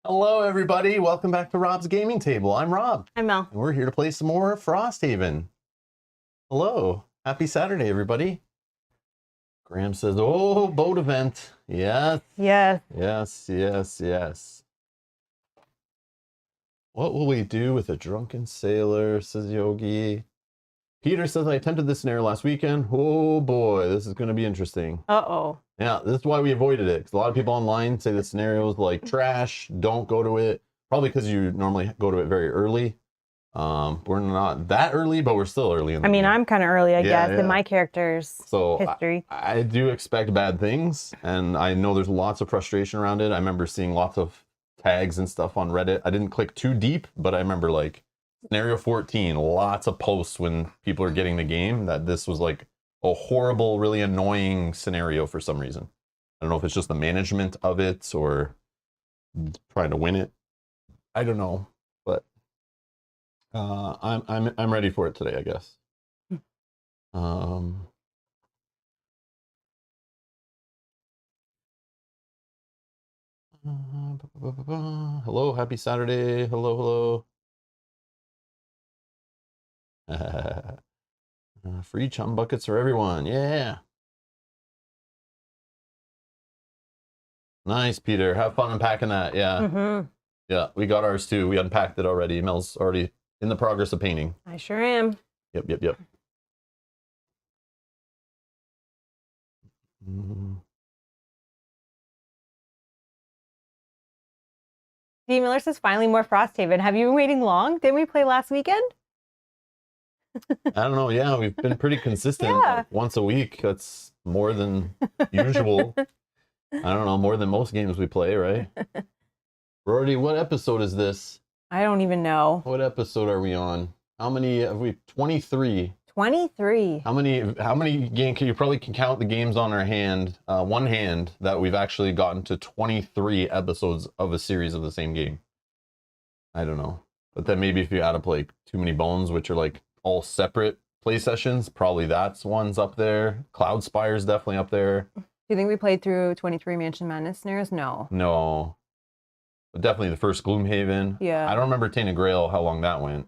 Hello, everybody. Welcome back to Rob's Gaming Table. I'm Rob. I'm Mel. And we're here to play some more Frosthaven. Hello. Happy Saturday, everybody. Graham says, oh, boat event. Yes. Yes. Yes. What will we do with a drunken sailor, says Yogi. Peter says, I attempted this scenario last weekend. Oh, boy. This is going to be interesting. Uh-oh. Yeah, this is why we avoided it. Because a lot of people online say the scenario is like trash. Don't go to it. Probably because you normally go to it very early. We're not that early, but we're still early in the game. I'm kind of early, I guess, in my character's history. I do expect bad things, and I know there's lots of frustration around it. I remember seeing lots of tags and stuff on Reddit. I didn't click too deep, but I remember like scenario 14, lots of posts when people are getting the game that this was like a horrible, really annoying scenario for some reason. I don't know if it's just the management of it or trying to win it. I don't know, but I'm ready for it today, I guess. Hello, happy Saturday. Hello. Free chum buckets for everyone. Yeah. Nice, Peter. Have fun unpacking that. Yeah. Yeah, we got ours too. We unpacked it already. Mel's already in the progress of painting. I sure am. Yep. Steve Miller says, finally more Frosthaven. Have you been waiting long? Didn't we play last weekend? I don't know. Yeah, we've been pretty consistent. Like once a week. That's more than usual. I don't know, more than most games we play, right? Rory, what episode is this? I don't even know. What episode are we on? How many have we? 23. 23. How many games can you probably count the games on our hand, one hand, that we've actually gotten to 23 episodes of a series of the same game? I don't know. But then maybe if you add up like Too Many Bones, which are like all separate play sessions, probably that's one's up there. Cloud Spire's definitely up there. Do you think we played through 23 Mansion Madness scenarios? No. But definitely the first Gloomhaven. Yeah. I don't remember Tainted Grail, how long that went.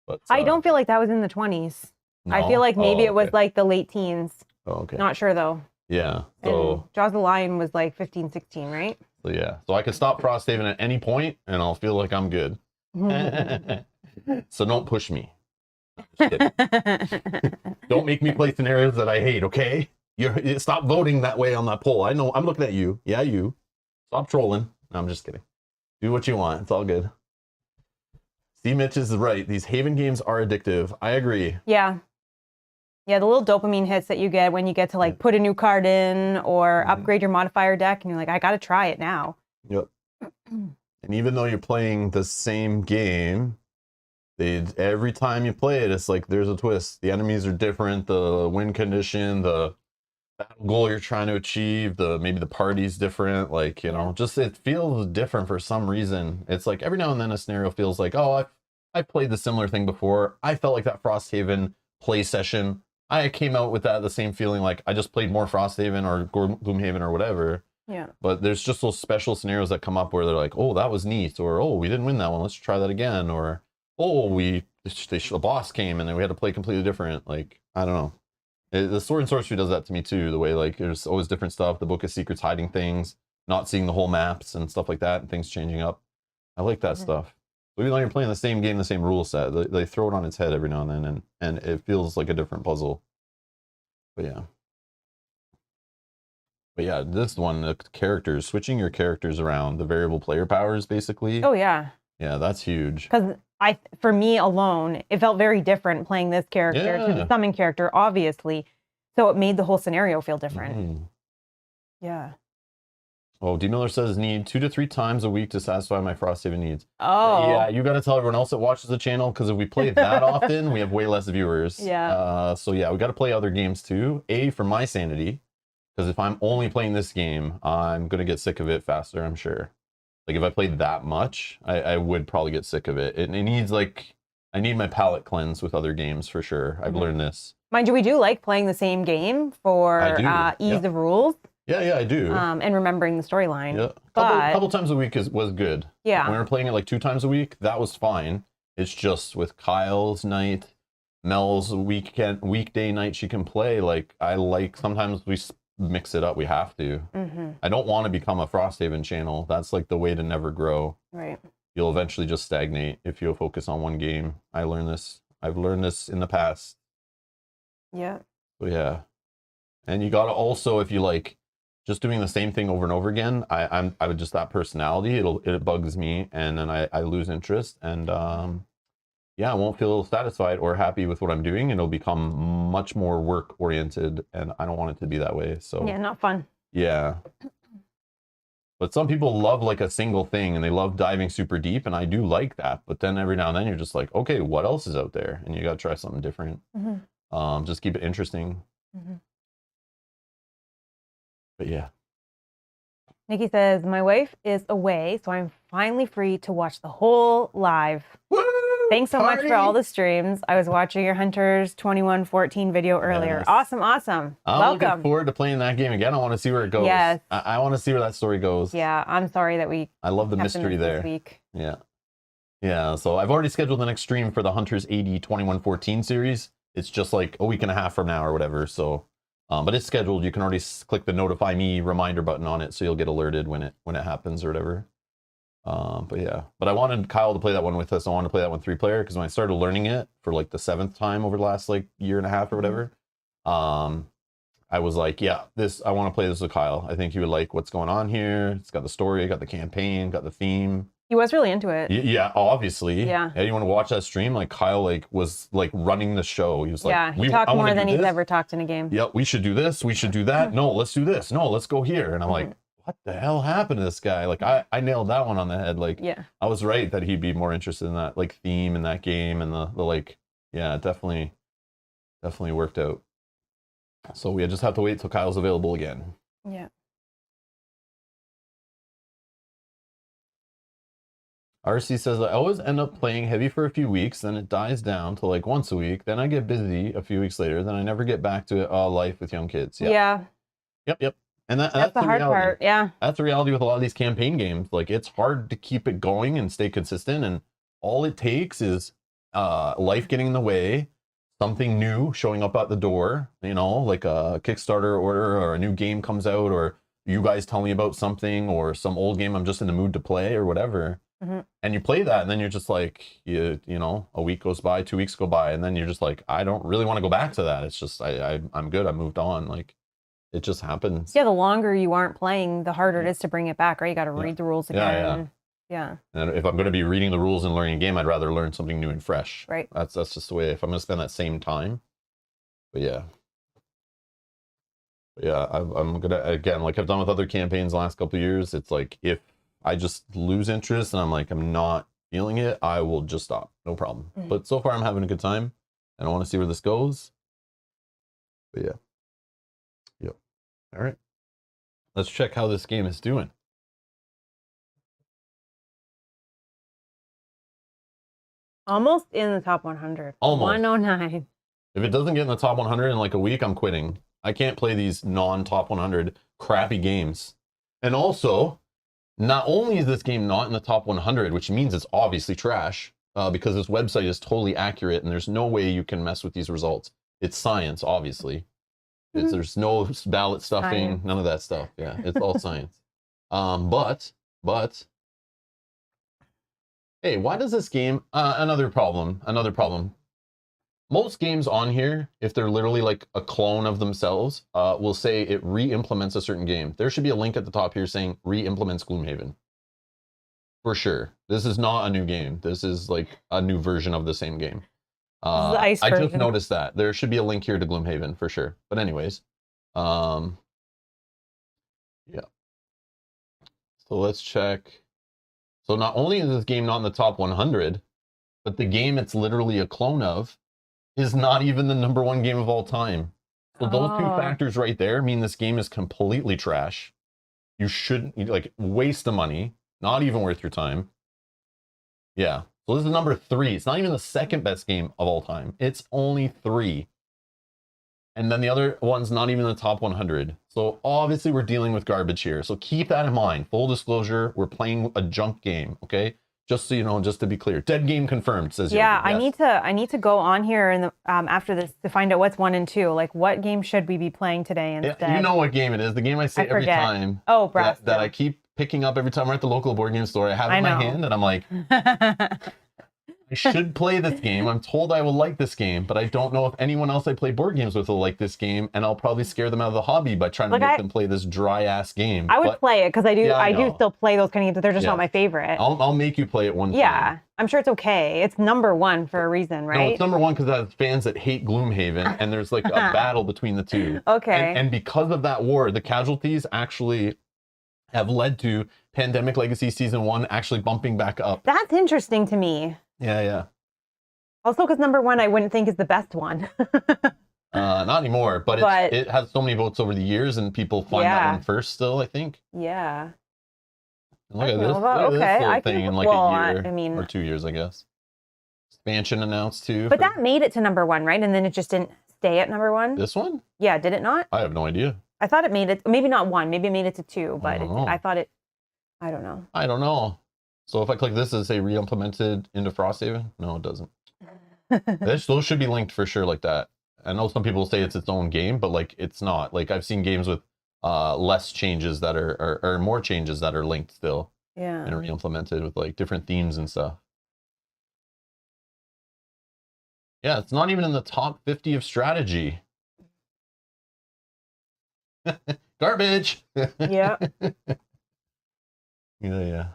But I don't feel like that was in the 20s. No? I feel like maybe it was like the late teens. Oh, okay. Not sure though. Yeah. So and Jaws of the Lion was like 15, 16, right? So yeah. So I can stop Frosthaven at any point and I'll feel like I'm good. So don't push me. Just kidding. Don't make me play scenarios that I hate, okay? You stop voting that way on that poll. I know I'm looking at you. Yeah, you. Stop trolling. No, I'm just kidding. Do what you want. It's all good. Steve Mitch is right. These Haven games are addictive. I agree. Yeah. Yeah, the little dopamine hits that you get when you get to like put a new card in or upgrade your modifier deck and you're like, I gotta try it now. Yep. And even though you're playing the same game, every time you play it, it's like there's a twist. The enemies are different, the win condition, the battle goal you're trying to achieve, maybe the party's different, like, you know, just it feels different for some reason. It's like every now and then a scenario feels like, oh, I've played the similar thing before. I felt like that Frosthaven play session, I came out with the same feeling like I just played more Frosthaven or Gloomhaven or whatever. Yeah. But there's just those special scenarios that come up where they're like, oh, that was neat, or oh, we didn't win that one, let's try that again, or oh, the boss came and then we had to play completely different. Like, I don't know. The Sword and Sorcery does that to me too, the way like there's always different stuff, the Book of Secrets hiding things, not seeing the whole maps and stuff like that, and things changing up. I like that stuff. Even though you're playing the same game, the same rule set, they throw it on its head every now and then, and it feels like a different puzzle. But yeah, this one, the characters, switching your characters around, the variable player powers, basically. Oh yeah. Yeah, that's huge. Because for me alone, it felt very different playing this character to the summon character, obviously. So it made the whole scenario feel different. Yeah. Oh, D. Miller says need 2 to 3 times a week to satisfy my Frosthaven needs. Oh. Yeah, you got to tell everyone else that watches the channel, because if we play that often, we have way less viewers. Yeah. So yeah, we got to play other games too. For my sanity, because if I'm only playing this game, I'm going to get sick of it faster, I'm sure. Like if I played that much, I would probably get sick of it. It needs like, I need my palate cleansed with other games for sure. I've learned this. Mind you, we do like playing the same game for ease of rules. Yeah, I do. And remembering the storyline. Yeah, But couple times a week was good. yeah, When we were playing it like 2 times a week, that was fine. It's just with Kyle's night, Mel's weekday night she can play. Like I like sometimes we mix it up. We have to. I don't want to become a Frosthaven channel. That's like the way to never grow. right. You'll eventually just stagnate if you focus on one game. I've learned this in the past. Yeah. So yeah. And you gotta also, if you like just doing the same thing over and over again, I would just that personality, it bugs me, and then I lose interest, and yeah, I won't feel satisfied or happy with what I'm doing, and it'll become much more work oriented, and I don't want it to be that way. So Yeah, not fun. yeah. But some people love like a single thing and they love diving super deep, and I do like that. But then every now and then you're just like, okay, what else is out there? And you got to try something different. Just keep it interesting. But yeah. Nikki says, my wife is away, so I'm finally free to watch the whole live. Woo! Thanks so much Party! for all the streams. I was watching your Hunters 2114 video earlier. Yes. Awesome. I'm Welcome. looking forward to playing that game again. I want to see where it goes. Yes. I want to see where that story goes. Yeah, I'm sorry that we I love the have to mystery miss there. this week. Yeah. Yeah, so I've already scheduled the next stream for the Hunters 2114 series. It's just like a week and a half from now or whatever. So, but it's scheduled. You can already click the notify me reminder button on it, so you'll get alerted when it happens or whatever. But yeah, but I wanted Kyle to play that one with us. I wanted to play that one 3-player because when I started learning it for like the 7th time over the last like year and a half or whatever, I was like, yeah, I want to play this with Kyle. I think he would like what's going on here. It's got the story, got the campaign, got the theme. He was really into it. Yeah, obviously. Yeah. Hey, you want to watch that stream? Like Kyle, like was like running the show. He was like, yeah, he talked more than he's ever talked in a game. Yeah, we should do this. We should do that. No, let's do this. No, let's go here. And I'm like, what the hell happened to this guy? Like I nailed that one on the head. Like yeah, I was right that he'd be more interested in that like theme in that game and the like. Yeah, definitely worked out. So we just have to wait till Kyle's available again. Yeah. RC says, I always end up playing heavy for a few weeks, then it dies down to like once a week. Then I get busy a few weeks later. Then I never get back to life with young kids. Yeah. Yep. And that's the hard reality. part. Yeah. That's the reality with a lot of these campaign games. Like it's hard to keep it going and stay consistent. And all it takes is life getting in the way, something new showing up at the door, you know, like a Kickstarter order or a new game comes out, or you guys tell me about something, or some old game I'm just in the mood to play or whatever. And you play that, and then you're just like, you know, a week goes by, 2 weeks go by, and then you're just like, I don't really want to go back to that. It's just, I'm good. I moved on. Like, it just happens. Yeah, the longer you aren't playing, the harder it is to bring it back, right? You got to read the rules again. Yeah. And if I'm going to be reading the rules and learning a game, I'd rather learn something new and fresh. Right. That's just the way, if I'm going to spend that same time. But yeah. I'm going to, again, like I've done with other campaigns the last couple of years, it's like, if I just lose interest and I'm like, I'm not feeling it, I will just stop. No problem. But so far I'm having a good time and I want to see where this goes. But yeah. Yep. All right. Let's check how this game is doing. Almost in the top 100. Almost. 109. If it doesn't get in the top 100 in like a week, I'm quitting. I can't play these non-top 100 crappy games. And also, not only is this game not in the top 100, which means it's obviously trash, because this website is totally accurate and there's no way you can mess with these results. It's science, obviously. There's no ballot stuffing, Science. none of that stuff. Yeah, it's all science. But, hey, why does this game, another problem. Most games on here, if they're literally like a clone of themselves, will say it re-implements a certain game. There should be a link at the top here saying re-implements Gloomhaven. For sure. This is not a new game. This is like a new version of the same game. I just noticed that. There should be a link here to Gloomhaven for sure. But anyways, yeah. So let's check. So not only is this game not in the top 100, but the game it's literally a clone of is not even the #1 game of all time. So those two factors right there mean this game is completely trash. You shouldn't, like, waste the money, not even worth your time. Yeah. So this is #3. It's not even the second best game of all time. It's only 3. And then the other one's not even in the top 100. So obviously we're dealing with garbage here. So keep that in mind. Full disclosure, we're playing a junk game, okay? Just so you know, just to be clear. Dead game confirmed, says yeah. Yogi. Yes. I need to go on here and after this to find out what's 1 and 2. Like, what game should we be playing today instead? Yeah, you know what game it is. The game I say every time. Oh, that I keep picking up every time we're at the local board game store. I have it in my hand and I'm like, I should play this game. I'm told I will like this game, but I don't know if anyone else I play board games with will like this game, and I'll probably scare them out of the hobby by trying to make them play this dry ass game. I would play it because I do still play those kind of games, but they're just not my favorite. I'll make you play it one time. Yeah, I'm sure it's okay. It's number 1 for a reason, right? No, it's number 1 because I have fans that hate Gloomhaven, and there's like a battle between the two. Okay. And because of that war, the casualties actually have led to Pandemic Legacy Season 1 actually bumping back up. That's interesting to me. Yeah. Also, because number 1, I wouldn't think is the best one. Not anymore, but it has so many votes over the years, and people find that one first still, I think. Yeah. Look at this. Look at this little thing in like a year or 2 years, I guess. Expansion announced too. But that made it to number 1, right? And then it just didn't stay at number 1? This one? Yeah, did it not? I have no idea. I thought it made it, maybe not 1, maybe it made it to 2, but I thought it, I don't know. I don't know. So if I click this, does it say re-implemented into Frosthaven? No, it doesn't. Those should be linked for sure like that. I know some people say it's its own game, but like it's not. Like I've seen games with less changes that are or more changes that are linked still. Yeah. And re-implemented with like different themes and stuff. Yeah, it's not even in the top 50 of strategy. Garbage. Yeah. Yeah.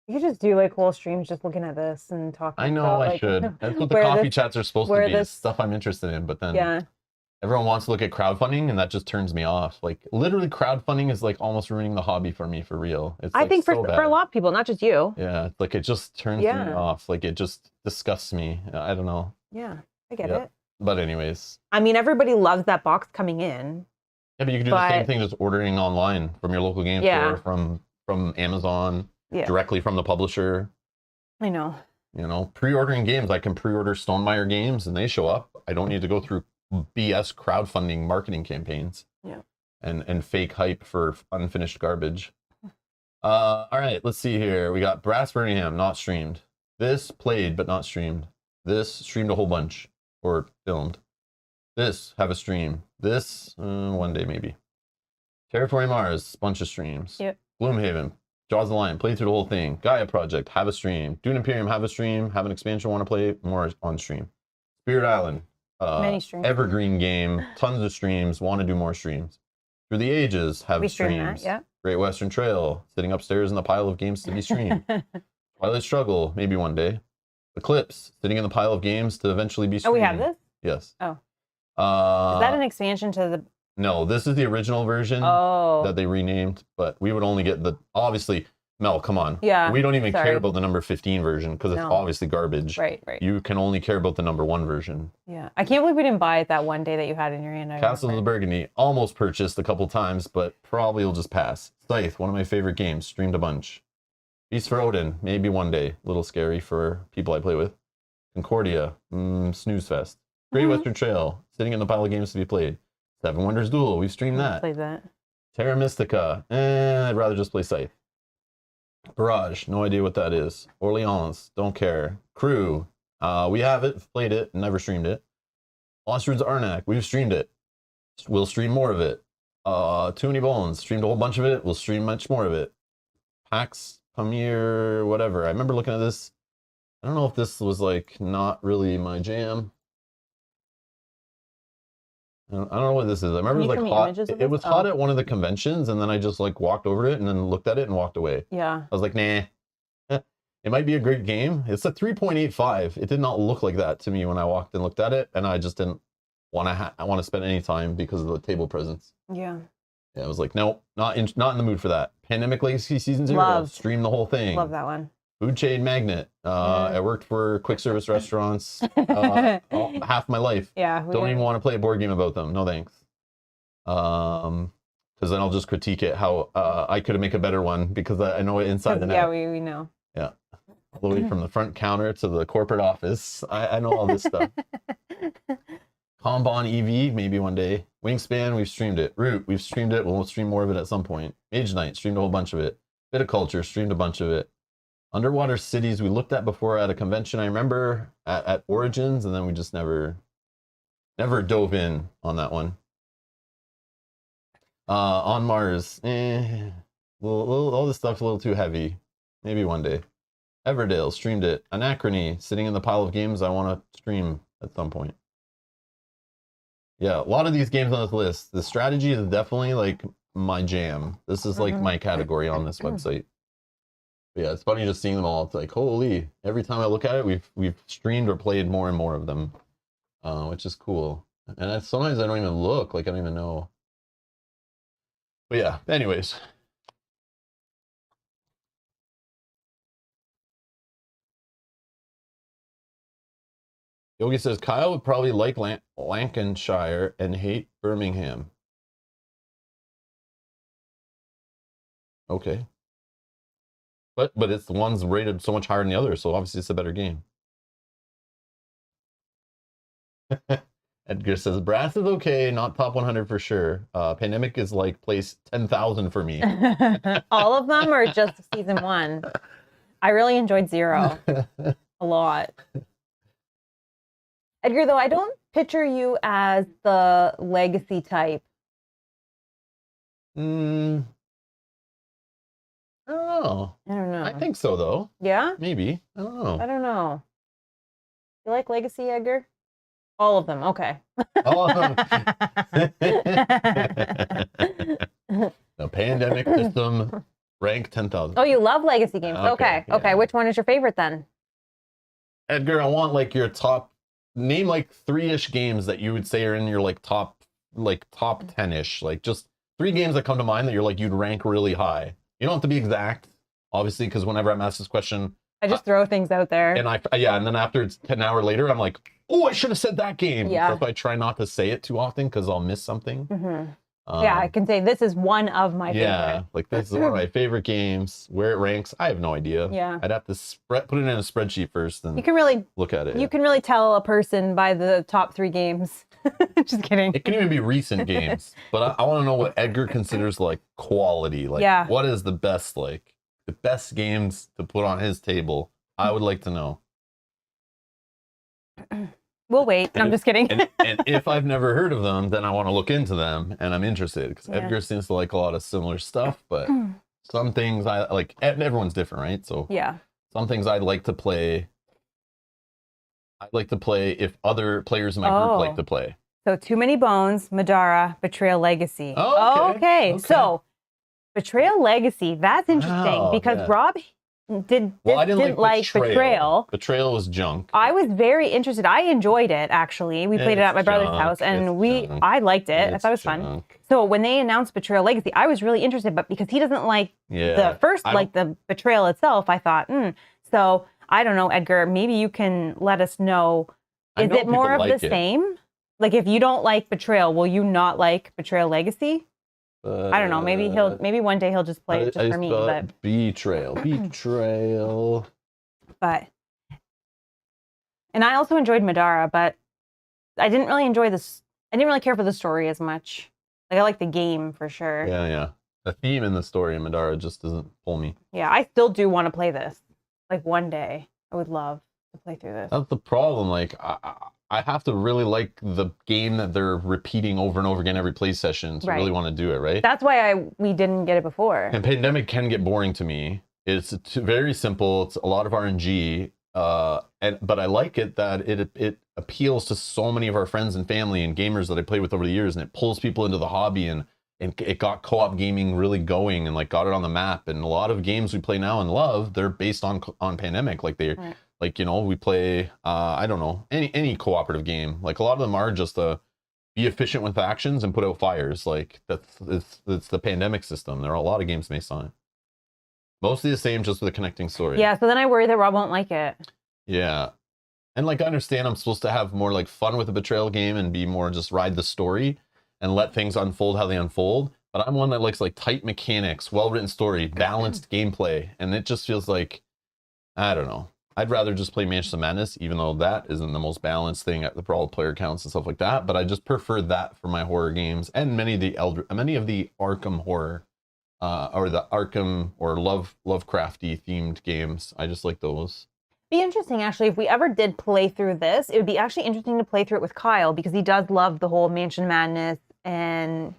You could just do like whole streams just looking at this and talking. I know I should. That's what the coffee chats are supposed to be. Stuff I'm interested in, but then everyone wants to look at crowdfunding, and that just turns me off. Like literally, crowdfunding is like almost ruining the hobby for me for real. It's I think for a lot of people, not just you. Yeah, like it just turns me off. Like it just disgusts me. I don't know. Yeah, I get it. But anyways, I mean, everybody loves that box coming in. Yeah, but you can do the same thing, just ordering online from your local game store, from Amazon. Yeah. Directly from the publisher. I know. You know, pre-ordering games. I can pre-order Stonemaier games and they show up. I don't need to go through BS crowdfunding marketing campaigns. Yeah. And fake hype for unfinished garbage. All right, let's see here. We got Brass Birmingham, not streamed. This played, but not streamed. This streamed a whole bunch. Or filmed. This, have a stream. This, one day maybe. Terraforming Mars, bunch of streams. Yep. Gloomhaven. Jaws of the Lion, played through the whole thing. Gaia Project, have a stream. Dune Imperium, have a stream. Have an expansion, want to play more on stream. Spirit Island, many streams. Evergreen game, tons of streams. Want to do more streams. Through the Ages, have streams. That, yeah. Great Western Trail, sitting upstairs in the pile of games to be streamed. Twilight Struggle, maybe one day. Eclipse, sitting in the pile of games to eventually be streamed. Oh, we have this? Yes. Oh. Is that an expansion to the... No, this is the original version that they renamed, but we would only get the, obviously, Mel, come on. Yeah. We don't even care about the number 15 version because it's obviously garbage. Right. You can only care about the number 1 version. Yeah. I can't believe we didn't buy it that one day that you had in your hand. Castles of Burgundy, almost purchased a couple times, but probably will just pass. Scythe, one of my favorite games, streamed a bunch. Beast for Odin, maybe one day. A little scary for people I play with. Concordia, snooze fest. Great Western Trail, sitting in the pile of games to be played. Seven Wonders Duel, we've streamed that. Played that. Terra Mystica, I'd rather just play Scythe. Barrage, no idea what that is. Orleans, don't care. Crew, we have it, played it, never streamed it. Lost Ruins Arnak, we've streamed it. We'll stream more of it. Too Many Bones, streamed a whole bunch of it, we'll stream much more of it. Pax Pamir, whatever. I remember looking at this. I don't know if this was like not really my jam. I don't know what this is. I remember it was like hot. It was hot at one of the conventions, and then I just like walked over it and then looked at it and walked away. Yeah. I was like, nah. It might be a great game. It's a 3.85. It did not look like that to me when I walked and looked at it, and I just didn't want to spend any time because of the table presence. Yeah. Yeah, I was like, nope, not in the mood for that. Pandemic Legacy Season 0. Stream the whole thing. Love that one. Food chain magnet. I worked for quick service restaurants half my life. Yeah. Don't even want to play a board game about them. No thanks. Because then I'll just critique it how I could make a better one because I know it inside and out. Yeah, we know. Yeah. the way from the front counter to the corporate office. I know all this stuff. Kanban EV, maybe one day. Wingspan, we've streamed it. Root, we've streamed it. We'll stream more of it at some point. Mage Knight, streamed a whole bunch of it. Bit of Culture, streamed a bunch of it. Underwater Cities, we looked at before at a convention, I remember, at Origins, and then we just never dove in on that one. On Mars, all this stuff's a little too heavy. Maybe one day. Everdale, streamed it. Anachrony, sitting in the pile of games I want to stream at some point. Yeah, a lot of these games on this list. The strategy is definitely like my jam. This is like my category on this website. But yeah, it's funny just seeing them all. It's like, holy, every time I look at it, we've streamed or played more and more of them, which is cool. And sometimes I don't even look, like I don't even know. But yeah, anyways. Yogi says, Kyle would probably like Lancashire and hate Birmingham. Okay. But it's the one's rated so much higher than the other, so obviously it's a better game. Edgar says, Brass is okay, not top 100 for sure. Pandemic is like place 10,000 for me. All of them or just season 1? I really enjoyed 0 a lot. Edgar, though, I don't picture you as the legacy type. I don't know. I don't know. I think so, though. Yeah? Maybe. I don't know. I don't know. You like legacy, Edgar? All of them. Okay. All of them. The Pandemic system, rank 10,000. Oh, you love legacy games. Okay. Yeah. Okay. Which one is your favorite then? Edgar, I want like your top, name like 3-ish games that you would say are in your like top 10-ish. Like just 3 games that come to mind that you're like, you'd rank really high. You don't have to be exact, obviously, because whenever I'm asked this question, I just throw things out there. And and then after it's an hour later, I'm like, oh, I should have said that game. Yeah. That's why I try not to say it too often because I'll miss something. Yeah, I can say this is one of my favorite. Yeah, like this is one of my favorite games. Where it ranks, I have no idea. Yeah. I'd have to put it in a spreadsheet first and You can really look at it. You can really tell a person by the top 3 games. Just kidding. It can even be recent games, but I want to know what Edgar considers like quality. Like, what is the best games to put on his table? I would like to know. We'll wait. I'm just kidding. and if I've never heard of them, then I want to look into them, and I'm interested because Edgar seems to like a lot of similar stuff, but some things I like. Everyone's different, right? So yeah, some things I'd like to play. I'd like to play if other players in my group like to play. So Too Many Bones, Madara, Betrayal Legacy. Oh, okay. So Betrayal Legacy, that's interesting because Rob didn't like Betrayal. Betrayal was junk. I was very interested. I enjoyed it, actually. We played it at my brother's house, and I liked it. I thought it was fun. So when they announced Betrayal Legacy, I was really interested, but because he doesn't like the first, like the Betrayal itself, I thought, So I don't know, Edgar, maybe you can let us know. Is it more of the same? Like, if you don't like Betrayal, will you not like Betrayal Legacy? I don't know. Maybe one day he'll just play it just for me. But Betrayal. But, and I also enjoyed Madara, but I didn't really enjoy this. I didn't really care for the story as much. Like, I like the game for sure. Yeah. The theme in the story in Madara just doesn't pull me. Yeah, I still do want to play this. Like, one day, I would love to play through this. That's the problem. Like, I have to really like the game that they're repeating over and over again every play session to really want to do it, right? That's why we didn't get it before. And Pandemic can get boring to me. It's very simple. It's a lot of RNG, but I like it that it appeals to so many of our friends and family and gamers that I played with over the years, and it pulls people into the hobby, and it got co-op gaming really going and like got it on the map. And a lot of games we play now and love, they're based on Pandemic. Like they. Right. Like, you know, we play, I don't know, any cooperative game. Like, a lot of them are just be efficient with actions and put out fires. Like, it's the Pandemic system. There are a lot of games based on it. Mostly the same, just with a connecting story. Yeah, so then I worry that Rob won't like it. Yeah. And, like, I understand I'm supposed to have more, like, fun with the Betrayal game and be more just ride the story and let things unfold how they unfold. But I'm one that likes, like, tight mechanics, well-written story, balanced gameplay. And it just feels like, I don't know. I'd rather just play Mansion of Madness, even though that isn't the most balanced thing at the brawl player counts and stuff like that. But I just prefer that for my horror games, and many of the Arkham horror, or the Arkham or Lovecrafty themed games. I just like those. Be interesting actually if we ever did play through this. It would be actually interesting to play through it with Kyle because he does love the whole Mansion Madness and.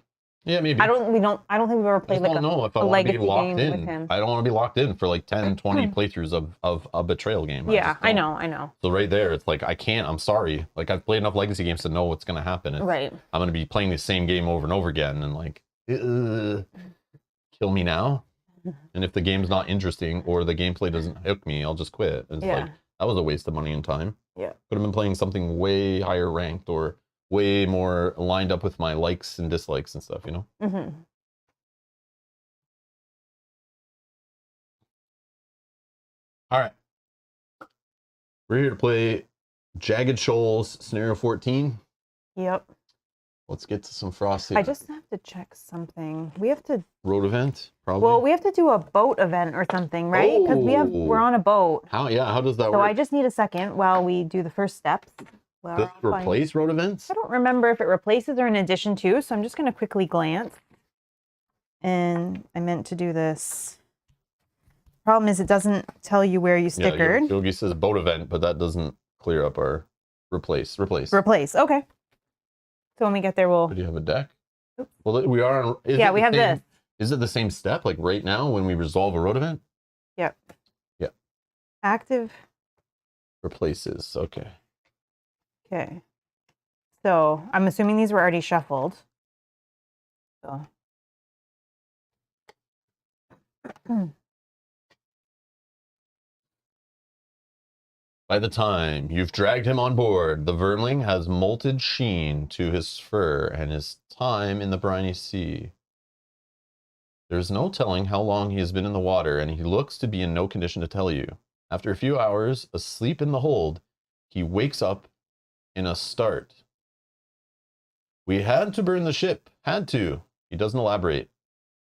Yeah, maybe. I don't think we've ever played like a legacy game with him. I don't want to be locked in for like 10, 20 playthroughs of a Betrayal game. Yeah, I know. So right there, it's like, I can't, I'm sorry. Like, I've played enough legacy games to know what's going to happen. Right. I'm going to be playing the same game over and over again and like, kill me now. And if the game's not interesting or the gameplay doesn't hook me, I'll just quit. It's like, that was a waste of money and time. Yeah. Could have been playing something way higher ranked or way more lined up with my likes and dislikes and stuff, you know? Mm-hmm. All right. We're here to play Jagged Shoals Scenario 14. Yep. Let's get to some Frosthaven. I just have to check something. We have to... Road event, probably? Well, we have to do a boat event or something, right? Because we're on a boat. How does that work? So I just need a second while we do the first steps. Does it replace road events? I don't remember if it replaces or in addition to, so I'm just going to quickly glance. And I meant to do this. Problem is it doesn't tell you where you stickered. Yeah, Yogi says boat event, but that doesn't clear up our replace. Replace, okay. So when we get there, we'll... Do you have a deck? Oops. Well, we are on... Yeah, we have this. Is it the same step, like right now when we resolve a road event? Yep. Yeah. Active. Replaces, okay. Okay. So I'm assuming these were already shuffled. So. By the time you've dragged him on board, the Vermling has molted sheen to his fur and his time in the briny sea. There's no telling how long he has been in the water, and he looks to be in no condition to tell you. After a few hours asleep in the hold, he wakes up in a start. We had to burn the ship. Had to. He doesn't elaborate,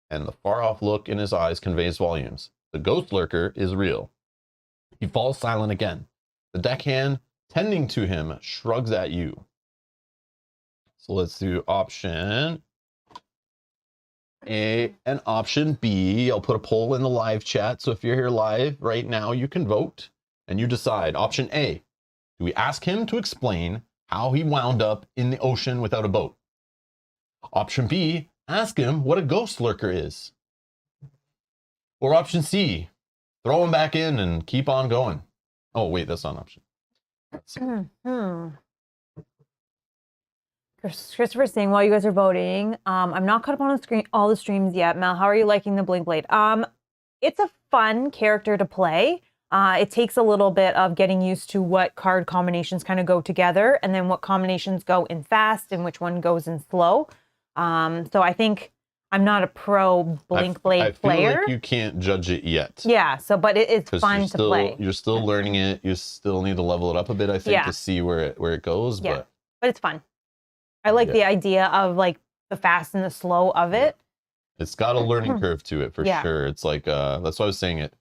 and the far-off look in his eyes conveys volumes. The ghost lurker is real. He falls silent again. The deckhand, tending to him, shrugs at you. So let's do option A and option B. I'll put a poll in the live chat, so if you're here live right now, you can vote, and you decide. Option A, do we ask him to explain how he wound up in the ocean without a boat? Option B, ask him what a ghost lurker is. Or option C, throw him back in and keep on going. Oh, wait, that's not an option. Christopher's saying, while you guys are voting, I'm not caught up on all the streams yet. Mel, how are you liking the Blink Blade? It's a fun character to play. It takes a little bit of getting used to what card combinations kind of go together and then what combinations go in fast and which one goes in slow. So I think I'm not a pro Blink Blade player. I feel like you can't judge it yet. Yeah, but it is fun to play. You're still learning it. You still need to level it up a bit, I think, to see where it goes. Yeah, but it's fun. I like the idea of like the fast and the slow of it. It's got a learning curve to it for sure. It's like that's why I was saying it.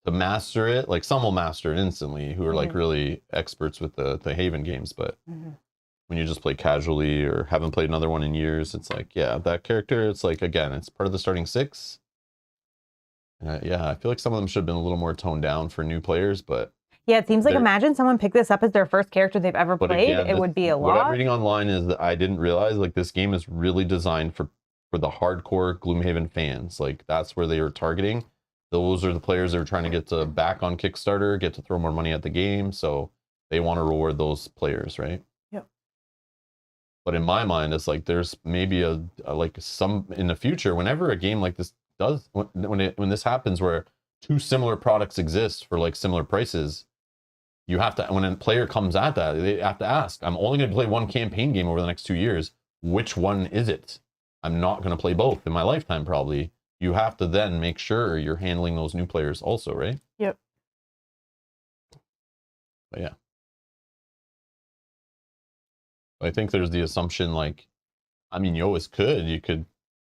To master it, like some will master it instantly who are like really experts with the Haven games, but when you just play casually or haven't played another one in years, it's like, yeah, that character, it's like, again, it's part of the starting six. Yeah, I feel like some of them should have been a little more toned down for new players, but yeah, it seems like imagine someone picked this up as their first character they've ever played. Again, it would be a lot. What I'm reading online is that I didn't realize like this game is really designed for the hardcore Gloomhaven fans. Like that's where they were targeting. Those are the players that are trying to get to back on Kickstarter, get to throw more money at the game. So they want to reward those players, right? Yep. But in my mind, it's like there's maybe a like some in the future, whenever a game like this does, when this happens, where two similar products exist for like similar prices, you have to, when a player comes at that, they have to ask, I'm only going to play one campaign game over the next 2 years. Which one is it? I'm not going to play both in my lifetime, probably. You have to then make sure you're handling those new players also, right? Yep. But yeah. I think there's the assumption, like, I mean, you always could. You could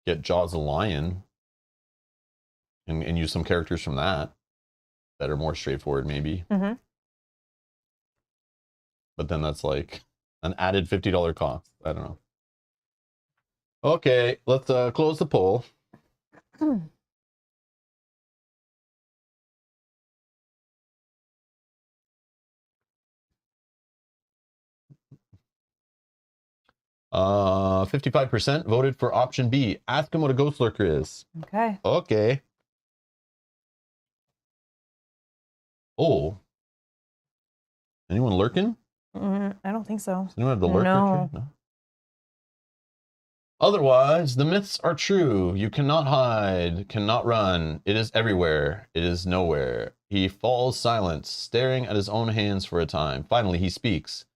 get Jaws the Lion and use some characters from that are more straightforward, maybe. but then that's like an added $50 cost. I don't know. Okay, let's close the poll. 55% voted for option B. Ask him what a ghost lurker is. Okay. Okay. Oh. Anyone lurking? I don't think so. Does anyone have the lurker tree? No. Otherwise, the myths are true. You cannot hide, cannot run. It is everywhere. It is nowhere. He falls silent, staring at his own hands for a time. Finally, he speaks.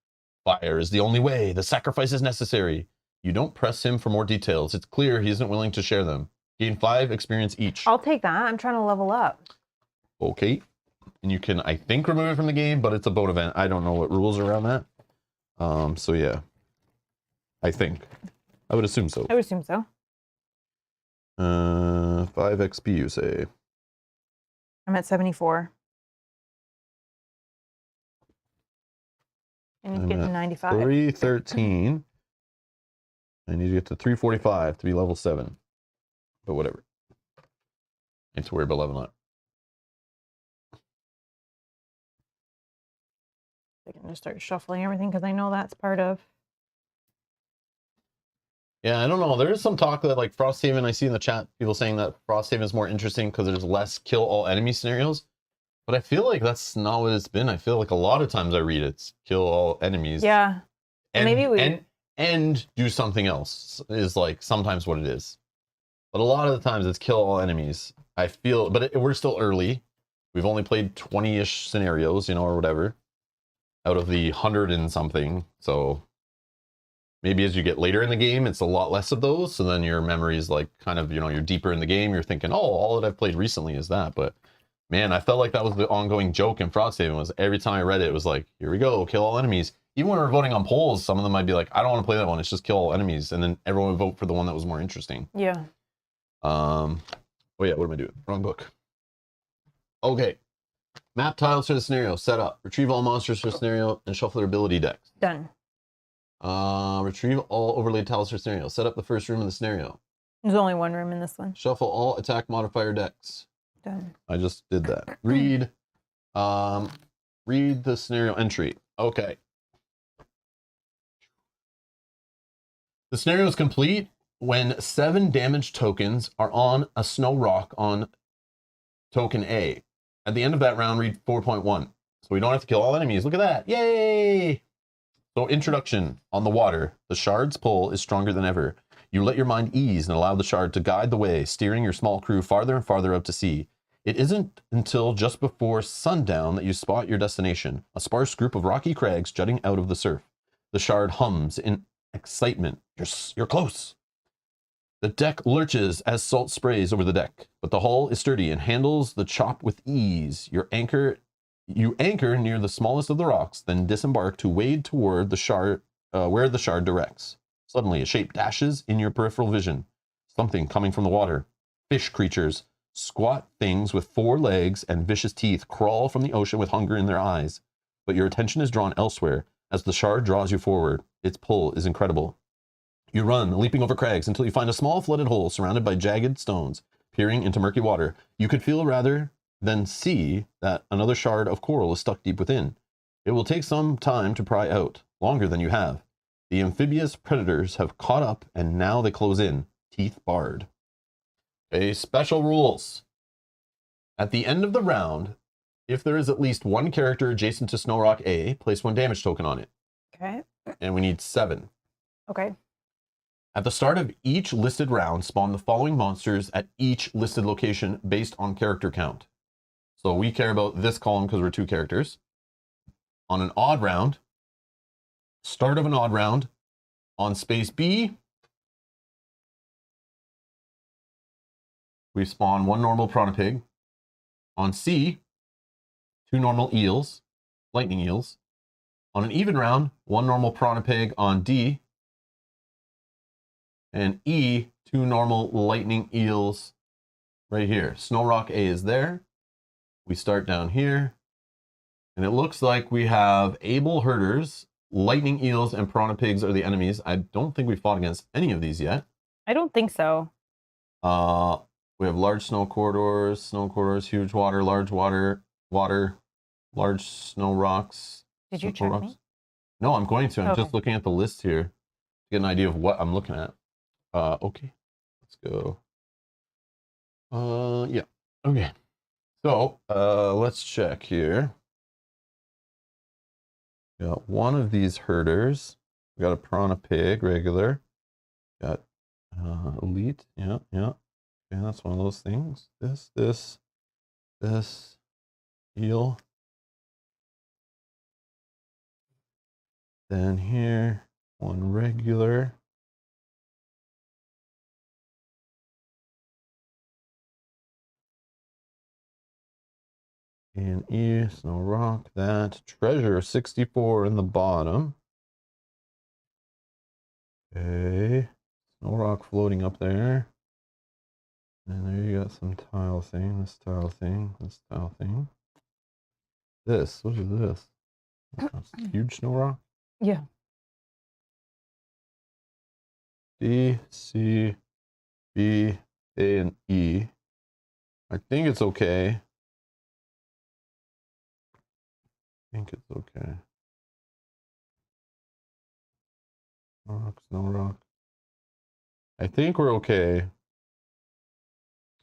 Fire is the only way. The sacrifice is necessary. You don't press him for more details. It's clear he isn't willing to share them. Gain 5 experience each. I'll take that. I'm trying to level up. Okay. And you can, I think, remove it from the game, but it's a boat event. I don't know what rules are around that. So yeah. I think. I would assume so. I would assume so. 5 XP, you say? I'm at 74. And you get to 95. 313. I need to get to 345 to be level 7. But whatever. Need to worry about leveling up. I can just start shuffling everything because I know that's part of. Yeah, I don't know. There is some talk that like Frosthaven, I see in the chat people saying that Frosthaven is more interesting because there's less kill all enemy scenarios. But I feel like that's not what it's been. I feel like a lot of times I read it's kill all enemies. Yeah. And maybe we and do something else is like sometimes what it is. But a lot of the times it's kill all enemies. I feel, but we're still early. We've only played 20-ish scenarios, you know, or whatever, out of the 100 and something. So maybe as you get later in the game, it's a lot less of those. So then your memory is like kind of, you know, you're deeper in the game. You're thinking, oh, all that I've played recently is that. But man, I felt like that was the ongoing joke in Frosthaven was every time I read it, it was like, here we go, kill all enemies. Even when we were voting on polls, some of them might be like, I don't want to play that one. It's just kill all enemies. And then everyone would vote for the one that was more interesting. Yeah. Oh yeah, what am I doing? Wrong book. Okay. Map tiles for the scenario. Set up. Retrieve all monsters for the scenario and shuffle their ability decks. Done. Retrieve all overlaid tiles for scenario. Set up the first room in the scenario. There's only one room in this one. Shuffle all attack modifier decks. Done. I just did that. Read the scenario entry. Okay. The scenario is complete when 7 damage tokens are on a snow rock on token A. At the end of that round, read 4.1. So we don't have to kill all enemies. Look at that. Yay! So introduction. On the water, the shard's pull is stronger than ever. You let your mind ease and allow the shard to guide the way, steering your small crew farther and farther out to sea. It isn't until just before sundown that you spot your destination, a sparse group of rocky crags jutting out of the surf. The shard hums in excitement. You're close. The deck lurches as salt sprays over the deck, but the hull is sturdy and handles the chop with ease. You anchor near the smallest of the rocks, then disembark to wade toward the shard, where the shard directs. Suddenly, a shape dashes in your peripheral vision. Something coming from the water. Fish creatures, squat things with 4 legs and vicious teeth, crawl from the ocean with hunger in their eyes. But your attention is drawn elsewhere as the shard draws you forward. Its pull is incredible. You run, leaping over crags until you find a small flooded hole surrounded by jagged stones, peering into murky water. You could feel rather than see that another shard of coral is stuck deep within. It will take some time to pry out, longer than you have. The amphibious predators have caught up and now they close in, teeth barred. Okay, special rules. At the end of the round, if there is at least 1 character adjacent to Snow Rock A, place 1 damage token on it. Okay. And we need 7. Okay. At the start of each listed round, spawn the following monsters at each listed location based on character count. So we care about this column because we're 2 characters. On an odd round, start of an odd round, on space B, we spawn 1 normal piranha. On C, 2 normal eels, lightning eels. On an even round, 1 normal piranha on D, and E, 2 normal lightning eels right here. Snow Rock A is there. We start down here. And it looks like we have able herders lightning eels and piranha pigs are the enemies. I don't think we fought against any of these yet. I don't think so. We have large snow corridors, huge water, large snow rocks. Did you check me? No, I'm going to. I'm just looking at the list here to get an idea of what I'm looking at. Okay, let's go. Yeah. Okay. So, let's check here. Got one of these herders. We got a piranha pig, regular. Got elite. Yeah, yeah. Okay, that's one of those things. This, eel. Then here, one regular. And E, snow rock, that. Treasure, 64 in the bottom. Okay. Snow rock floating up there. And there you got some tile thing, this tile thing, this tile thing. This, what is this? That's huge snow rock? Yeah. D, C, B, A, and E. I think it's okay. I think it's okay. Snow rock. I think we're okay.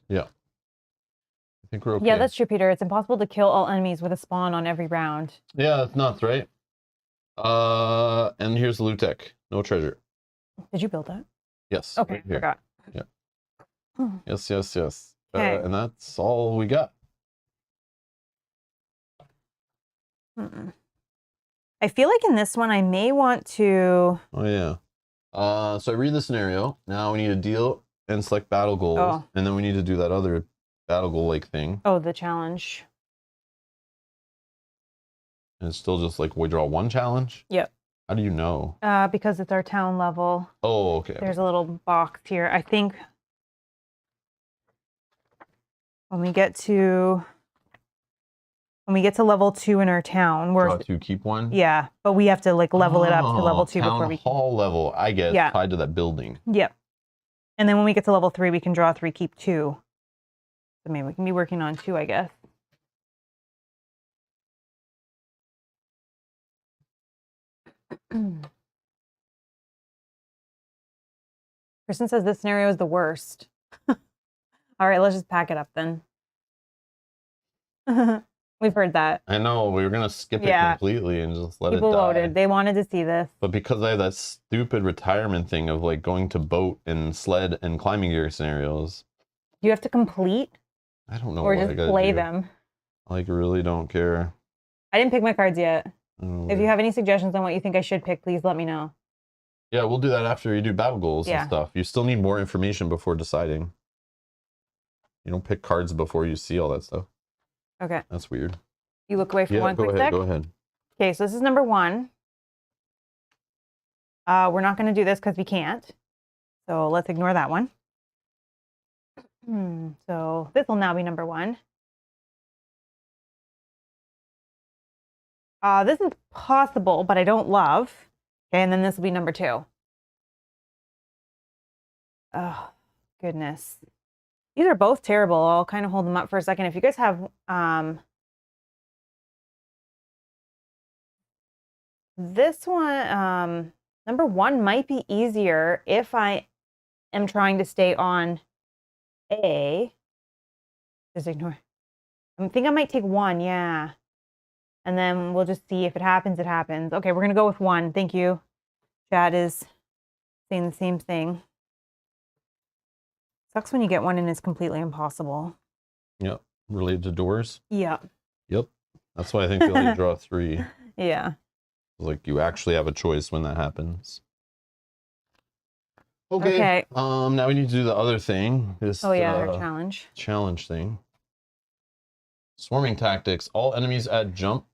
Yeah. I think we're okay. Yeah, that's true, Peter. It's impossible to kill all enemies with a spawn on every round. Yeah, that's nuts, right? And here's the loot tech. No treasure. Did you build that? Yes. Okay, right here. forgot. Yeah. Yes. Okay. And that's all we got. I feel like in this one I may want to... Oh, yeah. So I read the scenario. Now we need to deal and select battle goals. Oh. And then we need to do that other battle goal-like thing. Oh, the challenge. And it's still just like, we draw one challenge? Yep. How do you know? Because it's our town level. Oh, okay. There's a little box here. I think when we get to level 2 in our town, we're draw 2, keep 1? Yeah, but we have to like level it up to level 2 before we town hall level, I guess, yeah. tied to that building. Yep. And then when we get to level 3, we can draw 3, keep 2. So maybe we can be working on 2, I guess. Kristen says this scenario is the worst. All right, let's just pack it up then. We've heard that. I know, we were going to skip it completely and just let People it die. voted. They wanted to see this. But because I have that stupid retirement thing of like going to boat and sled and climbing gear scenarios. You have to complete? I don't know or just play them. I like really don't care. I didn't pick my cards yet. If you have any suggestions on what you think I should pick, please let me know. Yeah, we'll do that after you do battle goals and stuff. You still need more information before deciding. You don't pick cards before you see all that stuff. Okay. That's weird. You look away for one quick sec? Go ahead. Okay, so this is number 1. We're not going to do this because we can't. So let's ignore that one. So this will now be number 1. This is possible, but I don't love. Okay, and then this will be number 2. Oh, goodness. These are both terrible. I'll kind of hold them up for a second. If you guys have... this one, number 1 might be easier if I am trying to stay on A. Just ignore. I think I might take 1, yeah. And then we'll just see if it happens, it happens. Okay, we're going to go with 1. Thank you. Chad is saying the same thing. Sucks when you get 1 and it's completely impossible. Yep. Related to doors? Yep. Yep. That's why I think you only draw 3. Yeah. Like you actually have a choice when that happens. Okay. Now we need to do the other thing. This our challenge. Challenge thing. Swarming tactics. All enemies add jump.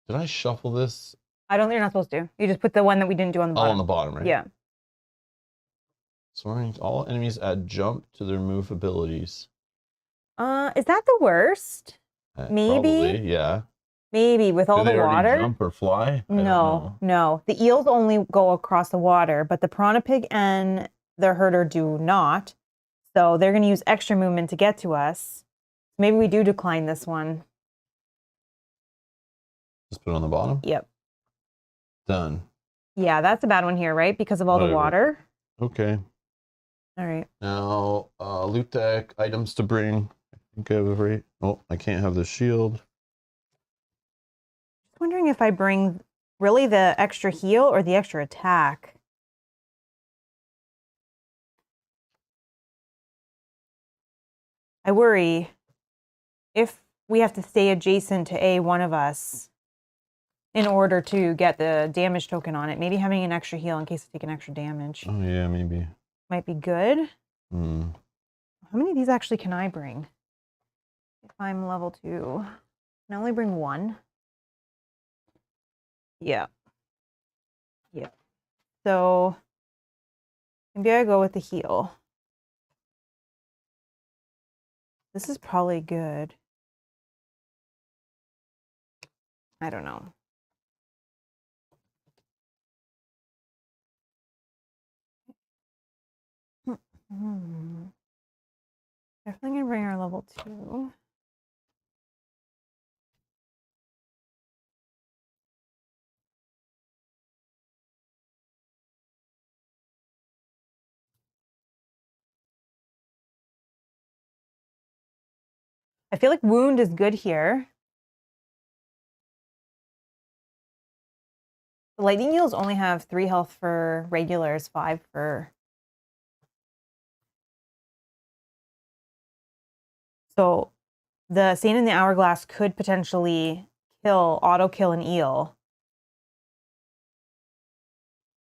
Did I shuffle this? You're not supposed to. You just put the one that we didn't do on the bottom. Oh, on the bottom, right? Yeah. Swarming. All enemies add jump to their move abilities. Is that the worst? Maybe. Probably, yeah. Maybe with all the water. Jump or fly? No. The eels only go across the water, but the piranha pig and the herder do not. So they're going to use extra movement to get to us. Maybe we do decline this one. Just put it on the bottom? Yep. Done. Yeah, that's a bad one here, right? Because of all the water. Okay. All right. Now, loot deck, items to bring. I think I have right. Oh, I can't have the shield. Wondering if I bring really the extra heal or the extra attack. I worry if we have to stay adjacent to one of us in order to get the damage token on it. Maybe having an extra heal in case I take an extra damage. Oh yeah, maybe. Might be good. Hmm. How many of these actually can I bring? If I'm level 2. Can I only bring 1? Yeah. Yeah. So maybe I go with the heal. This is probably good. I don't know. Definitely gonna bring our level 2. I feel like wound is good here. The lightning eels only have 3 health for regulars, 5 for... So the Saint in the Hourglass could potentially auto-kill an eel.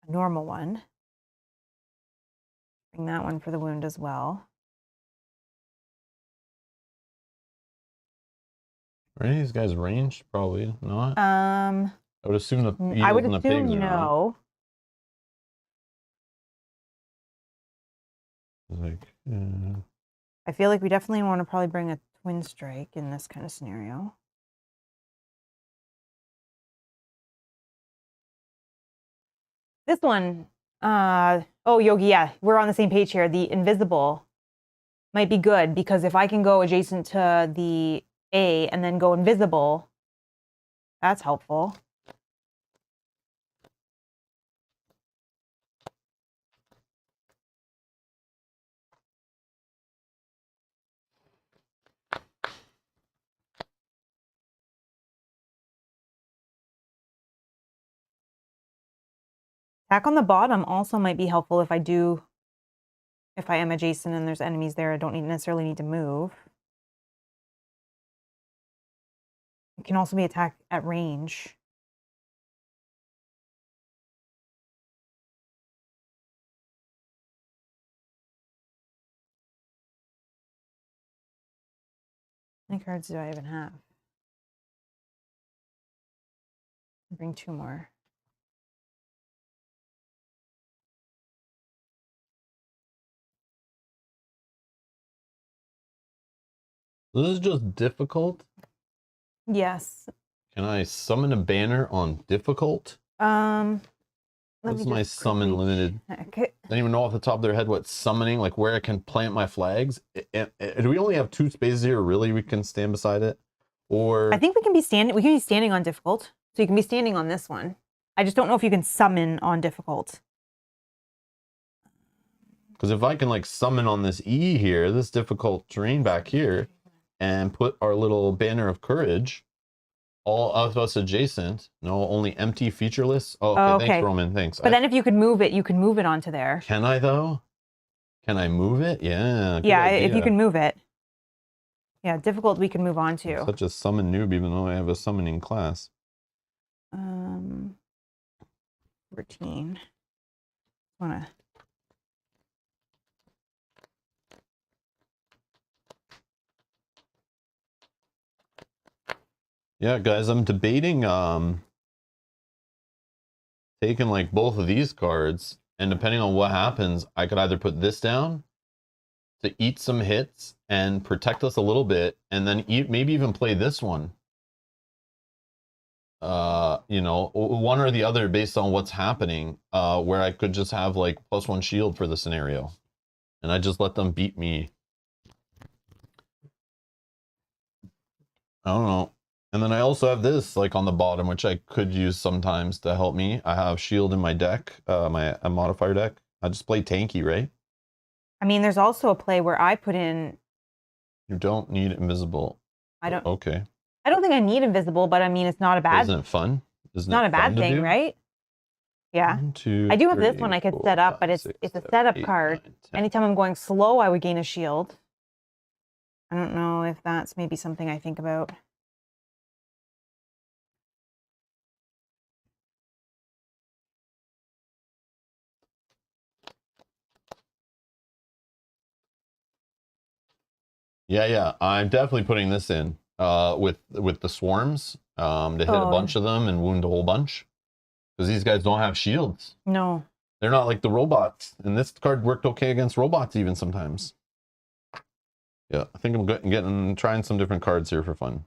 A normal one. Bring that one for the wound as well. Are any of these guys ranged? Probably not. I would assume the eels I would and the pigs assume no. Like, I feel like we definitely want to probably bring a twin strike in this kind of scenario. This one, oh, Yogi, yeah, we're on the same page here. The invisible might be good because if I can go adjacent to the A and then go invisible, that's helpful. Attack on the bottom also might be helpful if I am adjacent and there's enemies there, I don't necessarily need to move. It can also be attack at range. How many cards do I even have? Bring 2 more. This is just difficult? Yes. Can I summon a banner on difficult? What's my summon limited? Okay. I don't even know off the top of their head what summoning, like where I can plant my flags. Do we only have 2 spaces here? Really, we can stand beside it? Or I think we can be standing on difficult. So you can be standing on this one. I just don't know if you can summon on difficult. Because if I can like summon on this E here, this difficult terrain back here, and put our little banner of courage, all of us adjacent. No, only empty, featureless. Oh, okay. Thanks, Roman. Thanks. But then if you could move it, you can move it onto there. Can I though? Can I move it? Yeah. Yeah, if you can move it. Yeah, difficult we can move on to. I'm such a summon noob, even though I have a summoning class. Routine. Wanna. Yeah, guys, I'm debating taking like both of these cards, and depending on what happens, I could either put this down to eat some hits and protect us a little bit, and then maybe even play this one. you know, one or the other based on what's happening, where I could just have like +1 shield for the scenario. And I just let them beat me. I don't know. And then I also have this like on the bottom, which I could use sometimes to help me. I have shield in my deck, a modifier deck. I just play tanky, right? I mean, there's also a play where I put in. You don't need invisible. I don't. Okay. I don't think I need invisible, but I mean, it's not a bad. Isn't it fun? Isn't not it a bad thing, right? Yeah. 1, 2, I do have 3, this one I could 4, set up, 5, but it's 6, a 7, setup 8, card. 9, 10. Anytime I'm going slow, I would gain a shield. I don't know if that's maybe something I think about. Yeah, I'm definitely putting this in with the swarms to hit a bunch of them and wound a whole bunch, because these guys don't have shields. No, they're not like the robots, and this card worked okay against robots even sometimes. Yeah, I think I'm trying some different cards here for fun.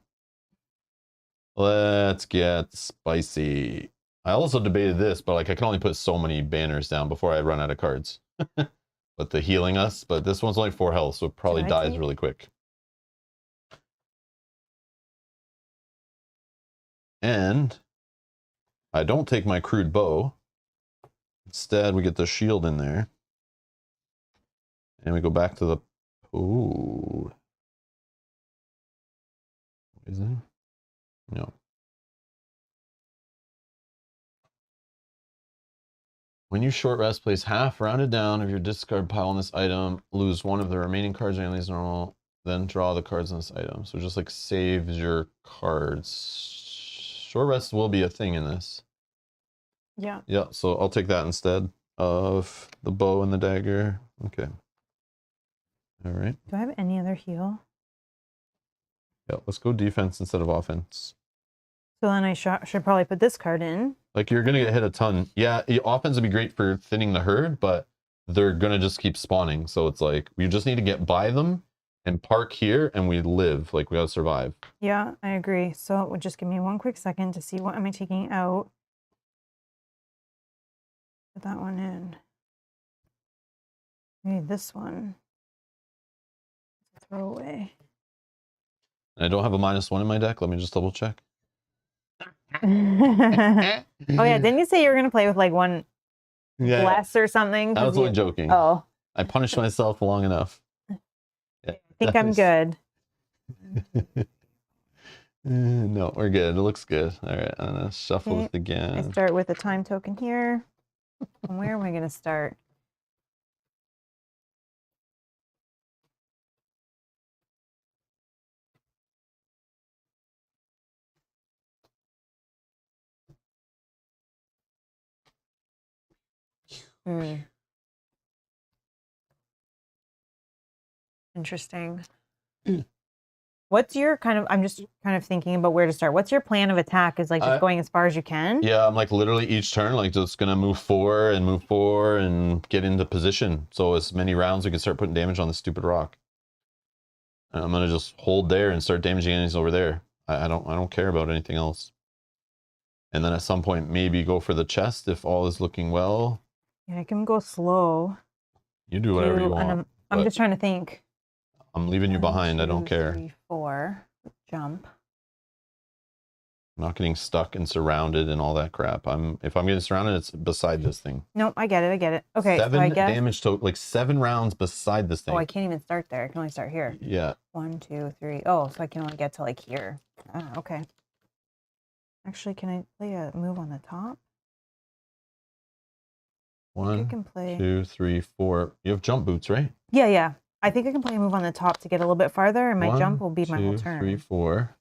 Let's get spicy. I also debated this, but like I can only put so many banners down before I run out of cards. But the healing us, but this one's only 4 health, so it probably dies really quick. And I don't take my crude bow. Instead, we get the shield in there. And we go back to the... Ooh. Is it? No. When you short rest, place half rounded down of your discard pile on this item. Lose one of the remaining cards randomly as normal. Then draw the cards on this item. So just like saves your cards. Short rest will be a thing in this. Yeah. Yeah, so I'll take that instead of the bow and the dagger. Okay. All right. Do I have any other heal? Yeah, let's go defense instead of offense. So then I should probably put this card in. Like, you're going to get hit a ton. Yeah, offense would be great for thinning the herd, but they're going to just keep spawning. So it's like, we just need to get by them and park here, and we live. Like, we got to survive. Yeah, I agree. So it would just give me one quick second to see what am I taking out. Put that one in. Maybe this one. Throw away. I don't have a -1 in my deck. Let me just double check. Oh yeah, didn't you say you were gonna play with like one less or something? I was only joking. Oh, I punished myself long enough. Yeah, I think I'm good. No, we're good. It looks good. All right, I'm gonna shuffle it again. I start with a time token here. And where am I gonna start? Interesting. What's your I'm just kind of thinking about where to start. What's your plan of attack? Is like just going as far as you can? Yeah, I'm like literally each turn, like just gonna move 4 and get into position. So as many rounds we can start putting damage on the stupid rock. And I'm gonna just hold there and start damaging enemies over there. I don't care about anything else. And then at some point maybe go for the chest if all is looking well. Yeah, I can go slow. You do whatever you want. I'm just trying to think. I'm leaving you behind. I don't care. 3, 4. Jump. I'm not getting stuck and surrounded and all that crap. If I'm getting surrounded, it's beside this thing. Nope, I get it. Okay, 7 so I guess... damage to like 7 rounds beside this thing. Oh, I can't even start there. I can only start here. Yeah. 1, 2, 3. Oh, so I can only get to like here. Ah, okay. Actually, can I play a move on the top? 1, 2, 3, 4. You have jump boots, right? Yeah. I think I can play a move on the top to get a little bit farther, and my jump will be my whole turn. 1, 2, 3, 4.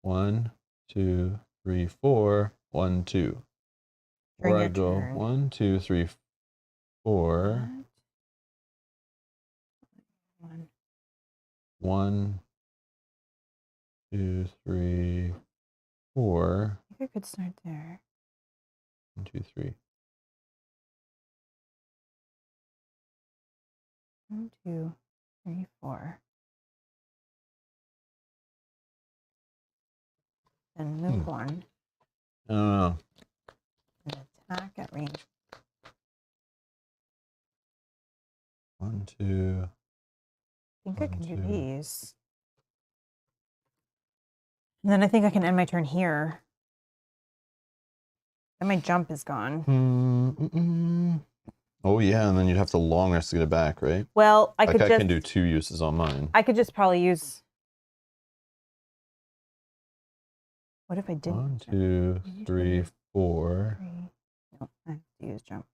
1, 2, 3, 4. 1, 2. Where I go 1, 2, 3, 4. 1, 2, 3, 4. I think I could start there. 1, 2, 3. 1, 2, 3, 4. Then move 1. I don't know. Attack at range. 1, 2. I think I can do these. And then I think I can end my turn here. And my jump is gone. Oh yeah, and then you'd have to long rest to get it back, right? Well, I can do 2 uses on mine. I could just probably use. What if I didn't? 1, 2, 3, 4. No, I have to use jump.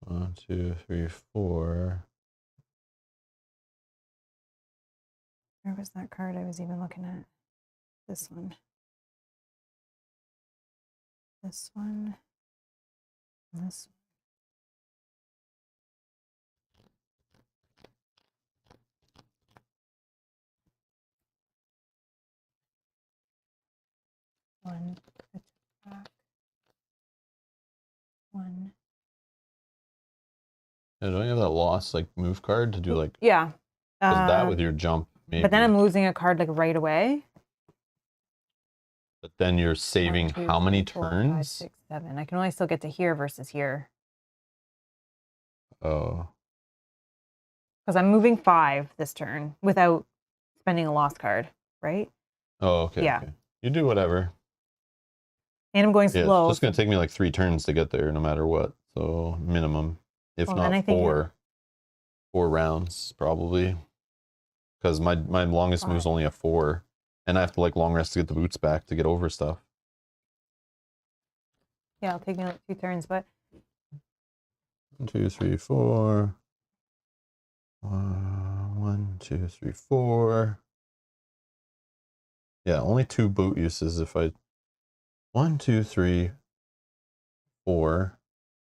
1, 2, 3, 4. Where was that card I was even looking at? This one. This one. And this one. Attack. 1. Yeah, don't you have that lost like move card to do like? Yeah. That with your jump, maybe. But then I'm losing a card like right away. But then you're saving 1, 2, how many 3, 4, turns? 5, 6, 7. I can only still get to here versus here. Oh. Because I'm moving 5 this turn without spending a lost card, right? Oh, okay. Yeah. Okay. You do whatever. And I'm going slow. It's just gonna take me like 3 turns to get there, no matter what. So minimum, if Well, not 4 rounds probably. Because my longest move is only a 4, and I have to like long rest to get the boots back to get over stuff. Yeah, it'll take me like 2 turns, but 1, 2, 3, 4. 1, 2, 3, 4. Yeah, only 2 boot uses if I. 1, 2, 3, 4.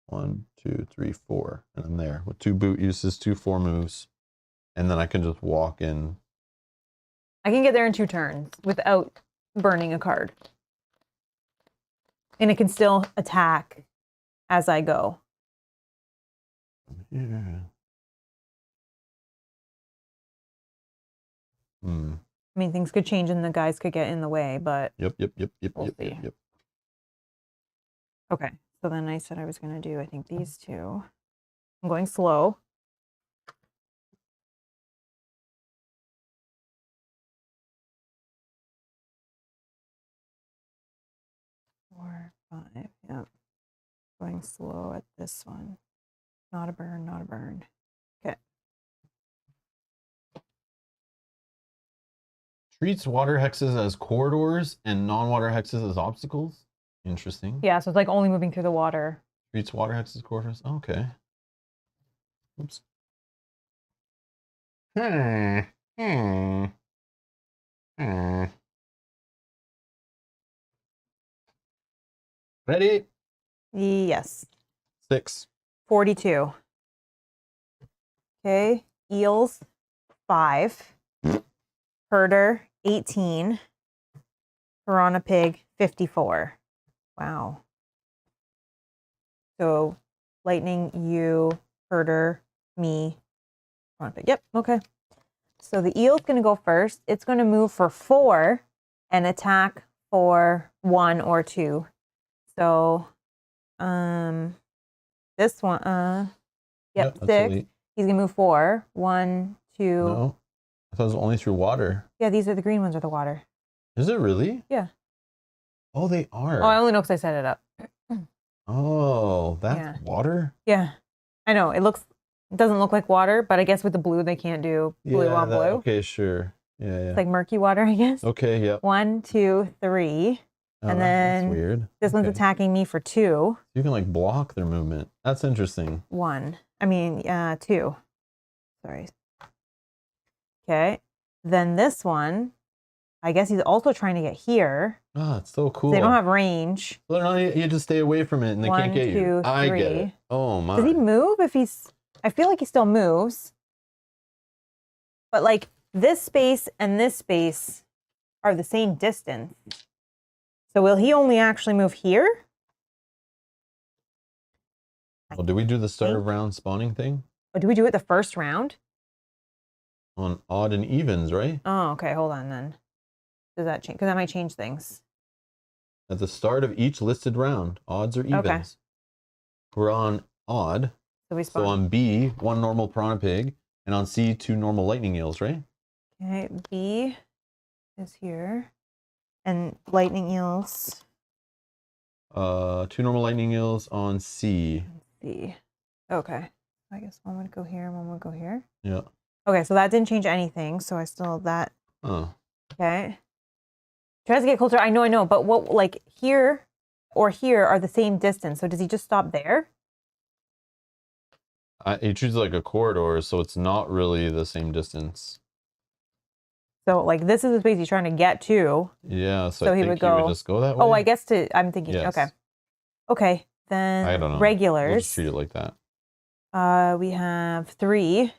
1, 2, 3, 4, and I'm there with 2 boot uses, 2 4 moves, and then I can just walk in. I can get there in 2 turns without burning a card, and it can still attack as I go. Yeah. I mean, things could change and the guys could get in the way, but Yep. We'll see. Okay, so then I said I was going to do, I think, these 2. I'm going slow. Four, 5, yeah. Going slow at this one. Not a burn, not a burn. Okay. Treats water hexes as corridors and non-water hexes as obstacles. Interesting. Yeah, so it's like only moving through the water. Treats water hexes corridors. Okay. Oops. Ready? Yes. 6. 42. Okay. Eels, 5. Herder, 18. Piranha Pig, 54. Wow. So, Lightning, you, Herder, me, Piranha Pig. Yep, okay. So the eel's going to go first. It's going to move for 4 and attack for 1 or 2. So, this one, yep 6. He's going to move 4. 1, 2. No, I thought it was only through water. Yeah, these are the green ones are the water. Is it really? Yeah. Oh, they are. Oh, I only know because I set it up. Oh, that's water? Yeah. I know. It doesn't look like water, but I guess with the blue, they can't do blue on blue. Okay, sure. Yeah. It's like murky water, I guess. Okay, yep. 1, 2, 3. And then that's weird. This one's attacking me for 2. You can like block their movement. That's interesting. 1. I mean, 2. Sorry. Okay. Then this one, I guess he's also trying to get here. Oh, it's so cool. They don't have range. Well, no, you just stay away from it and they can't get you. 1, 2, 3. I get it. Oh my. Does he move if he's... I feel like he still moves. But like this space and this space are the same distance. So will he only actually move here? Well, did we do the start of round spawning thing? Or do we do it the first round? On odd and evens, right? Oh, okay. Hold on then. Does that change? Because that might change things. At the start of each listed round, odds or evens. Okay. We're on odd. So on B, 1 normal piranha pig, and on C, 2 normal lightning eels, right? Okay, B is here, and lightning eels. 2 normal lightning eels on C. C. Okay. I guess one would go here, one would go here. Yeah. Okay, so that didn't change anything, so I still have that. Oh. Okay. Tries to get closer. I know, but what, like, here or here are the same distance. So does he just stop there? He chooses like a corridor, so it's not really the same distance. So, like, this is the space he's trying to get to. Yeah, so I think he would just go that way. Oh, I guess I'm thinking, yes. Okay, then I don't know. Regulars. We'll just treat it like that. We have 3.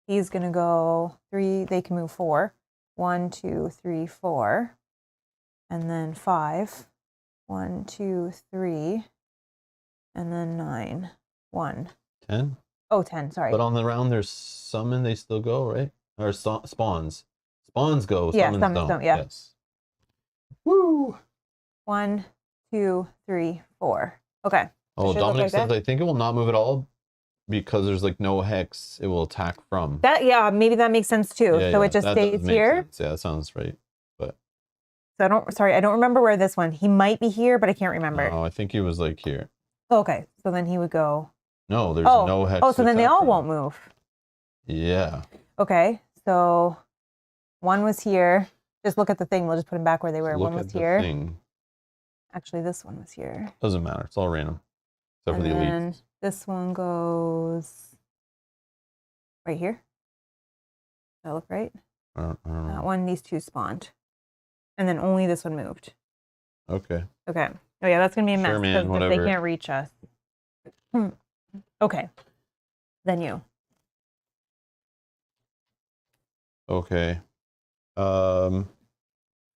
He's going to go 3. They can move 4. 1, 2, 3, 4. And then 5. 1, 2, 3. And then 9. 1. 10? Oh, 10, sorry. But on the round, there's summon, they still go, right? Or spawns. Spawns go, yeah, summons don't. Yeah. Yes. Woo! 1, 2, 3, 4. Okay. Oh, Dominic says, I think it will not move at all because there's like no hex it will attack from. That, yeah, maybe that makes sense too. Yeah, so it just stays here. Sense. Yeah, that sounds right. But so I don't remember where this one. He might be here, but I can't remember. Oh, I think he was like here. Okay. So then he would go. No, there's no hex. Oh, so then they all won't move. Yeah. Okay. So 1 was here. Just look at the thing. We'll just put them back where they were. 1 was here. Thing. Actually, this one was here. Doesn't matter. It's all random. Except for the elite. And this one goes right here. Does that look right? I don't know. That one, these 2 spawned. And then only this one moved. Okay. Okay. Oh, yeah, that's going to be a mess. Sure, man, whatever. They can't reach us. Okay. Then you. Okay. They're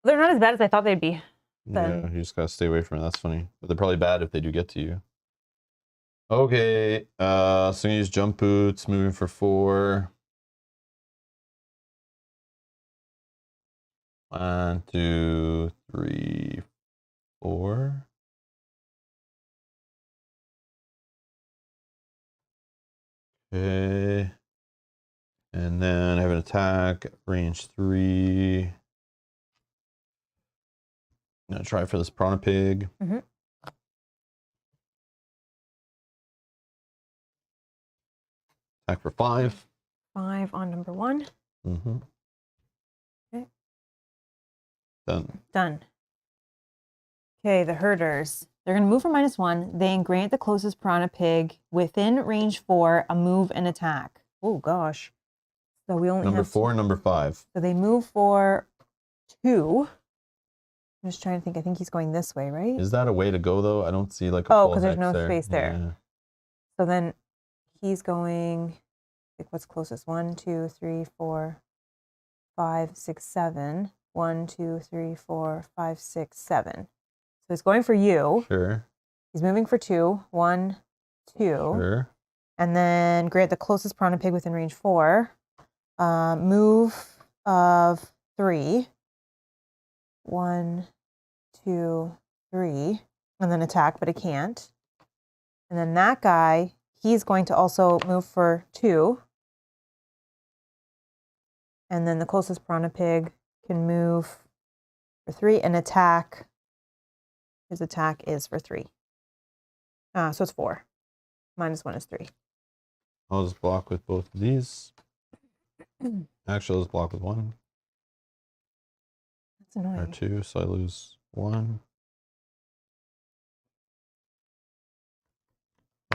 not as bad as I thought they'd be. Yeah, you just gotta stay away from it. That's funny. But they're probably bad if they do get to you. Okay. So I'm gonna use jump boots, moving for 4. 1, 2, 3, 4. Okay. And then I have an attack, range 3. I'm gonna try for this piranha pig. Mm-hmm. Attack for 5. 5 on number 1. Mm-hmm. Okay. Done. Okay, the herders. They're going to move for -1. They grant the closest piranha pig within range 4 a move and attack. Oh, gosh. So we only have... Number 4 and number 5. So they move for 2. I'm just trying to think. I think he's going this way, right? Is that a way to go, though? I don't see like a full because there's no there. space there. Yeah. So then he's going, like, what's closest? 1, 2, 3, 4, 5, 6, 7. 1, 2, 3, 4, 5, 6, 7. So he's going for you. Sure. He's moving for 2. 1, 2. Sure. And then grant the closest piranha pig within range 4. Move of 3. 1, 2, 3. And then attack, but it can't. And then that guy, he's going to also move for 2. And then the closest piranha pig can move for 3 and attack. His attack is for 3. So it's 4. -1 is 3. I'll just block with both of these. Actually, I'll just block with 1. That's annoying. Or 2, so I lose 1.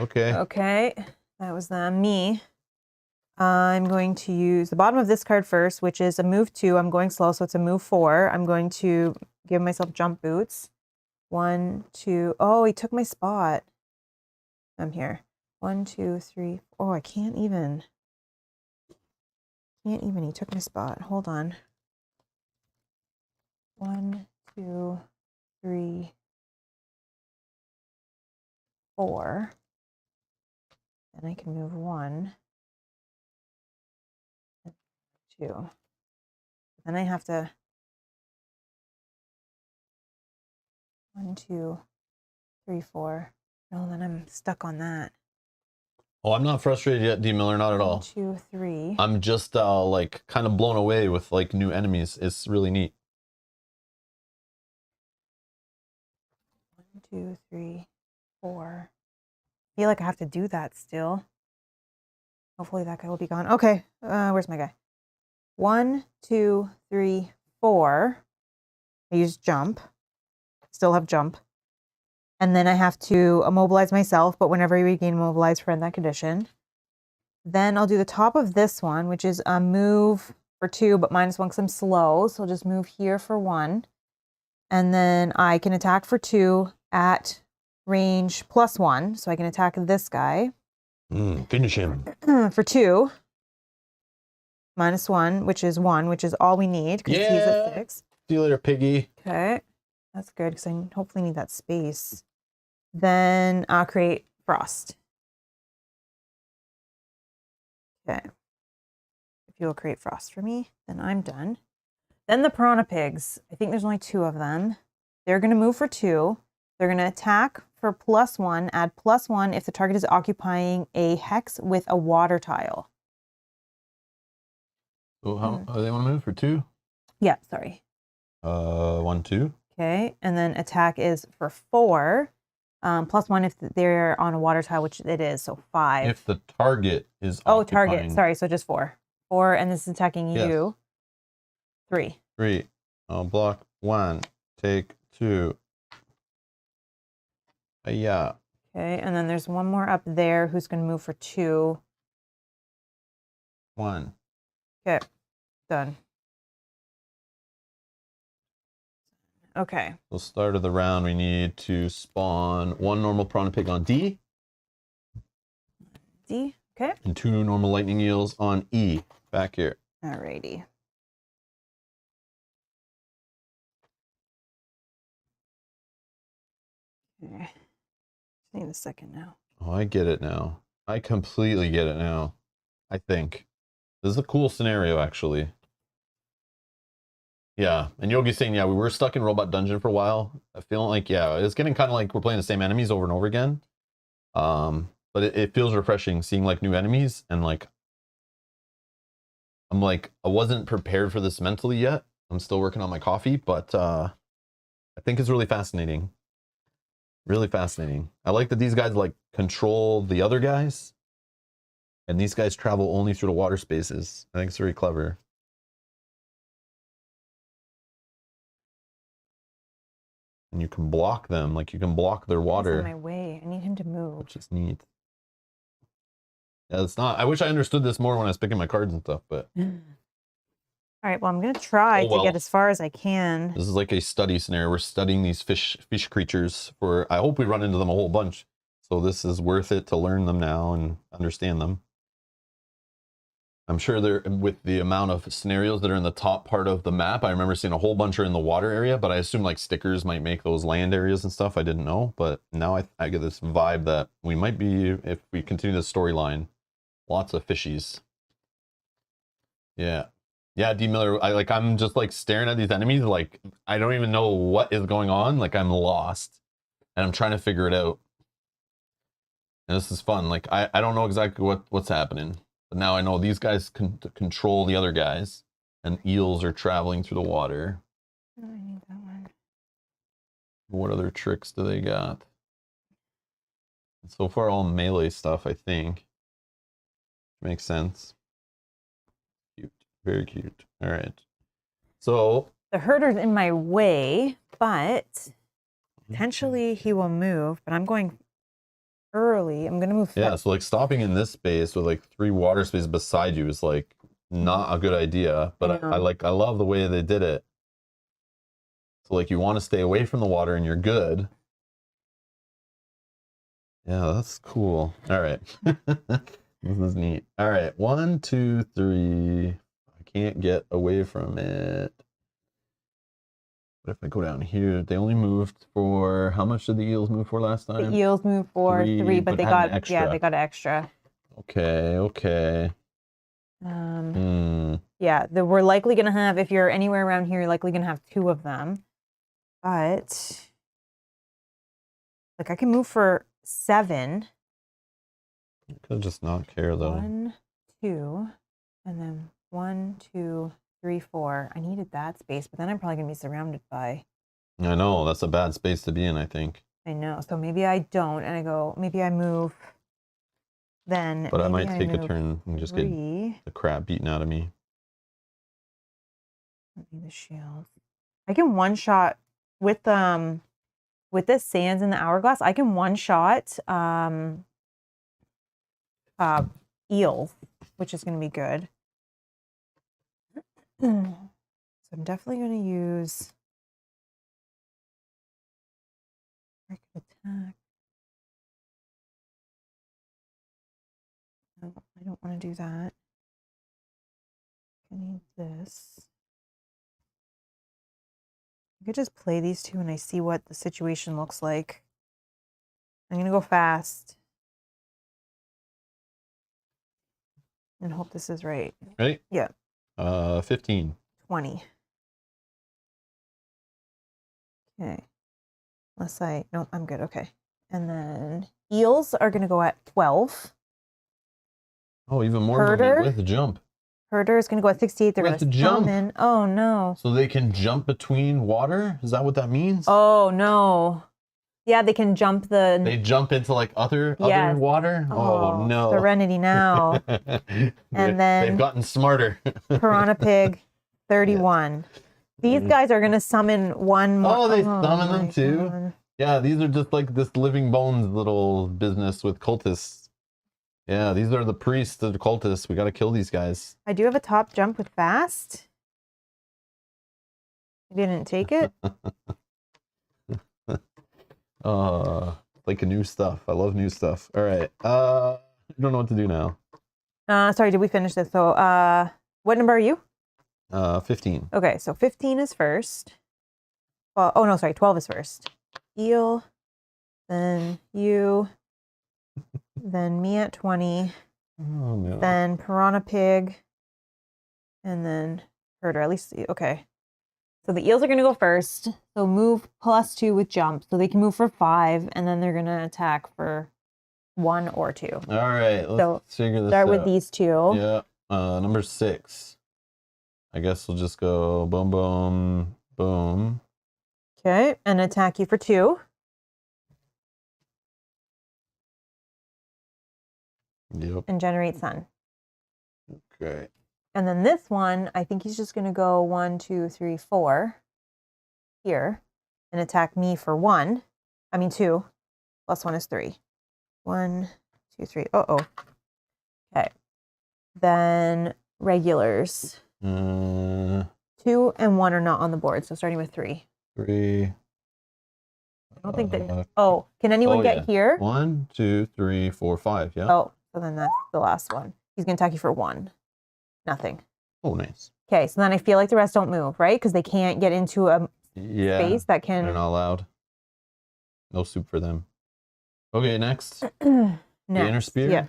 Okay. Okay, that was me. I'm going to use the bottom of this card first, which is a move 2. I'm going slow, so it's a move 4. I'm going to give myself jump boots. 1, 2. Oh, he took my spot. I'm here. 1, 2, 3. Oh, I can't even. He took my spot. Hold on. 1, 2, 3, 4. Then I can move 1, 2. Then I have to 1, 2, 3, 4. No, then I'm stuck on that. Oh, I'm not frustrated yet, D Miller, not at all. 1, 2, 3. I'm just like kind of blown away with like new enemies. It's really neat. 1, 2, 3, 4. I feel like I have to do that still. Hopefully that guy will be gone. Okay, where's my guy? 1, 2, 3, 4. I use jump. Still have jump. And then I have to immobilize myself, but whenever you regain immobilize for in that condition. Then I'll do the top of this one, which is a move for 2, but -1 because I'm slow. So I'll just move here for 1. And then I can attack for 2 at range +1. So I can attack this guy. Finish him. For 2. -1, which is 1, which is all we need because he's at 6. See you later, piggy. Okay. That's good because I hopefully need that space. Then I'll create frost. Okay. If you'll create frost for me, then I'm done. Then the piranha pigs. I think there's only 2 of them. They're going to move for 2. They're going to attack for +1, add +1 if the target is occupying a hex with a water tile. So how they want to move for 2? Yeah, sorry. 1, 2. Okay, and then attack is for 4. +1 if they're on a water tile, which it is, so 5. If the target is target. Sorry, so just 4. 4, and this is attacking you. 3. 3. I'll block 1. Take 2. Yeah. Okay, and then there's one more up there who's going to move for 2. 1. Okay, done. Okay. So start of the round, we need to spawn 1 normal piranha pig on D. D, okay. And 2 normal lightning eels on E, back here. Alrighty. Okay. Just need a second now. Oh, I get it now. I completely get it now. I think. This is a cool scenario, actually. Yeah, and Yogi's saying, yeah, we were stuck in Robot Dungeon for a while. I feel like, yeah, it's getting kind of like we're playing the same enemies over and over again. But it feels refreshing seeing like new enemies, and like, I'm like, I wasn't prepared for this mentally yet. I'm still working on my coffee, but I think it's really fascinating. Really fascinating. I like that these guys like control the other guys, and these guys travel only through the water spaces. I think it's very clever. And you can block them, like you can block their water. He's in my way. I need him to move. Which is neat. Yeah, it's not. I wish I understood this more when I was picking my cards and stuff, but. All right, well, I'm going to try to get as far as I can. This is like a study scenario. We're studying these fish creatures for, I hope we run into them a whole bunch. So this is worth it to learn them now and understand them. I'm sure they're, with the amount of scenarios that are in the top part of the map, I remember seeing a whole bunch are in the water area, but I assume like stickers might make those land areas and stuff. I didn't know, but now I get this vibe that we might be, if we continue the storyline, lots of fishies. Yeah. Yeah, D Miller, I'm just like staring at these enemies, like I don't even know what is going on. Like I'm lost and I'm trying to figure it out. And this is fun. Like I don't know exactly what's happening. But now I know these guys can control the other guys, and eels are traveling through the water. Oh, I need that one. What other tricks do they got? So far, all melee stuff, I think. Makes sense. Cute. Very cute. All right. So. The herder's in my way, but potentially he will move, but I'm going early. I'm gonna move. Yeah, so like stopping in this space with like 3 water spaces beside you is like not a good idea. But I love the way they did it. So like you want to stay away from the water and you're good. Yeah, that's cool. All right. This is neat. All right, 1, 2, 3. I can't get away from it. What if I go down here? They only moved for, how much did the eels move for last time? The eels moved for 3, but they got extra. Yeah, they got extra. Okay, okay. Yeah, we're likely gonna have, if you're anywhere around here, you're likely gonna have 2 of them. But Like I can move for 7. You could just not care though. 1, 2, and then 1, 2, 3, 4. I needed that space, but then I'm probably gonna be surrounded by. I know, that's a bad space to be in, I think. I know. So maybe I don't, and I go, maybe I move then. But I might take a turn and just 3. get the crap beaten out of me. The shield. I can one shot with this sands in the hourglass. I can one shot eels, which is going to be good. So I'm definitely going to use attack. No, I don't want to do that. I need this. I could just play these two and I see what the situation looks like. I'm going to go fast. And hope this is right. Ready? Yeah. 15. 20. Okay. Unless no, I'm good. Okay. And then eels are going to go at 12. Oh, even more Herder with the jump. Herder is going to go at 68. They're going to jump in. Oh, no. So they can jump between water? Is that what that means? Oh, no. Yeah, they can jump They jump into like other water? Oh, no. Serenity now. And then they've gotten smarter. Piranha Pig, 31. Yeah. These guys are going to summon one more. Oh, they summon them too? God. Yeah, these are just like this living bones little business with cultists. Yeah, these are the priests of the cultists. We got to kill these guys. I do have a top jump with fast. I didn't take it. Like new stuff. I love new stuff. All right. I don't know what to do now. Sorry, did we finish this? So, what number are you? 15. Okay, so 15 is first. Well, oh no, sorry, 12 is first. Eel, then you, then me at 20, oh, no. then Piranha Pig, and then Herder. At least, okay. So the eels are going to go first. So move +2 with jump. So they can move for 5, and then they're going to attack for 1 or 2. All right, let's figure this out. Start with these two. Yeah, number 6. I guess we'll just go boom, boom, boom. Okay, and attack you for 2. Yep. And generate sun. Okay. And then this one, I think he's just going to go 1, 2, 3, 4 here and attack me for 1. I mean 2. +1 is 3. 1, 2, 3. Uh-oh. Okay. Then regulars. 2 and 1 are not on the board, so starting with 3. 3. I don't think that. Oh, can anyone get here? 1, 2, 3, 4, 5. Yeah. Oh, so then that's the last one. He's going to attack you for 1. Nothing. Oh, nice. Okay, so then I feel like the rest don't move, right? Because they can't get into a space that can. They're not allowed. No soup for them. Okay, next. Next. The inner spear. Yeah.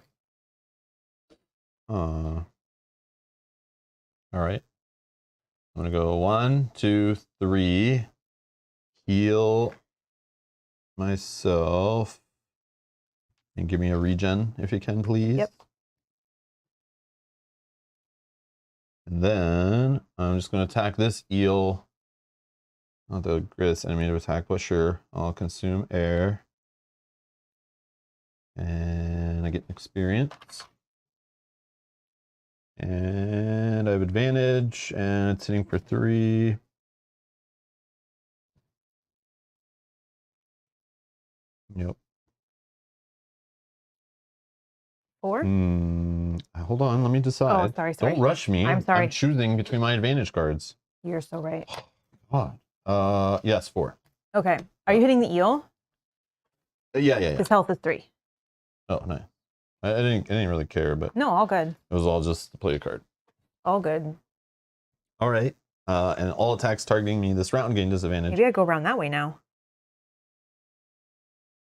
All right. I'm gonna go 1, 2, 3. Heal myself. And give me a regen if you can, please. Yep. And then I'm just going to attack this eel. Not the greatest enemy to attack, but sure. I'll consume air. And I get an experience. And I have advantage, and it's hitting for 3. Yep. 4? Hold on, let me decide. Oh, sorry. Don't rush me. I'm sorry. I'm choosing between my advantage cards. You're so right. God. Yes, 4. Okay. Are you hitting the eel? Yeah. His health is 3. Oh, nice. I didn't really care, but No, all good. it was all just to play a card. All good. All right. And all attacks targeting me this round gain disadvantage. Maybe I go around that way now.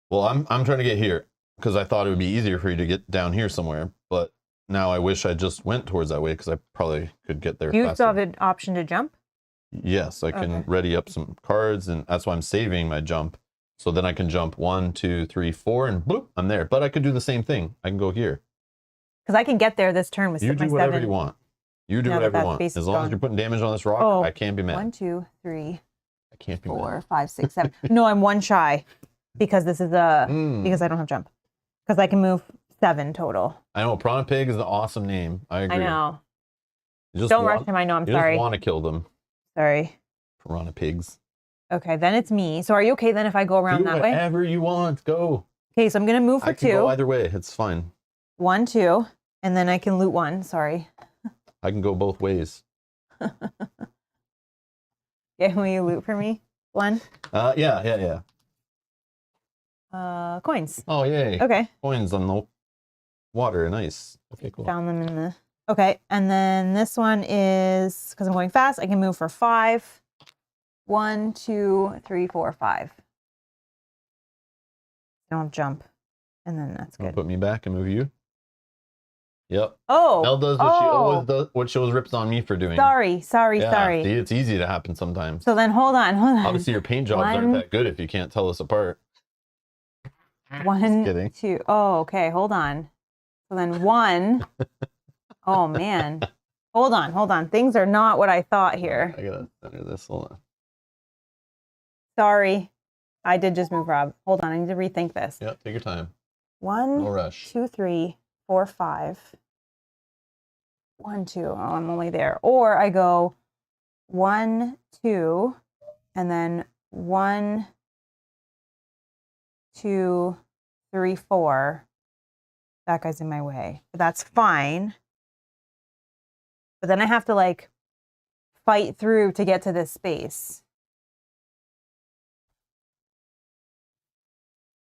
Well, I'm trying to get here because I thought it would be easier for you to get down here somewhere, but now I wish I just went towards that way because I probably could get there Do you faster. still have an option to jump? Yes, I can ready up some cards, and that's why I'm saving my jump So then I can jump 1, 2, 3, 4, and bloop, I'm there. But I could do the same thing. I can go here. Because I can get there this turn with you do whatever you want. You do whatever you want. As long as you're putting damage on this rock, I can't be mad. 1, 2, 3. I can't be 4, mad. 5, 6, 7. No, I'm 1 shy because this is because I don't have jump. Because I can move 7 total. I know. Piranha Pig is an awesome name. I agree. I know. You don't rush him. I know. I'm sorry. You just want to kill them. Sorry. Piranha Pigs. Okay, then it's me. So are you okay then if I go around that way? Do whatever you want. Go. Okay, so I'm going to move for 2. I can go either way. It's fine. 1, 2. And then I can loot 1. Sorry. I can go both ways. Yeah, will you loot for me? 1? Yeah. Coins. Oh, yay. Okay. Coins on the water. Nice. Okay, cool. Found them in the... Okay, and then this one is, because I'm going fast, I can move for 5. 1, 2, 3, 4, 5. Don't jump. And then that's good. Put me back and move you. Yep. Oh. Mel does what she always does, what she always rips on me for doing. Sorry. See, it's easy to happen sometimes. So then hold on. Obviously your paint jobs aren't that good if you can't tell us apart. 1, 2. Oh, okay. Hold on. So then 1. Oh man. Hold on. Things are not what I thought here. I gotta center this. Hold on. Sorry. I did just move Rob. Hold on. I need to rethink this. Yeah, take your time. 1, no rush. 2, 3, 4, 5. 1, 2. Oh, I'm only there. Or I go 1, 2, and then 1, 2, 3, 4. That guy's in my way. But that's fine. But then I have to like fight through to get to this space.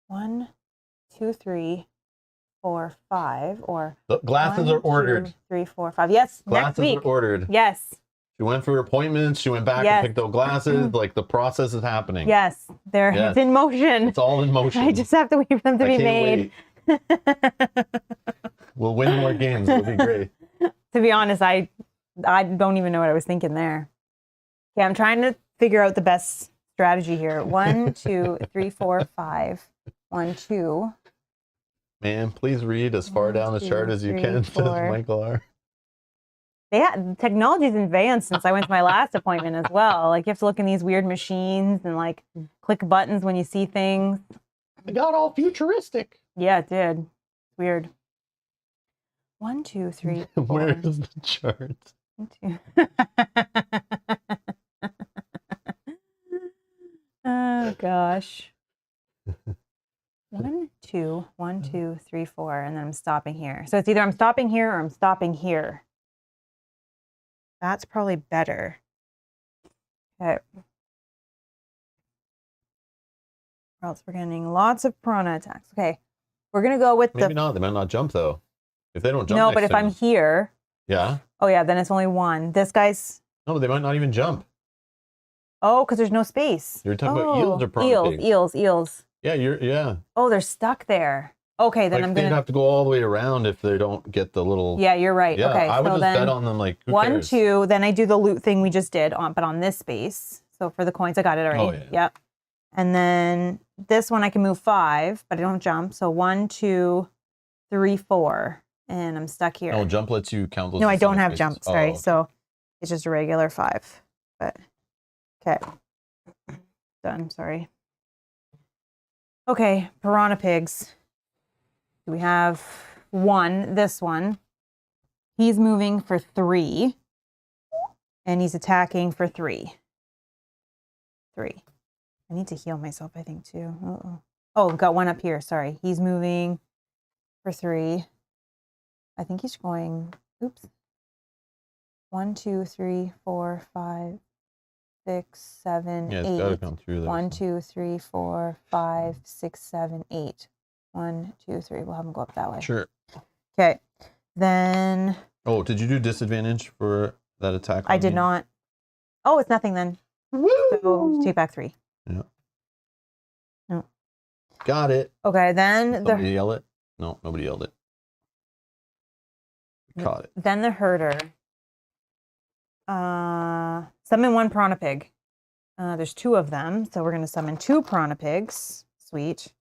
1, 2, 3, 4, 5, or the glasses 1, are ordered. 2, 3, 4, 5. Yes, glasses next week. Are ordered. Yes. She went for her appointments. She went back and picked up glasses. Like the process is happening. Yes, it's in motion. It's all in motion. I just have to wait for them to be made. We'll win more games. It'll be great. To be honest, I don't even know what I was thinking there. Okay, I'm trying to figure out the best strategy here. 1, 2, 3, 4, 5. 1, 2. Man, please read as far down the chart as you can, says Michael R. Technology's advanced since I went to my last appointment as well. Like you have to look in these weird machines and like click buttons when you see things. It got all futuristic. Yeah, it did. Weird. 1, 2, 3, 4. Where is the chart? 1, 2. Oh gosh. 1, 2, 1, 2, 3, 4, and then I'm stopping here. So it's either I'm stopping here or I'm stopping here. That's probably better. Okay. Or else we're getting lots of piranha attacks. Okay. We're gonna go with Maybe not. They might not jump though. If they don't jump. No, but if I'm here. Yeah. Oh yeah, then it's only 1. This guy's. No, they might not even jump. Oh, because there's no space. You're talking about eels or piranha pigs? Eels. Yeah, yeah. Oh, they're stuck there. Okay, then I'm gonna. They'd have to go all the way around if they don't get the little. Yeah, you're right. Yeah, okay, I would just bet on them. Like who 1, cares? 2. Then I do the loot thing we just did but on this space. So for the coins, I got it already. Oh yeah. Yep. And then this one I can move 5, but I don't jump. So 1, 2, 3, 4, and I'm stuck here. Oh, jump lets you count those. No, I don't have spaces. jump. Sorry. So it's just a regular 5. But okay. Done. Sorry. Okay, piranha pigs. We have 1, this one. He's moving for 3. And he's attacking for 3. 3. I need to heal myself, I think, too. Uh-oh. Oh, got 1 up here. Sorry. He's moving for 3. I think he's going, oops. 1, 2, 3, 4, 5, 6, 7, 8. Yeah, it's gotta come through there. 1, 2, 3, 4, 5, 6, 7, 8. 1, 2, 3. We'll have them go up that way. Sure. Okay. Then. Oh, did you do disadvantage for that attack? I did not. Oh, it's nothing then. Woo! So take back 3. Yeah. No. Got it. Okay, then Somebody yell it? No, nobody yelled it. Caught it. Then the herder. Summon 1 piranha pig. There's 2 of them, so we're going to summon 2 Piranha Pigs. Sweet.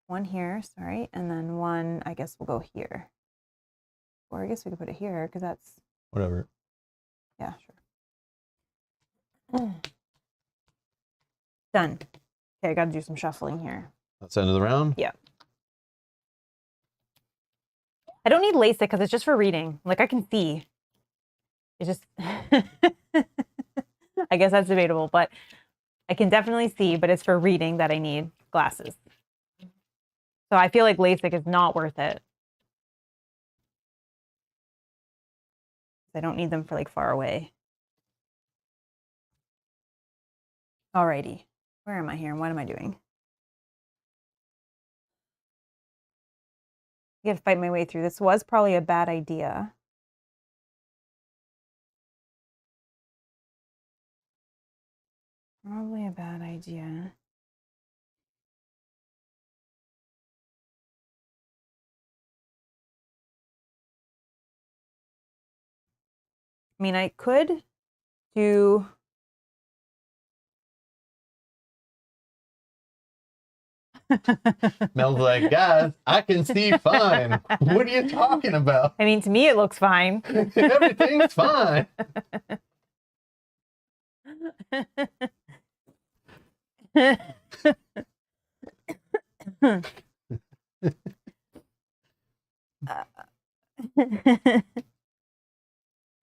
One here, sorry, and then one, I guess we'll go here. Or I guess we could put it here, because that's... Whatever. Yeah, sure. Done. Okay, I got to do some shuffling here. That's the end of the round? Yeah. I don't need LASIK because it's just for reading. Like, I can see. It's just... I guess that's debatable, but I can definitely see, but it's for reading that I need glasses. So I feel like LASIK is not worth it. I don't need them for, like, far away. Alrighty. Where am I here and what am I doing? I gotta fight my way through. This was probably a bad idea. Probably a bad idea. I mean, I could do... Mel's like, guys, I can see fine. What are you talking about? I mean, to me, it looks fine. Everything's fine.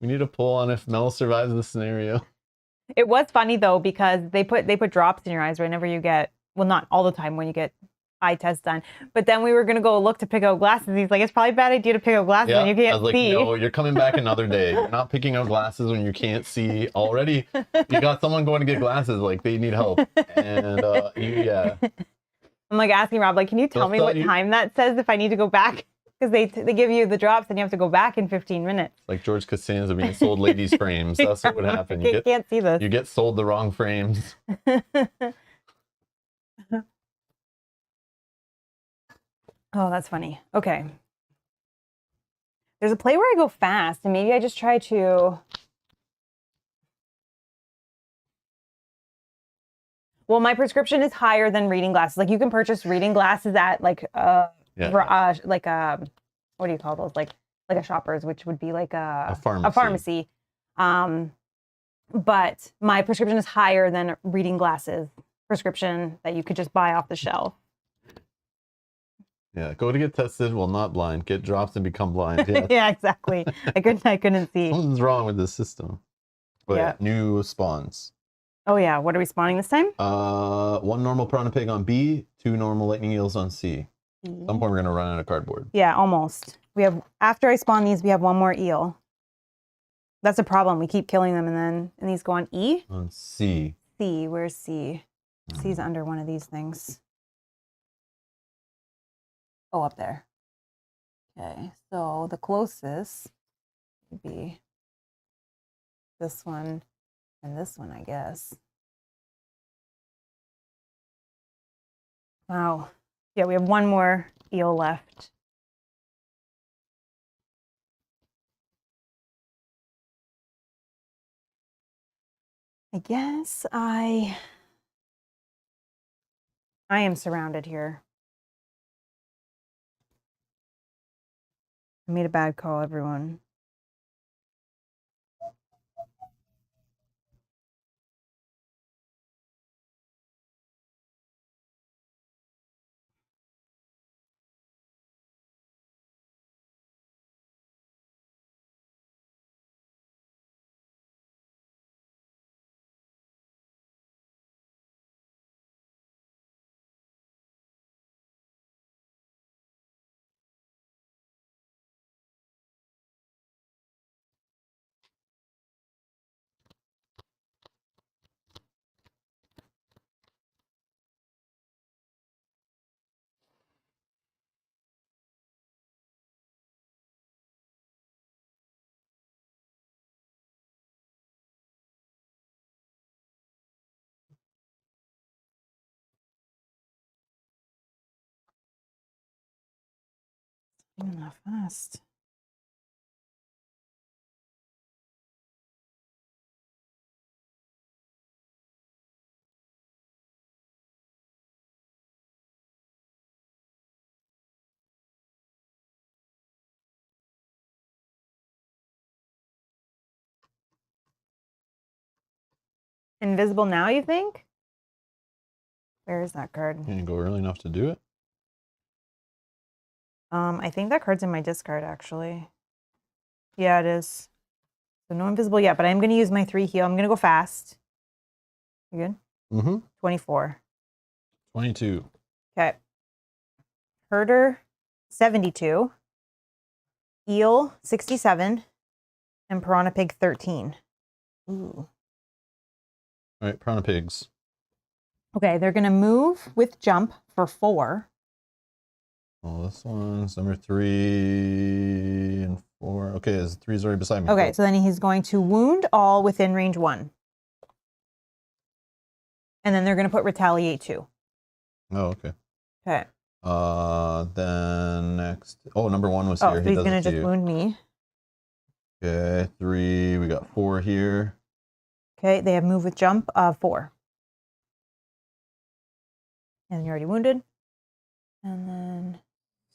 We need a poll on if Mel survives the scenario. It was funny though, because they put drops in your eyes whenever you get, well, not all the time when you get eye tests done, but then we were gonna go look to pick out glasses. He's like, it's probably a bad idea to pick out glasses when you can't I was like, see. no, you're coming back another day. You're not picking out glasses when you can't see already. You got someone going to get glasses, like they need help. And yeah. I'm like asking Rob, like, can you tell me what time that says if I need to go back? Because they give you the drops and you have to go back in 15 minutes. Like George Costanza being sold ladies' frames. That's what would happen. You can't see this. You get sold the wrong frames. Oh, that's funny. Okay. There's a play where I go fast, and maybe I just try to... Well, my prescription is higher than reading glasses. Like, you can purchase reading glasses at, like, what do you call those? Like a Shoppers, which would be like a pharmacy. But my prescription is higher than reading glasses prescription that you could just buy off the shelf. Yeah, go to get tested. Well, not blind. Get drops and become blind. Yes. Yeah, exactly. I couldn't see. Something's wrong with this system. But yeah, new spawns. Oh yeah, what are we spawning this time? 1 normal piranha pig on B, 2 normal lightning eels on C. At some point we're gonna run out of cardboard. Yeah, almost. We have, after I spawn these, we have 1 more eel. That's a problem. We keep killing them and these go on E? On C. C, where's C? C's under one of these things. Oh, up there. Okay, so the closest would be this one and this one, I guess. Wow. Yeah, we have 1 more eel left. I guess I am surrounded here. I made a bad call, everyone. Even that fast. invisible now, you think? Where is that card? Can you go early enough to do it? I think that card's in my discard, actually. Yeah, it is. So no invisible yet, but I'm going to use my 3 heal. I'm going to go fast. You good? Mm-hmm. 24. 22. Okay. Herder, 72. Eel, 67. And Piranha Pig, 13. Ooh. All right, Piranha Pigs. Okay, they're going to move with jump for 4. Oh, this one's number 3 and 4. Okay, his 3's already beside me. Okay, Cool. so then he's going to wound all within range 1. And then they're going to put retaliate 2. Oh, okay. Okay. Then next. Oh, number 1 was Oh, here. so he's going to just wound me. Okay, 3. We got 4 here. Okay, they have move with jump of 4. And you're already wounded. And then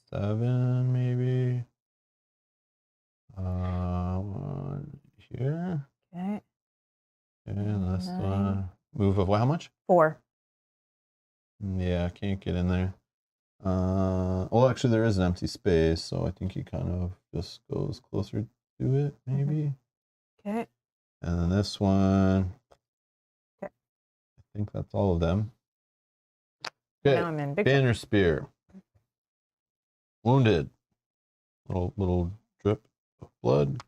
7, maybe. 1 here. okay. And this 9. one. Move of what? How much? 4. Yeah, I can't get in there. Well, actually, there is an empty space, so I think he kind of just goes closer to it, maybe. Okay. And then this one. Okay. I think that's all of them. Okay. Now I'm in big Banner Spear. Wounded. Little drip of blood.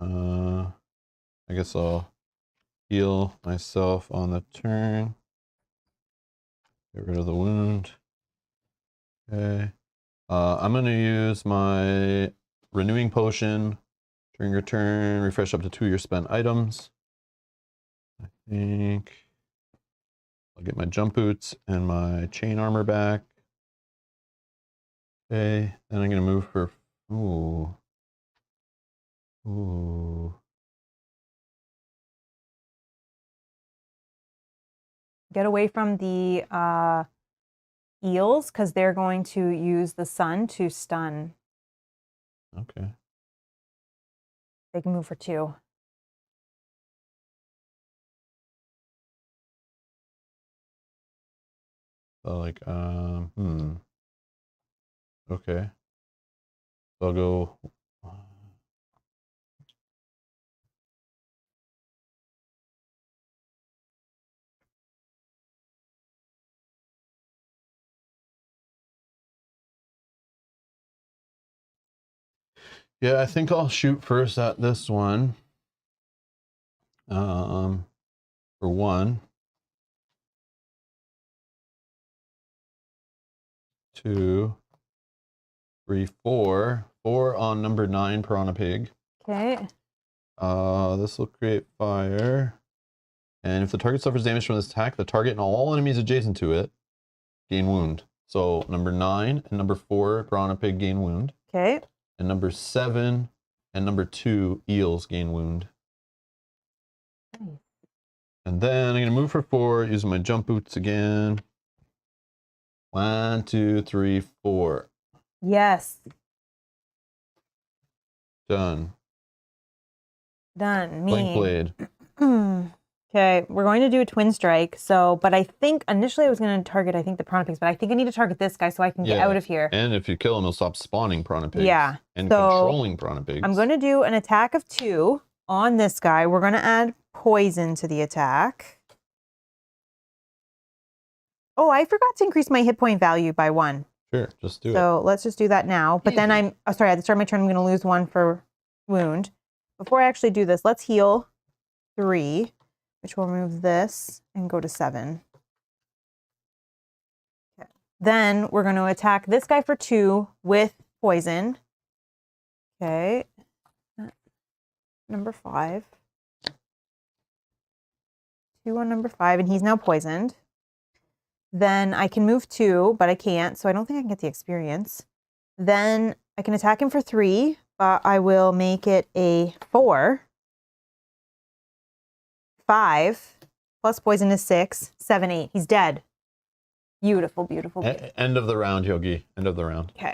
I guess I'll heal myself on the turn. Get rid of the wound. Okay. I'm gonna use my renewing potion. During your turn, refresh up to 2 of your spent items. I think I'll get my jump boots and my chain armor back. Okay, then I'm gonna move for ooh. Get away from the eels because they're going to use the sun to stun. Okay. They can move for 2. So like okay. So I'll go yeah, I think I'll shoot first at this one. For 1. 2, 3, 4. 4 on number 9, Piranha Pig. Okay. This will create fire. And if the target suffers damage from this attack, the target and all enemies adjacent to it gain wound. So number 9 and number 4, Piranha Pig gain wound. Okay. And number 7 and number 2, eels gain wound. Nice. And then I'm going to move for 4, using my jump boots again. 1, 2, 3, 4. Yes. Done. Done. Me. Blank blade. Okay, we're going to do a twin strike. So, but I think initially I was going to target, I think the piranha pigs, but I think I need to target this guy so I can get out of here. And if you kill him, he'll stop spawning piranha pigs. Yeah. And so controlling piranha pigs. I'm going to do an attack of 2 on this guy. We're going to add poison to the attack. Oh, I forgot to increase my hit point value by 1. Sure, just do it. So let's just do that now. But then sorry, at the start of my turn, I'm going to lose 1 for wound. Before I actually do this, let's heal 3, which will remove this and go to 7. Okay. Then we're going to attack this guy for 2 with poison. Okay. Number 5. 2 on number 5, and he's now poisoned. Then I can move 2, but I can't, so I don't think I can get the experience. Then I can attack him for 3, but I will make it a 4. 5 plus poison is 6, 7, 8. He's dead. Beautiful, beautiful, beautiful. End of the round, Yogi. End of the round. Okay.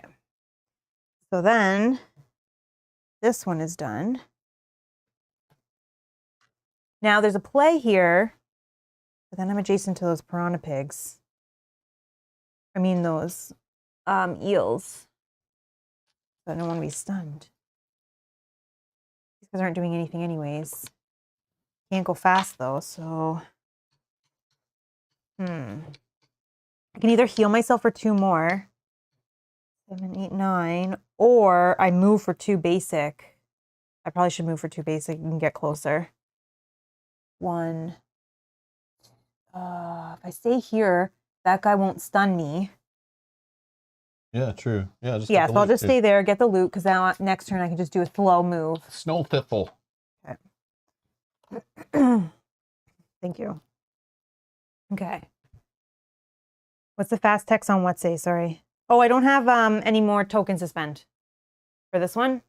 So then this one is done. Now there's a play here, but then I'm adjacent to those piranha pigs. I mean those eels. So I don't want to be stunned. These guys aren't doing anything anyways. Can't go fast though, so I can either heal myself for 2 more. 7, 8, 9, or I move for 2 basic. I probably should move for 2 basic and get closer. 1. If I stay here, that guy won't stun me. Yeah, true. Yeah, just so I'll just stay there, get the loot, because now next turn I can just do a slow move. Snow Thiffle. Okay. Thank you. Okay. What's the fast text on what say? Sorry. Oh, I don't have any more tokens to spend for this one.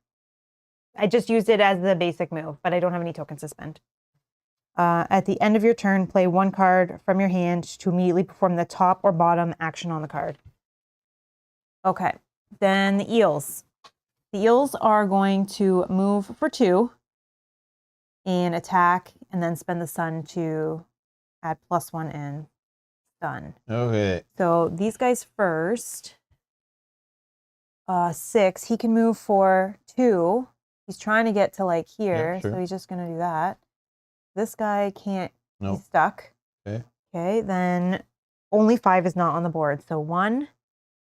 I just used it as the basic move, but I don't have any tokens to spend. At the end of your turn, play 1 card from your hand to immediately perform the top or bottom action on the card. Okay, then the eels. The eels are going to move for 2 and attack, and then spend the sun to add +1 and stun. Okay. So these guys first. 6. He can move for 2. He's trying to get to like here, yeah, sure. so he's just gonna do that. This guy can't. Nope. He's stuck. Okay. Okay, then only 5 is not on the board. So 1.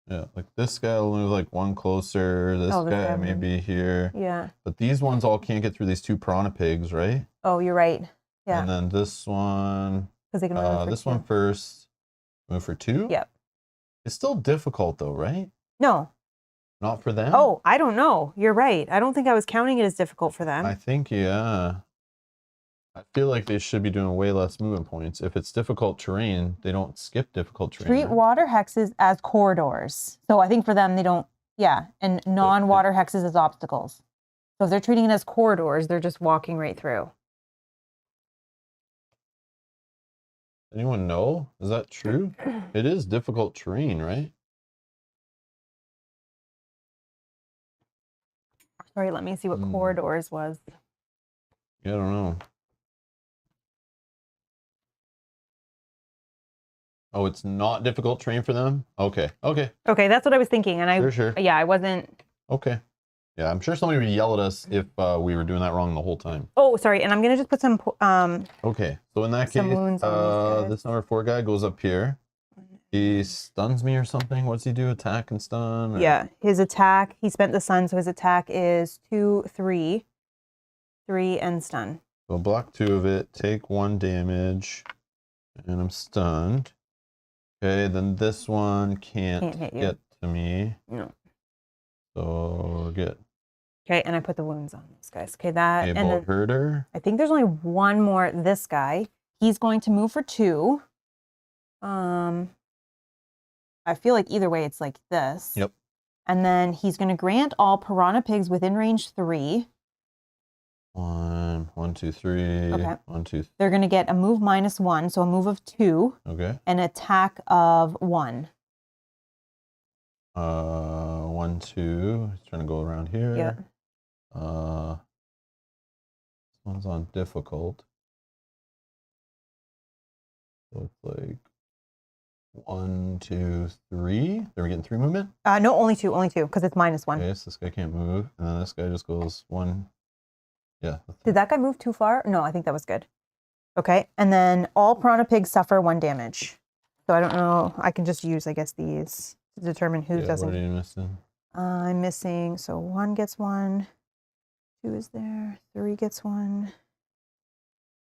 Yeah, like this guy will move like 1 closer. This guy may be here. Yeah. But these ones all can't get through these 2 piranha pigs, right? Oh, you're right. Yeah. And then this one. Because they can move for this 2. one first. Move for 2. Yep. It's still difficult though, right? No. Not for them? Oh, I don't know. You're right. I don't think I was counting it as difficult for them. I think, yeah. I feel like they should be doing way less movement points. If it's difficult terrain, they don't skip difficult terrain. Treat water hexes as corridors. So I think for them, they don't, and non-water hexes as obstacles. So if they're treating it as corridors, they're just walking right through. Anyone know? Is that true? It is difficult terrain, right? Sorry, let me see what corridors was. Yeah, I don't know. Oh, it's not difficult terrain for them? Okay, okay. Okay, that's what I was thinking. And sure. Yeah, I wasn't. Okay. Yeah, I'm sure somebody would yell at us if we were doing that wrong the whole time. Oh, sorry. And I'm going to just put some... okay, so in that case, this number 4 guy goes up here. He stuns me or something. What's he do? Attack and stun? Or... Yeah, his attack, he spent the sun, so his attack is 2, 3. 3 and stun. So block 2 of it, take 1 damage, and I'm stunned. Okay, then this one can't get to me. No. So we're good. Okay, and I put the wounds on these guys. Okay, that... Okay, and then herder. I think there's only 1 more. This guy. He's going to move for 2. I feel like either way it's like this. Yep. And then he's going to grant all piranha pigs within range 3. 1, 2, 3. Okay. 1, 2. They're going to get a move -1, so a move of 2. Okay. An attack of 1. 1, 2. He's trying to go around here. Yeah. This one's on difficult. So it's like 1, 2, 3. Then we're getting 3 movement? No, only 2, because it's -1. Okay, so this guy can't move. And then this guy just goes 1. Yeah. Did that guy move too far? No, I think that was good. Okay, and then all piranha pigs suffer 1 damage. So I don't know. I can just use, I guess, these to determine who doesn't. What are you missing? I'm missing, so 1 gets 1. 2 is there. 3 gets 1.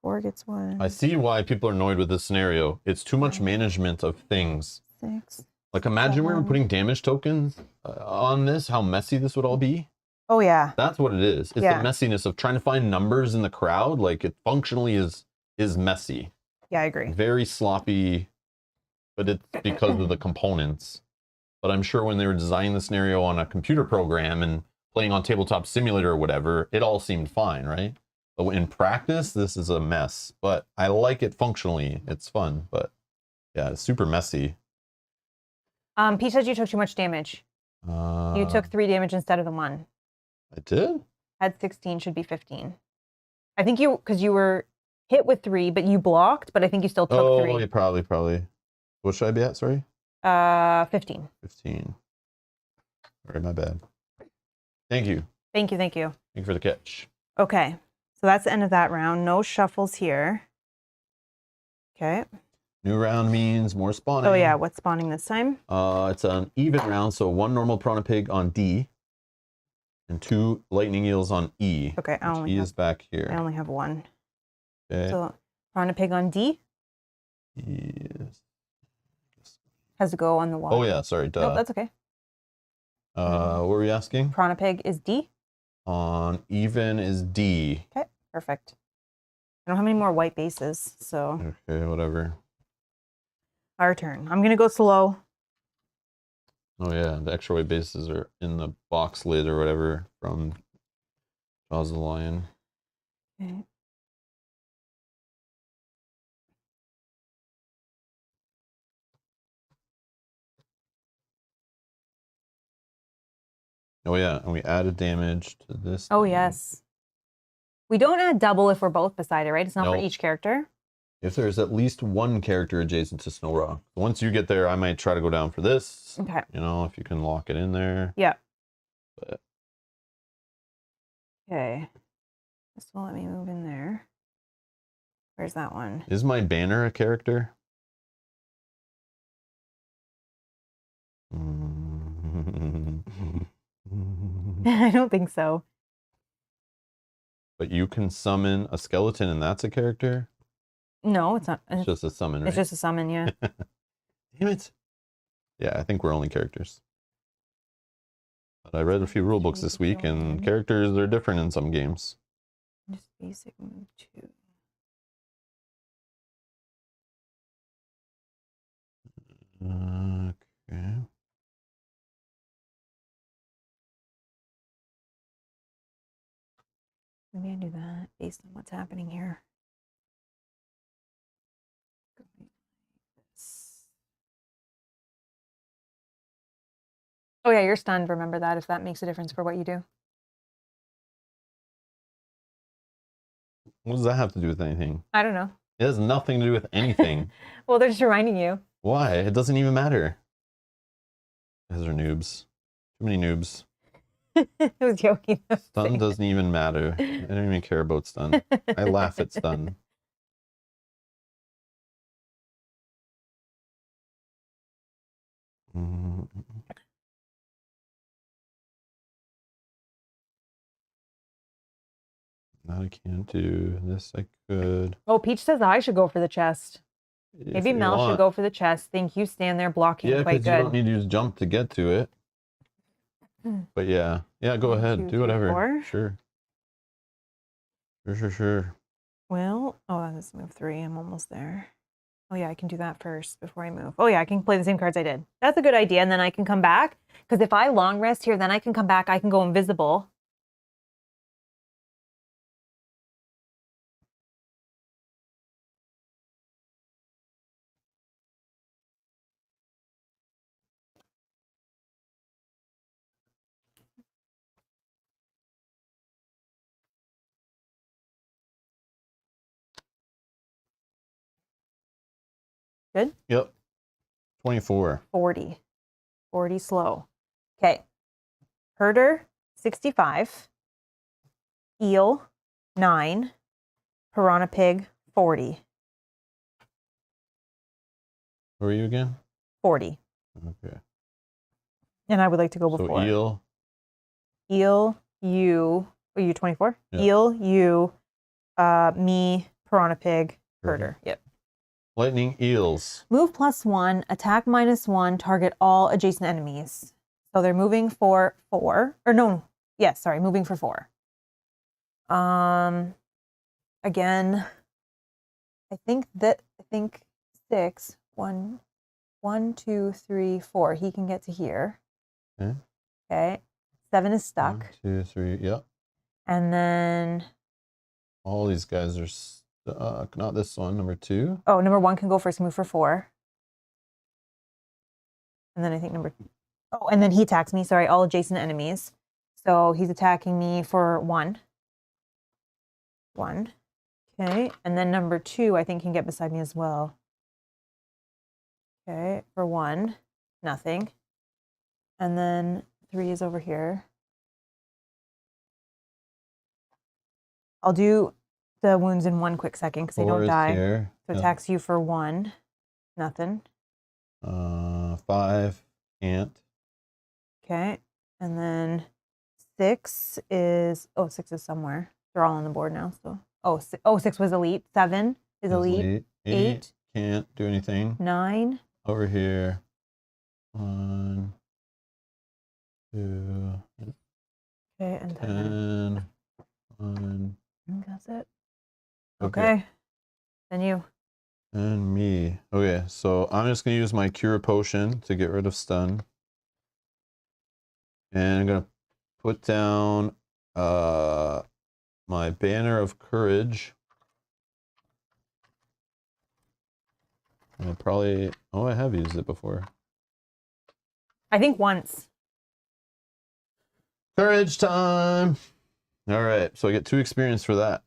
4 gets 1. I see why people are annoyed with this scenario. It's too much management of things. 6. Like imagine we were putting damage tokens on this, how messy this would all be. Oh yeah. That's what it is. It's the messiness of trying to find numbers in the crowd. Like it functionally is messy. Yeah, I agree. Very sloppy, but it's because of the components. But I'm sure when they were designing the scenario on a computer program and playing on Tabletop Simulator or whatever, it all seemed fine, right? But in practice, this is a mess. But I like it functionally. It's fun, but yeah, it's super messy. Pete said you took too much damage. You took 3 damage instead of the 1. I did? Had 16, should be 15. I think because you were hit with 3, but you blocked, but I think you still took 3. Oh, yeah, probably. What should I be at? Sorry? 15. 15. All right, my bad. Thank you. Thank you. Thank you for the catch. Okay. So that's the end of that round. No shuffles here. Okay. New round means more spawning. Oh, yeah. What's spawning this time? It's an even round, so 1 normal Piranha Pig on D and 2 lightning eels on E. Okay, E is back here. I only have 1. Okay. So Piranha Pig on D? Yes. Has to go on the wall. Oh, yeah. Sorry. Duh. Nope, that's okay. What were we asking? Piranha Pig is D? On even is D. Okay, perfect. I don't have any more white bases, so. Okay, whatever. Our turn. I'm going to go slow. Oh, yeah. The extra white bases are in the box lid or whatever from Jaws of the Lion. Okay. Oh, yeah. And we added damage to this. Oh, thing. yes. We don't add double if we're both beside it, right? It's not for each character. If there's at least 1 character adjacent to Snow Rock. Once you get there, I might try to go down for this. Okay. You know, if you can lock it in there. Yeah. But... Okay. This will let me move in there. Where's that one? Is my banner a character? I don't think so. But you can summon a skeleton and that's a character? No, it's not. It's just a summon, right? It's just a summon, yeah. Damn it. Yeah, I think we're only characters. But I read a few rule books this week and characters are different in some games. Just basic move 2. Okay. Maybe I do that based on what's happening here. Oh yeah, you're stunned. Remember that if that makes a difference for what you do. What does that have to do with anything? I don't know. It has nothing to do with anything. Well, they're just reminding you. Why? It doesn't even matter. Those are noobs. Too many noobs. I was joking. Stun doesn't even matter. I don't even care about stun. I laugh at stun. That I can't do. This I could. Oh, Peach says I should go for the chest. Maybe Mel should go for the chest. Think you stand there blocking quite good. Yeah, because you don't need to use jump to get to it. But yeah. Yeah, go ahead. Do whatever. 4. Sure. Sure. Well, oh, that's move 3. I'm almost there. Oh yeah, I can do that first before I move. Oh yeah, I can play the same cards I did. That's a good idea, and then I can come back. Because if I long rest here, then I can come back. I can go invisible. Good? Yep. 24. 40. 40 slow. Okay. Herder, 65. Eel, 9. Piranha Pig, 40. Who are you again? 40. Okay. And I would like to go before. So Eel, you. Are you 24? Yep. Eel, you, me, Piranha Pig, Herder. Yep. Lightning eels. Move +1, attack -1, target all adjacent enemies. So they're moving for 4. Or no, yes, sorry, moving for 4. Again, I think 6. 1, 2, 3, 4. He can get to here. Okay. Okay. 7 is stuck. 1, 2, 3. Yep. And then all these guys are stuck. Not this one. Number 2. Oh, number 1 can go first, move for 4. And then I think oh, and then he attacks me. Sorry, all adjacent enemies. So he's attacking me for 1. 1. Okay, and then number 2, I think, can get beside me as well. Okay, for 1, nothing. And then 3 is over here. I'll do the wounds in 1 quick second because they don't die. Here. So attacks you for 1, nothing. 5, can't. Okay, and then 6 is, 6 is somewhere. They're all on the board now, so. 6 was elite. 7 is elite. 8. Can't do anything. 9. Over here. 1, 2. Okay, and 10. 1. That's it. Okay. Then you. And me. Okay, so I'm just going to use my Cure Potion to get rid of stun. And I'm going to put down my Banner of Courage. And I probably... Oh, I have used it before. I think once. Courage time! Alright, so I get 2 experience for that.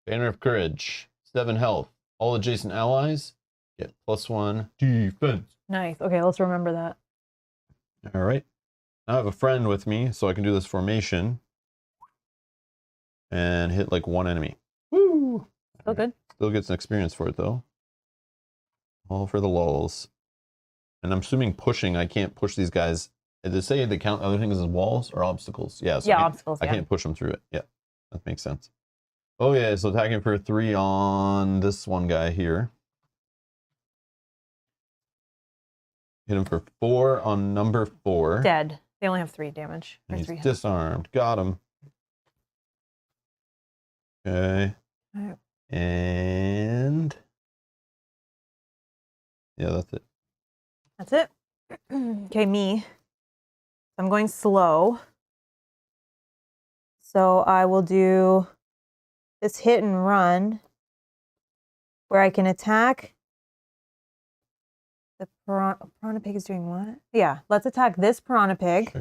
Banner of Courage. 7 health. All adjacent allies get +1 defense. Nice. Okay, let's remember that. Alright. Now I have a friend with me, so I can do this formation. And hit like 1 enemy. Woo! Still good. Still gets an experience for it though. All for the lulz. And I'm assuming pushing, I can't push these guys. Did they say they count other things as walls or obstacles? Yeah, so obstacles. I can't push them through it. Yeah, that makes sense. Oh yeah, so attacking for 3 on this one guy here. Hit him for 4 on number 4. Dead. They only have 3 damage. And he's 3 health. disarmed. Got him. Okay. Right. And yeah, that's it. That's it. Okay, me. I'm going slow. So I will do this hit and run where I can attack. The piranha pig is doing what? Yeah, let's attack this piranha pig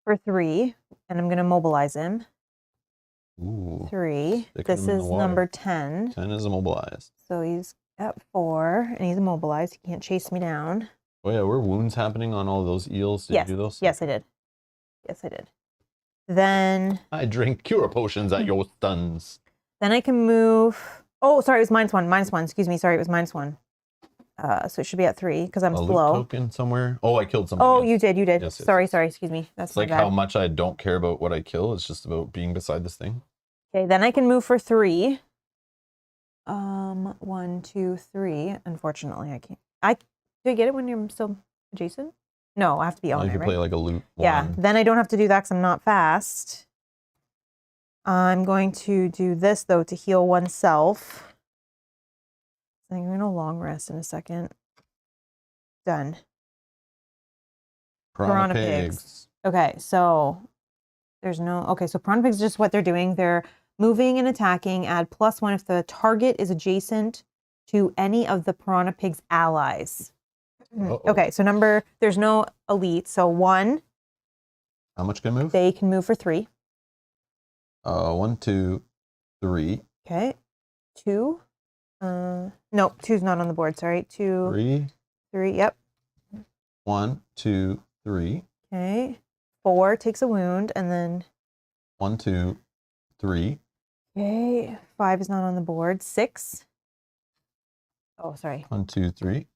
for 3. And I'm going to mobilize him. Ooh, 3. This is number 10. 10 is immobilized. So he's at 4 and he's immobilized. He can't chase me down. Oh yeah, were wounds happening on all those eels? Did you do those? Yes, I did. Yes, I did. Then I drink cure potions at your stuns. Then I can move. Oh, sorry, it was -1. Excuse me. Sorry, it was -1. So it should be at 3 because I'm slow. Loot token somewhere. Oh, I killed something. Oh, you did. Yes, sorry. Excuse me. That's it's like bad. how much I don't care about what I kill. It's just about being beside this thing. Okay, then I can move for 3. 1, 2, 3. Unfortunately, I can't. Do I get it when you're still adjacent? No, I have to be on it, right? Play like a loot. Yeah, then I don't have to do that because I'm not fast. I'm going to do this, though, to heal oneself. I'm going to long rest in a second. Done. Piranha pigs. Okay, so there's no... Okay, so piranha pigs is just what they're doing. They're moving and attacking. Add +1 if the target is adjacent to any of the piranha pig's allies. Okay, so there's no elite. So 1. How much can move? They can move for 3. 1, 2, 3. Okay. 2. No, 2's not on the board. Sorry. 2. 3. 3. Yep. 1, 2, 3. Okay. 4 takes a wound, and then 1, 2, 3. Okay. 5 is not on the board. 6. Oh, sorry. 1, 2, 3.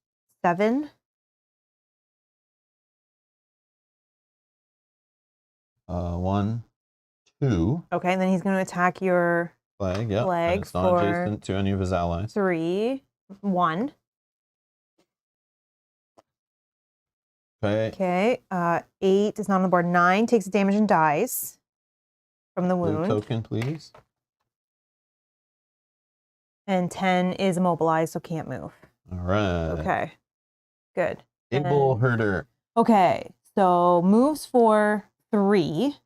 7. 1, 2. Okay, and then he's going to attack your flag. Yeah. Flag it's not for adjacent to any of his allies. 3. 1. Okay. Okay. 8 is not on the board. 9 takes damage and dies from the wound. Blue token, please. And 10 is immobilized, so can't move. All right. Okay. Good. Able herder. Okay. So moves for 3.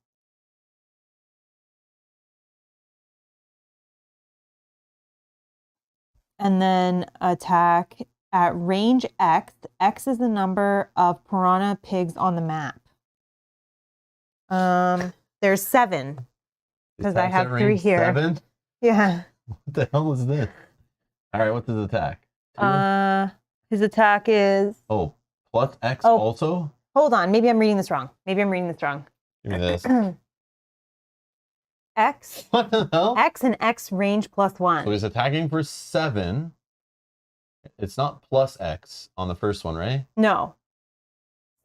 And then attack at range X. X is the number of piranha pigs on the map. There's 7. because I have 3 here. 7? Yeah. What the hell is this? All right, what's his attack? 2? His attack is... Oh, plus X also? Hold on. Maybe I'm reading this wrong. Give me this. X. What the hell? X and X range +1. So he's attacking for 7. It's not plus X on the first one, right? No.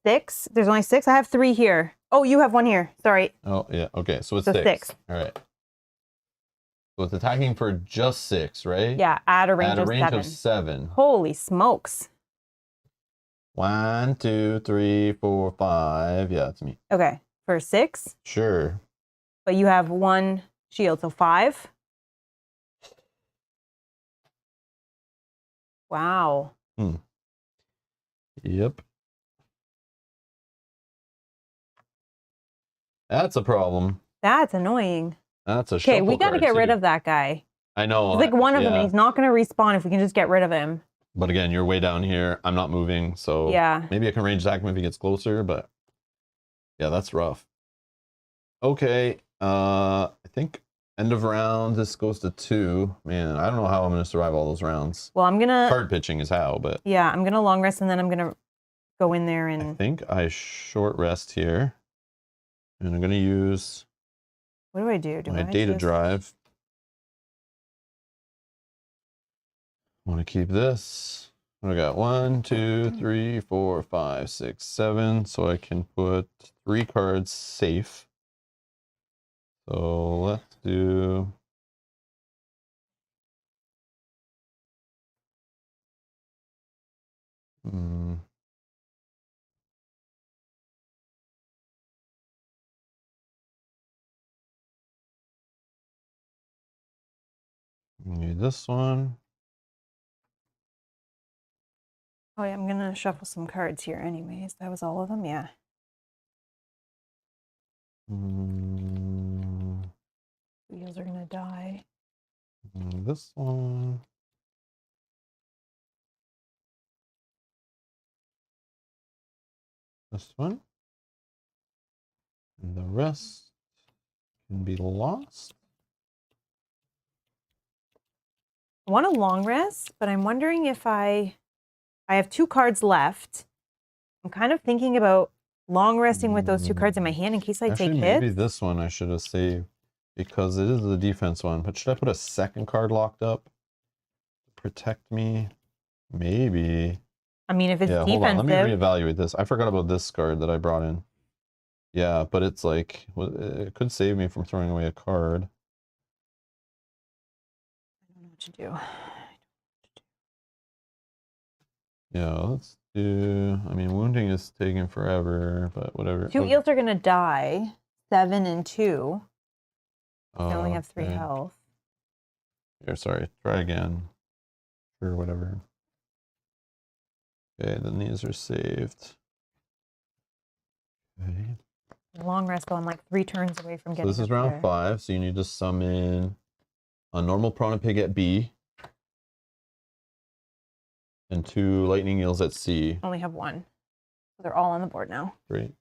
6. There's only 6. I have 3 here. Oh, you have 1 here. Sorry. Oh, yeah. Okay, so it's 6. All right. So it's attacking for just 6, right? Yeah, at a range, at a range of 7. Of 7. Holy smokes. 1, 2, 3, 4, 5. Yeah, it's me. Okay, for 6? Sure. But you have 1 shield, so 5? Wow. Yep. That's a problem. That's annoying. That's a Okay, we got to get rid of that guy. I know. He's like one of them, and he's not going to respawn if we can just get rid of him. But again, you're way down here. I'm not moving, so yeah. Maybe I can range attack him if he gets closer, but yeah, that's rough. Okay, I think end of round, this goes to 2. Man, I don't know how I'm going to survive all those rounds. Well, I'm going to... Card pitching is how, but... Yeah, I'm going to long rest, and then I'm going to go in there and... I think I short rest here. And I'm going to use... What do I do? My data drive. I want to keep this. I got 1, 2, 3, 4, 5, 6, 7. So I can put 3 cards safe. So let's do... Need this one. Oh yeah, I'm gonna shuffle some cards here anyways. That was all of them, yeah. Wheels are gonna die. This one. This one. And the rest can be lost. I want a long rest, but I'm wondering if I have 2 cards left. I'm kind of thinking about long resting with those 2 cards in my hand in case I take hits. Maybe this one I should have saved because it is the defense one. But should I put a second card locked up to protect me? Maybe. I mean, if it's defensive. Hold on. Let me reevaluate this. I forgot about this card that I brought in. Yeah, but it's like, it could save me from throwing away a card. I don't know what to do. Yeah, let's do... I mean, wounding is taking forever, but whatever. 2 eels are going to die. 7 and 2. I only have 3 health. Here, sorry. Try again. Sure, whatever. Okay, then these are saved. Okay. Long rest, though, I'm like 3 turns away from getting. So this is round 5, so you need to summon a normal Piranha Pig at B. And 2 lightning eels at C. I only have 1. They're all on the board now. Great.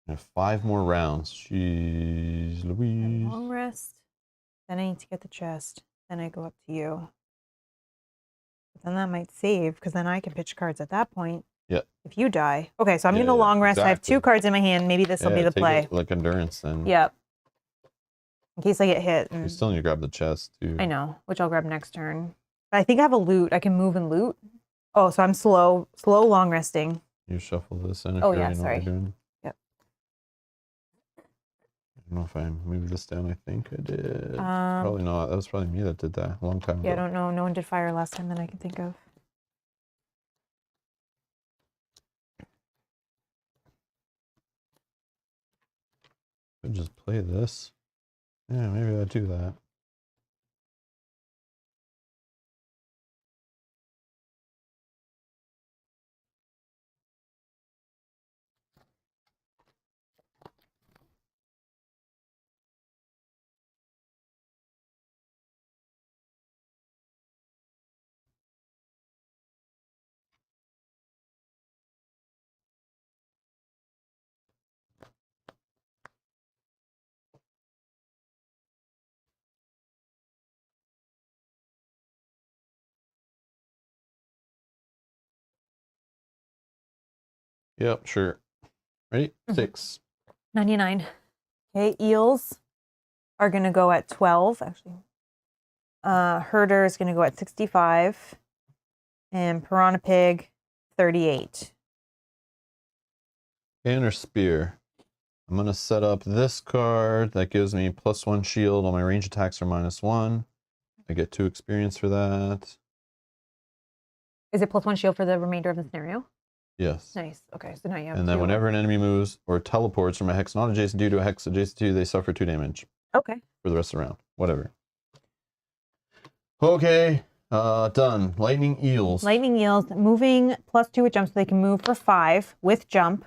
I have 5 more rounds. Jeez Louise. Long rest. Then I need to get the chest. Then I go up to you. But then that might save, because then I can pitch cards at that point. Yeah. If you die. Okay, so I'm going to long rest. Exactly. I have 2 cards in my hand. Maybe this will be the play. Like endurance then. Yep. In case I get hit. You still need to grab the chest too. I know, which I'll grab next turn. But I think I have a loot. I can move and loot. Oh, so I'm slow long resting. You shuffle this in if you already know sorry. what you're doing. Yep. I don't know if I moved this down. I think I did. Probably not. That was probably me that did that a long time ago. Yeah, I don't know. No one did fire last time that I can think of. Could just play this. Yeah, maybe I'd do that. Yep, sure. Ready? 6. 99. Okay, eels are going to go at 12, actually. Herder is going to go at 65. And Piranha Pig, 38. Banner Spear. I'm going to set up this card. That gives me +1 shield. All my range attacks are -1. I get 2 experience for that. Is it +1 shield for the remainder of the scenario? Yes. Nice. Okay, so now you have And then whenever an enemy moves or teleports from a hex not adjacent to a hex adjacent to, they suffer 2 damage. Okay. For the rest of the round. Whatever. Okay. Done. Lightning Eels. Lightning Eels, moving +2 with jump, so they can move for 5 with jump.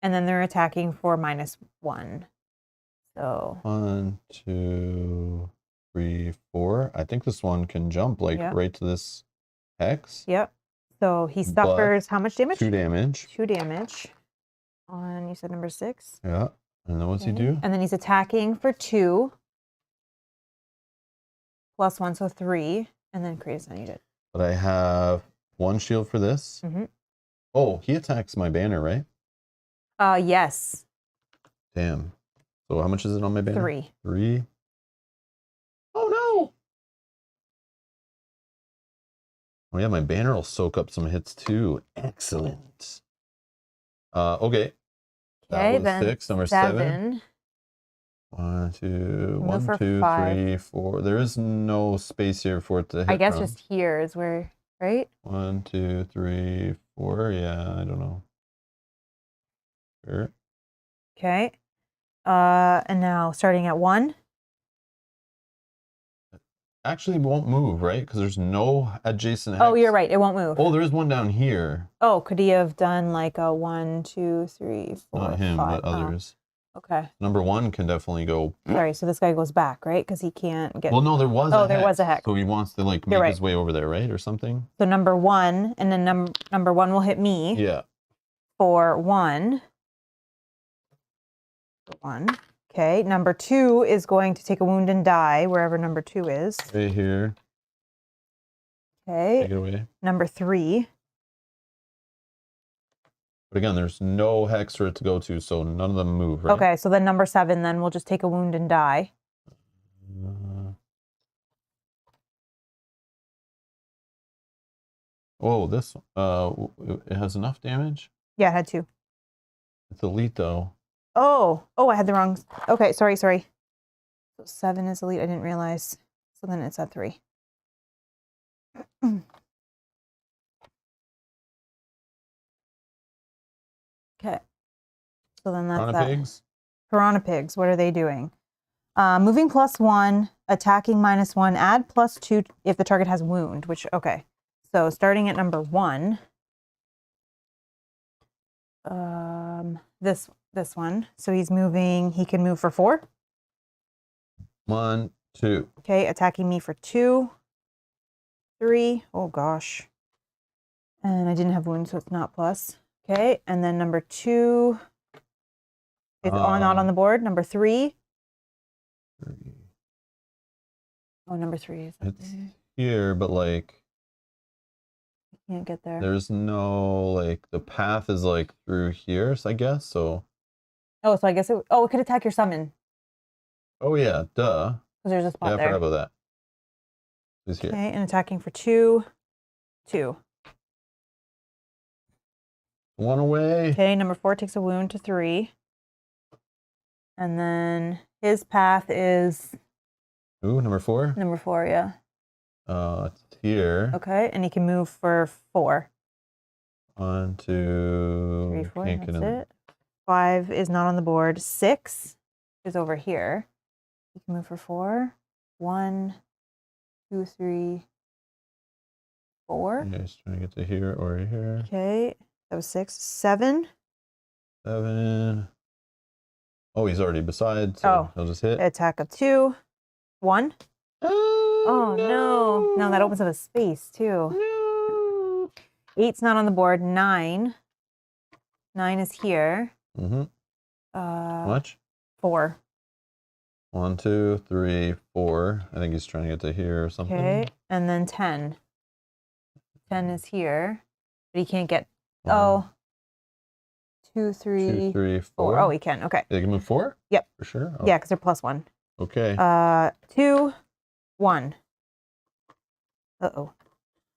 And then they're attacking for -1. So 1, 2, 3, 4. I think this one can jump like right to this hex. Yep. So he suffers how much damage? 2 damage. 2 damage. On, you said number 6? Yeah. And then what's he do? And then he's attacking for 2. +1, so 3. And then create a stun unit. But I have 1 shield for this. Oh, he attacks my banner, right? Yes. Damn. So how much is it on my banner? 3. 3. Oh no! Oh yeah, my banner will soak up some hits too. Excellent. Okay. That was then 6. Number 7. 1, 2, 1, 2, 3, 4. There is no space here for it to hit. I guess just here is where, right? 1, 2, 3, 4. Yeah, I don't know. Sure. Okay. And now starting at 1. Actually, it won't move, right? Because there's no adjacent hex. Oh, you're right. It won't move. Oh, there is one down here. Oh, could he have done like a 1, 2, 3, 4, Not him, 5? but others. Okay. Number 1 can definitely go. Sorry, so this guy goes back, right? Because he can't get. Well, no, there was. Oh, there was a hex. So he wants to like make his way over there, right, or something. So number 1, and then number 1 will hit me. Yeah. For 1. 1. Okay. Number 2 is going to take a wound and die wherever number 2 is. Right here. Okay. Take it away. Number 3. But again, there's no hex for it to go to, so none of them move, right? Okay, so then number 7, then we'll just take a wound and die. Oh, this it has enough damage? Yeah, it had 2. It's elite though. Oh, I had the wrong. Okay, sorry. So 7 is elite. I didn't realize. So then it's at 3. Okay. So then that's Piranha Pigs? Piranha Pigs, what are they doing? Moving +1, attacking -1, add +2 if the target has wound, which, okay. So starting at number 1. This one. So he's moving, he can move for 4. 1, 2. Okay, attacking me for 2. 3. Oh gosh. And I didn't have wounds, so it's not plus. Okay, and then number 2 is not on the board. Number 3. 3. Oh, number 3 is it's here, but like I can't get there. There's no like the path is like through here, so I guess so. Oh, so I guess it could attack your summon. Oh yeah, duh. Because there's a spot there. Yeah, I forgot about that. He's here. Okay, and attacking for 2. 2. 1 away. Okay, number 4 takes a wound to 3. And then his path is... Ooh, number 4? Number 4, yeah. It's here. Okay, and he can move for 4. 1, 2... 3, 4, can't get that's in. it. 5 is not on the board. 6 is over here. He can move for 4. 1, 2, 3, 4. Yeah, he's trying to get to here or here. Okay, that was 6. 7. 7. Oh, he's already beside, so he'll just hit. Attack of 2. 1. Oh, no. No, that opens up a space, too. No. 8's not on the board. 9. 9 is here. Mm-hmm. How much? 4. 1, 2, 3, 4. I think he's trying to get to here or something. Okay, and then 10. 10 is here, but he can't get... 2, 3, 2, 3, 4. Oh, he can. Okay. They can move 4? Yep. For sure. Oh. Yeah, because they're +1. Okay. 2, 1. Uh-oh.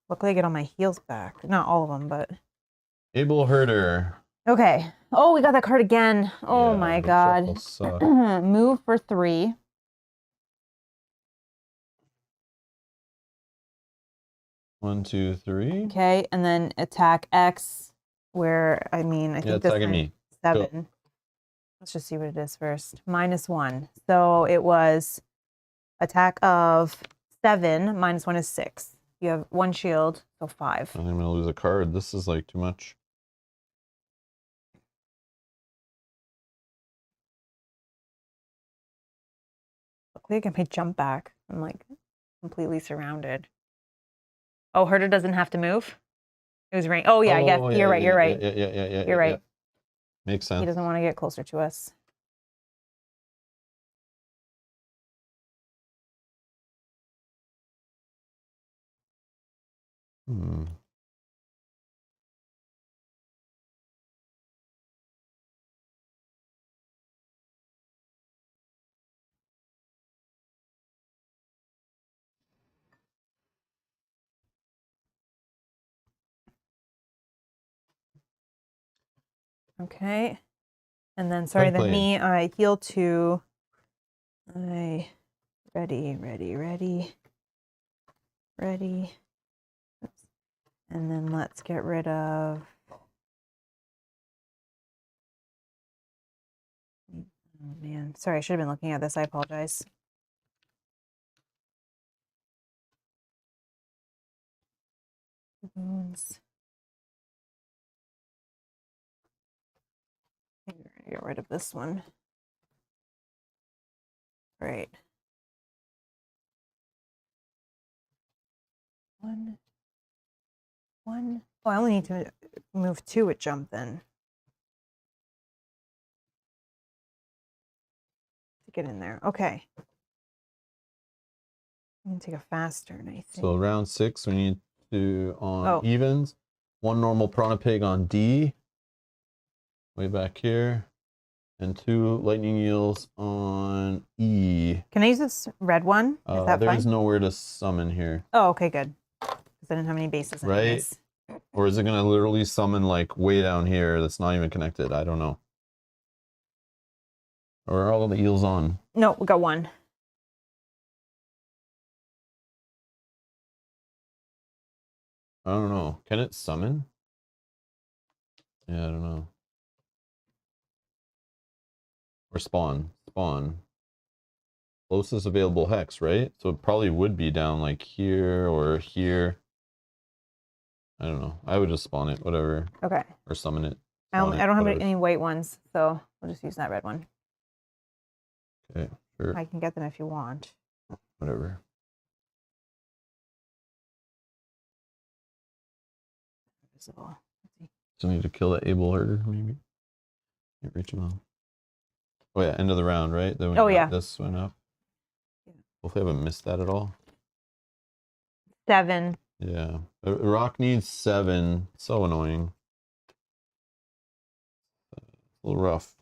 Luckily I get all my heals back. Not all of them, but... Able Herder. Okay. Oh, we got that card again. Oh, yeah, my God. Move for 3. One, 2, 3. Okay, and then attack X, where, I mean, I think this attacking me. 7. Go. Let's just see what it is first. -1. So it was attack of 7, -1 is 6. You have 1 shield, so 5. I'm gonna lose a card. This is like too much. Luckily I can pay jump back. I'm like completely surrounded. Oh, Herder doesn't have to move? It was rain. Oh, yeah, I guess. You're right. You're right. Yeah. You're right. Makes sense. He doesn't want to get closer to us. Okay. And then, sorry, then me, I heal 2. Ready. Oops. And then let's get rid of... Oh, man. Sorry, I should have been looking at this. I apologize. Wounds. I'm going to get rid of this one. Right. 1. Oh, I only need to move 2 at jump then. To get in there. Okay. I'm going to take a fast turn, I think. So round 6, we need to, on evens, 1 normal Piranha Pig on D. Way back here. And 2 lightning eels on E. Can I use this red one? Is that there's nowhere to summon here. Oh, okay, good. Because I didn't have any bases anyways. Right? Or is it going to literally summon like way down here that's not even connected? I don't know. Or are all the eels on? No, we got 1. I don't know. Can it summon? Yeah, I don't know. Or spawn. Closest available hex, right? So it probably would be down like here or here. I don't know. I would just spawn it, whatever. Okay. Or summon it. I don't have any white ones, so we'll just use that red one. Okay, sure. I can get them if you want. Whatever. Visible. Still need to kill that Able Herder, maybe. Can't reach him out. Oh yeah, end of the round, right? Then this went up. Yeah. Hopefully I haven't missed that at all. 7. Yeah. The rock needs 7. So annoying. A little rough.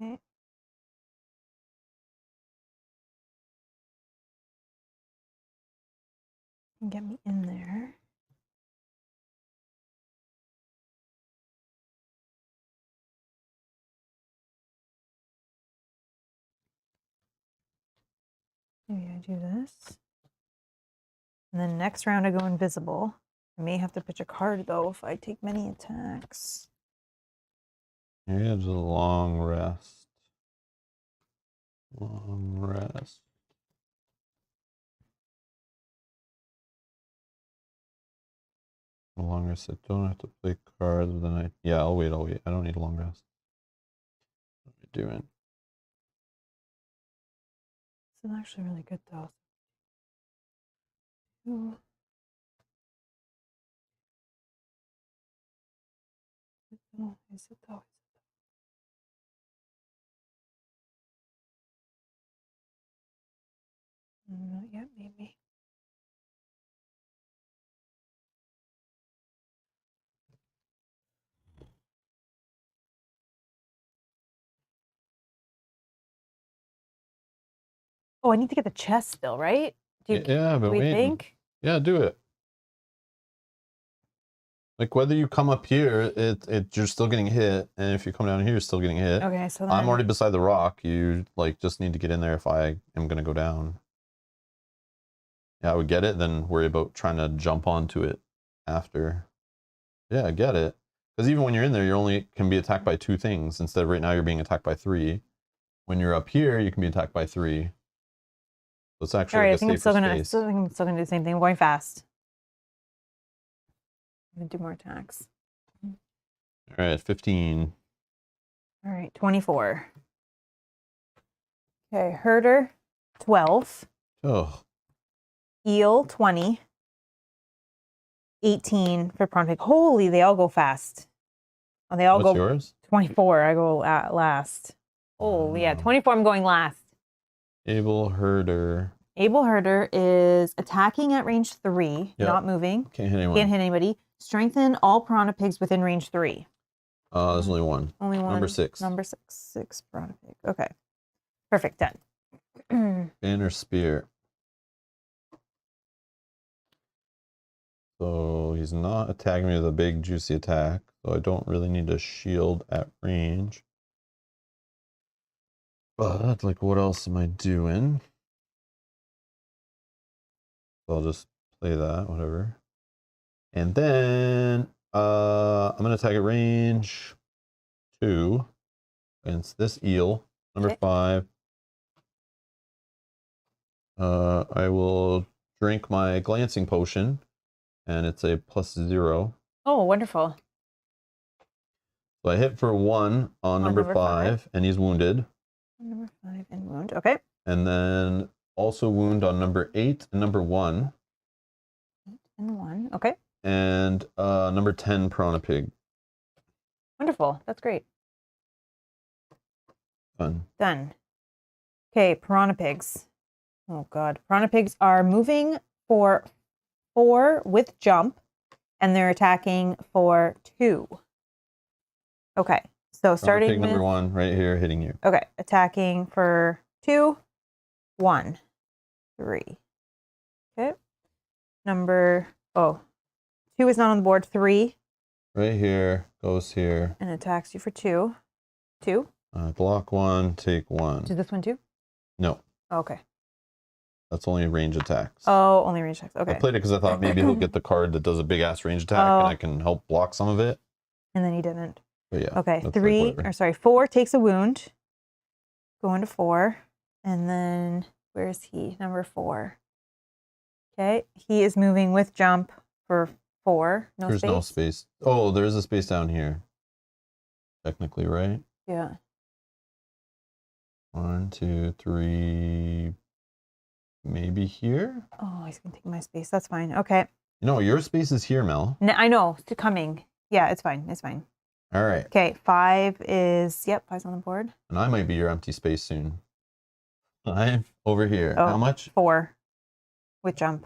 Okay. Get me in there. Maybe I do this. And then next round I go invisible. I may have to pitch a card though if I take many attacks. Here's a long rest. A long rest. I don't have to play cards, but then yeah, I'll wait. I don't need a long rest. What am I doing? This is actually really good though. Ooh. Is it though? Not yet, maybe. Oh, I need to get the chest still, right? Yeah, but do we think? Yeah, do it. Like whether you come up here, you're still getting hit, and if you come down here, you're still getting hit. Okay, so then... I'm already beside the rock. You like just need to get in there if I am gonna go down. Yeah, I would get it, then worry about trying to jump onto it after. Yeah, get it. Because even when you're in there, you only can be attacked by 2 things. Instead of right now, you're being attacked by 3. When you're up here, you can be attacked by 3. So it's actually like a safer space. I think I'm still gonna do the same thing. I'm going fast. I'm gonna do more attacks. All right, 15. All right, 24. Okay, herder, 12. Oh. Eel, 20. 18 for prawn pig. Holy, they all go fast. Oh, they all What's go. Yours? 24. I go at last. Oh, yeah, 24. I'm going last. Able herder. Able herder is attacking at range 3, not moving. Can't hit anyone. Can't hit anybody. Strengthen all piranha pigs within range 3. There's only one. Only one. Number 6. Number 6. 6 piranha pig. Okay. Perfect. Done. Banner spear. So he's not attacking me with a big juicy attack, so I don't really need a shield at range. But like, what else am I doing? So I'll just play that, whatever. And then I'm gonna attack at range 2 against this eel, number 5. I will drink my glancing potion, and it's a +0. Oh, wonderful. So I hit for 1 on number 5, and he's wounded. Number 5 and wound. Okay. And then also wound on number 8 and number 1. 8 and 1. Okay. And number 10 piranha pig. Wonderful. That's great. Done. Done. Okay, piranha pigs. Oh god. Piranha pigs are moving for 4 with jump, and they're attacking for 2. Okay. So starting pig with number 1 right here hitting you. Okay, attacking for 2, 1, 3. Okay. 2 is not on the board. 3. Right here, goes here. And attacks you for 2. 2. Block 1, take 1. Is this one too? No. Okay. That's only range attacks. Oh, only range attacks. Okay. I played it because I thought maybe he'll get the card that does a big ass range attack, and I can help block some of it. And then he didn't. But yeah. Okay. 4 takes a wound. Going to 4. And then where's he? Number 4. Okay. He is moving with jump for 4. There's no space. Oh, there is a space down here. Technically, right? Yeah. 1, 2, 3. Maybe here? Oh, he's going to take my space. That's fine. Okay. No, your space is here, Mel. I know. It's coming. Yeah, it's fine. It's fine. All right. Okay. 5 is, 5's on the board. And I might be your empty space soon. 5 over here. Oh, how much? 4 with jump.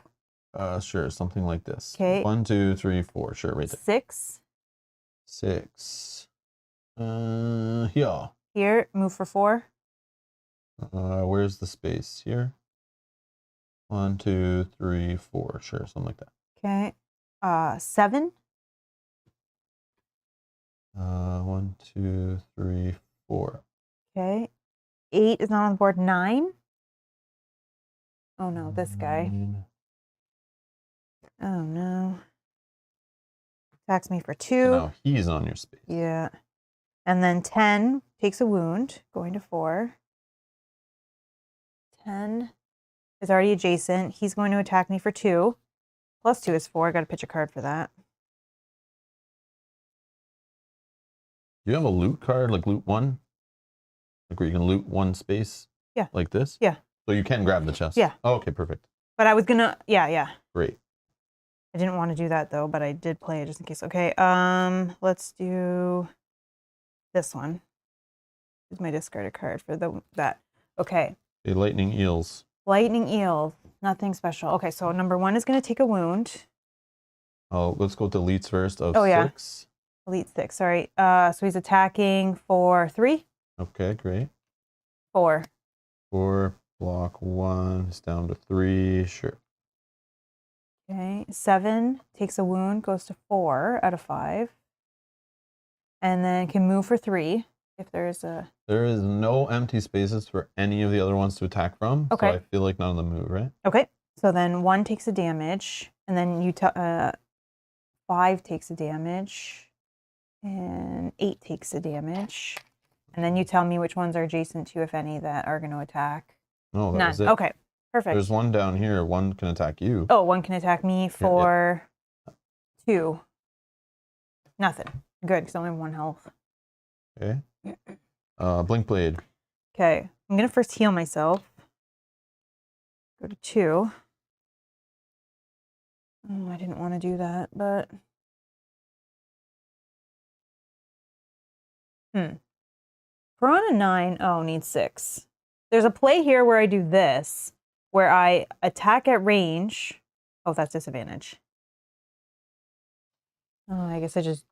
Sure. Something like this. Okay. 1, 2, 3, 4. Sure. Right there. 6. 6. Yeah. Here. Move for 4. Where's the space here? 1, 2, 3, 4. Sure. Something like that. Okay. 7. 1, 2, 3, 4. Okay. 8 is not on the board. 9. Oh no, this guy. 9. Oh no. Attacks me for 2. So now he's on your space. Yeah. And then 10 takes a wound, going to 4. 10 is already adjacent. He's going to attack me for 2. Plus 2 is 4. I got to pitch a card for that. Do you have a loot card, like loot 1? Like where you can loot 1 space? Yeah. Like this? Yeah. So you can grab the chest? Yeah. Oh, okay, perfect. But I was gonna, yeah. Great. I didn't want to do that though, but I did play it just in case. Okay, let's do this one. Here's my discarded card for that. Okay. Okay, lightning eels. Lightning eels. Nothing special. Okay, so number 1 is going to take a wound. Oh, let's go with the elites first of 6. Elite 6, sorry. So he's attacking for 3. Okay, great. 4. 4 Block 1. It's down to 3. Sure. Okay. 7 takes a wound, goes to 4 out of 5. And then can move for 3 if there's a... There is no empty spaces for any of the other ones to attack from. Okay. So I feel like none of them move, right? Okay. So then 1 takes a damage. And then you 5 takes a damage. And 8 takes a damage. And then you tell me which ones are adjacent to, if any, that are going to attack. No, that was it. Okay. Perfect. There's one down here. 1 can attack you. Oh, 1 can attack me for 2. Nothing. Good, because I only have 1 health. Okay. Blink Blade. Okay. I'm going to first heal myself. Go to 2. Oh, I didn't want to do that, but... Piranha 9, needs 6. There's a play here where I do this, where I attack at range. Oh, that's disadvantage. Oh, I guess I just...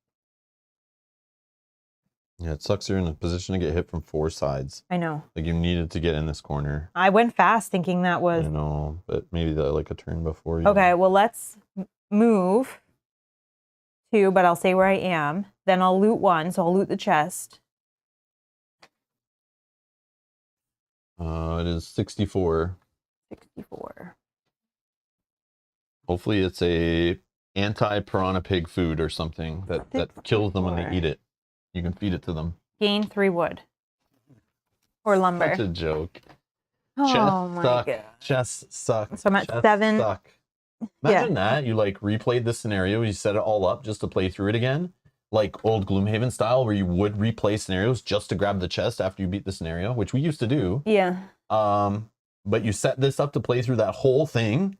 Yeah, it sucks you're in a position to get hit from 4 sides. I know. Like you needed to get in this corner. I went fast thinking that was... I know, but maybe like a turn before you. Okay, well, let's move 2, but I'll say where I am. Then I'll loot 1, so I'll loot the chest. It is 64. 64. Hopefully it's a anti-piranha pig food or something that kills them when they eat it. You can feed it to them. Gain 3 wood. Or lumber. Such a joke. Oh my god. Chests suck. So I'm at Chests 7. Suck. Imagine that. You like replayed this scenario, you set it all up just to play through it again. Like old Gloomhaven style, where you would replay scenarios just to grab the chest after you beat the scenario, which we used to do. Yeah. But you set this up to play through that whole thing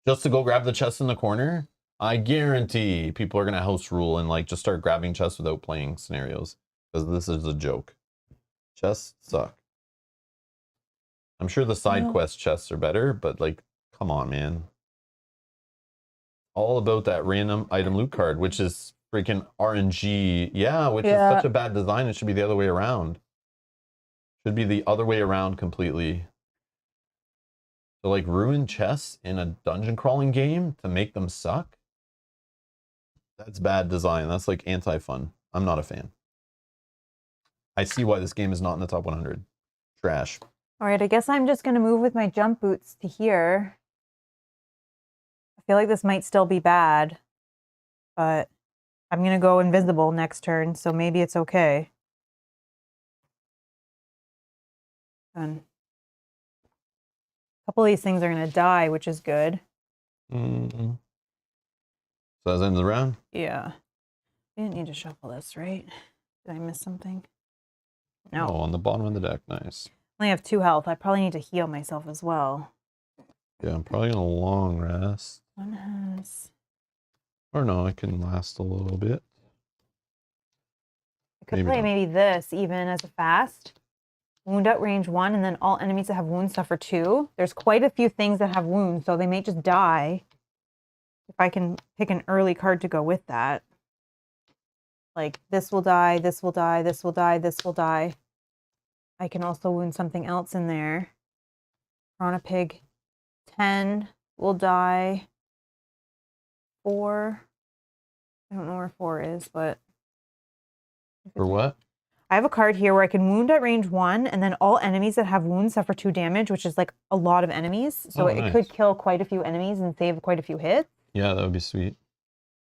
just to go grab the chest in the corner. I guarantee people are gonna house rule and like just start grabbing chests without playing scenarios, because this is a joke. Chests suck. I'm sure the side quest chests are better, but like, come on, man. All about that random item loot card, which is freaking RNG. Yeah, which is such a bad design. It should be the other way around. Should be the other way around completely. So like ruin chests in a dungeon crawling game to make them suck? That's bad design. That's like anti-fun. I'm not a fan. I see why this game is not in the top 100. Trash. All right, I guess I'm just going to move with my jump boots to here. I feel like this might still be bad, but I'm going to go invisible next turn, so maybe it's okay. Done. A couple of these things are going to die, which is good. Mm-hmm. So that's the end of the round? Yeah. I didn't need to shuffle this, right? Did I miss something? No. Oh, on the bottom of the deck. Nice. I only have 2 health. I probably need to heal myself as well. Yeah, I'm probably going to long rest. One has... Or no, I can last a little bit. I could play maybe this even as a fast. Wound out range 1, and then all enemies that have wounds suffer 2. There's quite a few things that have wounds, so they may just die. If I can pick an early card to go with that. Like, this will die, this will die, this will die, this will die. I can also wound something else in there. Piranha Pig 10 will die. 4. I don't know where 4 is, but... For what? I have a card here where I can wound at range 1, and then all enemies that have wounds suffer 2 damage, which is like a lot of enemies. So it could kill quite a few enemies and save quite a few hits. Yeah, that would be sweet.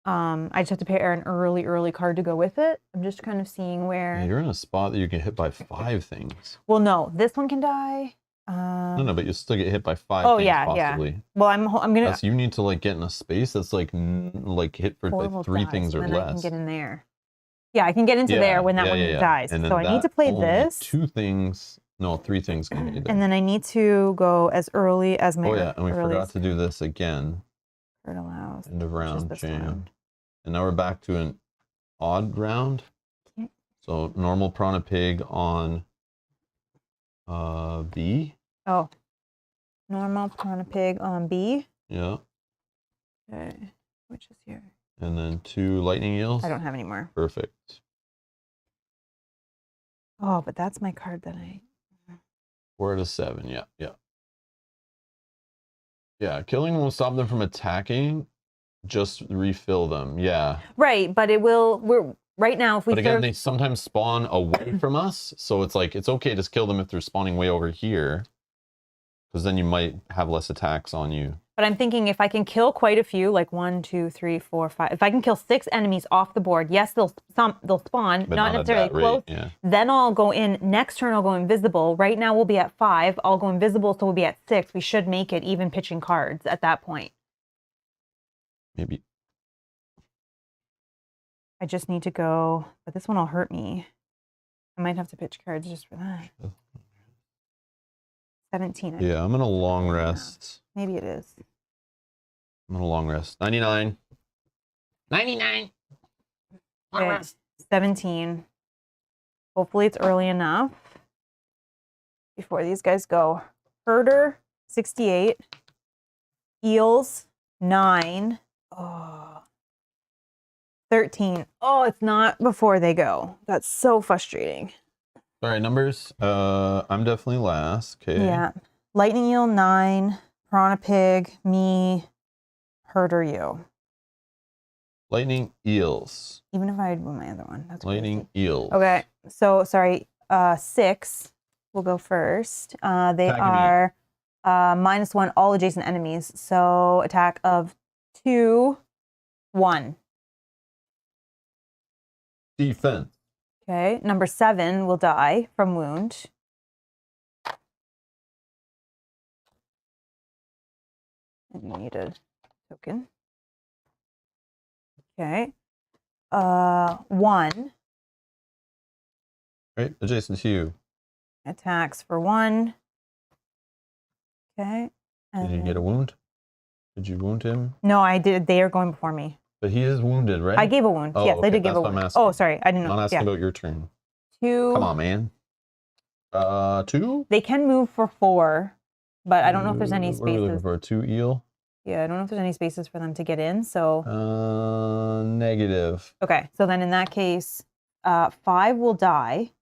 I just have to pair an early card to go with it. I'm just kind of seeing where... Yeah, you're in a spot that you get hit by 5 things. Well, no, this one can die. No, but you still get hit by 5 things possibly. Yeah. Well, I'm gonna... You need to like get in a space that's like hit for like 3 things or less. I can get in there. Yeah, I can get into there when that one dies. And so I need to play this. 2 things. No, 3 things can be there. And then I need to go as early as my... Oh yeah, and we forgot to do this again. It allows. End of round jam. And now we're back to an odd round. Okay. So normal Piranha Pig on B. Oh. Normal Piranha Pig on B. Yeah. Okay. Which is here. And then 2 lightning eels. I don't have any more. Perfect. Oh, but that's my card that 4 out of 7. Yeah, yeah. Yeah, killing won't stop them from attacking. Just refill them. Yeah. Right, but it will. We're right now. If we. But again, they sometimes spawn away from us, so it's like it's okay to kill them if they're spawning way over here, because then you might have less attacks on you. But I'm thinking if I can kill quite a few, like 1, 2, 3, 4, 5. If I can kill 6 enemies off the board, yes, they'll spawn, But not necessarily close. Yeah. Then I'll go in. Next turn, I'll go invisible. Right now, we'll be at 5. I'll go invisible, so we'll be at 6. We should make it even pitching cards at that point. Maybe. I just need to go, but this one will hurt me. I might have to pitch cards just for that. 17. Yeah, I'm gonna long rest. Maybe it is. I'm gonna long rest. 99. 99. Long rest. 17. Hopefully it's early enough before these guys go. Herder, 68. Eels, 9. Oh. 13. Oh, it's not before they go. That's so frustrating. All right, numbers. I'm definitely last. Okay. Yeah. Lightning eel, 9. Piranha pig, me. Herder, you. Lightning eels. Even if I had my other one. That's lightning crazy. eels. Okay. So, sorry. 6 will go first. They are -1 all adjacent enemies. So, attack of 2, 1. Defense. Okay. Number 7 will die from wound. And you need a token. Okay. 1. Right, adjacent to you. Attacks for 1. Okay. Did you get a wound? Did you wound him? No, I did. They are going before me. But he is wounded, right? I gave a wound. Oh, yes, okay. I did give a wound. Oh, sorry. I didn't know. I'm not asking about your turn. 2. Come on, man. 2? They can move for 4, but I don't know if there's any What are we looking spaces. for? 2 eel? Yeah, I don't know if there's any spaces for them to get in, so. Negative. Okay, so then in that case, 5 will die.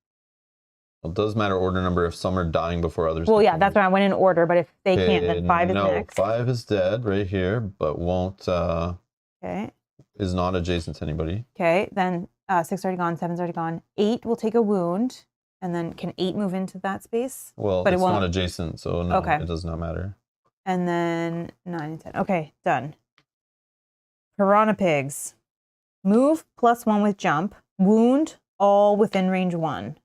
Well, it does matter order number if some are dying before others. Well, yeah, that's why I went in order, but if they can't, then 5 is no, next. 5 is dead right here, but won't, Okay. is not adjacent to anybody. Okay, then 6 already gone, 7's already gone. 8 will take a wound, and then can 8 move into that space? Well, but it's not adjacent, so no, okay. It does not matter. And then 9 and 10. Okay, done. Piranha pigs. Move +1 with jump. Wound all within range 1.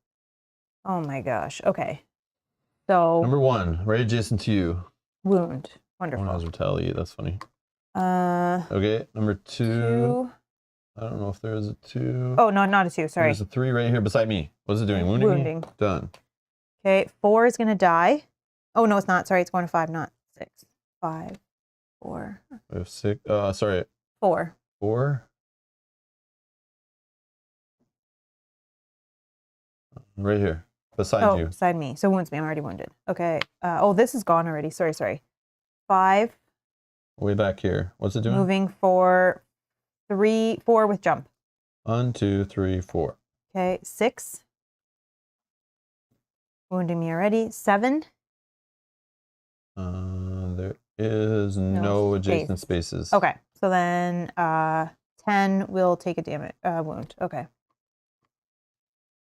Oh my gosh. Okay. So number 1, right adjacent to you. Wound. Wonderful. One has retaliate. That's funny. Okay. Number 2. I don't know if there is a 2. Oh, no, not a 2. Sorry. There's a 3 right here beside me. What's it doing? Wounding me? Done. Okay. 4 is gonna die. Oh no, it's not. Sorry, it's going to 5, not 6. 5, 4. We have 6. Sorry. 4. 4. Right here. Beside you. Beside me. So wounds me. I'm already wounded. Okay. Oh, this is gone already. Sorry. 5. Way back here. What's it doing? Moving for 4 with jump. 1, 2, 3, 4. Okay. 6. Wounding me already. 7. There is no adjacent spaces. Okay. So then 10 will take a damage wound. Okay.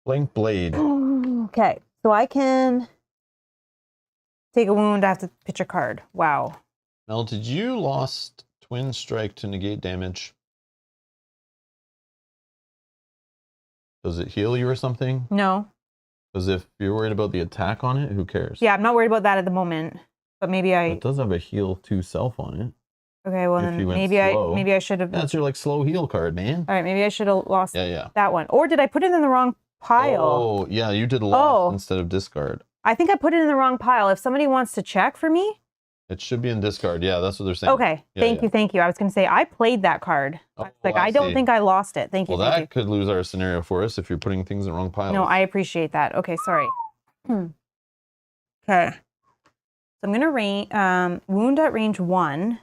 Blank blade. Okay. So I can take a wound. I have to pitch a card. Wow. Mel, did you lost twin strike to negate damage? Does it heal you or something? No. Because if you're worried about the attack on it, who cares? Yeah, I'm not worried about that at the moment. But maybe It does have a heal 2 self on it. Okay, well then maybe I should have. That's your like slow heal card, man. All right, maybe I should have lost that one. Or did I put it in the wrong pile? Oh, yeah, you did lost instead of discard. I think I put it in the wrong pile. If somebody wants to check for me. It should be in discard. Yeah, that's what they're saying. Okay, thank you. I was going to say, I played that card. I don't think I lost it. Thank you. Well, that could lose our scenario for us if you're putting things in the wrong pile. No, I appreciate that. Okay, sorry. Okay. So I'm going to wound at range 1.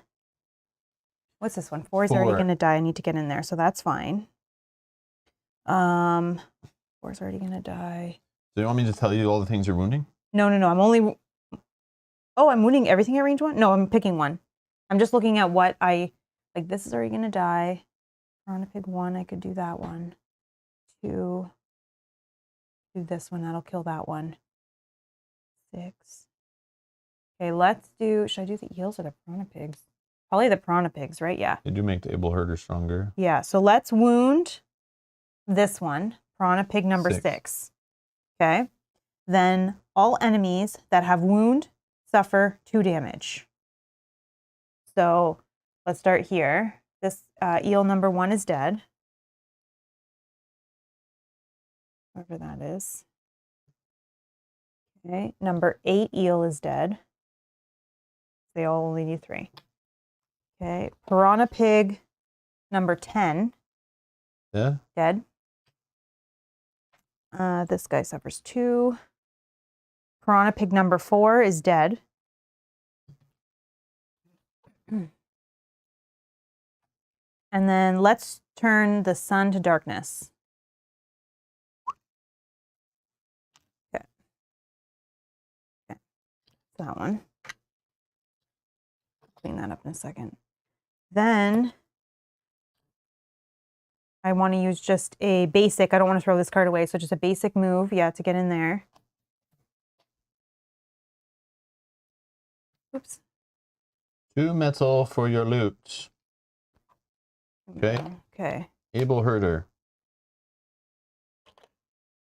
What's this one? 4 is already going to die. I need to get in there, so that's fine. 4 is already going to die. Do you want me to tell you all the things you're wounding? No. I'm only... Oh, I'm wounding everything at range 1? No, I'm picking 1. I'm just looking at what I, like this is already going to die. Piranha Pig 1, I could do that one. 2, do this one, that'll kill that one. 6. Okay, let's do, should I do the eels or the Piranha Pigs? Probably the Piranha Pigs, right? Yeah. They do make the able herder stronger. Yeah, so let's wound this one, Piranha Pig number 6. Okay. Then all enemies that have wound suffer 2 damage. So let's start here. This eel number 1 is dead. Whatever that is. Okay, number 8 eel is dead. They all only need 3. Okay, Piranha Pig number 10. Yeah. Dead. This guy suffers 2. Piranha Pig number 4 is dead. And then let's turn the sun to darkness. Okay. Okay. That one. Clean that up in a second. Then I want to use just a basic. I don't want to throw this card away, so just a basic move, yeah, to get in there. Oops. 2 metal for your loot. Okay. Okay. Able herder.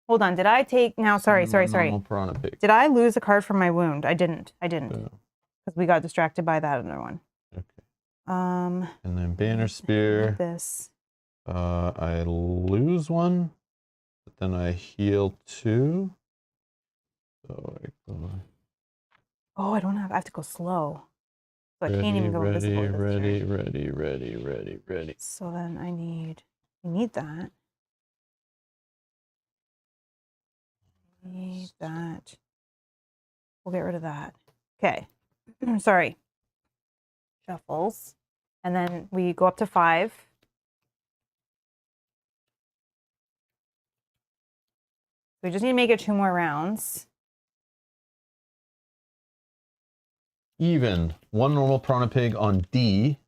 Hold on. Did I take now? Sorry. Piranha Pig. Did I lose a card from my wound? I didn't. Because we got distracted by that other one. Okay. And then banner spear. This. I lose 1, but then I heal 2. So I go. Oh, I have to go slow. So I can't even go invisible. Ready. So then I need that. Need that. We'll get rid of that. Okay. Sorry. Shuffles. And then we go up to 5. We just need to make it 2 more rounds. Even 1 normal Piranha Pig on D.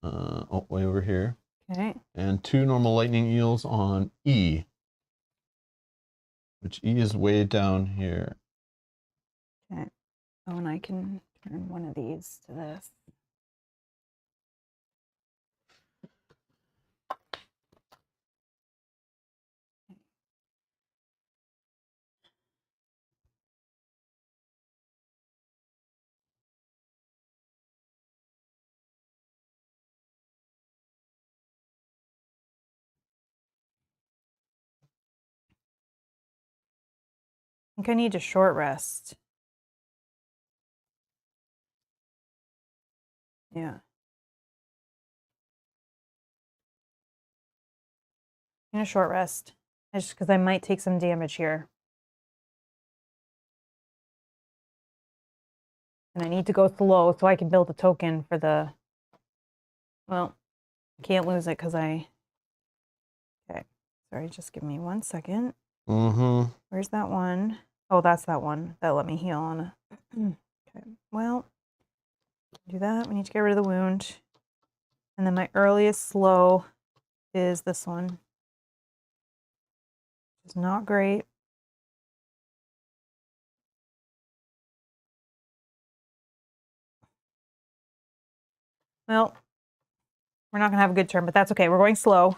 Way over here. Okay. And 2 normal lightning eels on E. Which E is way down here. Okay. Oh, and I can turn one of these to this. I think I need a short rest. Yeah. In a short rest. Just because I might take some damage here. And I need to go slow so I can build a token for the... Well, can't lose it because I... Okay. Sorry, just give me 1 second. Mm-hmm. Where's that one? Oh, that's that one that let me heal on a... Okay, well, do that. We need to get rid of the wound. And then my earliest slow is this one. It's not great. Well, we're not going to have a good turn, but that's okay. We're going slow.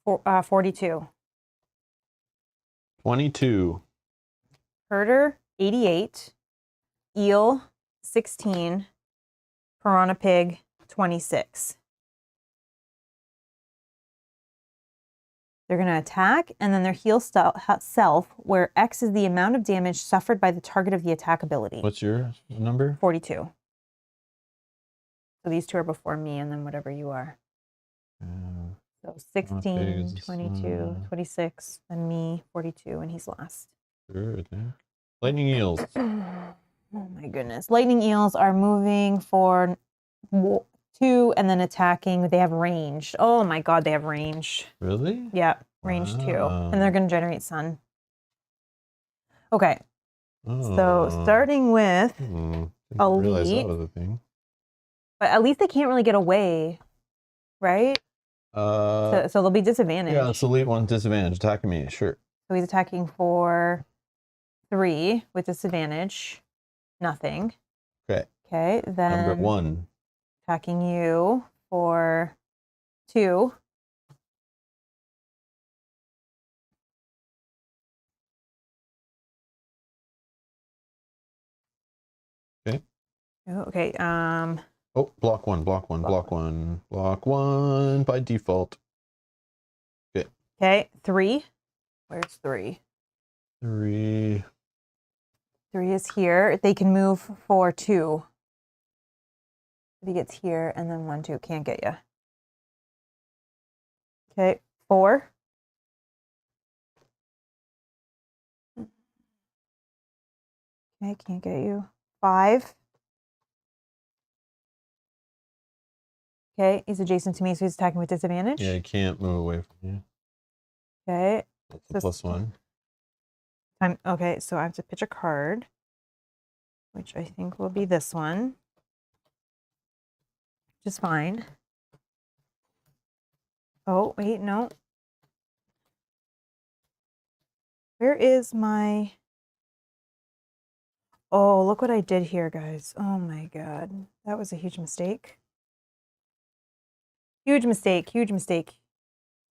42. 22. Herder, 88. Eel, 16. Piranha Pig, 26. They're going to attack, and then their heal self, where X is the amount of damage suffered by the target of the attack ability. What's your number? 42. So these 2 are before me, and then whatever you are. So 16, 22, 26, then me, 42, and he's last. Sure, lightning eels. Oh my goodness. Lightning eels are moving for 2 and then attacking. They have range. Oh my god, they have range. Really? Yeah, range 2. And they're going to generate sun. Okay. So starting with realize that was a thing. But at least they can't really get away, right? So they'll be disadvantaged. Yeah, it's elite 1 disadvantage. Attacking me, sure. So he's attacking for 3 with disadvantage. Nothing. Okay. Okay, then number 1. Attacking you for 2. Okay. Okay. Oh, block 1, block 1, block 1, block 1 by default. Okay. Okay, 3. Where's 3? 3. 3 is here. They can move for 2. If he gets here and then 1, 2, can't get you. Okay, 4. Okay, can't get you. 5. Okay, he's adjacent to me, so he's attacking with disadvantage. Yeah, he can't move away from you. Okay. That's a +1. Okay, so I have to pitch a card, which I think will be this one, which is fine. Oh, wait, no. Where is my... Oh, look what I did here, guys. Oh my god. That was a huge mistake. Huge mistake, huge mistake.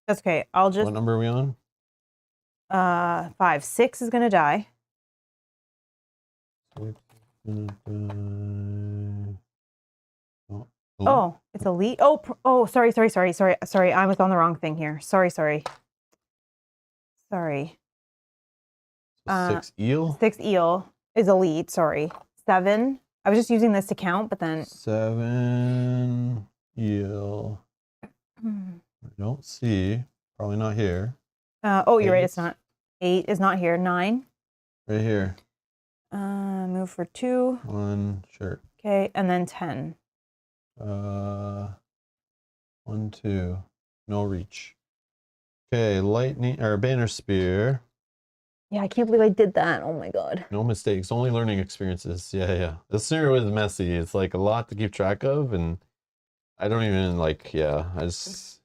That's okay. I'll just... What number are we on? 5. 6 is gonna die. Oh, it's elite. Oh, sorry. I was on the wrong thing here. Sorry. 6 eel? 6 eel is elite, sorry. 7. I was just using this to count, but then... 7 eel. I don't see. Probably not here. Oh, you're right, it's not. 8 is not here. 9. Right here. Move for 2. 1, sure. Okay, and then 10. 1, 2. No reach. Okay, lightning or banner spear. Yeah, I can't believe I did that. Oh my god. No mistakes, only learning experiences. Yeah. This scenario is messy. It's like a lot to keep track of, and I don't even like. Yeah, I just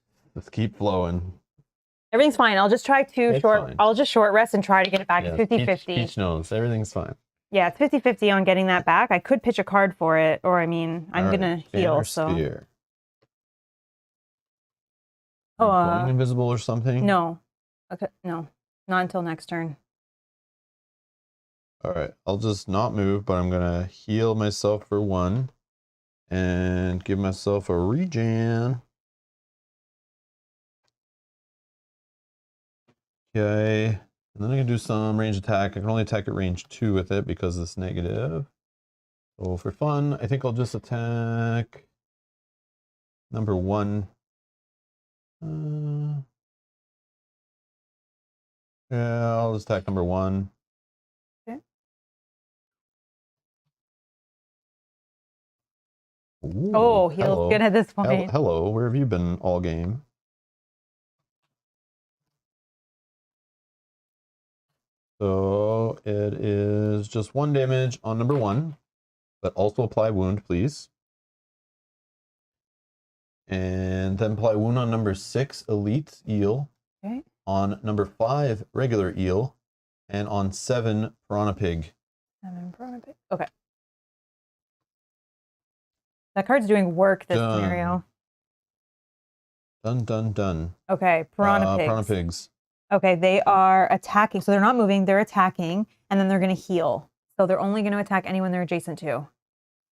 keep flowing. Everything's fine. I'll just try to I'll just short rest and try to get it back. It's 50-50. Peach knows everything's fine. Yeah, it's 50-50 on getting that back. I could pitch a card for it, or I mean, I'm gonna heal. So. Spear. Oh, going invisible or something? No. Okay, no, not until next turn. All right, I'll just not move, but I'm gonna heal myself for 1 and give myself a regen. Okay, and then I can do some range attack. I can only attack at range 2 with it because it's negative. So for fun, I think I'll just attack number 1. Yeah, I'll just attack number 1. Okay. Ooh, oh, he looks good at this point. Hello, where have you been all game? So it is just 1 damage on number 1, but also apply wound, please. And then apply wound on number 6, elite eel. Okay. On number 5, regular eel. And on 7, piranha pig. 7 piranha pig. Okay. That card's doing work this scenario. Done. Okay, piranha pigs. Piranha pigs. Okay, they are attacking. So they're not moving, they're attacking, and then they're going to heal. So they're only going to attack anyone they're adjacent to.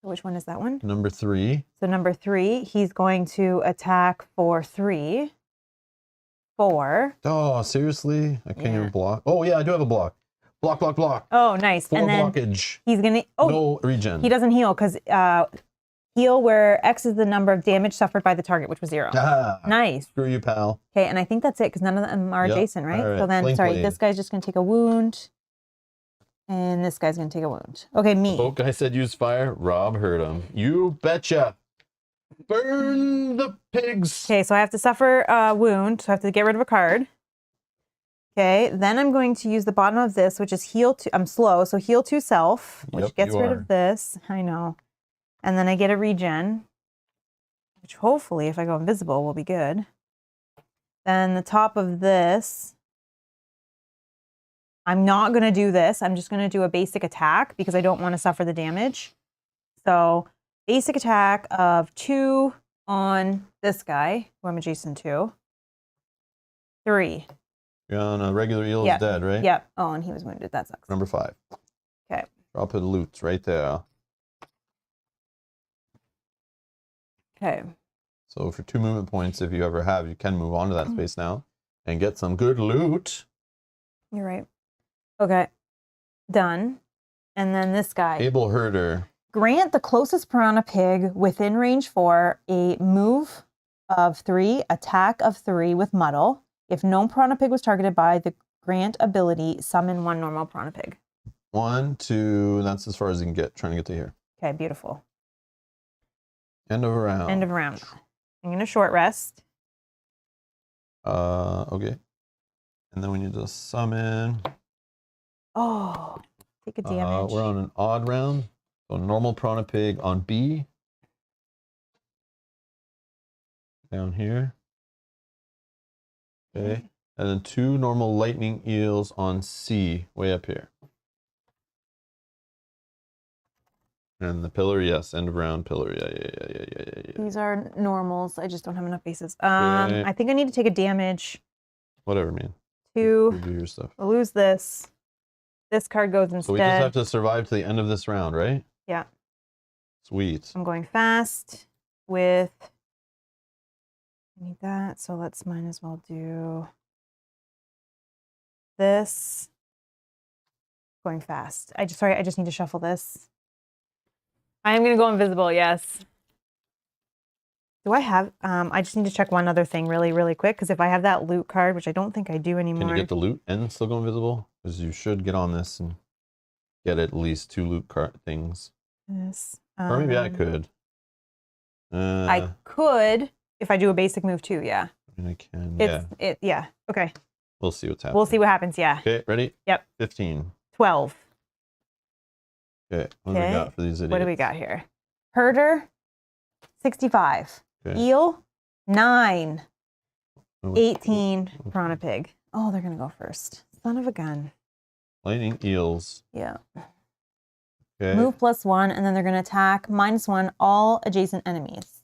So which one is that one? Number 3. So number 3, he's going to attack for 3. 4. Oh, seriously? I can't even block. Oh, yeah, I do have a block. Block. Oh, nice. 4 and then blockage. He's going to... Oh, no regen. He doesn't heal because... heal where X is the number of damage suffered by the target, which was 0. Nice. Screw you, pal. Okay, and I think that's it because none of them are adjacent, right? Right. So then, Blink sorry, blade. this guy's just going to take a wound. And this guy's going to take a wound. Okay, me. The boat guy said use fire. Rob heard him. You betcha. Burn the pigs. Okay, so I have to suffer a wound. So I have to get rid of a card. Okay, then I'm going to use the bottom of this, which is heal 2. I'm slow, so heal 2 self, which gets rid of this. I know. And then I get a regen, which hopefully, if I go invisible, will be good. Then the top of this, I'm not going to do this. I'm just going to do a basic attack because I don't want to suffer the damage. So basic attack of 2 on this guy, who I'm adjacent to. 3. You're on a regular eel is dead, right? Yep. Oh, and he was wounded. That sucks. Number 5. Okay. Drop the loot right there. Okay. So for 2 movement points, if you ever have, you can move on to that space now and get some good loot. You're right. Okay. Done. And then this guy. Able Herder. Grant the closest piranha pig within range 4 a move of 3, attack of 3 with muddle. If no piranha pig was targeted by the grant ability, summon 1 normal piranha pig. 1, 2, that's as far as you can get, trying to get to here. Okay, beautiful. End of a round. End of round. I'm going to short rest. Okay. And then we need to summon. Oh, take a damage. We're on an odd round. So normal piranha pig on B. Down here. Okay. And then 2 normal lightning eels on C, way up here. And the pillar, yes, end of round pillar. Yeah. These are normals. I just don't have enough bases. I think I need to take a damage. Whatever, man. 2. Do your stuff. I'll lose this. This card goes instead. So we just have to survive to the end of this round, right? Yeah. Sweet. I'm going fast with... I need that, so let's might as well do this. Going fast. I just need to shuffle this. I am going to go invisible, yes. Do I have, I just need to check one other thing really, really quick, because if I have that loot card, which I don't think I do anymore. Can you get the loot and still go invisible? Because you should get on this and get at least 2 loot card things. This, or maybe I could. I could, if I do a basic move too, yeah. I mean, I can, yeah, okay. We'll see what's happening. We'll see what happens, yeah. Okay, ready? Yep. 15. 12. Okay, what do we got for these idiots? What do we got here? Herder, 65. Okay. Eel, 9. 18 piranha pig. Oh, they're going to go first. Son of a gun. Lightning eels. Yeah. Okay. Move +1, and then they're going to attack -1 all adjacent enemies.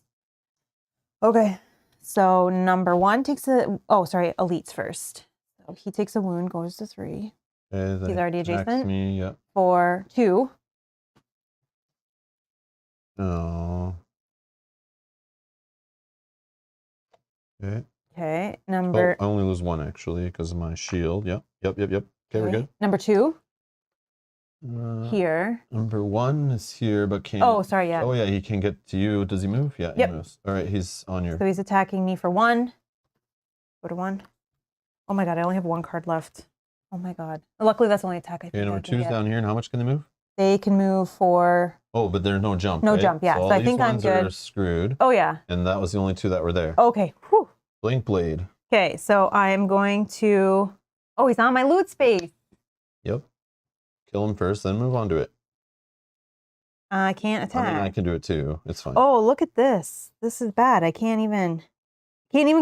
Okay. So number 1 takes elites first. So he takes a wound, goes to 3. Okay, he's already adjacent. Me, yep. For 2. Oh. Okay. Okay. Number. I only lose 1 actually because of my shield. Yep. Okay, we're good. Number 2. Here. Number 1 is here, but can't. Oh, sorry. Yeah. Oh yeah, he can get to you. Does he move? Yeah, he moves. All right, he's on your. So he's attacking me for 1. Go to 1. Oh my god, I only have 1 card left. Oh my god. Luckily, that's only attack. Okay, number 2's down here, and how much can they move? They can move for. Oh, but there's no jump. No right? jump. Yeah. So I think I'm good. Are screwed. Oh yeah. And that was the only 2 that were there. Okay. Whew. Blink blade. Okay, so I am going to. Oh, he's on my loot space. Yep. Kill him first, then move on to it. I can't attack. I mean, I can do it too. It's fine. Oh, look at this. This is bad. I can't even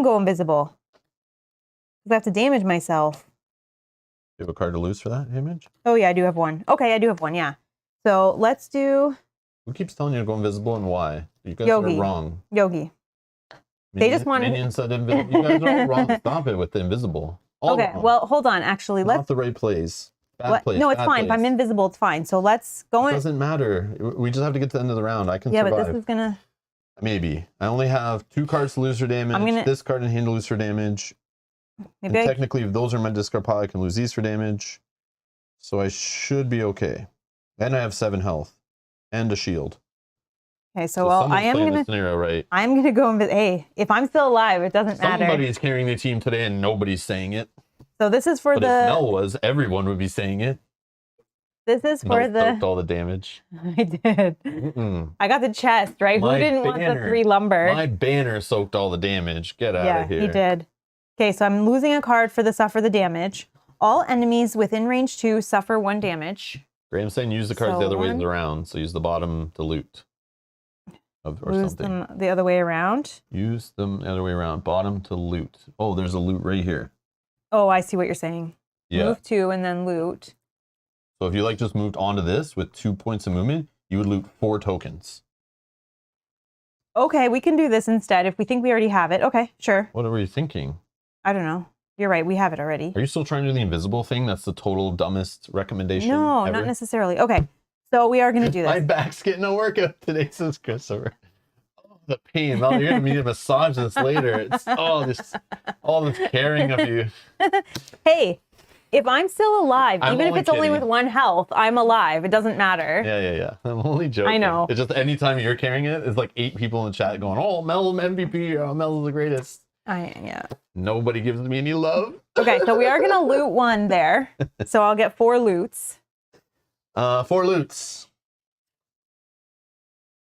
go invisible. I have to damage myself. You have a card to lose for that image? Oh yeah, I do have 1. Okay, I do have 1. Yeah. So let's do. Who keeps telling you to go invisible and why? You guys are wrong. Yogi. They just wanted. Minion said invisible. You guys are all wrong. Stop it with the invisible. Okay. Well, hold on. Actually, let's. Not the right plays. Bad place. No, it's fine. If I'm invisible, it's fine. So let's go in. It doesn't matter. We just have to get to the end of the round. I can survive. Yeah, but this is gonna. Maybe. I only have 2 cards to lose for damage. This card in hand to lose for damage. And technically, if those are my discard pile, I can lose these for damage. So I should be okay. And I have 7 health. And a shield. Okay, so I am gonna. Scenario, right? I'm gonna go invisible. Hey, if I'm still alive, it doesn't matter. Somebody's carrying the team today, and nobody's saying it. So this is for but if Mel was, everyone would be saying it. This is for Mel soaked all the damage. I did. I got the chest, right? Who didn't want the 3 lumber? My banner soaked all the damage. Get out of here. Yeah, he did. Okay, so I'm losing a card for the suffer the damage. All enemies within range 2 suffer 1 damage. Graham's saying use the cards the other way around. So use the bottom to loot. Or use something. them the other way around. Use them the other way around. Bottom to loot. Oh, there's a loot right here. Oh, I see what you're saying. Yeah. Move 2 and then loot. So if you like just moved onto this with 2 points of movement, you would loot 4 tokens. Okay, we can do this instead if we think we already have it. Okay, sure. What are you thinking? I don't know. You're right. We have it already. Are you still trying to do the invisible thing? That's the total dumbest recommendation. No, ever? not necessarily. Okay, so we are going to do this. My back's getting a workout today, says Christopher. Oh, the pain. Oh, you're going to need a massage this later. It's all this caring of you. Hey, if I'm still alive, I'm even if only it's only kidding. with 1 health, I'm alive. It doesn't matter. Yeah. I'm only joking. I know. It's just anytime you're carrying it, it's like 8 people in the chat going, "Oh, Mel's MVP. Oh, Mel's the greatest." Yeah. Nobody gives me any love. Okay, so we are going to loot 1 there. So I'll get 4 loots. 4 loots.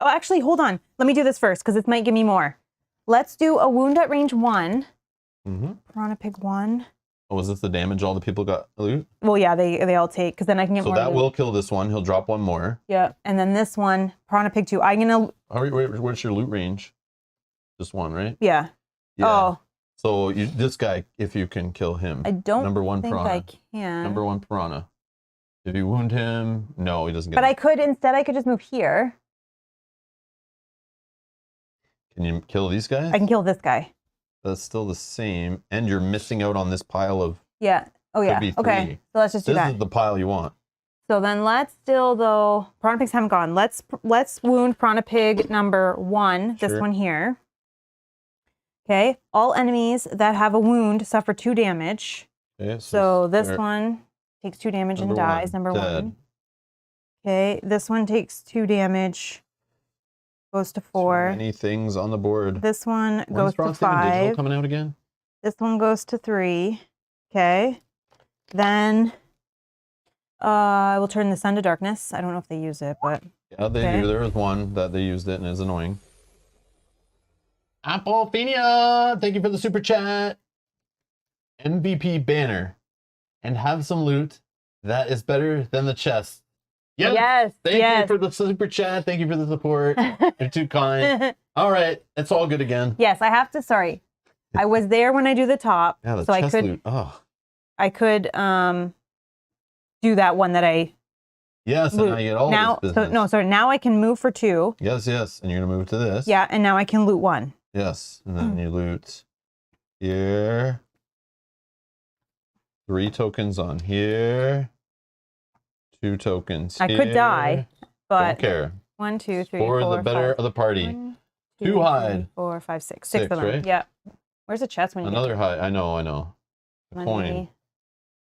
Oh, actually, hold on. Let me do this first because this might give me more. Let's do a wound at range 1. Piranha Pig 1. Oh, is this the damage all the people got loot? Well, yeah, they all take because then I can get more. So that loot. will kill this one. He'll drop 1 more. Yeah, and then this one, Piranha Pig 2. I'm gonna. What's your loot range? Just 1, right? Yeah. Yeah. Oh. So this guy, if you can kill him. I don't Number 1 think piranha. I can. Number 1 piranha. If you wound him, no, he doesn't get But it. I could instead. I could just move here. Can you kill these guys? I can kill this guy. That's still the same. And you're missing out on this pile of... Yeah. Oh yeah. Could be Okay. 3. So let's just do This that. is the pile you want. So then let's still though. Piranha Pigs haven't gone. Let's wound Piranha Pig number 1. This Sure. one here. Okay. All enemies that have a wound suffer 2 damage. Okay, So this start one takes 2 damage and number dies. 1, Number dead. 1. Okay. This one takes 2 damage. Goes to Too 4. many things on the board. This one When's goes to Frosthaven Digital 5. coming out again? This one goes to 3. Okay. Then I will turn the sun to darkness. I don't know if they use it, but Yeah, they okay. do. There was one that they used it and it's annoying. Applephenia, thank you for the super chat. MVP banner. And have some loot. That is better than the chest. Yes. Thank you for the super chat. Thank you for the support. You're too kind. All right. It's all good again. Yes, I have to. Sorry. I was there when I do the top. Yeah, the so chest loot. Oh. I could do that one that I Yes, and now you get all now, this business. so now I can move for 2. Yes. And you're going to move to this. Yeah, and now I can loot 1. Yes. And then you loot here. 3 tokens on here. 2 tokens I could die, but don't care. 1, 2, 3, For 4, the better 5. of the party. 1, 2 2, hide. 3, 4, 5, 6. 6, of them. right? Yeah. Where's the chest when you Another get hide. I know. A money? coin.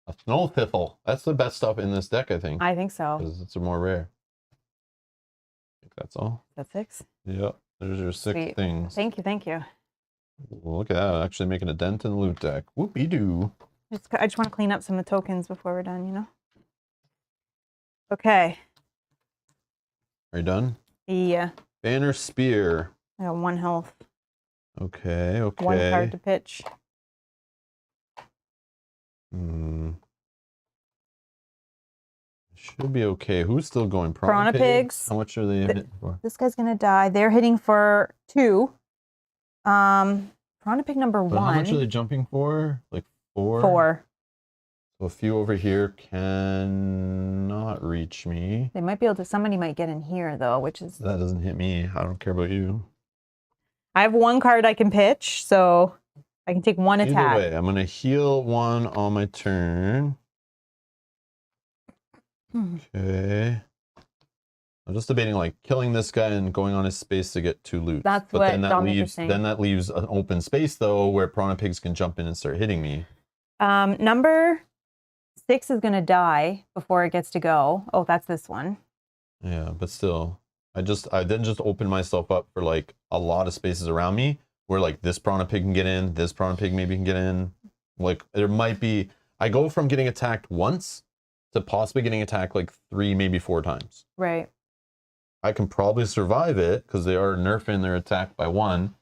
A snow fiffle. That's the best stuff in this deck, I think. I think so. Because it's more rare. I think that's all. That's 6. Yep. There's your 6 Sweet. things. Thank you. Well, look at that. Actually making a dent in the loot deck. Whoopie-doo. I just want to clean up some of the tokens before we're done, you know? Okay. Are you done? Yeah. Banner Spear. I got 1 health. Okay. 1 card to pitch. Should be okay. Who's still going? Piranha Pigs. How much are they hitting for? This guy's going to die. They're hitting for 2. Piranha Pig number 1. But how much are they jumping for? Like 4? 4. So a few over here cannot reach me. They might be able to, somebody might get in here though, which is... That doesn't hit me. I don't care about you. I have 1 card I can pitch, so I can take 1 Either attack. way, I'm going to heal 1 on my turn. Okay. I'm just debating like killing this guy and going on his space to get 2 loot. That's but what then that Dominic leaves was saying. then that leaves an open space though where Piranha Pigs can jump in and start hitting me. Number 6 is going to die before it gets to go. Oh, that's this one. Yeah, but still. I then just open myself up for like a lot of spaces around me where like this Piranha Pig can get in, this Piranha Pig maybe can get in. Like there might be, I go from getting attacked once to possibly getting attacked like 3, maybe 4 times. Right. I can probably survive it because they are nerfing their attack by 1.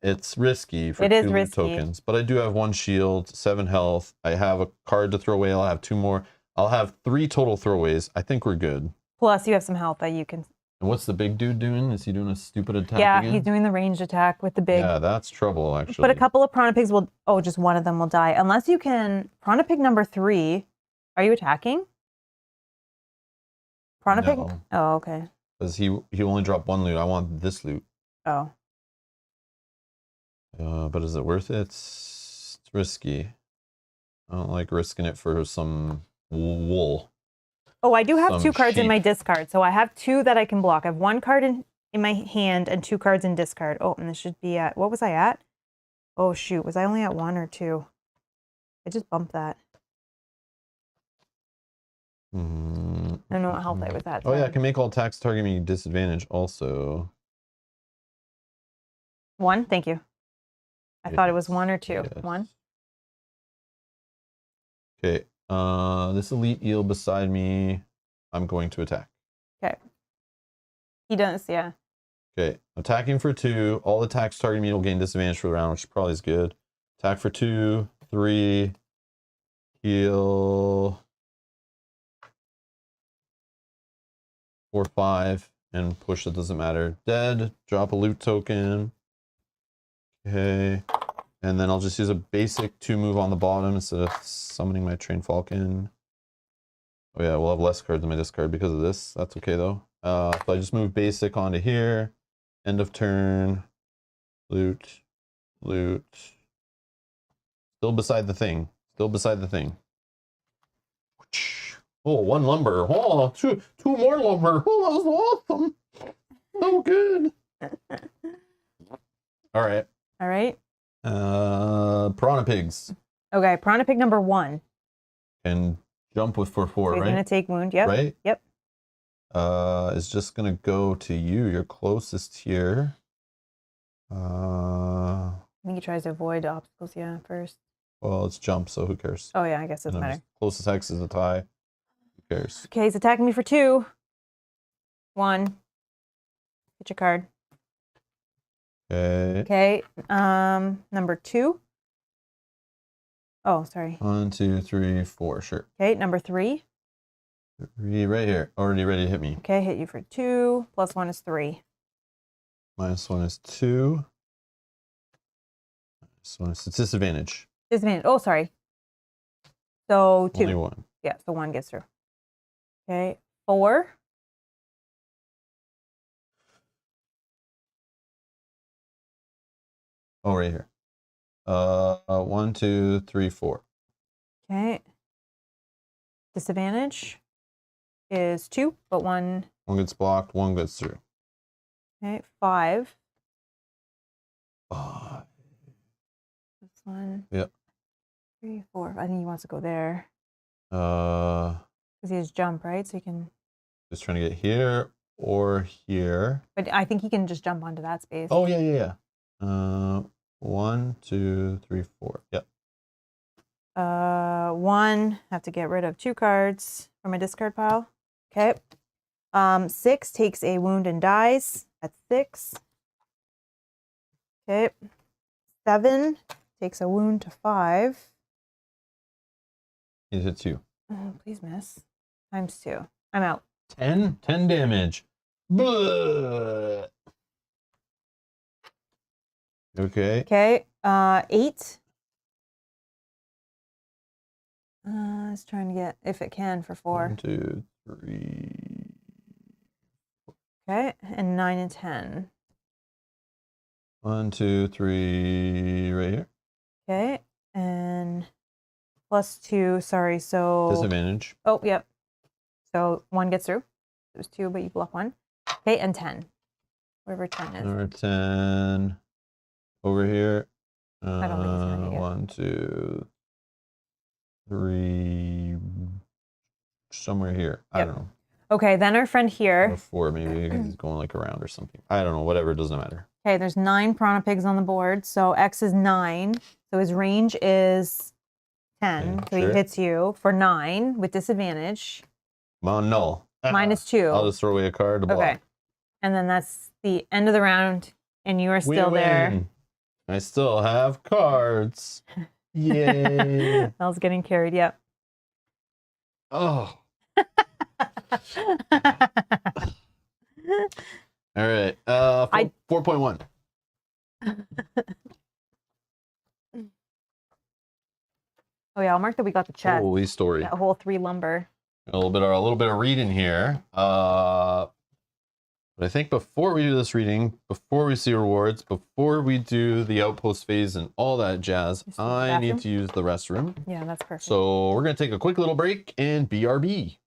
It's risky for 2 loot tokens, but I do have 1 shield, 7 health. I have a card to throw away. I'll have 2 more. I'll have 3 total throwaways. I think we're good. Plus, you have some health that you can. And what's the big dude doing? Is he doing a stupid attack? Yeah, again? He's doing the ranged attack with the big. Yeah, that's trouble actually. But a couple of Piranha Pigs will. Oh, just one of them will die unless you can. Piranha Pig number 3. Are you attacking? Piranha Pig. Oh, okay. Because he only dropped 1 loot. I want this loot. Oh. But is it worth it? It's risky. I don't like risking it for some wool. Oh, I do have 2 cards in my discard. So I have 2 that I can block. I have 1 card in my hand and 2 cards in discard. Oh, and this should be at, what was I at? Oh, shoot. Was I only at 1 or 2? I just bumped that. I don't know what health I was at. Oh, yeah, I can make all attacks target me disadvantage also. 1, thank you. I thought it was 1 or 2. Yes. 1. Okay. This elite eel beside me, I'm going to attack. Okay. He does, yeah. Okay. Attacking for 2. All attacks targeting me will gain disadvantage for the round, which probably is good. Attack for 2, 3, heal 4, 5, and push, it doesn't matter. Dead, drop a loot token. Okay. And then I'll just use a basic 2 move on the bottom instead of summoning my Trained Falcon. Oh yeah, we'll have less cards in my discard because of this. That's okay though. So I just move basic onto here. End of turn. Loot. Loot. Still beside the thing. Still beside the thing. Oh, 1 lumber. Oh, two more lumber. Oh, that was awesome. So good. All right. All right. Piranha Pigs. Okay, Piranha Pig number 1. And jump with 4/4, so right? Gonna take wound. Yep. Right. Yep. Is just gonna go to you. You're closest here. I think he tries to avoid obstacles. Yeah, first. Well, it's jump, so who cares? Oh yeah, I guess it doesn't matter. Closest hex is a tie. Who cares? Okay, he's attacking me for 2. 1. Get your card. Okay. Okay. Number 2. Oh, sorry. 1, 2, 3, 4. Sure. Okay, number 3. 3 right here. Already ready to hit me. Okay, hit you for 2. Plus 1 is 3. -1 is 2. -1 is disadvantage. Disadvantage. Oh, sorry. So 2. Only 1. Yeah, so 1 gets through. Okay, 4. Oh, right here. 1, 2, 3, 4. Okay. Disadvantage is 2, but 1. 1 gets blocked, 1 gets through. Okay, 5. 5. This 1. Yep. 3, 4. I think he wants to go there. Because he has jump, right? So he can. Just trying to get here or here. But I think he can just jump onto that space. Oh yeah. 1, 2, 3, 4. Yep. 1. Have to get rid of 2 cards from my discard pile. Okay. 6 takes a wound and dies. That's 6. Okay. 7 takes a wound to 5. He hits you. Oh, please miss. Times 2. I'm out. 10 damage. Blah. Okay. Okay. 8. It's trying to get, if it can, for 4. 1, 2, 3. Okay. And 9 and 10. 1, 2, 3. Right here. Okay. And plus 2. Sorry. So. Disadvantage. Oh, yep. So 1 gets through. It was 2, but you block 1. Okay. And 10. Wherever 10 is. Number 10. Over here. I don't think he's gonna get it. 1, 2, 3. Somewhere here. Yep. I don't know. Okay, then our friend here. Or 4 maybe. He's going like around or something. I don't know. Whatever. It doesn't matter. Okay, there's 9 Piranha Pigs on the board. So X is 9. So his range is 10. So sure. He hits you for 9 with disadvantage. No. -2. I'll just throw away a card to block. Okay. And then that's the end of the round. And you are still there. I still have cards. Yay. Mel's getting carried, yep. Oh. All right. 4.1. Oh yeah, I'll mark that we got the chest. Holy story. That whole 3 lumber. A little bit of reading here. But I think before we do this reading, before we see rewards, before we do the outpost phase and all that jazz, I need to use the restroom. Yeah, that's perfect. So we're gonna take a quick little break and BRB.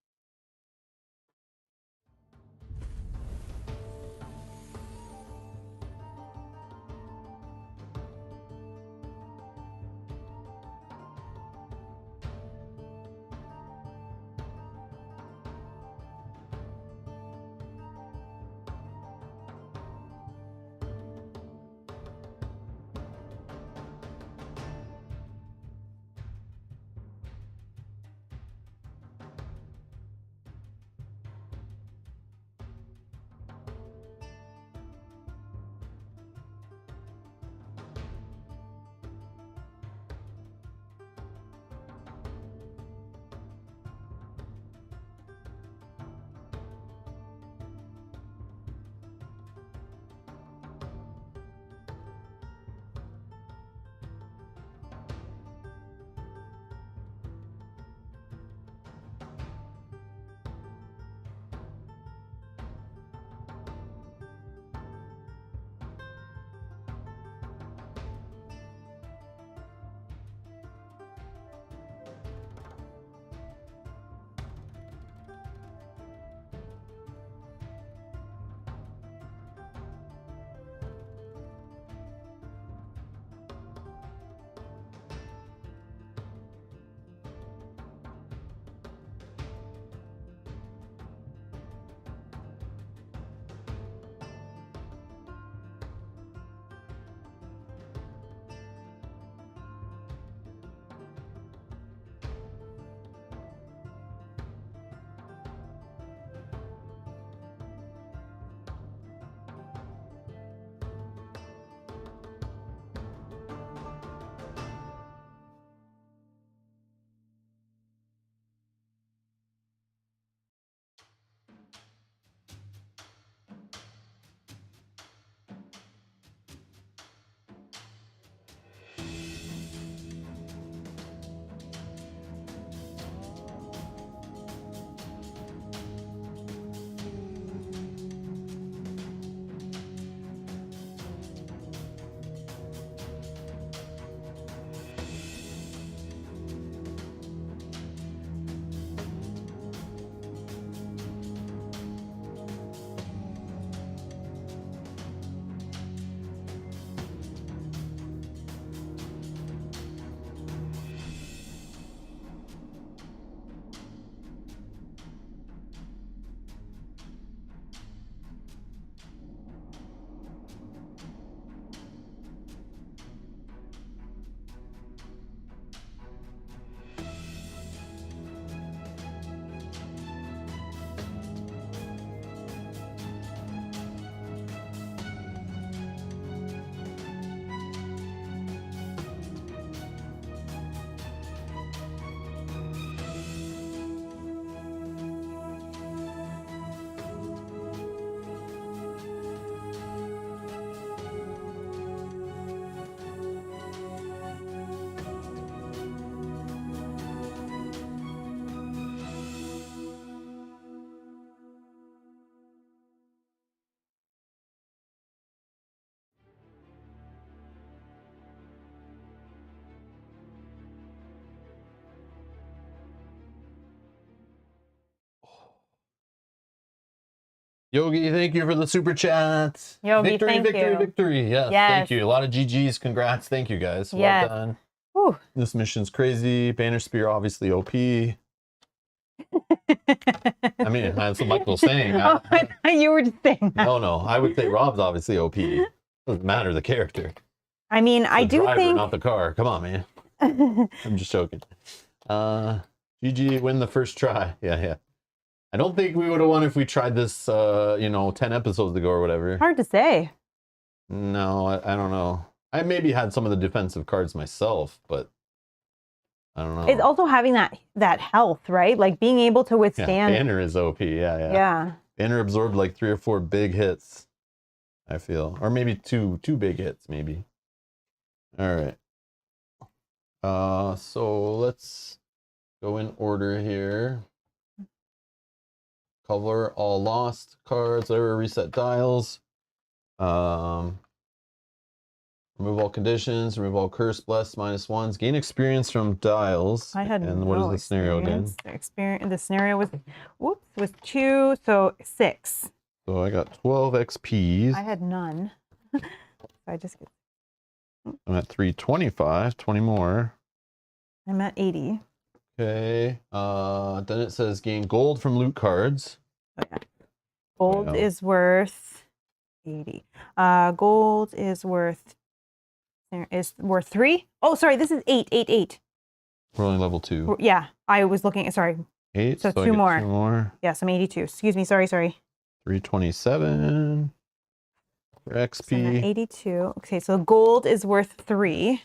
Yogi, thank you for the super chat. Yogi, victory, thank victory, you. victory. Yes, thank you. A lot of GGs. Congrats. Thank you, guys. Well done. Whew. This mission's crazy. Banner Spear, obviously OP. I mean, that's what Michael's saying. You were just saying that. No. I would say Rob's obviously OP. Doesn't matter the character. I mean, I do driver, think... not the car. Come on, man. I'm just joking. GG, win the first try. Yeah. I don't think we would have won if we tried this, 10 episodes ago or whatever. Hard to say. No, I don't know. I maybe had some of the defensive cards myself, but I don't know. It's also having that health, right? Like being able to withstand. Yeah, Banner is OP. Yeah. Banner absorbed like 3 or 4 big hits, I feel, or maybe two big hits, maybe. All right. So let's go in order here. Cover all lost cards. Whatever. Reset dials. Remove all conditions, remove all curse, bless, -1s. Gain experience from dials. I had and what is the scenario again? The scenario was, was 2, so 6. So I got 12 XPs. I had none. So I just get. I'm at 325, 20 more. I'm at 80. Okay. Then it says gain gold from loot cards. Okay. Gold is worth 80. Gold is worth 3. Oh, sorry, this is 8. We're only level 2. Yeah, I was looking. Sorry. 8. So 2 more. 2 more. Yes, I'm 82. Excuse me. Sorry. 327 for XP. So I'm at 82. Okay, so gold is worth 3.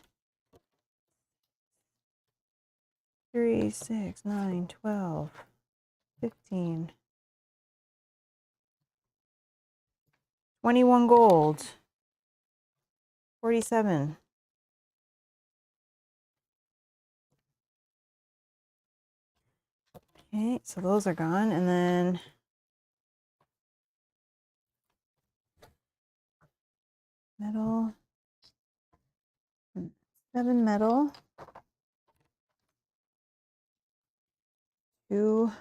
3, 6, 9, 12, 15. 21 gold. 47. Okay, so those are gone, and then metal. 7 metal. 2.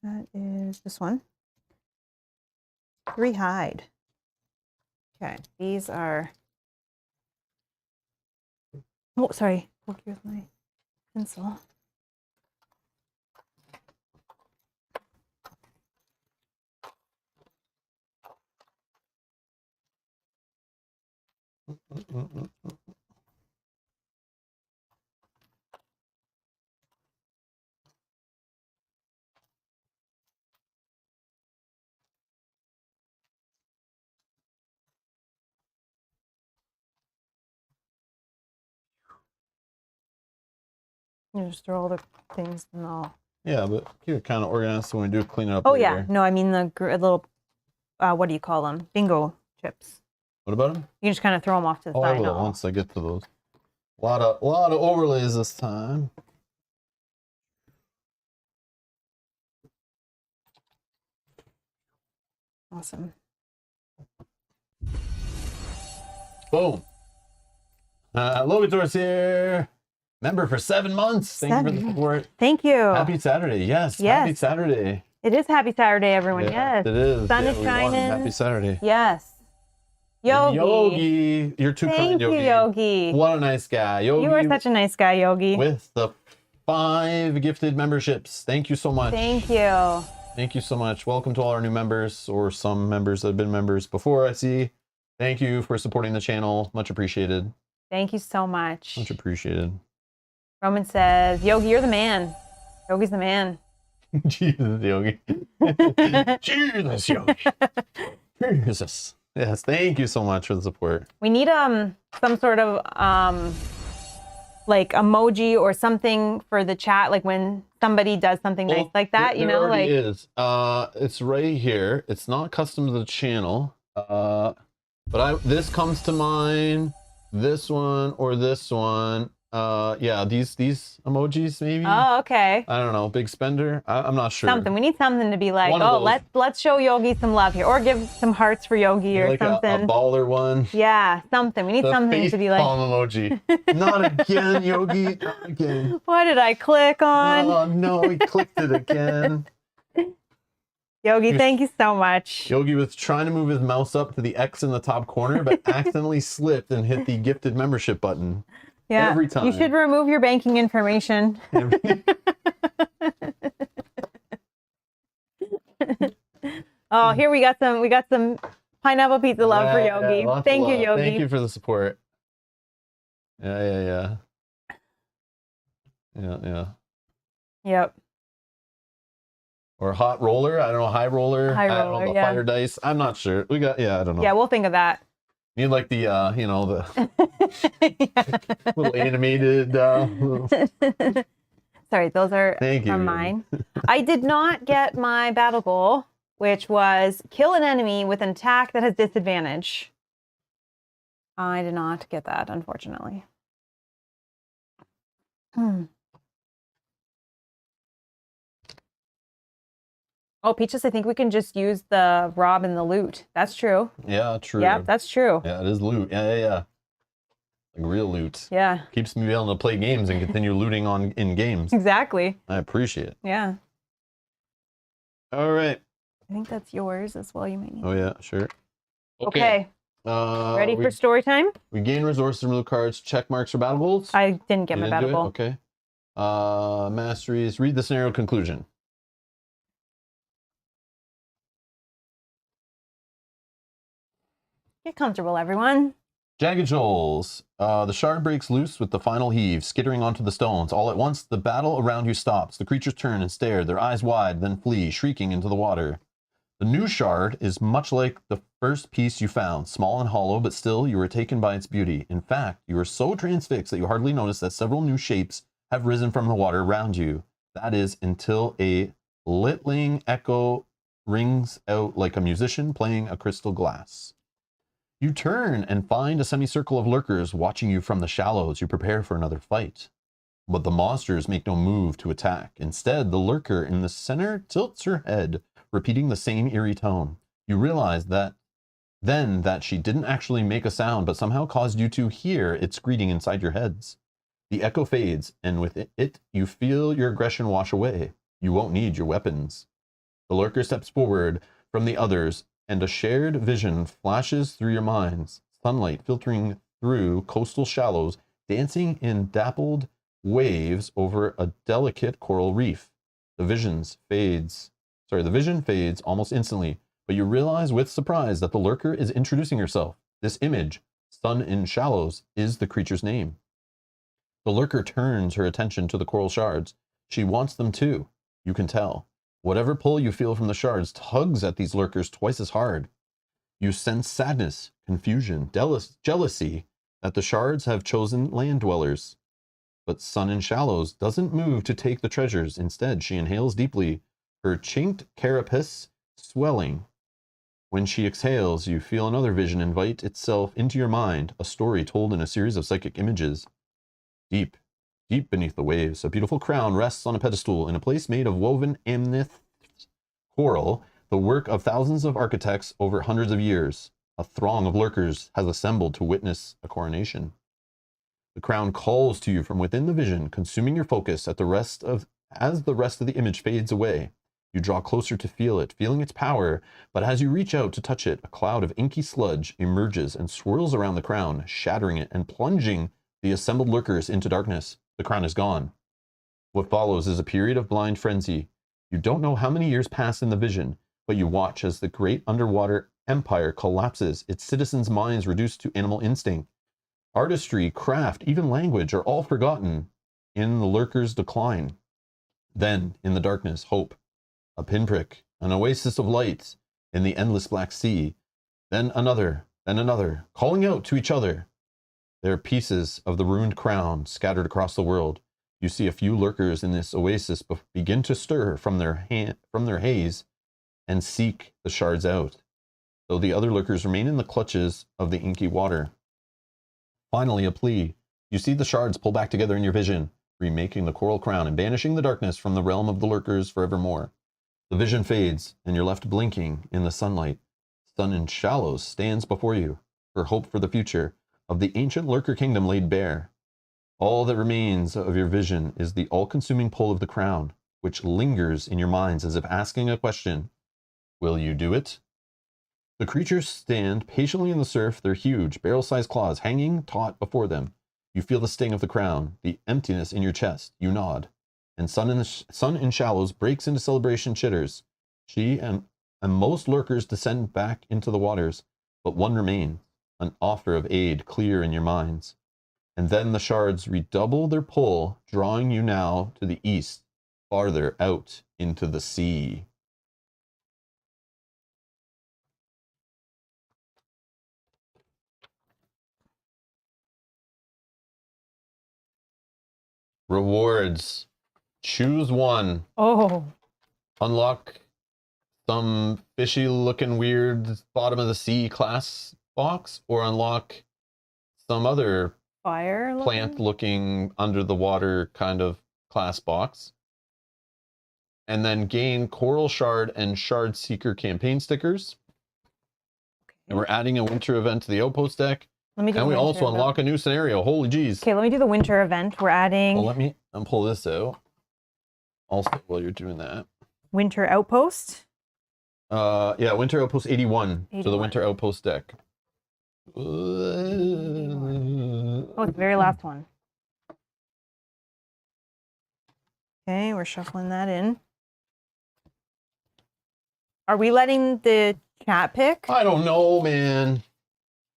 That is this one. 3 hide. Okay, these are. Oh, sorry. Working with my pencil. You just throw all the things and all. Yeah, but you're kind of organized so when we do clean it up. Oh, later. yeah. No, I mean the little, what do you call them? Bingo chips. What about them? You just kind of throw them off to the side. I will once I get to those. A lot of overlays this time. Awesome. Boom. Logator's here. Member for 7 months. Thank you for the support. Thank you. Happy Saturday. Yes. Happy Saturday. It is happy Saturday, everyone. Yes. It is. Sun is shining. Happy Saturday. Yes. Yogi. Yogi. You're too kind, Yogi. Thank you, Yogi. What a nice guy. Yogi. You are such a nice guy, Yogi. With the 5 gifted memberships. Thank you so much. Thank you. Thank you so much. Welcome to all our new members, or some members that have been members before, I see. Thank you for supporting the channel. Much appreciated. Thank you so much. Much appreciated. Roman says, Yogi, you're the man. Yogi's the man. Jesus, Yogi. Jesus, Yogi. Jesus. Yes, thank you so much for the support. We need some sort of like emoji or something for the chat, like when somebody does something nice like that, you know, like it is. It's right here. It's not custom to the channel. But this comes to mind. This one or this one. Yeah, these emojis maybe. Oh, okay. I don't know. Big spender. I'm not sure. Something. We need something to be like, oh, let's show Yogi some love here, or give some hearts for Yogi or like something. A baller one. Yeah, something. We need something to be like. Palm emoji. Not again, Yogi. Not again. What did I click on? Oh no, we clicked it again. Yogi, thank you so much. Yogi was trying to move his mouse up to the X in the top corner, but accidentally slipped and hit the gifted membership button. Yeah, every time. You should remove your banking information. Oh, here we got some pineapple pizza love for Yogi. Thank you, Yogi. Thank you for the support. Yeah. Yep. Or hot roller. I don't know, high roller. I don't know, the fire dice. I'm not sure. I don't know. Yeah, we'll think of that. You need like the, you know, the little animated. Sorry, those are from mine. I did not get my battle goal, which was kill an enemy with an attack that has disadvantage. I did not get that, unfortunately. Oh, Peaches, I think we can just use the rob and the loot. That's true. Yeah, true. Yeah, that's true. Yeah, it is loot. Yeah. Like real loot. Yeah. Keeps me able to play games and continue looting in games. Exactly. I appreciate it. Yeah. All right. I think that's yours as well. You might need. Oh yeah, sure. Okay. Ready for story time? We gain resources, remove cards, check marks for battle goals. I didn't get my battle goal. Okay. Masteries. Read the scenario conclusion. Get comfortable, everyone. Jagged shoals. The shard breaks loose with the final heave, skittering onto the stones. All at once, the battle around you stops. The creatures turn and stare, their eyes wide, then flee, shrieking into the water. The new shard is much like the first piece you found, small and hollow, but still you were taken by its beauty. In fact, you are so transfixed that you hardly notice that several new shapes have risen from the water around you. That is, until a littling echo rings out like a musician playing a crystal glass. You turn and find a semicircle of lurkers watching you from the shallows. You prepare for another fight. But the monsters make no move to attack. Instead, the lurker in the center tilts her head, repeating the same eerie tone. You realize that she didn't actually make a sound, but somehow caused you to hear its greeting inside your heads. The echo fades, and with it, you feel your aggression wash away. You won't need your weapons. The lurker steps forward from the others, and a shared vision flashes through your minds. Sunlight filtering through coastal shallows, dancing in dappled waves over a delicate coral reef. The vision fades almost instantly, but you realize with surprise that the lurker is introducing herself. This image, Sun in Shallows, is the creature's name. The lurker turns her attention to the coral shards. She wants them too. You can tell. Whatever pull you feel from the shards tugs at these lurkers twice as hard. You sense sadness, confusion, jealousy that the shards have chosen land dwellers. But Sun in Shallows doesn't move to take the treasures. Instead, she inhales deeply, her chinked carapace swelling. When she exhales, you feel another vision invite itself into your mind, a story told in a series of psychic images. Deep beneath the waves, a beautiful crown rests on a pedestal in a place made of woven amethyst coral, the work of thousands of architects over hundreds of years. A throng of lurkers has assembled to witness a coronation. The crown calls to you from within the vision, consuming your focus as the rest of the image fades away. You draw closer to feel it, feeling its power, but as you reach out to touch it, a cloud of inky sludge emerges and swirls around the crown, shattering it and plunging the assembled lurkers into darkness. The crown is gone. What follows is a period of blind frenzy. You don't know how many years pass in the vision, but you watch as the great underwater empire collapses, its citizens' minds reduced to animal instinct. Artistry, craft, even language are all forgotten in the lurker's decline. Then, in the darkness, hope. A pinprick, an oasis of light in the endless black sea. Then another, calling out to each other. There are pieces of the ruined crown scattered across the world. You see a few lurkers in this oasis begin to stir from their haze and seek the shards out, though the other lurkers remain in the clutches of the inky water. Finally, a plea. You see the shards pull back together in your vision, remaking the coral crown and banishing the darkness from the realm of the lurkers forevermore. The vision fades, and you're left blinking in the sunlight. Sun in Shallows stands before you, her hope for the future of the ancient lurker kingdom laid bare. All that remains of your vision is the all-consuming pull of the crown, which lingers in your minds as if asking a question. Will you do it? The creatures stand patiently in the surf, their huge, barrel-sized claws hanging taut before them. You feel the sting of the crown, the emptiness in your chest. You nod. And Sun in Shallows breaks into celebration chitters. She and most lurkers descend back into the waters, but one remains, an offer of aid clear in your minds. And then the shards redouble their pull, drawing you now to the east, farther out into the sea. Rewards. Choose one. Oh. Unlock some fishy looking weird bottom of the sea class box, or unlock some other fire plant looking under the water kind of class box. And then gain Coral Shard and Shard Seeker campaign stickers. Okay. And we're adding a winter event to the Outpost deck. And we also unlock a new scenario. Holy jeez. Okay, let me do the winter event. We're adding... Well, let me pull this out. Also, while you're doing that. Winter Outpost? Yeah, Winter Outpost 81. So the Winter Outpost deck. Oh, it's the very last one. Okay, we're shuffling that in. Are we letting the chat pick? I don't know, man.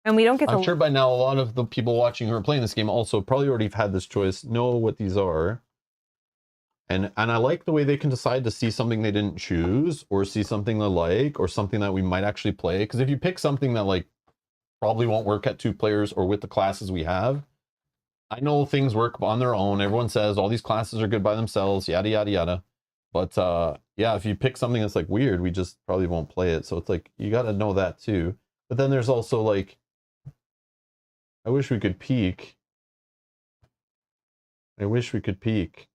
And we don't get I'm sure by now a lot of the people watching who are playing this game also probably already have had this choice, know what these are. And I like the way they can decide to see something they didn't choose, or see something they like, or something that we might actually play. Because if you pick something that like probably won't work at 2 players or with the classes we have, I know things work on their own. Everyone says all these classes are good by themselves, yada, yada, yada. But yeah, if you pick something that's like weird, we just probably won't play it. So it's like, you got to know that too. But then there's also like, I wish we could peek. I wish we could peek.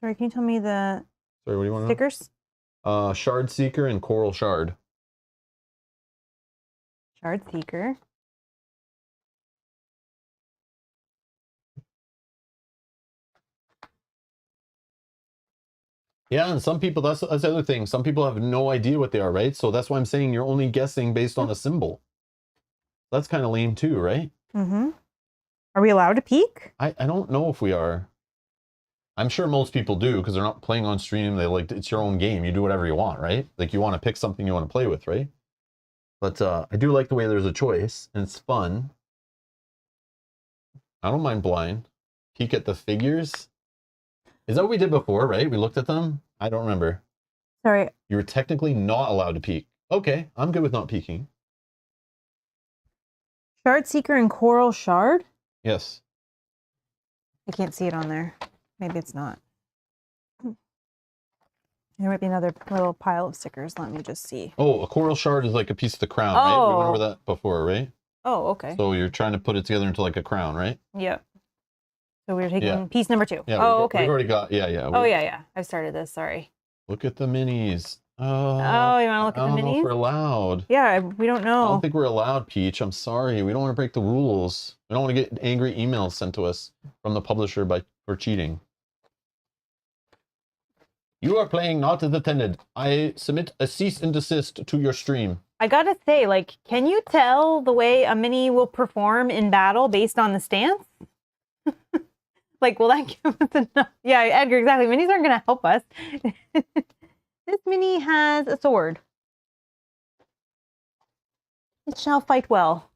Sorry, can you tell me the Sorry, what do you want stickers? To know? Shard Seeker and Coral Shard. Shard Seeker. Yeah, and some people, that's the other thing. Some people have no idea what they are, right? So that's why I'm saying you're only guessing based on a symbol. That's kind of lame too, right? Mm-hmm. Are we allowed to peek? I don't know if we are. I'm sure most people do, because they're not playing on stream. They like, it's your own game. You do whatever you want, right? Like you want to pick something you want to play with, right? But I do like the way there's a choice, and it's fun. I don't mind blind. Peek at the figures. Is that what we did before, right? We looked at them? I don't remember. Sorry. You were technically not allowed to peek. Okay, I'm good with not peeking. Shard Seeker and Coral Shard? Yes. I can't see it on there. Maybe it's not. There might be another little pile of stickers. Let me just see. Oh, a Coral Shard is like a piece of the crown, right? We went over that before, right? Oh, okay. So you're trying to put it together into like a crown, right? Yeah. So we're taking piece number 2. Yeah, okay. We've already got, yeah. Yeah. I started this, sorry. Look at the minis. Oh, you want to look at the minis? I don't know if we're allowed. Yeah, we don't know. I don't think we're allowed, Peach. I'm sorry. We don't want to break the rules. We don't want to get angry emails sent to us from the publisher for cheating. You are playing not as attended. I submit a cease and desist to your stream. I gotta say, like, can you tell the way a mini will perform in battle based on the stance? Like, will that give us enough? Yeah, Edgar, exactly. Minis aren't gonna help us. This mini has a sword. It shall fight well.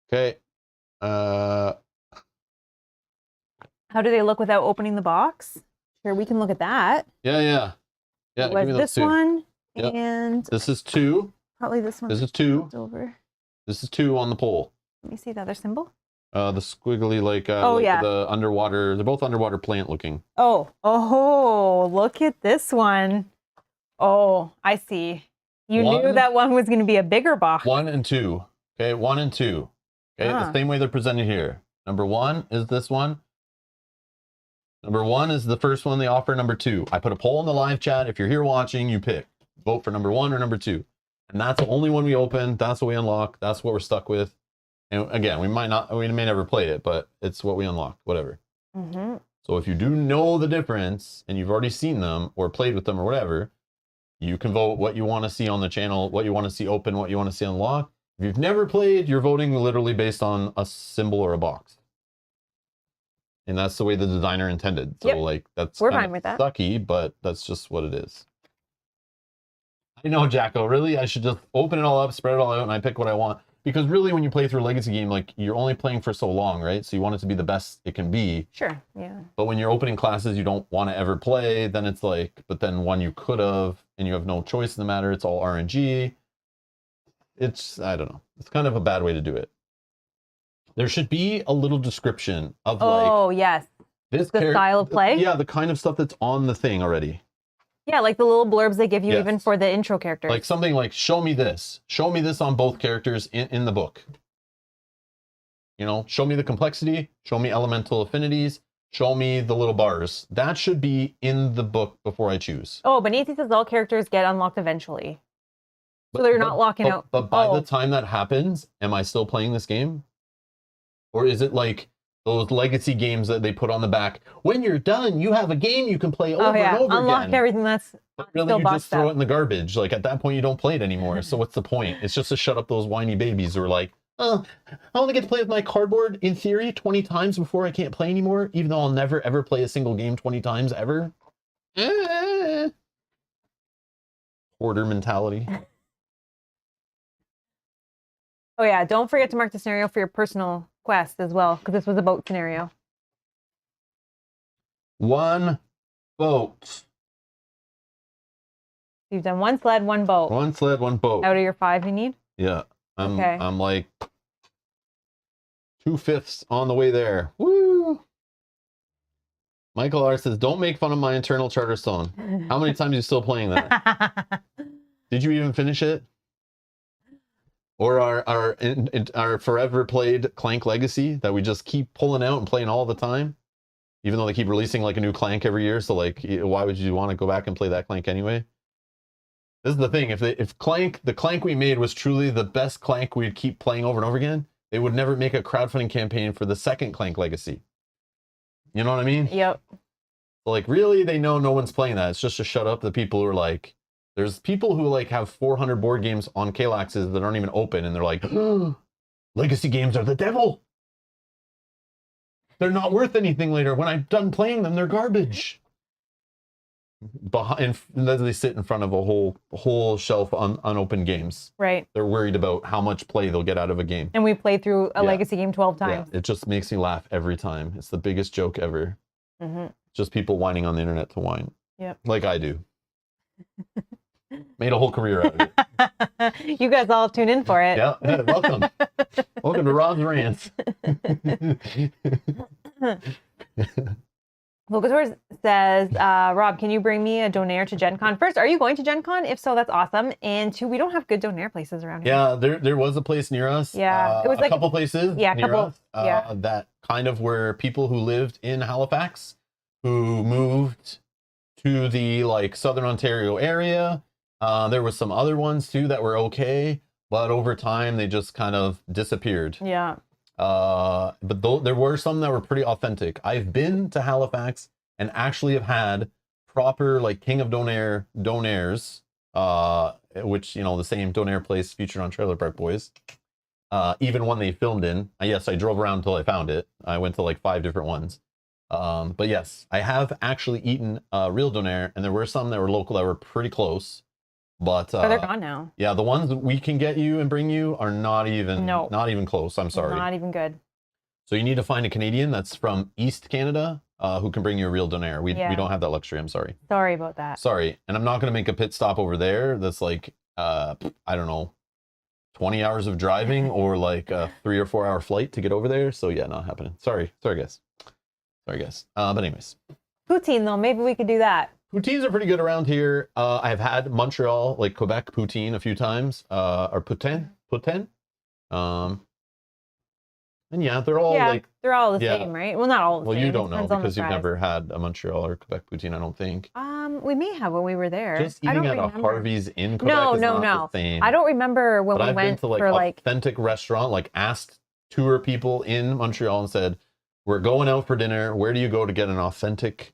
Okay. How do they look without opening the box? Sure, we can look at that. Yeah. Give me this one, and this is 2. Probably this one. This is 2. Over. This is 2 on the pole. Let me see the other symbol. The squiggly, like, the underwater. They're both underwater plant looking. Oh, look at this one. Oh, I see. You knew that one was going to be a bigger box. 1 and 2. Okay, 1 and 2. Okay, the same way they're presented here. Number 1 is this one. Number 1 is the first one they offer. Number 2. I put a poll in the live chat. If you're here watching, you pick. Vote for number 1 or number 2. And that's the only one we open. That's what we unlock. That's what we're stuck with. And again, we may never play it, but it's what we unlock, whatever. Mm-hmm. So if you do know the difference and you've already seen them or played with them or whatever, you can vote what you want to see on the channel, what you want to see open, what you want to see unlocked. If you've never played, you're voting literally based on a symbol or a box. And that's the way the designer intended. So like, that's we're fine with that. Sucky, but that's just what it is. I know, Jacko, really? I should just open it all up, spread it all out, and I pick what I want. Because really, when you play through a Legacy game, like, you're only playing for so long, right? So you want it to be the best it can be. Sure, yeah. But when you're opening classes you don't want to ever play, then it's like, but then one you could have, and you have no choice in the matter, it's all RNG. It's, I don't know. It's kind of a bad way to do it. There should be a little description of yes. the style of play. Yeah, the kind of stuff that's on the thing already. Yeah, like the little blurbs they give you even for the intro characters. Like something like, show me this on both characters in the book. You know, show me the complexity, show me elemental affinities, show me the little bars. That should be in the book before I choose. Oh, but Nathan says all characters get unlocked eventually. So they're not locking out. But by the time that happens, am I still playing this game? Or is it like those legacy games that they put on the back? When you're done, you have a game you can play over and over Unlock again. Everything that's but really, you just throw it in the garbage. Like at that point, you don't play it anymore. So what's the point? It's just to shut up those whiny babies who are like, oh, I only get to play with my cardboard, in theory, 20 times before I can't play anymore, even though I'll never, ever play a single game 20 times, ever. Hoarder mentality. Oh yeah, don't forget to mark the scenario for your personal quest as well, because this was a boat scenario. 1 boat. You've done 1 sled, 1 boat. 1 sled, 1 boat. Out of your 5 you need? Yeah. I'm like 2/5 on the way there. Woo! Michael R says, don't make fun of my internal Charterstone. How many times are you still playing that? Did you even finish it? Or our forever played Clank Legacy that we just keep pulling out and playing all the time? Even though they keep releasing like a new Clank every year, so like, why would you want to go back and play that Clank anyway? This is the thing, if the Clank we made was truly the best Clank we'd keep playing over and over again, they would never make a crowdfunding campaign for the second Clank Legacy. You know what I mean? Yep. So like, really, they know no one's playing that. It's just to shut up the people who are like, there's people who like have 400 board games on Kalaxes that aren't even open, and they're like, oh, legacy games are the devil. They're not worth anything later. When I'm done playing them, they're garbage. And they sit in front of a whole shelf on unopened games. Right. They're worried about how much play they'll get out of a game. And we played through a legacy game 12 times. Yeah, it just makes me laugh every time. It's the biggest joke ever. Just people whining on the internet to whine. Yep. Like I do. Made a whole career out of it. You guys all tune in for it. Yeah, welcome. Welcome to Rob's Rants. Vocator says, Rob, can you bring me a donaire to Gen Con? First, are you going to Gen Con? If so, that's awesome. And 2, we don't have good donaire places around here. Yeah, there was a place near us. Yeah, it was like a couple places near us. Yeah. That kind of were people who lived in Halifax, who moved to the like Southern Ontario area. There were some other ones too that were okay, but over time they just kind of disappeared. Yeah. But there were some that were pretty authentic. I've been to Halifax and actually have had proper like King of Donaires, which, you know, the same donaire place featured on Trailer Park Boys. Even one they filmed in. Yes, I drove around until I found it. I went to like 5 different ones. But yes, I have actually eaten a real donaire, and there were some that were local that were pretty close. But they're gone now. Yeah, the ones that we can get you and bring you are not even close. I'm sorry. Not even good. So you need to find a Canadian that's from East Canada who can bring you a real donaire. We don't have that luxury. I'm sorry. Sorry about that. Sorry. And I'm not going to make a pit stop over there that's like, I don't know, 20 hours of driving or like a 3 or 4 hour flight to get over there. So yeah, not happening. Sorry, guys. But anyways. Poutine though, maybe we could do that. Poutines are pretty good around here. I've had Montreal, like Quebec poutine a few times, or poutine. And yeah, they're all they're all the same, right? Well, not all the same. Well, you don't know because you've never had a Montreal or Quebec poutine, I don't think. We may have when we were there. Just eating at a Harvey's in Quebec is not the same. I don't remember when we went went to like authentic restaurant, like asked tour people in Montreal and said, we're going out for dinner. Where do you go to get an authentic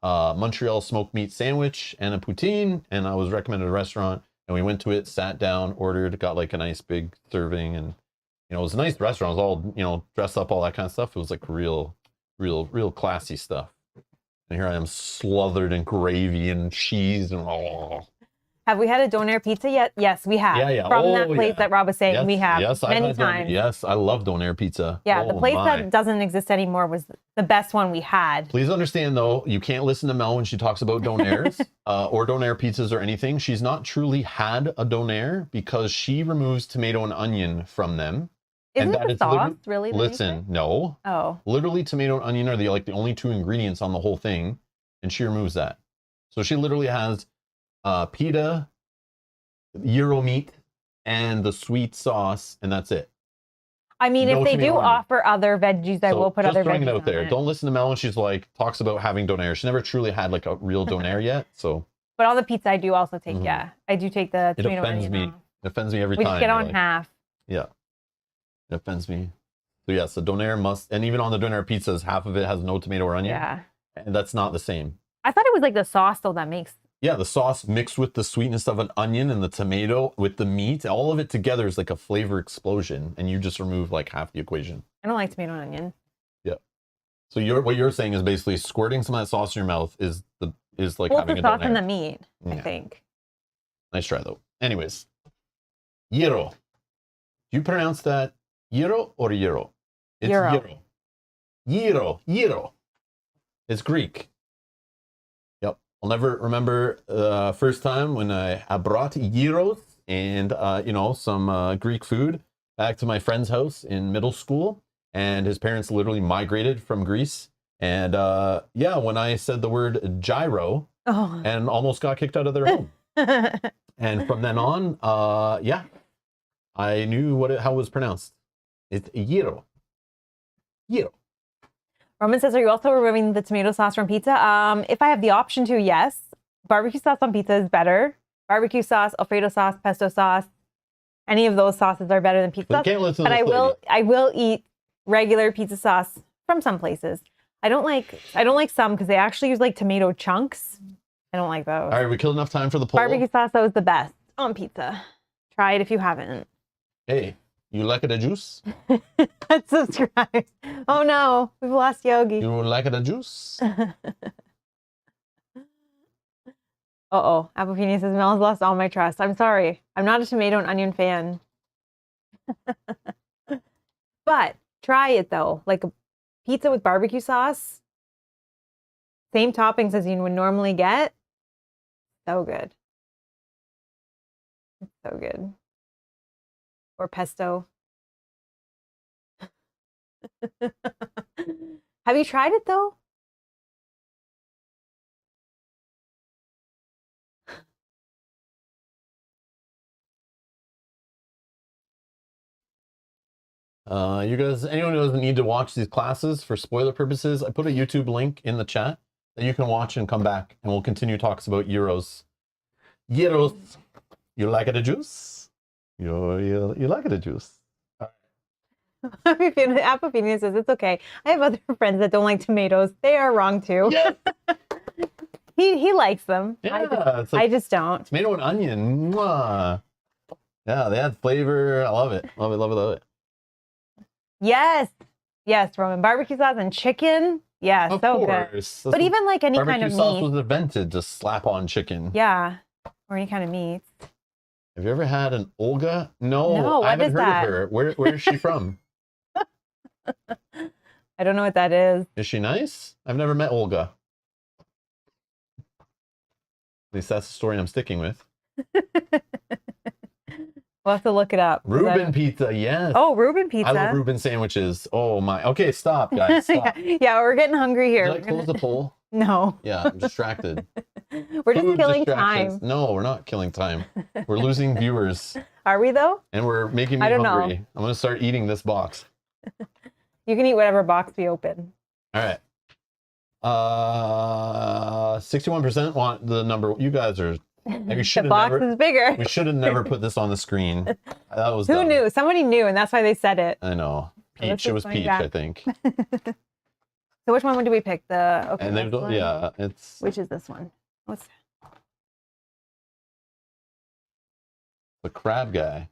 Montreal smoked meat sandwich and a poutine? And I was recommended a restaurant, and we went to it, sat down, ordered, got like a nice big serving, and you know, it was a nice restaurant. It was all, you know, dressed up, all that kind of stuff. It was like real classy stuff. And here I am slathered in gravy and cheese and all. Have we had a donaire pizza yet? Yes, we have. Yeah. From that place that Rob was saying, yes, we have many times. Yes, I love donaire pizza. Yeah, the place that doesn't exist anymore was the best one we had. Please understand, though, you can't listen to Mel when she talks about donaires or donaire pizzas or anything. She's not truly had a donaire because she removes tomato and onion from them. Isn't the sauce really? Listen, no. Oh. Literally, tomato and onion are the only two ingredients on the whole thing, and she removes that. So she literally has pita, gyro meat, and the sweet sauce, and that's it. I mean, if they do offer other veggies, I will put other veggies on it. Just throwing it out there. Don't listen to Mel when she's talks about having donair. She never truly had like a real donair yet, so. But on the pizza, I do also take, yeah. I do take the tomato and onion off. It offends me every time. We get on half. Yeah. It offends me. So yes, the donair must, and even on the donair pizzas, half of it has no tomato or onion. Yeah. And that's not the same. I thought it was like the sauce though that makes. Yeah, the sauce mixed with the sweetness of an onion and the tomato with the meat, all of it together is like a flavor explosion, and you just remove like half the equation. I don't like tomato and onion. Yeah. So what you're saying is basically squirting some of that sauce in your mouth is like having a donair. Well, the sauce and the meat, I think. Nice try though. Anyways, gyro. Do you pronounce that gyro or gyro? It's gyro. Gyro. It's Greek. Yep. I'll never remember the first time when I brought gyros and some Greek food back to my friend's house in middle school, and his parents literally migrated from Greece. And when I said the word gyro and almost got kicked out of their home. And from then on, I knew how it was pronounced. It's gyro. Gyro. Roman says, are you also removing the tomato sauce from pizza? If I have the option to, yes. Barbecue sauce on pizza is better. Barbecue sauce, Alfredo sauce, pesto sauce, any of those sauces are better than pizza sauce. But I will eat regular pizza sauce from some places. I don't like some because they actually use like tomato chunks. I don't like those. All right, we killed enough time for the poll. Barbecue sauce, that was the best on pizza. Try it if you haven't. Hey, you like it a juice? Subscribe. Oh no, we've lost Yogi. You like it a juice? Uh-oh. Applepini says, Mel has lost all my trust. I'm sorry. I'm not a tomato and onion fan. But try it though. Like a pizza with barbecue sauce. Same toppings as you would normally get. So good. So good. Or pesto. Have you tried it though? You guys, anyone who doesn't need to watch these classes for spoiler purposes, I put a YouTube link in the chat that you can watch and come back, and we'll continue talks about gyros. Gyros. You like it a juice? You like it a juice? Applepini says it's okay. I have other friends that don't like tomatoes. They are wrong too. Yes. he likes them. Yeah, I just don't. Tomato and onion. Mwah. Yeah, they add flavor. I love it. Love it, love it, love it. Yes. Yes, Roman. Barbecue sauce and chicken. Yeah, of so course. Good. But even like any kind of meat. Barbecue sauce was invented to slap on chicken. Yeah. Or any kind of meat. Have you ever had an Olga? No, I haven't heard of her. Where is she from? I don't know what that is. Is she nice? I've never met Olga. At least that's the story I'm sticking with. We'll have to look it up. Reuben pizza, yes. Oh, Reuben pizza. I love Reuben sandwiches. Oh my. Okay, stop, guys. Stop. Yeah, we're getting hungry here. Would you like to close the poll? No. Yeah, I'm distracted. We're just killing time. No, we're not killing time. We're losing viewers. Are we though? And we're making me hungry. I'm going to start eating this box. You can eat whatever box we open. All right. 61% want the number. You guys are. The box is bigger. We should have never put this on the screen. That was Who dumb. knew? Somebody knew, and that's why they said it. I know. Peach. It was Peach, I think. So which one do we pick? The and yeah, it's. Which is this one? What's the crab guy?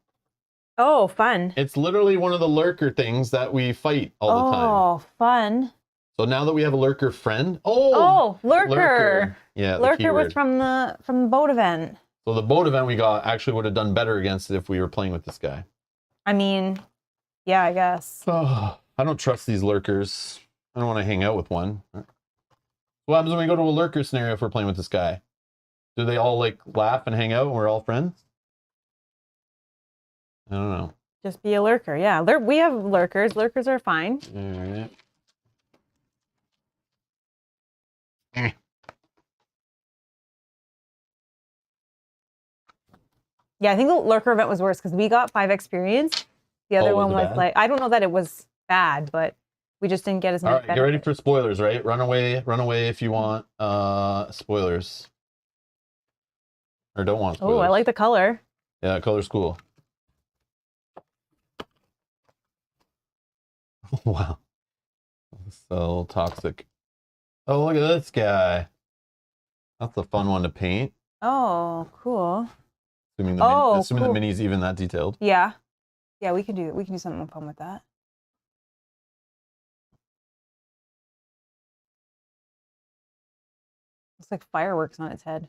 Oh, fun! It's literally one of the lurker things that we fight all the time. Oh, fun! So now that we have a lurker friend, lurker. Yeah, lurker was from the boat event. So the boat event we got actually would have done better against it if we were playing with this guy. I mean, yeah, I guess. Oh, I don't trust these lurkers. I don't want to hang out with one. What happens when we go to a lurker scenario if we're playing with this guy? Do they all like laugh and hang out and we're all friends? I don't know. Just be a lurker. Yeah, we have lurkers. Lurkers are fine. All right. Yeah, I think the lurker event was worse because we got 5 experience. The other one was like, I don't know that it was bad, but we just didn't get as many. All right, get ready for spoilers, right? Run away if you want spoilers. Or don't want spoilers. Oh, I like the color. Yeah, the color's cool. Wow. So toxic. Oh, look at this guy. That's a fun one to paint. Oh, cool. Assuming the mini's even that detailed. Yeah. Yeah, we can do something fun with that. Looks like fireworks on its head.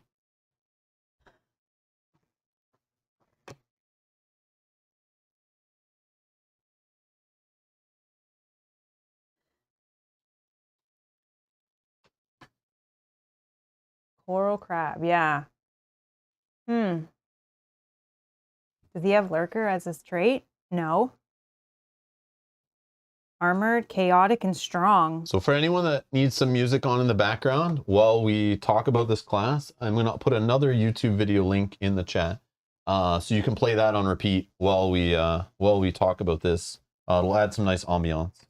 Coral crab, yeah. Does he have lurker as his trait? No. Armored, chaotic, and strong. So for anyone that needs some music on in the background while we talk about this class, I'm going to put another YouTube video link in the chat. So you can play that on repeat while we talk about this. It'll add some nice ambiance.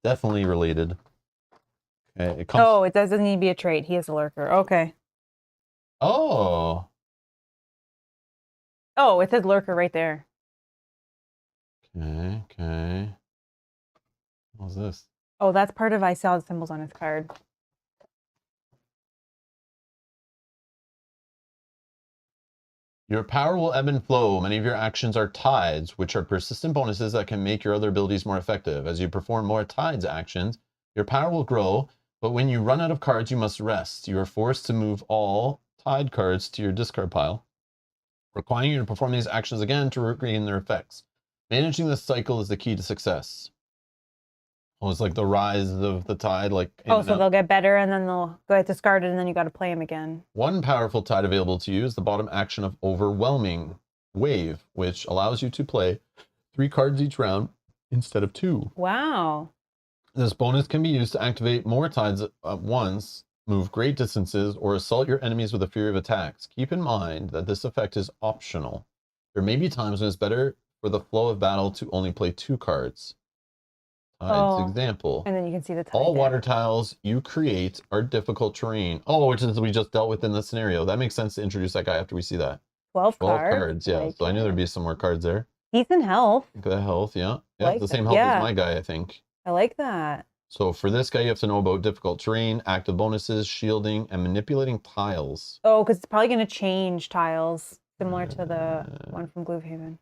Definitely related. Okay, it doesn't need to be a trait. He is a lurker. Okay. Oh. Oh, it says lurker right there. Okay. What's this? Oh, that's part of I saw the symbols on his card. Your power will ebb and flow. Many of your actions are tides, which are persistent bonuses that can make your other abilities more effective. As you perform more tides actions, your power will grow, but when you run out of cards, you must rest. You are forced to move all tide cards to your discard pile, requiring you to perform these actions again to regain their effects. Managing this cycle is the key to success. Oh, it's like the rise of the tide, like. Oh, so they'll get better and then they'll get discarded and then you got to play them again. One powerful tide available to you is the bottom action of Overwhelming Wave, which allows you to play 3 cards each round instead of 2. Wow. This bonus can be used to activate more tides at once, move great distances, or assault your enemies with a fury of attacks. Keep in mind that this effect is optional. There may be times when it's better for the flow of battle to only play 2 cards. Tides example. And then you can see the tide. All water tiles you create are difficult terrain. Oh, which is we just dealt with in the scenario. That makes sense to introduce that guy after we see that. 12 cards. Yeah. So I knew there'd be some more cards there. Decent health. The health, yeah. Yeah, the same health as my guy, I think. I like that. So for this guy, you have to know about difficult terrain, active bonuses, shielding, and manipulating tiles. Oh, because it's probably going to change tiles, similar to the one from Gloomhaven.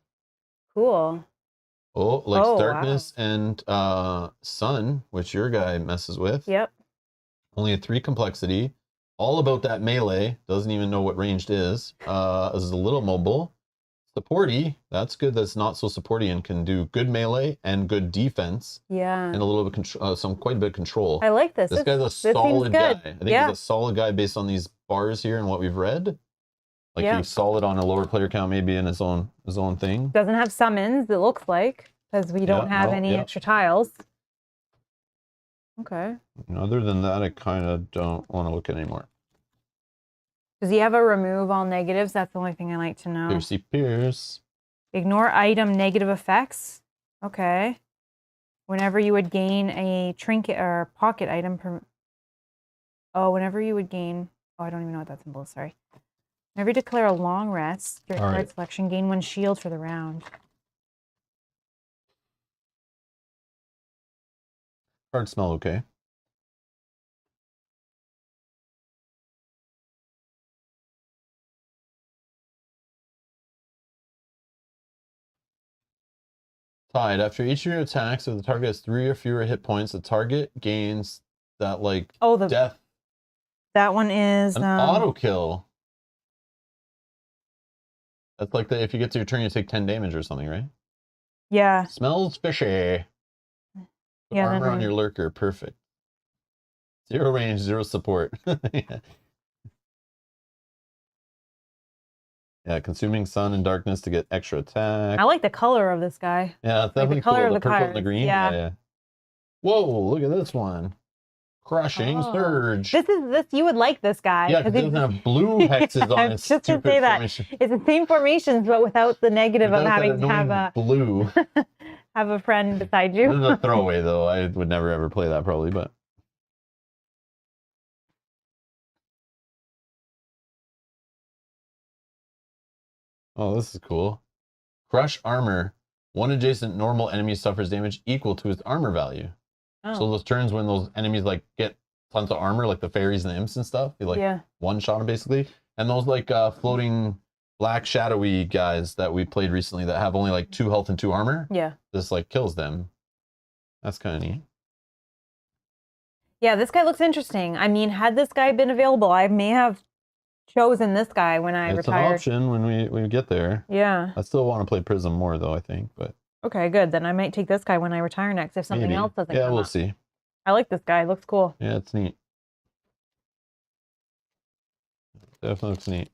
Cool. Oh, like darkness and sun, which your guy messes with. Yep. Only a 3 complexity. All about that melee. Doesn't even know what ranged is. Is a little mobile. Supporty. That's good. That's not so supporty and can do good melee and good defense. Yeah. And a little bit quite a bit of control. I like this. This guy's a solid guy. I think he's a solid guy based on these bars here and what we've read. Like he's solid on a lower player count, maybe in his own thing. Doesn't have summons, it looks like, because we don't have any extra tiles. Okay. Other than that, I kind of don't want to look at anymore. Does he have a remove all negatives? That's the only thing I like to know. Pierce. Ignore item negative effects. Okay. Whenever you would gain a trinket or pocket item whenever you would gain. Oh, I don't even know what that symbol is. Sorry. Whenever you declare a long rest, your card selection, gain 1 shield for the round. Cards smell okay. Tide. After each of your attacks, if the target has 3 or fewer hit points, the target gains that death. That one is an auto kill. That's like if you get to your turn, you take 10 damage or something, right? Yeah. Smells fishy. Put armor on your lurker. Perfect. 0 range, 0 support. Yeah. Yeah, consuming sun and darkness to get extra attack. I like the color of this guy. Yeah, it's definitely the color cool. of The purple and the green. Yeah. Whoa, look at this one. Crushing Surge. This you would like this guy. Yeah, because it doesn't have blue hexes on its just to say that. Formation. It's the same formations, but without the negative of having to have a blue. have a friend beside you. This is a throwaway though. I would never ever play that probably, but oh, this is cool. Crush armor. One adjacent normal enemy suffers damage equal to its armor value. Oh. So those turns when those enemies like get tons of armor, like the fairies and the imps and stuff, you like one shot them basically. And those like floating black shadowy guys that we played recently that have only like 2 health and 2 armor. Yeah. This like kills them. That's kind of neat. Yeah, this guy looks interesting. I mean, had this guy been available, I may have chosen this guy when I retired. It's an option when we get there. Yeah. I still want to play Prism more though, I think, but. Okay, good. Then I might take this guy when I retire next if something else doesn't come up. Yeah, we'll see. I like this guy. Looks cool. Yeah, it's neat. Definitely looks neat.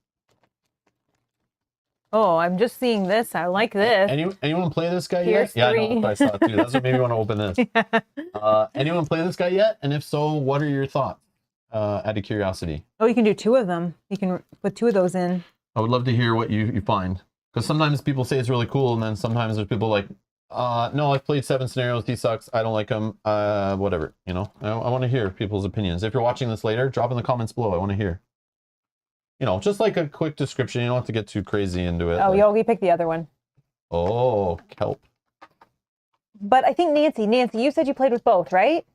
Oh, I'm just seeing this. I like this. Anyone play this guy Here's yet? 3. Yeah, I know. I saw it too. That's what made me want to open this. Anyone play this guy yet? And if so, what are your thoughts? Out of curiosity. Oh, you can do 2 of them. You can put 2 of those in. I would love to hear what you find. Because sometimes people say it's really cool, and then sometimes there's people like, no, I've played 7 scenarios, he sucks, I don't like him, whatever, you know? I want to hear people's opinions. If you're watching this later, drop in the comments below, I want to hear. You know, just like a quick description, you don't have to get too crazy into it. Oh, Yogi picked the other one. Oh, kelp. But I think Nancy, you said you played with both, right?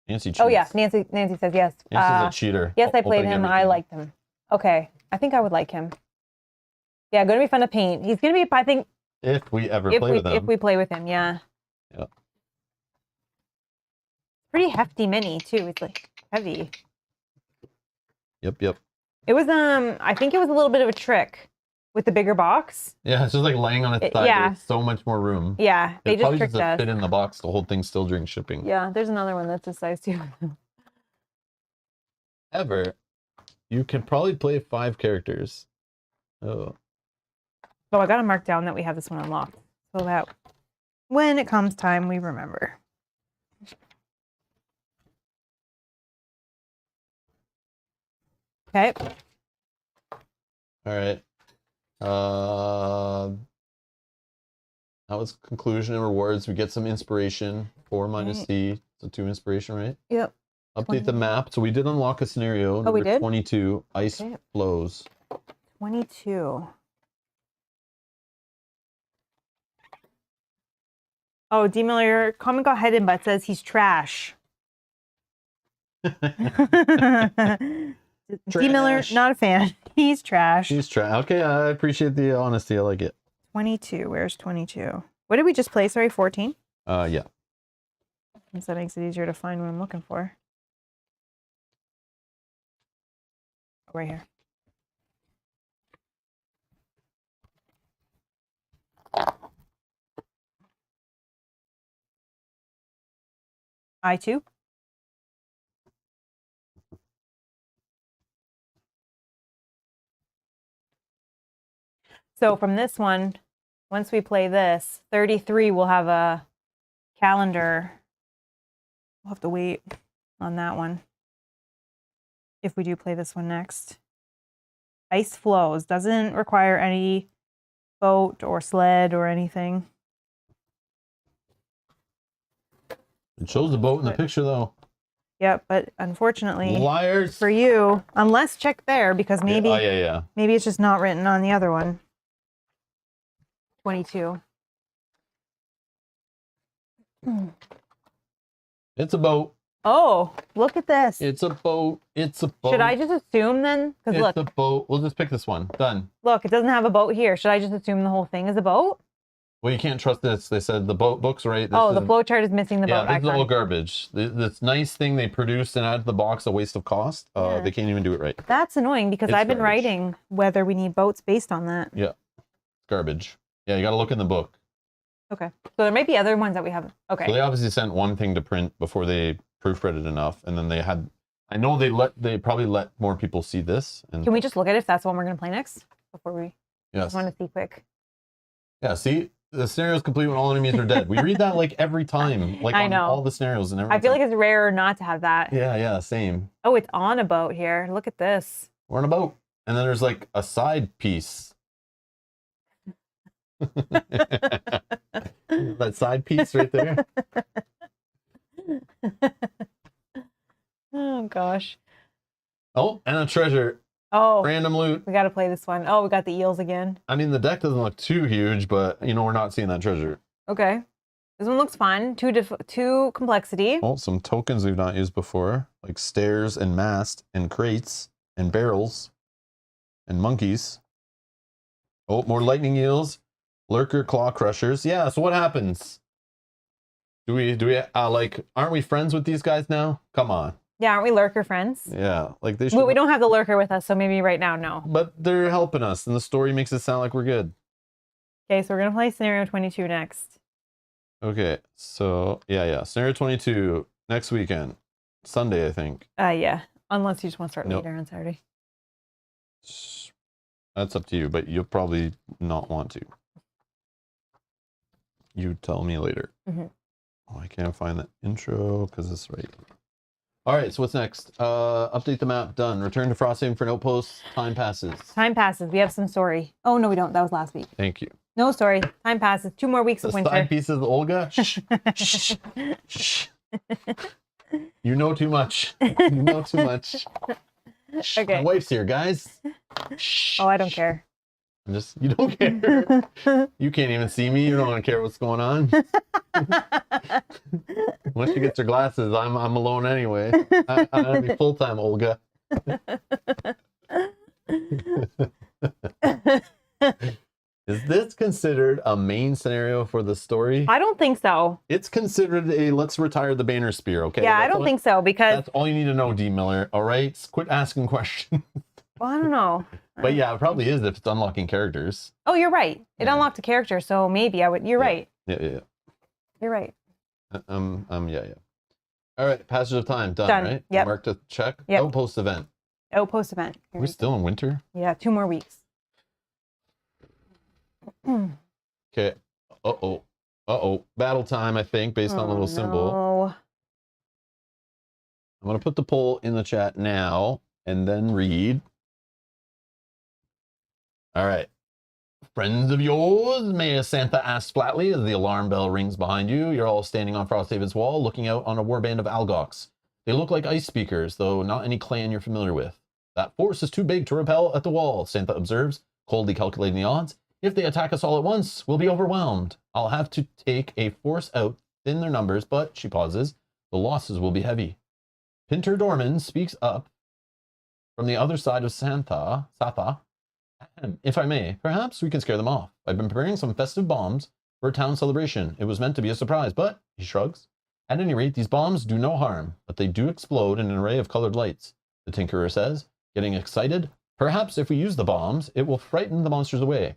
Nancy cheats. Oh yeah, Nancy says yes. Nancy's a cheater. Yes, I played him, I liked him. Okay, I think I would like him. Yeah, going to be fun to paint. He's going to be, I think... If we ever play with him. If we play with him, yeah. Yep. Pretty hefty mini, too. It's like heavy. Yep. It was, I think it was a little bit of a trick with the bigger box. Yeah, it's just like laying on its side. Yeah. There's so much more room. Yeah, they just tricked us. Fit in the box, the whole thing still during shipping. Yeah, there's another one that's a size 2. You can probably play 5 characters. Oh. Oh, I got to mark down that we have this one unlocked so that when it comes time, we remember. Okay. All right. That was conclusion and rewards. We get some inspiration. 4 minus C. So 2 inspiration, right? Yep. Update the map. So we did unlock a scenario. Oh, we did? 22. Ice flows. 22. Oh, D. Miller, comment got head in but says he's trash. D. Miller, not a fan. He's trash. He's trash. Okay, I appreciate the honesty. I like it. 22. Where's 22? What did we just play? Sorry, 14? Yeah. So that makes it easier to find what I'm looking for. Right here. I2. So from this one, once we play this, 33 will have a calendar. We'll have to wait on that one. If we do play this one next. Ice flows. Doesn't require any boat or sled or anything. It shows the boat in the picture, though. Yep, but unfortunately, liars for you, unless check there, because maybe maybe it's just not written on the other one. 22. It's a boat. Oh, look at this. It's a boat. It's a boat. Should I just assume then? Because look, it's a boat. We'll just pick this one. Done. Look, it doesn't have a boat here. Should I just assume the whole thing is a boat? Well, you can't trust this. They said the book's right. The flowchart is missing the boat. Yeah, this is all garbage. This nice thing they produced and added to the box, a waste of cost. They can't even do it right. That's annoying because I've been writing whether we need boats based on that. Yeah, garbage. Yeah, you got to look in the book. Okay, so there might be other ones that we haven't. Okay. So they obviously sent one thing to print before they proofread it enough, and then they had I know they probably let more people see this. And can we just look at it if that's the one we're gonna play next before we? Yes. Just want to see quick. Yeah. See, the scenario is complete when all enemies are dead. We read that like every time, like I on know. all the scenarios and everything. I feel like it's rare not to have that. Yeah. Same. Oh, it's on a boat here. Look at this. We're on a boat, and then there's like a side piece. That side piece right there. Oh gosh. Oh, and a treasure. Oh, random loot. We got to play this one. Oh, we got the eels again. I mean, the deck doesn't look too huge, but you know, we're not seeing that treasure. Okay. This one looks fun. Two complexity. Oh, some tokens we've not used before, like stairs and mast and crates and barrels and monkeys. Oh, more lightning eels, lurker claw crushers. Yeah. So what happens? Do we like? Aren't we friends with these guys now? Come on. Yeah, aren't we lurker friends? Yeah, like they should. Well, we don't have the lurker with us, so maybe right now, no. But they're helping us, and the story makes it sound like we're good. Okay, so we're gonna play scenario 22 next. Okay, so yeah, scenario 22 next weekend, Sunday, I think. Yeah, unless you just want to start later on Saturday. That's up to you, but you'll probably not want to. You tell me later. Mm-hmm. Oh, I can't find that intro because it's right. All right, so what's next? Update the map, done. Return to Frosthaven for an outpost. Time passes. Time passes. We have some story. Oh, no, we don't. That was last week. Thank you. No story. Time passes. 2 more weeks of winter. Side pieces of Olga. Shh. Shh. You know too much. You know too much. Okay. My wife's here, guys. Shh. Oh, I don't care. You don't care. You can't even see me. You don't want to care what's going on. Once she gets her glasses, I'm alone anyway. I'm gonna be full time, Olga. Is this considered a main scenario for the story? I don't think so. It's considered a let's retire the Banner Spear, okay? Yeah, I don't think so because that's all you need to know, D. Miller. All right, quit asking questions. Well, I don't know. But yeah, it probably is if it's unlocking characters. Oh, you're right. It unlocked a character, so maybe I would. You're right. Yeah. You're right. Yeah. All right, passage of time done. Right? Yep. Mark to check. Yep. Outpost event. Outpost event. Are we still in winter? Yeah, 2 more weeks. Okay. Uh-oh. Battle time, I think, based on the little symbol. I'm gonna put the poll in the chat now and then read. All right. Friends of yours, Mayor Santha asks flatly as the alarm bell rings behind you. You're all standing on Frosthaven's wall, looking out on a warband of Algox. They look like ice speakers, though not any clan you're familiar with. That force is too big to repel at the wall, Santha observes, coldly calculating the odds. If they attack us all at once, we'll be overwhelmed. I'll have to take a force out, thin their numbers, but, she pauses, the losses will be heavy. Pinter Dorman speaks up from the other side of Satha. If I may, perhaps we can scare them off. I've been preparing some festive bombs for a town celebration. It was meant to be a surprise, but, he shrugs. At any rate, these bombs do no harm, but they do explode in an array of colored lights, the Tinkerer says, getting excited. Perhaps if we use the bombs, it will frighten the monsters away.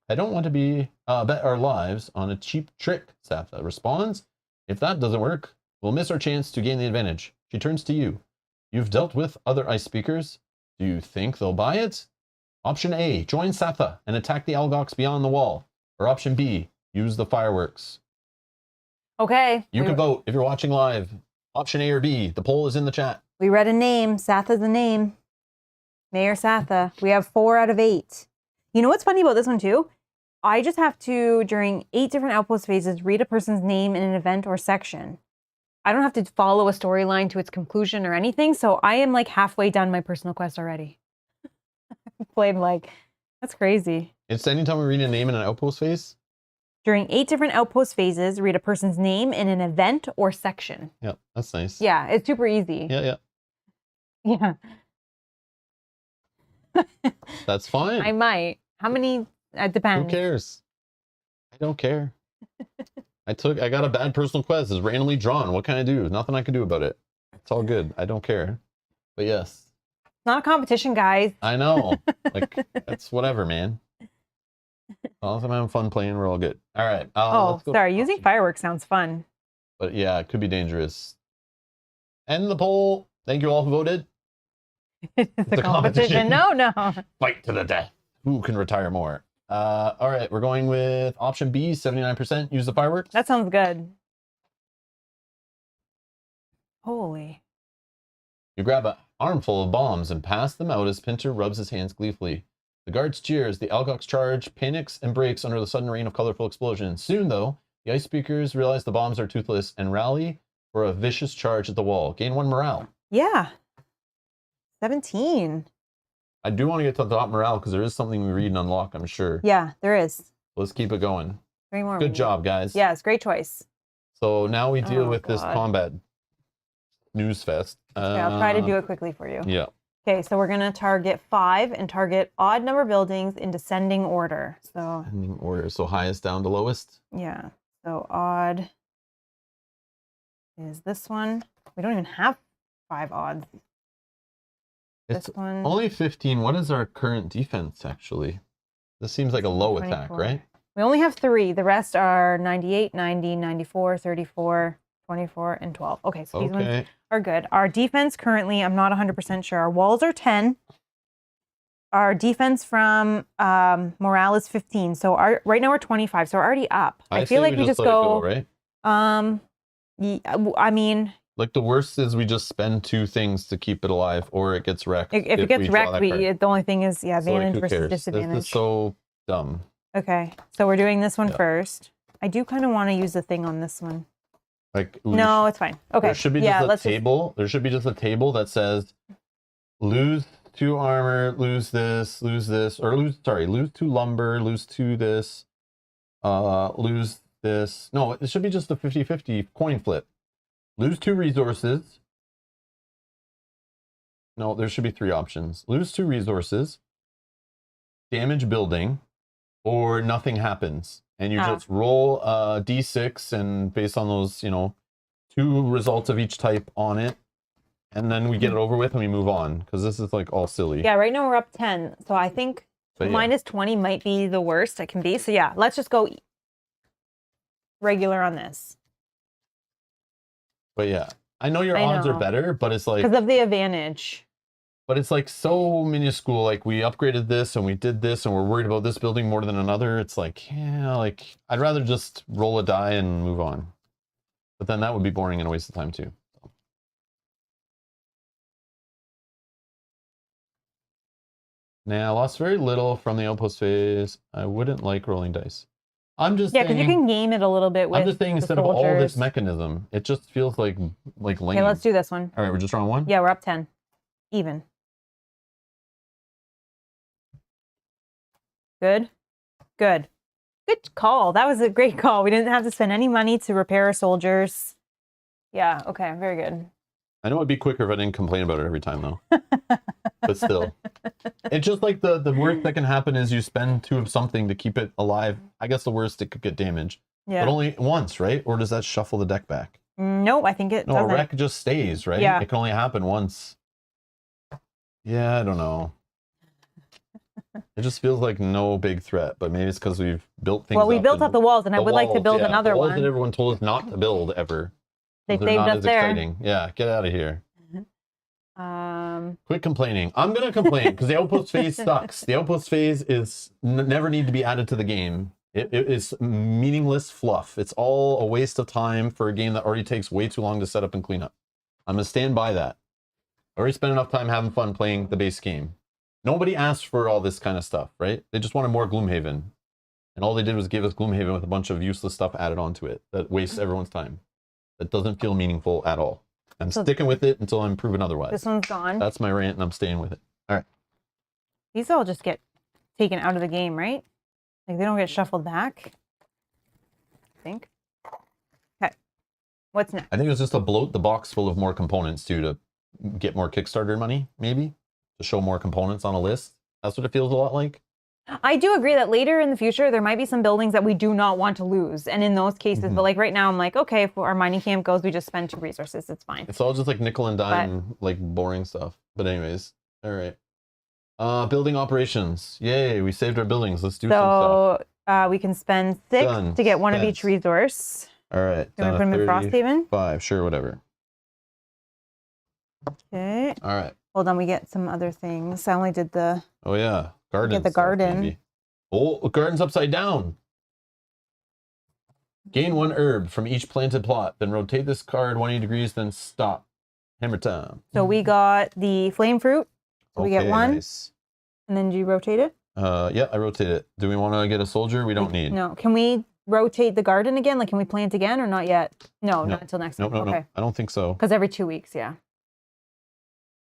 I don't want to bet our lives on a cheap trick, Satha responds. If that doesn't work, we'll miss our chance to gain the advantage. She turns to you. You've dealt with other ice speakers. Do you think they'll buy it? Option A, join Satha and attack the Algox beyond the wall. Or option B, use the fireworks. Okay. You can vote if you're watching live. Option A or B. The poll is in the chat. We read a name. Satha's a name. Mayor Satha. We have 4 out of 8. You know what's funny about this one too? I just have to, during 8 different outpost phases, read a person's name in an event or section. I don't have to follow a storyline to its conclusion or anything, so I am like halfway done my personal quest already. Played like, that's crazy. It's anytime we read a name in an outpost phase? During 8 different outpost phases, read a person's name in an event or section. Yeah, that's nice. Yeah, it's super easy. Yeah. Yeah. That's fine. I might. How many? It depends. Who cares? I don't care. I got a bad personal quest. It's randomly drawn. What can I do? Nothing I can do about it. It's all good. I don't care. But yes. It's not a competition, guys. I know. Like, that's whatever, man. As long as I'm having fun playing, we're all good. All right. Sorry. Using fireworks sounds fun. But yeah, it could be dangerous. End the poll. Thank you all who voted. It's a competition. No. Fight to the death. Who can retire more? All right, we're going with option B, 79%. Use the fireworks. That sounds good. Holy. You grab an armful of bombs and pass them out as Pinter rubs his hands gleefully. The guards cheer as the Algox charge panics and breaks under the sudden rain of colorful explosions. Soon, though, the ice speakers realize the bombs are toothless and rally for a vicious charge at the wall. Gain 1 morale. Yeah. 17. I do want to get to the top morale because there is something we read and unlock, I'm sure. Yeah, there is. Let's keep it going. 3 more. Good job, guys. Yes, great choice. So now we deal with this combat news fest. Okay, I'll try to do it quickly for you. Yeah. Okay, so we're going to target 5 and target odd number buildings in descending order. So descending order. So highest down to lowest? Yeah. So odd is this one. We don't even have 5 odds. It's this one. Only 15. What is our current defense, actually? This seems like a low 24. Attack, right? We only have 3. The rest are 98, 90, 94, 34, 24, and 12. Okay, so these ones are good. Our defense currently, I'm not 100% sure. Our walls are 10. Our defense from morale is 15. So right now we're 25. So we're already up. I feel like we just go right? Yeah, I mean, like the worst is we just spend 2 things to keep it alive, or it gets wrecked. If it gets wrecked, the only thing is advantage versus disadvantage. This is so dumb. Okay, so we're doing this one first. I do kind of want to use the thing on this one. Like no, it's fine. Okay, there should be just a table. There should be just a table that says lose 2 armor, lose this, or lose 2 lumber, lose 2 this, lose this. No, it should be just a 50-50 coin flip. Lose 2 resources. No, there should be 3 options. Lose 2 resources, damage building, or nothing happens. And you just roll a d6, and based on those, 2 results of each type on it, and then we get it over with and we move on, because this is like all silly. Yeah, right now we're up 10, so I think minus 20 might be the worst it can be. So yeah, let's just go regular on this. But yeah, I know your odds are better, but it's like because of the advantage. But it's like so minuscule. Like we upgraded this and we did this and we're worried about this building more than another. It's like, yeah, like I'd rather just roll a die and move on. But then that would be boring and a waste of time too. Now, I lost very little from the outpost phase. I wouldn't like rolling dice. I'm just saying, because you can game it a little bit with I'm just saying instead of all this mechanism, it just feels like lame. Okay, let's do this one. All right, we're just on 1? Yeah, we're up 10. Even. Good. Good. Good call. That was a great call. We didn't have to spend any money to repair our soldiers. Yeah, okay, very good. I know it'd be quicker if I didn't complain about it every time, though. But still. It's just like the worst that can happen is you spend 2 of something to keep it alive. I guess the worst, it could get damaged. Yeah. But only once, right? Or does that shuffle the deck back? Nope, I think it doesn't. No, a wreck just stays, right? Yeah. It can only happen once. Yeah, I don't know. It just feels like no big threat, but maybe it's because we've built things. Well, we built up the walls, and I would like to build another one. The walls that everyone told us not to build ever. They saved us there. Exciting. Yeah, get out of here. Quit complaining. I'm gonna complain because the outpost phase sucks. The outpost phase is never need to be added to the game. It is meaningless fluff. It's all a waste of time for a game that already takes way too long to set up and clean up. I'm gonna stand by that. I already spent enough time having fun playing the base game. Nobody asked for all this kind of stuff, right? They just wanted more Gloomhaven. And all they did was give us Gloomhaven with a bunch of useless stuff added onto it that wastes everyone's time. That doesn't feel meaningful at all. I'm sticking with it until I'm proven otherwise. This one's gone. That's my rant, and I'm staying with it. All right. These all just get taken out of the game, right? Like they don't get shuffled back. I think. Okay. What's next? I think it's just to bloat the box full of more components too, to get more Kickstarter money, maybe to show more components on a list. That's what it feels a lot like. I do agree that later in the future, there might be some buildings that we do not want to lose. And in those cases, but like right now, I'm like, okay, if our mining camp goes, we just spend 2 resources. It's fine. It's all just like nickel and dime, like boring stuff. But anyways, all right. Building operations. Yay, we saved our buildings. Let's do some stuff. We can spend 6 to get 1 of each resource. All right. Do you want to put them in Frosthaven? 5, sure, whatever. Okay. All right. Hold on, we get some other things. I only did the... Oh, yeah. Garden. Get the garden. Maybe. Oh, garden's upside down. Gain 1 herb from each planted plot. Then rotate this card 180 degrees, then stop. Hammer time. So we got the flame fruit. So we get 1. Nice. And then do you rotate it? Yeah, I rotate it. Do we want to get a soldier? We don't need. No. Can we rotate the garden again? Like, can we plant again or not yet? No, not until next week. No. I don't think so. Because every 2 weeks, yeah.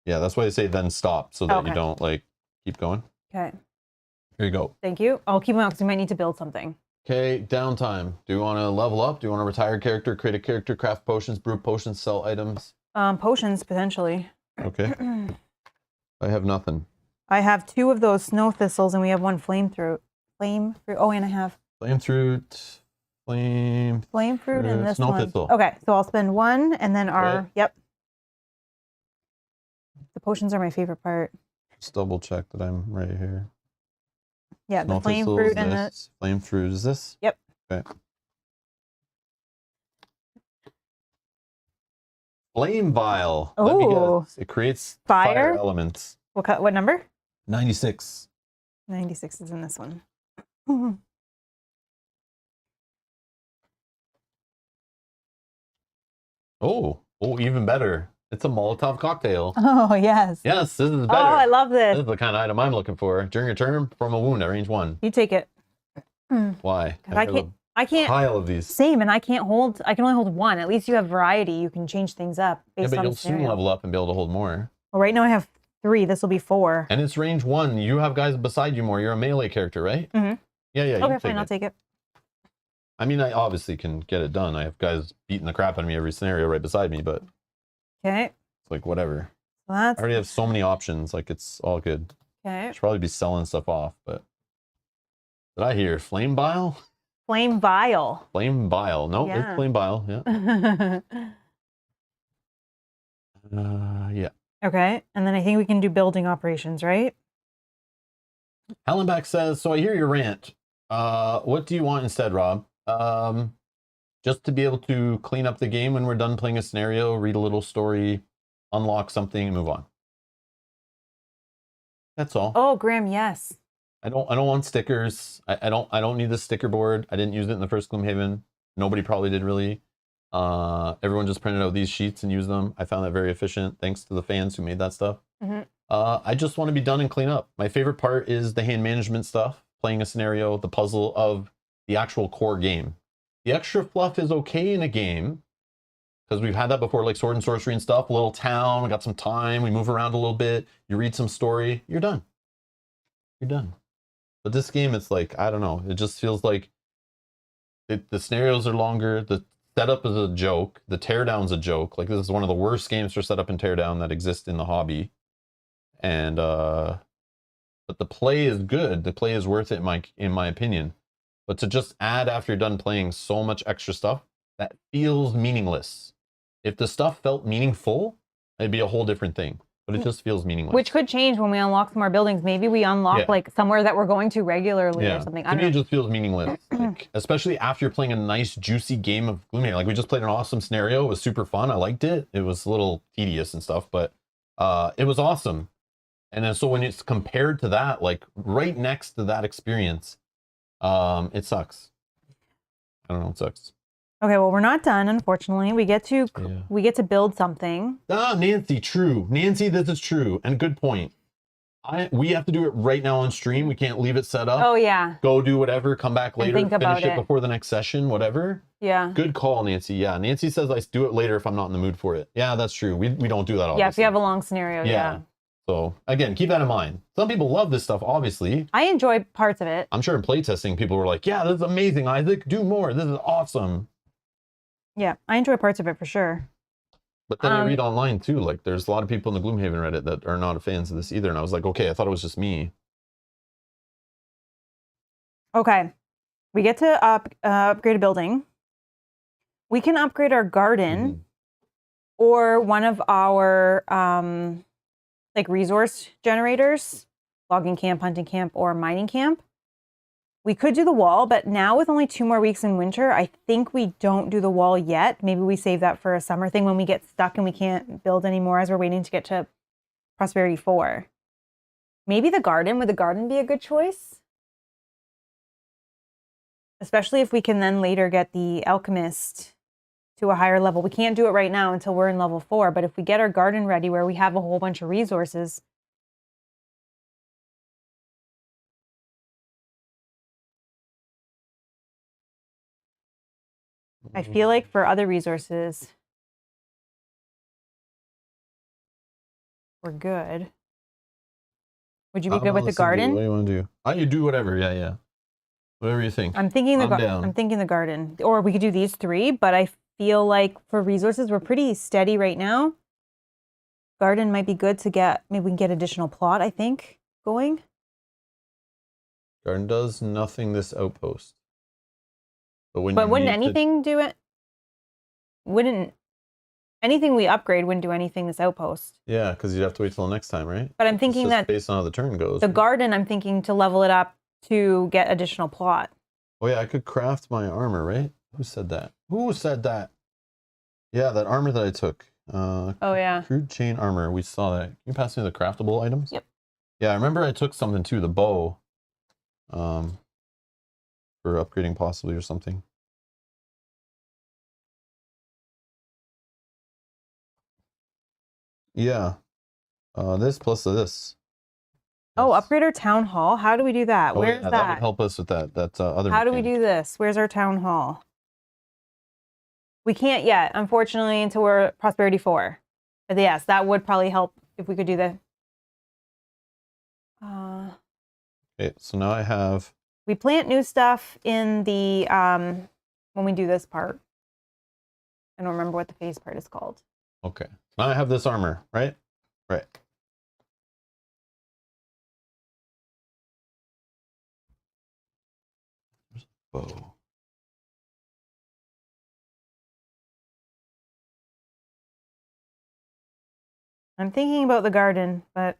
Yeah, that's why they say then stop, so that you don't, like, keep going. Okay. Here you go. Thank you. I'll keep them out because we might need to build something. Okay, downtime. Do you want to level up? Do you want to retire a character, create a character, craft potions, brew potions, sell items? Potions, potentially. Okay. I have nothing. I have 2 of those snow thistles, and we have 1 flame fruit. Oh, and I have... Flame fruit, flame fruit, and this snow one. thistle. Okay, so I'll spend 1, and then our... Okay. Yep. The potions are my favorite part. Just double check that I'm right here. Yeah, Snow the flame fruit and the... Flame fruit is this? Yep. Okay. Flame vial. Oh. Let me guess. It creates fire elements. What number? 96. 96 is in this one. Oh, even better. It's a Molotov cocktail. Oh, yes. Yes, this is better. Oh, I love this. This is the kind of item I'm looking for. During your turn, from a wound at range 1. You take it. Why? I can't. Pile of these. Same, and I can only hold 1. At least you have variety. You can change things up based but on you'll the soon scenario. level up and be able to hold more. Well, right now I have 3. This will be 4. And it's range 1. You have guys beside you more. You're a melee character, right? Mm-hmm. Yeah. Okay, fine. I'll take it. I mean, I obviously can get it done. I have guys beating the crap out of me every scenario right beside me, but okay, it's like whatever. Well, I already have so many options. Like it's all good. Okay. I should probably be selling stuff off, but did I hear flame bile? Flame vial. Flame bile. No, it's flame bile. Yeah. Yeah. Okay, and then I think we can do building operations, right? Hallenbach says, so I hear your rant. What do you want instead, Rob? Just to be able to clean up the game when we're done playing a scenario, read a little story, unlock something, and move on. That's all. Oh, Graham, yes. I don't want stickers. I don't need the sticker board. I didn't use it in the first Gloomhaven. Nobody probably did really. Everyone just printed out these sheets and used them. I found that very efficient. Thanks to the fans who made that stuff. Mm-hmm. I just want to be done and clean up. My favorite part is the hand management stuff, playing a scenario, the puzzle of the actual core game. The extra fluff is okay in a game, because we've had that before, like Sword and Sorcery and stuff. A little town, we got some time, we move around a little bit, you read some story, you're done. You're done. But this game, it's like, I don't know, it just feels like the scenarios are longer, the setup is a joke, the teardown's a joke. Like, this is one of the worst games for setup and teardown that exist in the hobby. And but the play is good. The play is worth it in my opinion. But to just add after you're done playing so much extra stuff, that feels meaningless. If the stuff felt meaningful, it'd be a whole different thing. But it just feels meaningless. Which could change when we unlock some more buildings. Maybe we unlock like somewhere that we're going to regularly or something. To me, it just feels meaningless. Like, especially after you're playing a nice, juicy game of Gloomhaven. Like, we just played an awesome scenario. It was super fun. I liked it. It was a little tedious and stuff, but it was awesome. And then so when it's compared to that, like right next to that experience, it sucks. I don't know, it sucks. Okay, well, we're not done, unfortunately. We get to build something. Ah, Nancy, true. Nancy, this is true. And good point. We have to do it right now on stream. We can't leave it set up. Oh, yeah. Go do whatever, come back later, finish it before the next session, whatever. Yeah. Good call, Nancy. Yeah, Nancy says I do it later if I'm not in the mood for it. Yeah, that's true. We don't do that, obviously. Yeah, if you have a long scenario, yeah. So, again, keep that in mind. Some people love this stuff, obviously. I enjoy parts of it. I'm sure in playtesting, people were like, yeah, this is amazing, Isaac. Do more. This is awesome. Yeah, I enjoy parts of it for sure. But then I read online, too. Like, there's a lot of people in the Gloomhaven Reddit that are not fans of this either. And I was like, okay, I thought it was just me. Okay. We get to upgrade a building. We can upgrade our garden or one of our like resource generators, logging camp, hunting camp, or mining camp. We could do the wall, but now with only 2 more weeks in winter, I think we don't do the wall yet. Maybe we save that for a summer thing when we get stuck and we can't build anymore as we're waiting to get to Prosperity 4. Maybe the garden. Would the garden be a good choice? Especially if we can then later get the alchemist to a higher level. We can't do it right now until we're in level 4, but if we get our garden ready where we have a whole bunch of resources. I feel like for other resources, we're good. Would you be good with the garden? What do you want to do? Oh, you do whatever. Yeah, yeah. Whatever you think. I'm thinking the garden. Or we could do these 3, but I feel like for resources, we're pretty steady right now. Garden might be good to get, maybe we can get additional plot, I think, going. Garden does nothing this outpost. But wouldn't anything do it? Wouldn't anything we upgrade wouldn't do anything this outpost? Yeah, because you'd have to wait till next time, right? But I'm thinking that based on how the turn goes. The garden, I'm thinking to level it up to get additional plot. Oh yeah, I could craft my armor, right? Who said that? Who said that? Yeah, that armor that I took. Oh yeah. Crude chain armor. We saw that. Can you pass me the craftable items? Yep. Yeah, I remember I took something too, the bow. For upgrading possibly or something. Yeah. This plus this. Oh, upgrade our town hall. How do we do that? Oh, Where's yeah, that? That would help us with that. Other. How do we do this? Where's our town hall? We can't yet, unfortunately, until we're Prosperity 4. But yes, that would probably help if we could do the. Okay, so now I have. We plant new stuff in the when we do this part. I don't remember what the phase part is called. Okay, now I have this armor, right? Right. Bow. I'm thinking about the garden, but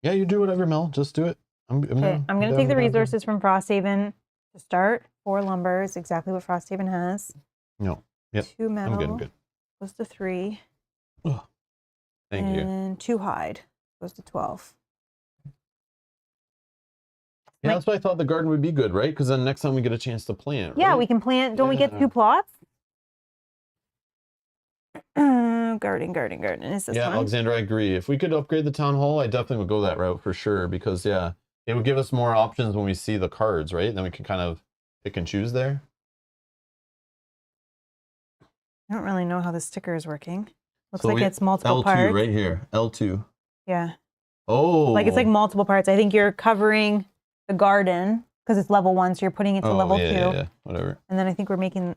yeah, you do whatever, Mel. Just do it. I'm going to take the resources from Frosthaven to start. 4 lumber is exactly what Frosthaven has. No. Yep. 2 metal. I'm good. Goes to 3. Oh, thank you. And 2 hide goes to 12. Yeah, that's why I thought the garden would be good, right? Because then next time we get a chance to plant. Yeah, right? we can plant. Don't we get 2 plots? Garden. Is this yeah, one? Alexander, I agree. If we could upgrade the town hall, I definitely would go that route for sure. Because yeah, it would give us more options when we see the cards, right? Then we can kind of pick and choose there. I don't really know how the sticker is working. Looks like it's multiple L2 parts. right here. L2. Yeah. Oh. Like it's like multiple parts. I think you're covering the garden because it's level 1, so you're putting it to level 2. Yeah, whatever. And then I think we're making,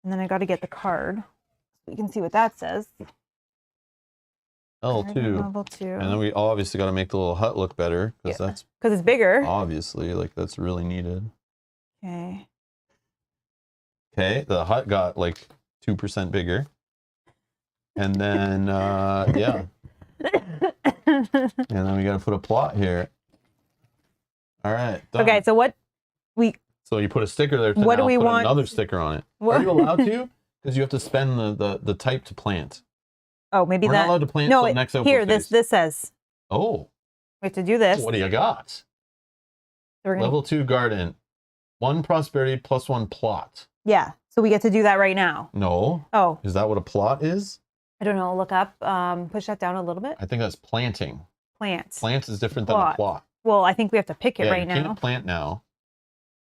and then I got to get the card. So you can see what that says. L2. Level 2. And then we obviously got to make the little hut look better because it's bigger. Obviously, like that's really needed. Okay. Okay, the hut got like 2% bigger. And then, yeah. And then we got to put a plot here. All right. Done. Okay, so what we... So you put a sticker there to what now do we put want? another sticker on it. What? Are you allowed to? Because you have to spend the type to plant. Oh, maybe We're that... not allowed to plant no, till next outpost here, phase. this says... Oh. We have to do this. What do you got? So we're gonna... Level 2 garden. 1 prosperity plus 1 plot. Yeah, so we get to do that right now. No. Oh. Is that what a plot is? I don't know. Look up. Push that down a little bit. I think that's planting. Plants. Plants is different than a plot. Well, I think we have to pick it right now. You can't plant now.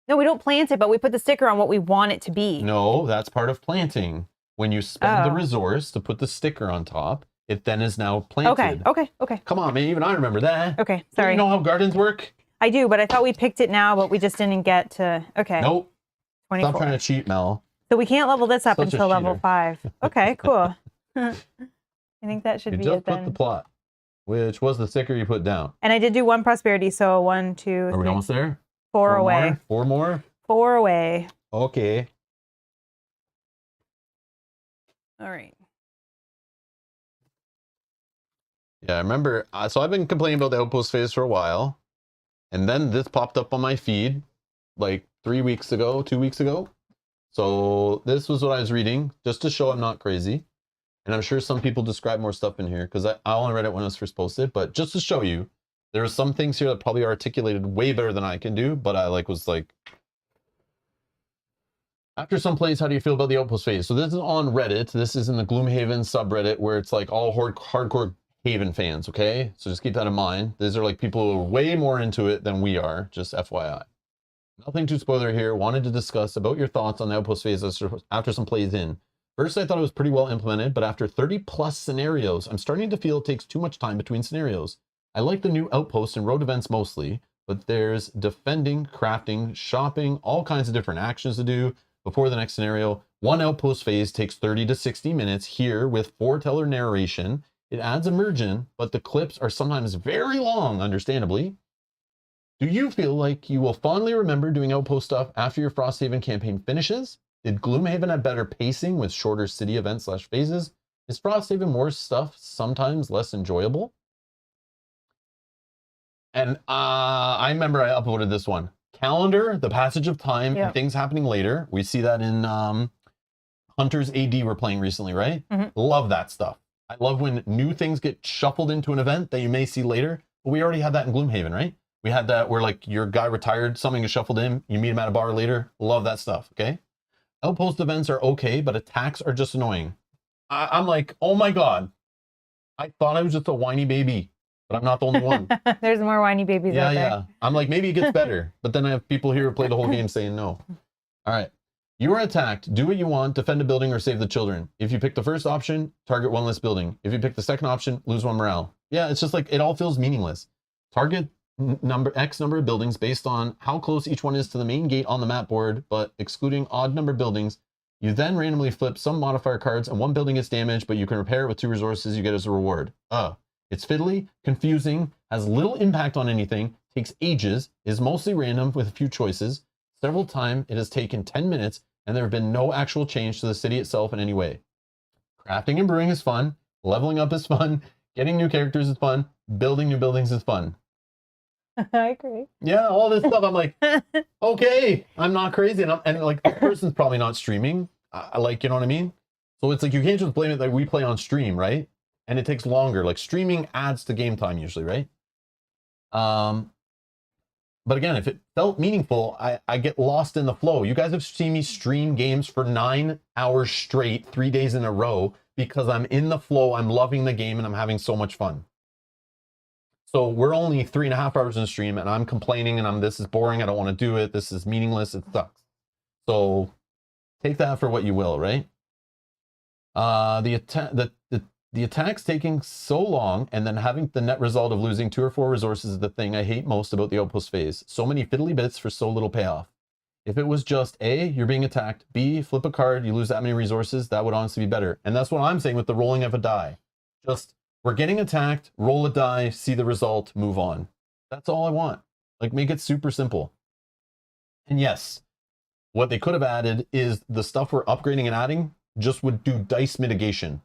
No, we don't plant it, but we put the sticker on what we want it to be. No, that's part of planting. When you spend the resource to put the sticker on top, it then is now planted. Okay. Come on, man. Even I remember that. Okay, sorry. Do you know how gardens work? I do, but I thought we picked it now, but we just didn't get to... Okay. Nope. 24. Stop trying to cheat, Mel. So we can't level this up Such a until level cheater. 5. Okay, cool. I think that should You be just it put then. the plot, which was the sticker you put down. And I did do 1 prosperity, so 1, 2, 3. Are we almost there? 4 away. More? 4 more? 4 away. Okay. All right. Yeah, I remember. So I've been complaining about the outpost phase for a while. And then this popped up on my feed. like 3 weeks ago, 2 weeks ago. So this was what I was reading, just to show I'm not crazy. And I'm sure some people describe more stuff in here, because I only read it when it was first posted, but just to show you, there are some things here that probably are articulated way better than I can do, but I was like, after some plays, how do you feel about the Outpost phase? So this is on Reddit. This is in the Gloomhaven subreddit, where it's like all hardcore Haven fans, okay? So just keep that in mind. These are like people who are way more into it than we are, just FYI. Nothing too spoiler here. Wanted to discuss about your thoughts on the Outpost phase after some plays in. First, I thought it was pretty well implemented, but after 30 plus scenarios, I'm starting to feel it takes too much time between scenarios. I like the new outposts and road events mostly, but there's defending, crafting, shopping, all kinds of different actions to do before the next scenario. One outpost phase takes 30 to 60 minutes here with foreteller narration. It adds immersion, but the clips are sometimes very long, understandably. Do you feel like you will fondly remember doing outpost stuff after your Frosthaven campaign finishes? Did Gloomhaven have better pacing with shorter city events / phases? Is Frosthaven more stuff sometimes less enjoyable? And I remember I uploaded this one. Calendar, the passage of time, and things happening later. We see that in Hunter's AD we're playing recently, right? Love that stuff. I love when new things get shuffled into an event that you may see later. But we already had that in Gloomhaven, right? We had that where like your guy retired, something is shuffled in, you meet him at a bar later. Love that stuff, okay? Outpost events are okay, but attacks are just annoying. I'm like, oh my God. I thought I was just a whiny baby, but I'm not the only one. There's more whiny babies out there. Yeah. I'm like, maybe it gets better. But then I have people here who play the whole game saying no. All right. You are attacked. Do what you want. Defend a building or save the children. If you pick the first option, target one less building. If you pick the second option, lose one morale. Yeah, it's just like, it all feels meaningless. Target X number of buildings based on how close each one is to the main gate on the map board, but excluding odd number buildings. You then randomly flip some modifier cards and one building gets damaged, but you can repair it with 2 resources you get as a reward. It's fiddly, confusing, has little impact on anything, takes ages, is mostly random with a few choices. Several times it has taken 10 minutes and there have been no actual change to the city itself in any way. Crafting and brewing is fun, leveling up is fun, getting new characters is fun, building new buildings is fun. I agree. Yeah, all this stuff. I'm like, okay, I'm not crazy. And like, the person's probably not streaming. Like, you know what I mean? So it's like, you can't just blame it that we play on stream, right? And it takes longer. Like, streaming adds to game time usually, right? But again, if it felt meaningful, I get lost in the flow. You guys have seen me stream games for 9 hours straight, 3 days in a row, because I'm in the flow, I'm loving the game, and I'm having so much fun. So we're only 3.5 hours in the stream and I'm complaining and this is boring. I don't want to do it. This is meaningless. It sucks. So take that for what you will, right? The attack's taking so long and then having the net result of losing 2 or 4 resources is the thing I hate most about the outpost phase. So many fiddly bits for so little payoff. If it was just A, you're being attacked, B, flip a card, you lose that many resources, that would honestly be better. And that's what I'm saying with the rolling of a die. Just, we're getting attacked, roll a die, see the result, move on. That's all I want. Like, make it super simple. And yes, what they could have added is the stuff we're upgrading and adding just would do dice mitigation.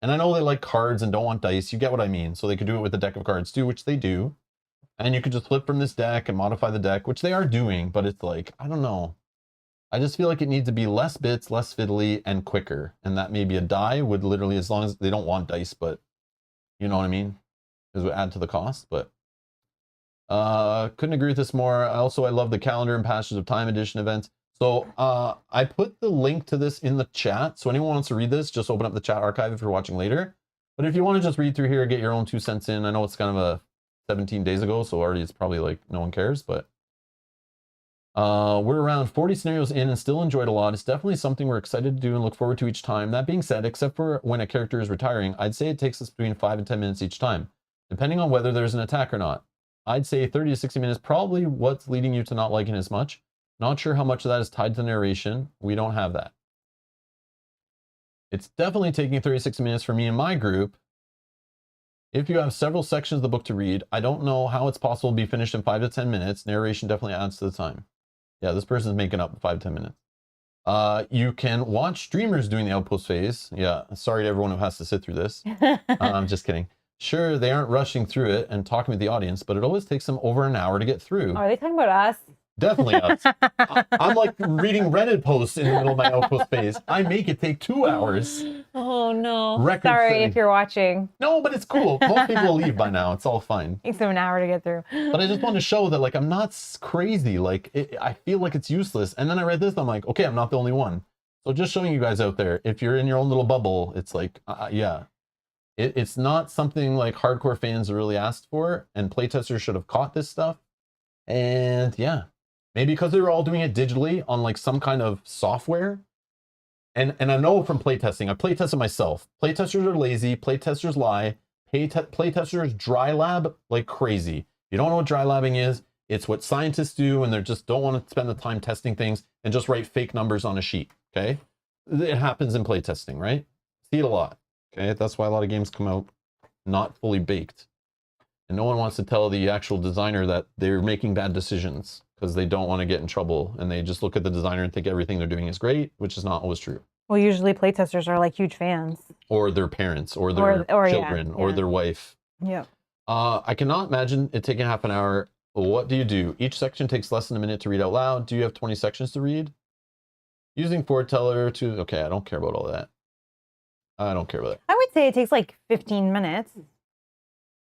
And I know they like cards and don't want dice. You get what I mean. So they could do it with a deck of cards too, which they do. And you could just flip from this deck and modify the deck, which they are doing. But it's like, I don't know. I just feel like it needs to be less bits, less fiddly, and quicker. And that maybe a die would literally, as long as they don't want dice, but you know what I mean? It would add to the cost, but couldn't agree with this more. I love the calendar and Passage of Time edition events. So I put the link to this in the chat. So anyone wants to read this, just open up the chat archive if you're watching later. But if you want to just read through here, get your own 2 cents in. I know it's kind of a 17 days ago, so already it's probably like no one cares, but we're around 40 scenarios in and still enjoyed a lot. It's definitely something we're excited to do and look forward to each time. That being said, except for when a character is retiring, I'd say it takes us between 5 and 10 minutes each time, depending on whether there's an attack or not. I'd say 30 to 60 minutes, probably what's leading you to not liking it as much. Not sure how much of that is tied to narration. We don't have that. It's definitely taking 30 to 60 minutes for me and my group. If you have several sections of the book to read, I don't know how it's possible to be finished in 5 to 10 minutes. Narration definitely adds to the time. Yeah, this person's making up 5 to 10 minutes. You can watch streamers doing the outpost phase. Yeah, sorry to everyone who has to sit through this. I'm just kidding. Sure, they aren't rushing through it and talking with the audience, but it always takes them over an hour to get through. Are they talking about us? Definitely us. I'm like reading Reddit posts in the middle of my outpost phase. I make it take 2 hours. Oh no. Record Sorry setting. if you're watching. No, but it's cool. Most people will leave by now. It's all fine. Takes them an hour to get through. But I just want to show that like I'm not crazy. Like I feel like it's useless. And then I read this. I'm like, okay, I'm not the only one. So just showing you guys out there, if you're in your own little bubble, it's like, yeah. It's not something like hardcore fans really asked for. And playtesters should have caught this stuff. And yeah. Maybe because they were all doing it digitally on like some kind of software. And I know from playtesting, I playtested myself. Playtesters are lazy, playtesters lie, playtesters dry lab like crazy. You don't know what dry labbing is. It's what scientists do and they just don't want to spend the time testing things and just write fake numbers on a sheet, okay? It happens in playtesting, right? See it a lot, okay? That's why a lot of games come out not fully baked. And no one wants to tell the actual designer that they're making bad decisions because they don't want to get in trouble and they just look at the designer and think everything they're doing is great, which is not always true. Well, usually playtesters are like huge fans. Or their parents, or their children, or their wife. Yeah. I cannot imagine it taking half an hour. What do you do? Each section takes less than a minute to read out loud. Do you have 20 sections to read? Using foreteller to... Okay, I don't care about all that. I don't care about that. I would say it takes like 15 minutes.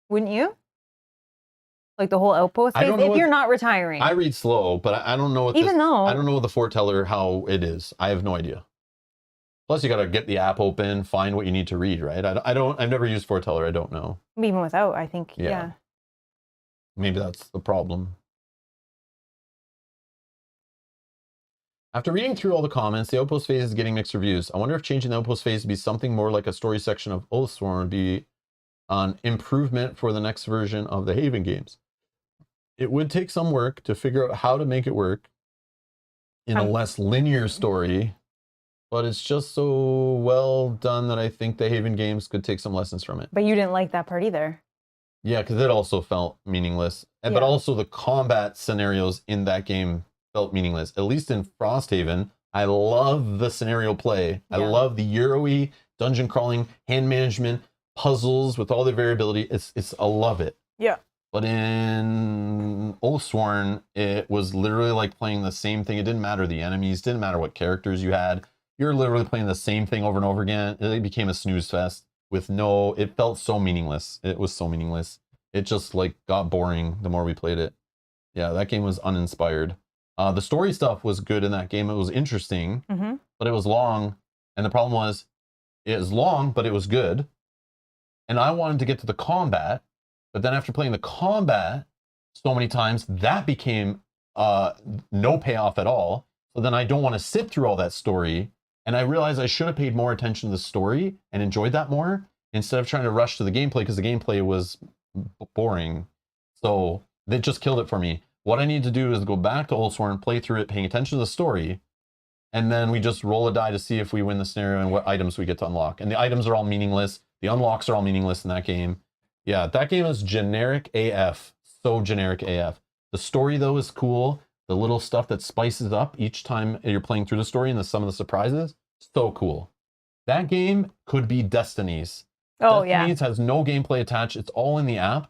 Wouldn't you? Like the whole outpost phase, if you're not retiring. I read slow, but I don't know what I don't know the foreteller how it is. I have no idea. Plus, you got to get the app open, find what you need to read, right? I've never used foreteller. I don't know. Even without, I think, yeah. Maybe that's the problem. After reading through all the comments, the outpost phase is getting mixed reviews. I wonder if changing the outpost phase to be something more like a story section of Oathsworn would be an improvement for the next version of the Haven games. It would take some work to figure out how to make it work in a less linear story, but it's just so well done that I think the Haven games could take some lessons from it. But you didn't like that part either. Yeah, because it also felt meaningless. But also the combat scenarios in that game felt meaningless. At least in Frosthaven, I love the scenario play. I love the Euro-y dungeon crawling, hand management, puzzles with all the variability. I love it. Yeah. But in Oathsworn, it was literally like playing the same thing. It didn't matter the enemies, didn't matter what characters you had. You're literally playing the same thing over and over again. It became a snooze fest with it felt so meaningless. It was so meaningless. It just like got boring the more we played it. Yeah, that game was uninspired. The story stuff was good in that game. It was interesting, but it was long. And the problem was it was long, but it was good. And I wanted to get to the combat. But then after playing the combat so many times, that became no payoff at all. So then I don't want to sit through all that story. And I realized I should have paid more attention to the story and enjoyed that more instead of trying to rush to the gameplay because the gameplay was boring. So they just killed it for me. What I need to do is go back to Oathsworn, play through it, paying attention to the story. And then we just roll a die to see if we win the scenario and what items we get to unlock. And the items are all meaningless. The unlocks are all meaningless in that game. Yeah, that game is generic AF. So generic AF. The story, though, is cool. The little stuff that spices up each time you're playing through the story and some of the surprises, so cool. That game could be Destiny's. Oh, Destiny's has no gameplay attached. It's all in the app.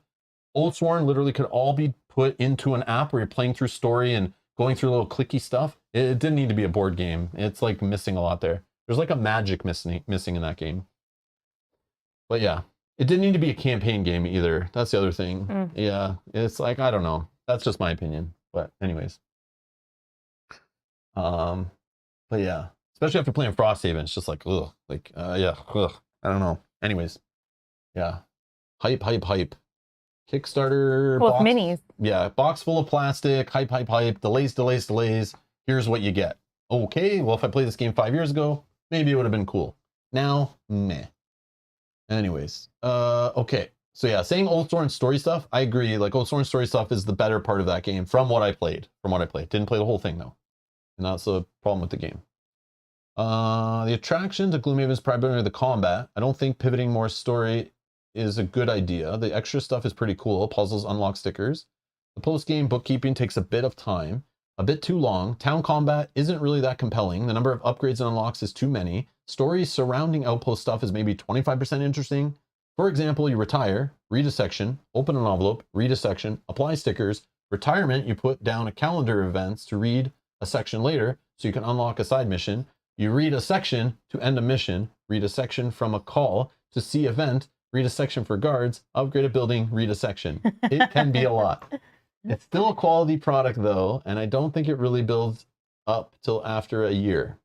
Oathsworn literally could all be put into an app where you're playing through story and going through little clicky stuff. It didn't need to be a board game. It's like missing a lot there. There's like a magic missing in that game. But yeah. It didn't need to be a campaign game either. That's the other thing. Yeah, it's like, I don't know. That's just my opinion. But anyways. But yeah. Especially after playing Frosthaven, it's just like, ugh. Like, yeah, ugh. I don't know. Anyways. Yeah. Hype. Kickstarter. Well, box, minis. Yeah, box full of plastic. Hype. Delays. Here's what you get. Okay, well, if I played this game 5 years ago, maybe it would have been cool. Now, meh. Anyways, okay. So yeah, saying Oathsworn story stuff, I agree. Like Oathsworn story stuff is the better part of that game from what I played. Didn't play the whole thing though. And that's the problem with the game. The attraction to Gloomhaven is primarily the combat. I don't think pivoting more story is a good idea. The extra stuff is pretty cool. Puzzles, unlock stickers. The post-game bookkeeping takes a bit of time. A bit too long. Town combat isn't really that compelling. The number of upgrades and unlocks is too many. Stories surrounding outpost stuff is maybe 25% interesting. For example, you retire, read a section, open an envelope, read a section, apply stickers, Retirement, you put down a calendar of events to read a section later so you can unlock a side mission. You read a section to end a mission, read a section from a call to see event, read a section for guards, upgrade a building, read a section. It can be a lot. It's still a quality product though, and I don't think it really builds up till after a year.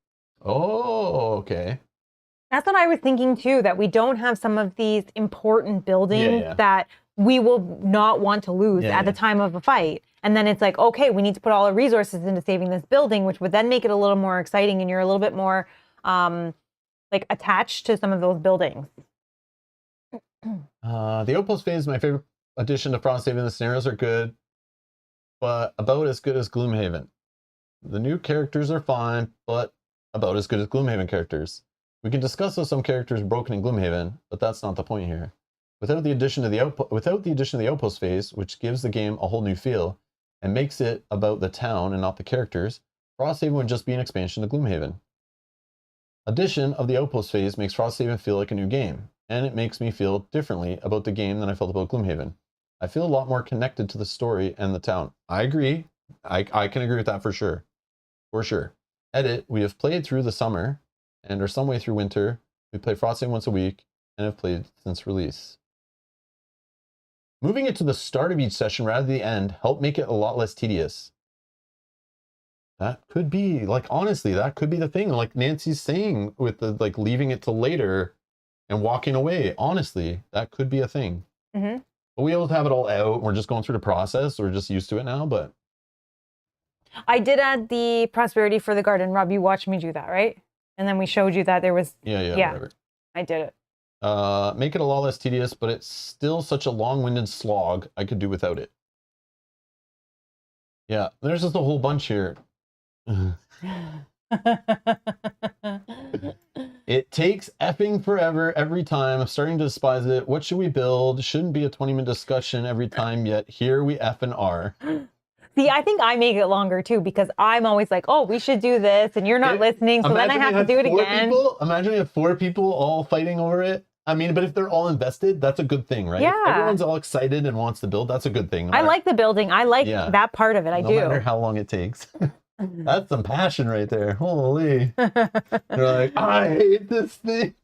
Oh, okay. That's what I was thinking too, that we don't have some of these important buildings that we will not want to lose at the time of a fight. And then it's like, okay, we need to put all our resources into saving this building, which would then make it a little more exciting and you're a little bit more like attached to some of those buildings. The Outpost phase is my favorite addition to Frosthaven. The scenarios are good, but about as good as Gloomhaven. The new characters are fine, but about as good as Gloomhaven characters. We can discuss how some characters are broken in Gloomhaven, but that's not the point here. Without the addition of the Outpost phase, which gives the game a whole new feel and makes it about the town and not the characters, Frosthaven would just be an expansion to Gloomhaven. Addition of the Outpost phase makes Frosthaven feel like a new game, and it makes me feel differently about the game than I felt about Gloomhaven. I feel a lot more connected to the story and the town. I agree. I can agree with that for sure. For sure. Edit, we have played through the summer and are some way through winter. We play Frosthaven once a week and have played since release. Moving it to the start of each session rather than the end helped make it a lot less tedious. That could be, like, honestly, that could be the thing. Like Nancy's saying with the, like, leaving it till later and walking away. Honestly, that could be a thing. Mm-hmm. But we always have it all out. We're just going through the process. We're just used to it now, but. I did add the prosperity for the garden. Rob, you watched me do that, right? And then we showed you that there was... Yeah, whatever. I did it. Make it a lot less tedious, but it's still such a long-winded slog. I could do without it. Yeah, there's just a whole bunch here. It takes effing forever every time. I'm starting to despise it. What should we build? Shouldn't be a 20-minute discussion every time, yet here we effing are. See, I think I make it longer too because I'm always like, oh, we should do this, and you're not listening, so then I have to do it again. Imagine we have 4 people all fighting over it. I mean, but if they're all invested, that's a good thing, right? Yeah. If everyone's all excited and wants to build, that's a good thing. I like the building. I like that part of it. I do. No matter how long it takes. That's some passion right there. Holy. You're like, I hate this thing.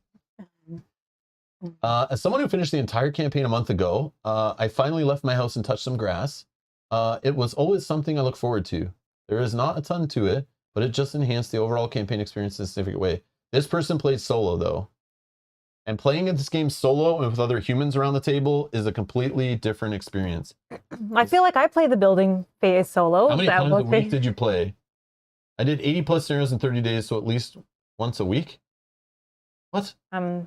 As someone who finished the entire campaign a month ago, I finally left my house and touched some grass. It was always something I look forward to. There is not a ton to it, but it just enhanced the overall campaign experience in a significant way. This person played solo, though. And playing this game solo and with other humans around the table is a completely different experience. I feel like I play the building phase solo. How many times a week did you play? I did 80 plus scenarios in 30 days, so at least once a week. What? That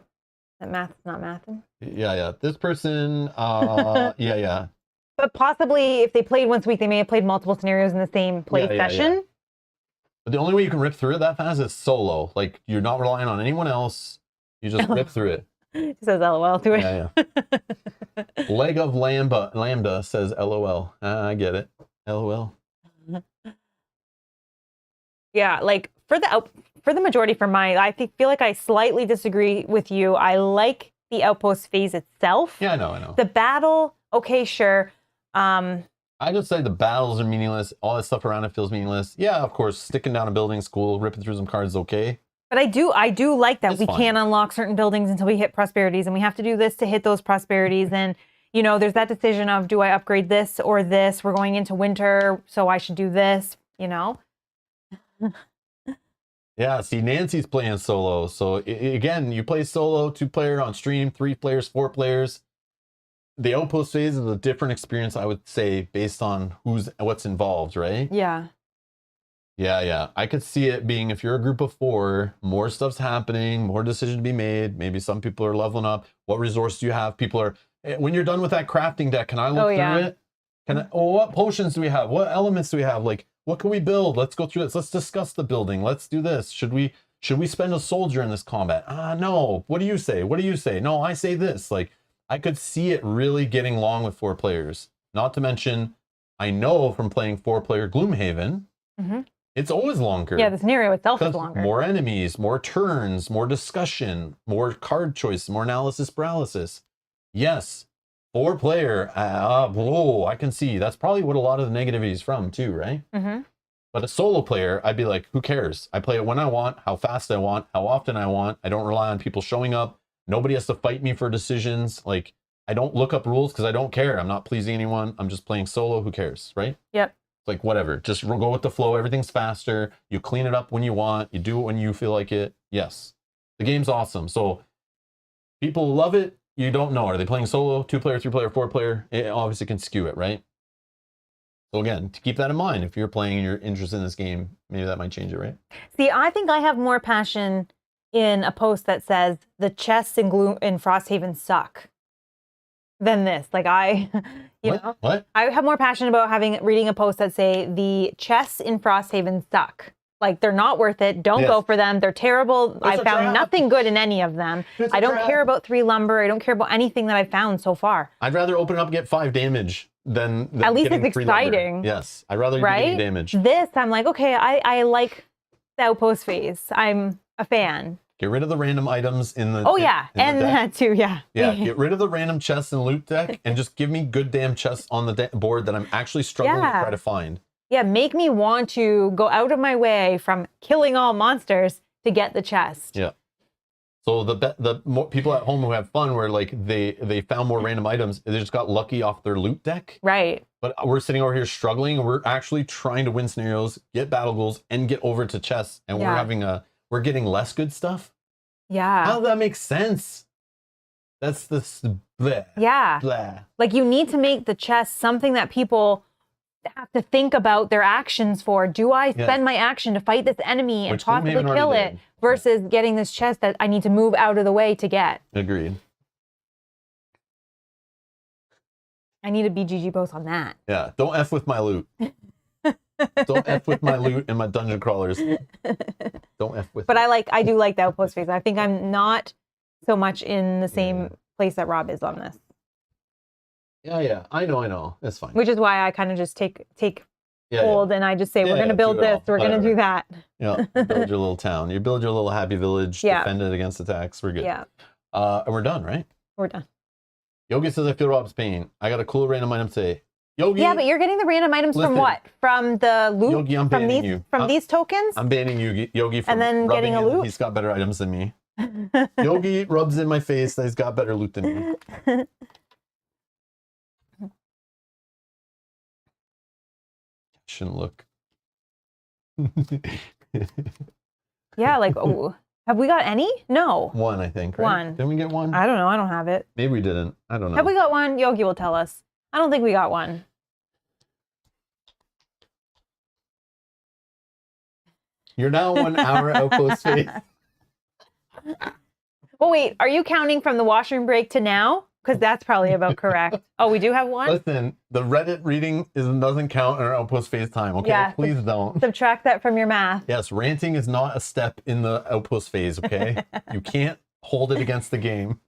math's not mathing. Yeah. This person, yeah. But possibly if they played once a week, they may have played multiple scenarios in the same play session. Yeah. But the only way you can rip through it that fast is solo. Like, you're not relying on anyone else. You just rip through it. It says LOL to it. Yeah. Leg of Lambda says LOL. I get it. LOL. Yeah, like for the majority for mine, I feel like I slightly disagree with you. I like the outpost phase itself. Yeah, I know. The battle, okay, sure. I just say the battles are meaningless. All that stuff around it feels meaningless. Yeah, of course, sticking down a building's cool. Ripping through some cards is okay. But I do like that we can't unlock certain buildings until we hit prosperities, and we have to do this to hit those prosperities. And you know, there's that decision of, do I upgrade this or this? We're going into winter, so I should do this. You know. Yeah, see, Nancy's playing solo. So again, you play solo, 2-player on stream, 3 players, 4 players. The outpost phase is a different experience, I would say, based on what's involved, right? Yeah. Yeah. I could see it being, if you're a group of 4, more stuff's happening, more decisions to be made. Maybe some people are leveling up. What resource do you have? People are, when you're done with that crafting deck, can I look through it? What potions do we have? What elements do we have? Like, what can we build? Let's go through this. Let's discuss the building. Let's do this. Should we spend a soldier in this combat? No. What do you say? No, I say this. Like, I could see it really getting long with 4 players. Not to mention, I know from playing 4-player Gloomhaven, it's always longer. Yeah, the scenario itself is longer. More enemies, more turns, more discussion, more card choice, more analysis paralysis. Yes, 4-player, I can see. That's probably what a lot of the negativity is from too, right? Mm-hmm. But a solo player, I'd be like, who cares? I play it when I want, how fast I want, how often I want. I don't rely on people showing up. Nobody has to fight me for decisions. Like, I don't look up rules because I don't care. I'm not pleasing anyone. I'm just playing solo. Who cares, right? Yep. It's like, whatever. Just go with the flow. Everything's faster. You clean it up when you want. You do it when you feel like it. Yes. The game's awesome. So people love it. You don't know. Are they playing solo, 2-player, 3-player, 4-player? It obviously can skew it, right? So again, to keep that in mind, if you're playing and you're interested in this game, maybe that might change it, right? See, I think I have more passion in a post that says the chests in Frosthaven suck than this. Like What? I have more passion about reading a post that say the chests in Frosthaven suck. Like, they're not worth it. Don't go for them. They're terrible. I found nothing good in any of them. I don't care about 3 lumber. I don't care about anything that I've found so far. I'd rather open it up and get 5 damage than at least it's exciting. Yes, I'd rather get any damage. This, I'm like, okay, I like the outpost phase. I'm a fan. Get rid of the random items in the and that too, yeah. Get rid of the random chests and loot deck and just give me good damn chests on the board that I'm actually struggling to try to find. Yeah, make me want to go out of my way from killing all monsters to get the chest. Yeah. So the more people at home who have fun, where like they found more random items, they just got lucky off their loot deck. Right. But we're sitting over here struggling, and we're actually trying to win scenarios, get battle goals, and get over to chests, and we're getting less good stuff. Yeah. How does that make sense? That's the bleh. Yeah. Bleh. Like, you need to make the chest something that people have to think about their actions for. Do I spend my action to fight this enemy and possibly kill it versus getting this chest that I need to move out of the way to get? Agreed. I need a BGG post on that. Yeah, don't F with my loot. Don't F with my loot and my dungeon crawlers. Don't F with But I do like the outpost phase. I think I'm not so much in the same place that Rob is on this. Yeah, I know. That's fine. Which is why I kind of just take hold and I just say, we're going to build this, we're going to do that. Yeah, build your little town. You build your little happy village, defend it against attacks. We're good. Yeah. And we're done, right? We're done. Yogi says, I feel Rob's pain. I got a cool random item today. Yogi. Yeah, but you're getting the random items from what? From the loot? Yogi, I'm banning you. From these tokens? I'm banning Yogi from and then getting a loot? He's got better items than me. Yogi rubs in my face that he's got better loot than me. Shouldn't look. Yeah, like, have we got any? No. One, I think, right? One. Didn't we get one? I don't know. I don't have it. Maybe we didn't. I don't know. Have we got one? Yogi will tell us. I don't think we got one. You're now 1 hour outpost phase. Well, wait. Are you counting from the washroom break to now? Because that's probably about correct. Oh, we do have one? Listen, the Reddit reading doesn't count in our outpost phase time, okay? Yeah, please don't. Subtract that from your math. Yes, ranting is not a step in the outpost phase, okay? You can't hold it against the game.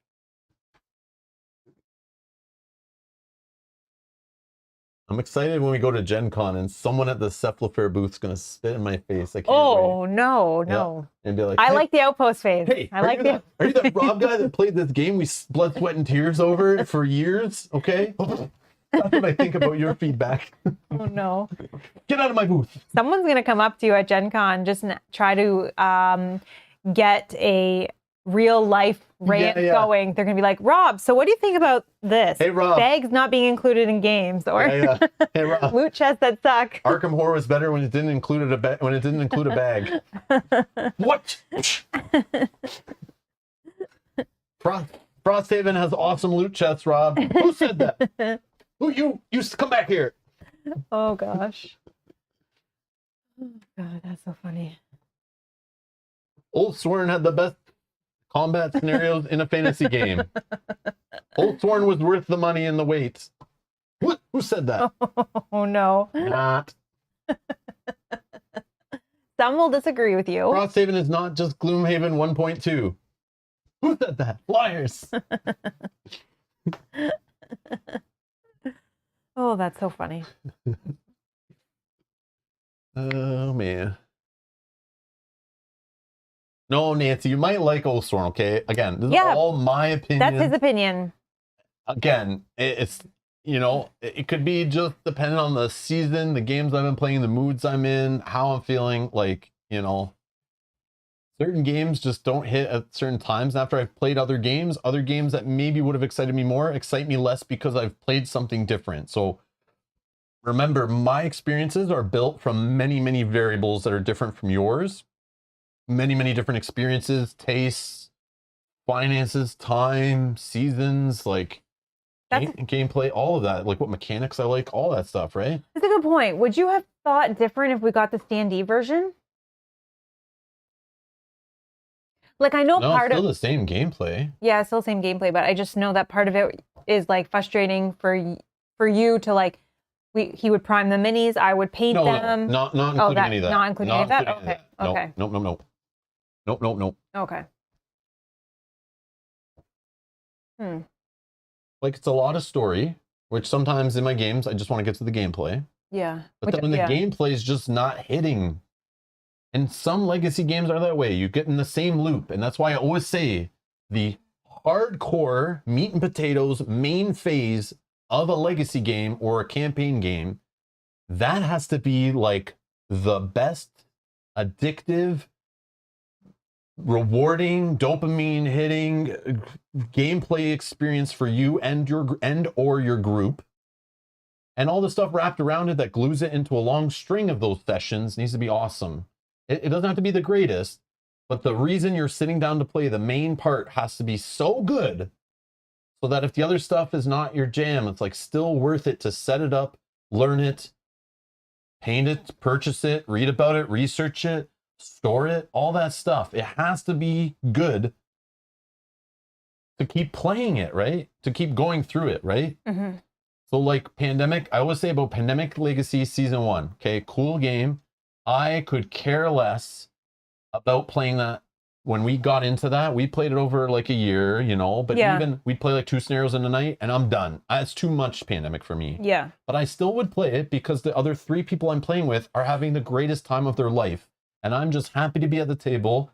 I'm excited when we go to Gen Con and someone at the Cephalofair booth is going to spit in my face. I can't wait. No. Yeah. And be like, I like the outpost phase. Hey, are you that Rob guy that played this game we blood, sweat, and tears over for years? Okay? That's what I think about your feedback. Oh, no. Get out of my booth. Someone's going to come up to you at Gen Con, just try to get a real life rant going. They're going to be like, Rob, so what do you think about this? Hey, Rob. Bags not being included in games, or Hey, Rob. loot chests that suck. Arkham Horror was better when it didn't include a bag. What? Frosthaven has awesome loot chests, Rob. Who said that? Who you come back here? Oh gosh. Oh God, that's so funny. Old Sworn had the best combat scenarios in a fantasy game. Old Sworn was worth the money and the wait. What? Who said that? Oh no. Not. Some will disagree with you. Frosthaven is not just Gloomhaven 1.2. Who said that? Liars. Oh, that's so funny. Oh man. No, Nancy, you might like Oathsworn, okay? Again, this is all my opinion. That's his opinion. again, it's, you know, it could be just depending on the season, the games I've been playing, the moods I'm in, how I'm feeling. Like, you know, certain games just don't hit at certain times. After I've played other games that maybe would have excited me more excite me less because I've played something different. So remember, my experiences are built from many, many variables that are different from yours. Many, many different experiences, tastes, finances, time, seasons, like gameplay, all of that. Like what mechanics I like, all that stuff, right? That's a good point. Would you have thought different if we got the standee version? Like, I know part of... No, still the same gameplay. Yeah, still the same gameplay, but I just know that part of it is like frustrating for you to like, he would prime the minis, I would paint them. No, not including any of that. Not including any of that? Okay. Okay. Nope. Okay. Like, it's a lot of story, which sometimes in my games, I just want to get to the gameplay. Yeah. But then when the gameplay is just not hitting, and some legacy games are that way, you get in the same loop. And that's why I always say the hardcore meat and potatoes main phase of a legacy game or a campaign game, that has to be like the best addictive, rewarding, dopamine hitting gameplay experience for you and your group. And all the stuff wrapped around it that glues it into a long string of those sessions needs to be awesome. It doesn't have to be the greatest, but the reason you're sitting down to play the main part has to be so good so that if the other stuff is not your jam, it's like still worth it to set it up, learn it, paint it, purchase it, read about it, research it, store it, all that stuff. It has to be good to keep playing it, right? To keep going through it, right? Mm-hmm. So like Pandemic, I always say about Pandemic Legacy Season 1, okay, cool game. I could care less about playing that. When we got into that, we played it over like a year, you know, but even we'd play like 2 scenarios in a night and I'm done. It's too much Pandemic for me. Yeah. But I still would play it because the other 3 people I'm playing with are having the greatest time of their life. And I'm just happy to be at the table,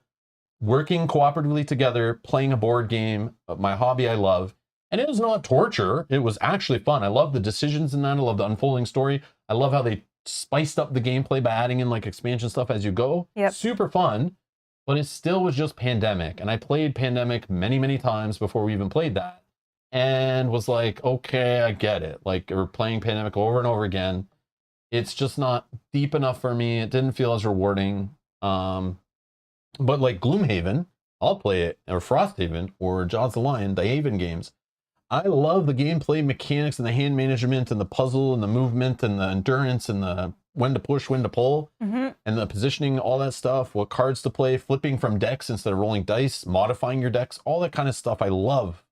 working cooperatively together, playing a board game, my hobby I love. And it was not torture. It was actually fun. I love the decisions in that. I love the unfolding story. I love how they spiced up the gameplay by adding in like expansion stuff as you go. Yep. Super fun. But it still was just Pandemic. And I played Pandemic many, many times before we even played that. And was like, okay, I get it. Like, we're playing Pandemic over and over again. It's just not deep enough for me. It didn't feel as rewarding. But like Gloomhaven, I'll play it. Or Frosthaven, or Jaws the Lion, the Haven games. I love the gameplay mechanics and the hand management and the puzzle and the movement and the endurance and the when to push, when to pull, and the positioning, all that stuff, what cards to play, flipping from decks instead of rolling dice, modifying your decks, all that kind of stuff. I love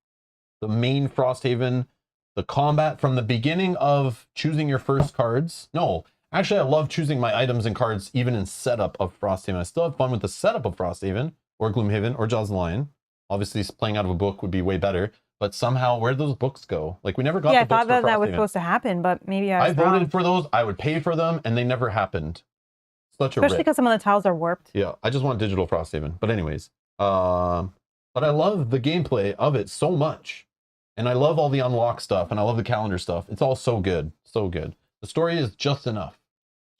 the main Frosthaven, the combat from the beginning of choosing your first cards. No, actually, I love choosing my items and cards even in setup of Frosthaven. I still have fun with the setup of Frosthaven or Gloomhaven or Jaws the Lion. Obviously, playing out of a book would be way better. But somehow, where'd those books go? Like, we never got the books. I thought that was supposed to happen, but maybe I voted for those. I would pay for them, and they never happened. Especially because some of the tiles are warped. Yeah, I just want digital Frosthaven. But anyways, but I love the gameplay of it so much. And I love all the unlock stuff, and I love the calendar stuff. It's all so good, so good. The story is just enough.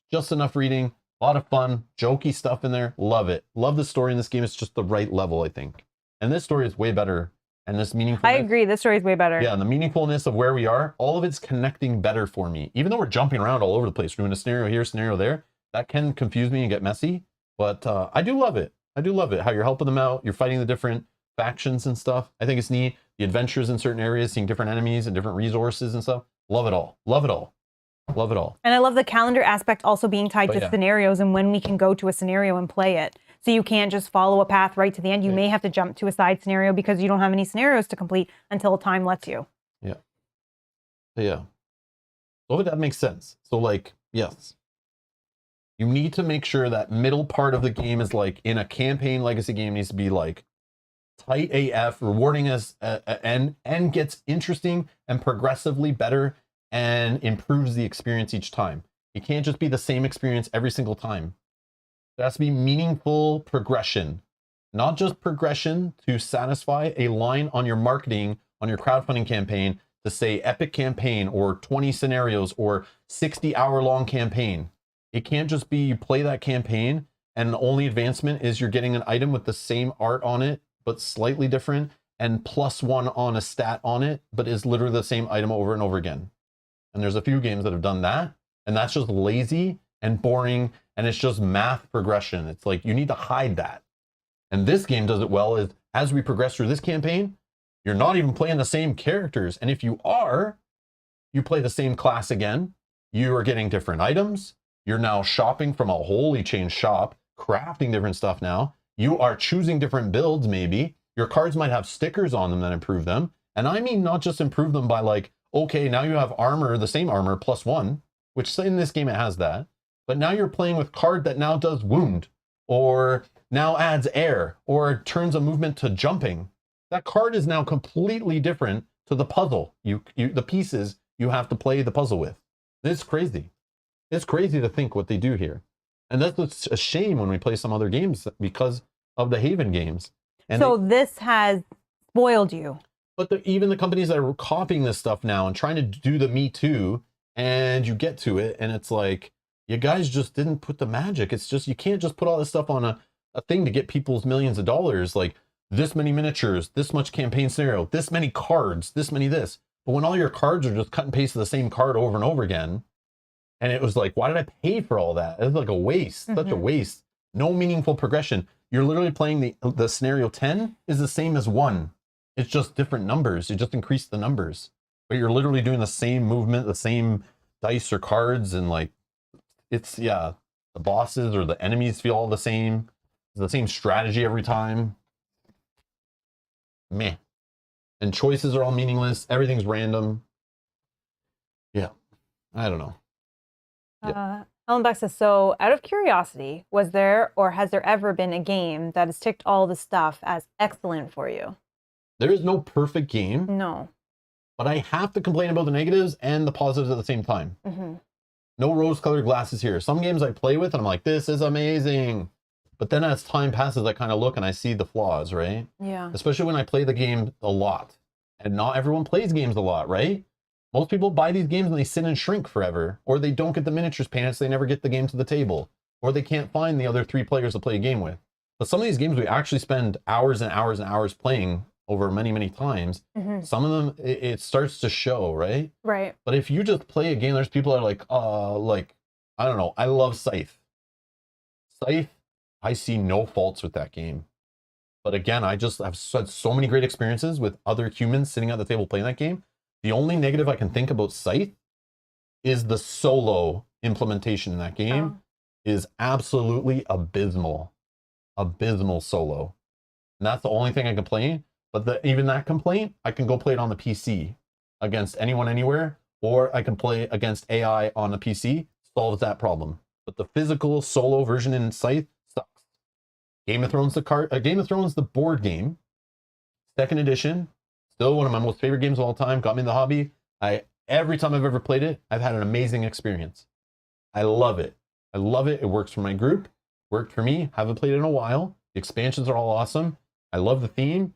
Just enough reading, a lot of fun, jokey stuff in there. Love it. Love the story in this game. It's just the right level, I think. And this story is way better. And this meaningfulness. I agree. This story is way better. Yeah, and the meaningfulness of where we are, all of it's connecting better for me. Even though we're jumping around all over the place, doing a scenario here, scenario there, that can confuse me and get messy. But I do love it. I do love it. How you're helping them out. You're fighting the different factions and stuff. I think it's neat. The adventures in certain areas, seeing different enemies and different resources and stuff. Love it all. Love it all. Love it all. And I love the calendar aspect also being tied to scenarios and when we can go to a scenario and play it. So you can't just follow a path right to the end. You may have to jump to a side scenario because you don't have any scenarios to complete until time lets you. Yeah. Yeah. So that makes sense. So like, yes. You need to make sure that middle part of the game is like, in a campaign legacy game, needs to be like tight AF, rewarding us, and gets interesting and progressively better and improves the experience each time. It can't just be the same experience every single time. There has to be meaningful progression, not just progression to satisfy a line on your marketing, on your crowdfunding campaign to say epic campaign or 20 scenarios or 60-hour-long campaign. It can't just be you play that campaign and the only advancement is you're getting an item with the same art on it, but slightly different, and +1 on a stat on it, but is literally the same item over and over again. And there's a few games that have done that, and that's just lazy and boring, and it's just math progression. It's like, you need to hide that. And this game does it well, is as we progress through this campaign, you're not even playing the same characters. And if you are, you play the same class again. You are getting different items. You're now shopping from a wholly changed shop, crafting different stuff now. You are choosing different builds, maybe. Your cards might have stickers on them that improve them. And I mean, not just improve them by like, okay, now you have armor, the same armor, +1, which in this game it has that. But now you're playing with card that now does wound, or now adds air, or turns a movement to jumping. That card is now completely different to the puzzle. The pieces you have to play the puzzle with. It's crazy. It's crazy to think what they do here. And that's a shame when we play some other games because of the Haven games. And so this has spoiled you. But even the companies that are copying this stuff now and trying to do the Me Too, and you get to it, and it's like, you guys just didn't put the magic. It's just, you can't just put all this stuff on a thing to get people's millions of dollars, like this many miniatures, this much campaign scenario, this many cards, this many this. But when all your cards are just cut and paste the same card over and over again, and it was like, why did I pay for all that? It was like a waste, such a waste. No meaningful progression. You're literally playing the scenario 10 is the same as 1. It's just different numbers. You just increase the numbers. But you're literally doing the same movement, the same dice or cards, and like, it's, yeah, the bosses or the enemies feel all the same. It's the same strategy every time. Meh. And choices are all meaningless. Everything's random. Yeah. I don't know. Yeah. Ellen Beck says, so out of curiosity, was there or has there ever been a game that has ticked all the stuff as excellent for you? There is no perfect game. No. But I have to complain about the negatives and the positives at the same time. No rose-colored glasses here. Some games I play with and I'm like, this is amazing. But then as time passes, I kind of look and I see the flaws, right? Yeah. Especially when I play the game a lot. And not everyone plays games a lot, right? Most people buy these games and they sit and shrink forever. Or they don't get the miniatures painted, so they never get the game to the table. Or they can't find the other 3 players to play a game with. But some of these games we actually spend hours and hours and hours playing over many, many times. Some of them, it starts to show, right? Right. But if you just play a game, there's people that are like, I don't know, I love Scythe. Scythe, I see no faults with that game. But again, I've had so many great experiences with other humans sitting at the table playing that game. The only negative I can think about Scythe is the solo implementation in that game is absolutely abysmal. Abysmal solo. And that's the only thing I complain. But even that complaint, I can go play it on the PC against anyone anywhere, or I can play against AI on the PC, solves that problem. But the physical solo version in Scythe sucks. Game of Thrones, the board game, 2nd edition, still one of my most favorite games of all time, got me in the hobby. Every time I've ever played it, I've had an amazing experience. I love it. I love it. It works for my group, worked for me. Haven't played it in a while. The expansions are all awesome. I love the theme.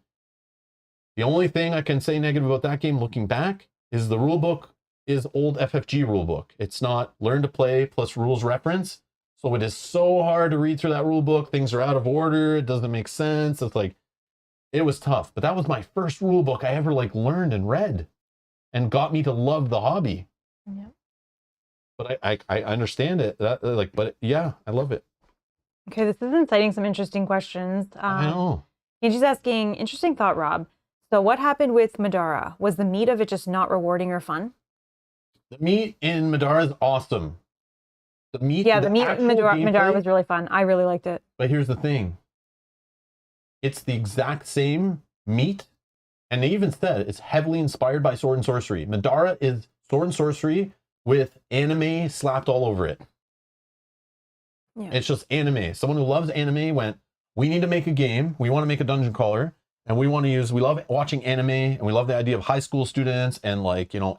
The only thing I can say negative about that game looking back is the rulebook is old FFG rulebook. It's not learn to play plus rules reference. So it is so hard to read through that rulebook. Things are out of order. It doesn't make sense. It's like, it was tough. But that was my first rulebook I ever learned and read and got me to love the hobby. Yeah. But I understand it. But yeah, I love it. Okay, this is inciting some interesting questions. I know. Angie's asking, interesting thought, Rob. So what happened with Madara? Was the meat of it just not rewarding or fun? The meat in Madara is awesome. The meat in Madara was really fun. I really liked it. But here's the thing. It's the exact same meat. And they even said it's heavily inspired by Sword and Sorcery. Madara is Sword and Sorcery with anime slapped all over it. Yeah. It's just anime. Someone who loves anime went, we need to make a game. We want to make a dungeon crawler. And we love watching anime, and we love the idea of high school students and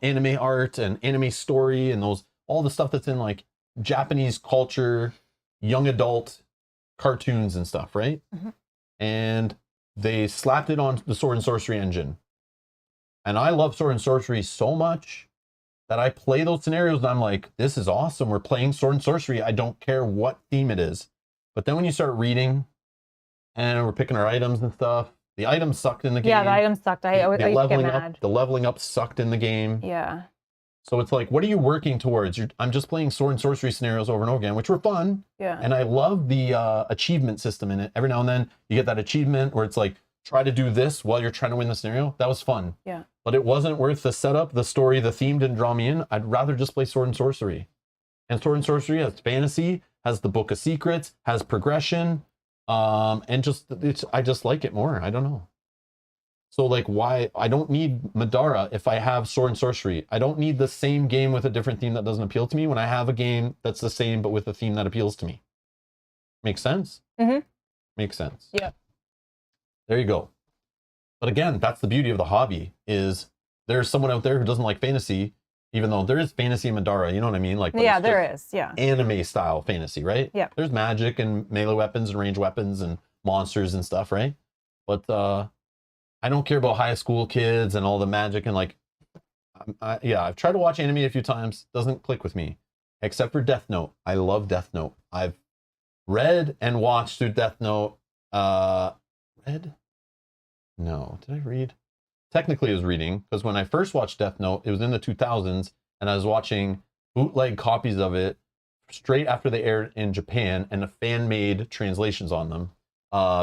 anime art and anime story and all the stuff that's in Japanese culture, young adult cartoons and stuff, right? And they slapped it on the Sword and Sorcery engine. And I love Sword and Sorcery so much that I play those scenarios and I'm like, this is awesome. We're playing Sword and Sorcery. I don't care what theme it is. But then when you start reading and we're picking our items and stuff, the items sucked in the game. Yeah, the items sucked. I used to get mad. The leveling up sucked in the game. Yeah. So it's like, what are you working towards? I'm just playing Sword and Sorcery scenarios over and over again, which were fun. Yeah. And I love the achievement system in it. Every now and then you get that achievement where it's like, try to do this while you're trying to win the scenario. That was fun. Yeah. But it wasn't worth the setup, the story, the theme didn't draw me in. I'd rather just play Sword and Sorcery. And Sword and Sorcery has fantasy, has the Book of Secrets, has progression, and I just like it more. I don't know. So like, why I don't need Madara if I have Sword and Sorcery. I don't need the same game with a different theme that doesn't appeal to me when I have a game that's the same but with a theme that appeals to me. Makes sense? Mm-hmm. Makes sense. Yeah. There you go. But again, that's the beauty of the hobby, is there's someone out there who doesn't like fantasy, even though there is fantasy in Madara, you know what I mean? Like, yeah, there is, yeah. Anime style fantasy, right? Yeah. There's magic and melee weapons and ranged weapons and monsters and stuff, right? But I don't care about high school kids and all the magic and like, yeah, I've tried to watch anime a few times, doesn't click with me, except for Death Note. I love Death Note. I've read and watched through Death Note. Read? No, did I read? Technically I was reading, because when I first watched Death Note, it was in the 2000s, and I was watching bootleg copies of it straight after they aired in Japan, and the fan-made translations on them,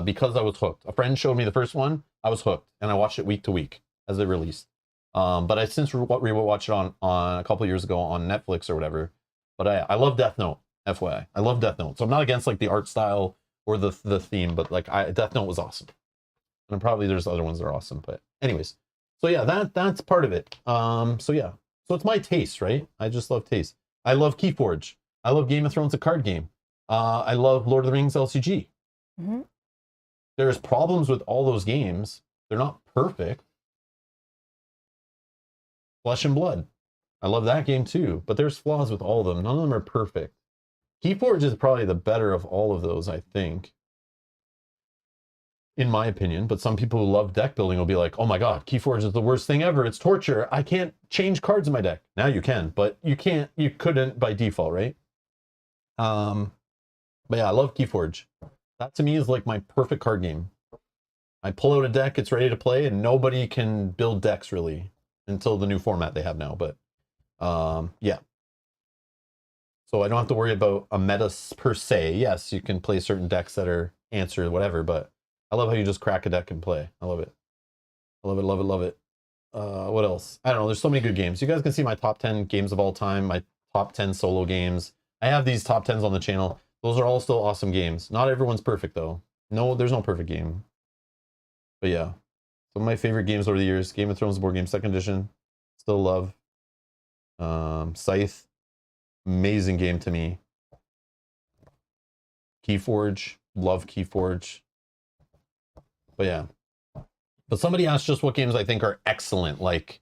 because I was hooked. A friend showed me the first one, I was hooked, and I watched it week to week as it released. But I since rewatched it on a couple of years ago on Netflix or whatever. But I love Death Note, FYI. I love Death Note. So I'm not against like the art style or the theme, but like Death Note was awesome. And probably there's other ones that are awesome, but anyways. So yeah, that's part of it. So yeah. So it's my taste, right? I just love taste. I love Keyforge. I love Game of Thrones, a card game. I love Lord of the Rings LCG. Mm-hmm. There's problems with all those games. They're not perfect. Flesh and Blood. I love that game too, but there's flaws with all of them. None of them are perfect. Keyforge is probably the better of all of those, I think, in my opinion. But some people who love deck building will be like, oh my god, Keyforge is the worst thing ever. It's torture. I can't change cards in my deck. Now you can, but you couldn't by default, right? But yeah, I love Keyforge. That to me is like my perfect card game. I pull out a deck, it's ready to play, and nobody can build decks really until the new format they have now. But yeah. So I don't have to worry about a meta per se. Yes, you can play certain decks that are answered, whatever, but I love how you just crack a deck and play. I love it. I love it, love it, love it. What else? I don't know. There's so many good games. You guys can see my top 10 games of all time, my top 10 solo games. I have these top 10s on the channel. Those are all still awesome games. Not everyone's perfect, though. No, there's no perfect game. But yeah. Some of my favorite games over the years. Game of Thrones board game, 2nd edition. Still love. Scythe. Amazing game to me. Keyforge. Love Keyforge. But yeah. But somebody asked just what games I think are excellent, like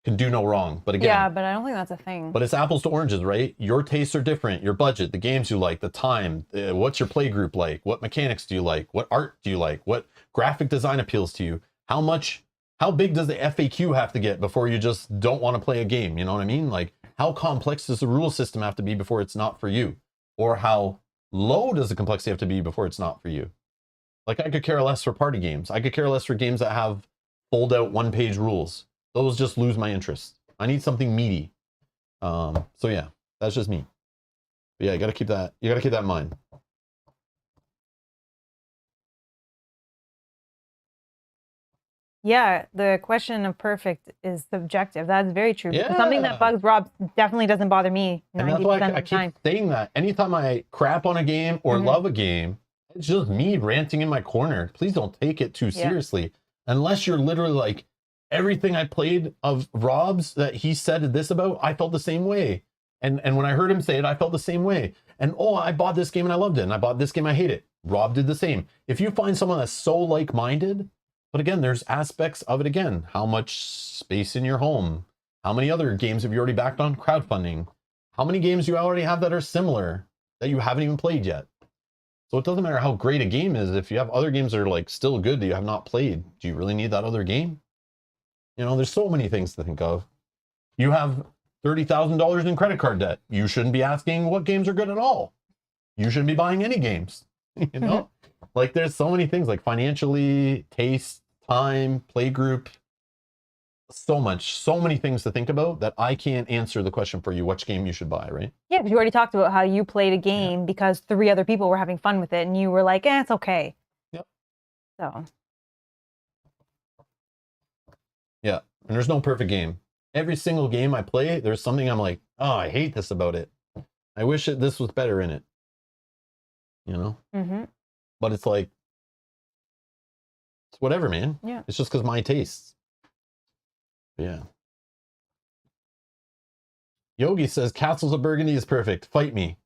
can do no wrong. But again, yeah, but I don't think that's a thing. But it's apples to oranges, right? Your tastes are different. Your budget, the games you like, the time, what's your play group like? What mechanics do you like? What art do you like? What graphic design appeals to you? How big does the FAQ have to get before you just don't want to play a game? You know what I mean? Like, how complex does the rule system have to be before it's not for you? Or how low does the complexity have to be before it's not for you? Like, I could care less for party games. I could care less for games that have fold out 1-page rules. Those just lose my interest. I need something meaty. So yeah, that's just me. But yeah, you gotta keep that in mind. Yeah, the question of perfect is subjective. That's very true. Yeah. Something that bugs Rob definitely doesn't bother me 90% and that's why of the time. I keep saying that. Anytime I crap on a game or love a game, it's just me ranting in my corner. Please don't take it too seriously. Unless you're literally like, everything I played of Rob's that he said this about, I felt the same way. And when I heard him say it, I felt the same way. And oh, I bought this game and I loved it. And I bought this game, I hate it. Rob did the same. If you find someone that's so like-minded, but again, there's aspects of it again. How much space in your home? How many other games have you already backed on crowdfunding? How many games do you already have that are similar that you haven't even played yet? So it doesn't matter how great a game is. If you have other games that are like still good that you have not played, do you really need that other game? You know, there's so many things to think of. You have $30,000 in credit card debt. You shouldn't be asking what games are good at all. You shouldn't be buying any games. You know, like there's so many things like financially, taste, time, play group. So many things to think about that I can't answer the question for you, which game you should buy, right? Yeah, because you already talked about how you played a game because 3 other people were having fun with it and you were like, it's okay. Yep. So. Yeah, and there's no perfect game. Every single game I play, there's something I'm like, oh, I hate this about it. I wish this was better in it. You know? Mm-hmm. But it's like, it's whatever, man. Yeah. It's just because my tastes. Yeah. Yogi says Castles of Burgundy is perfect. Fight me.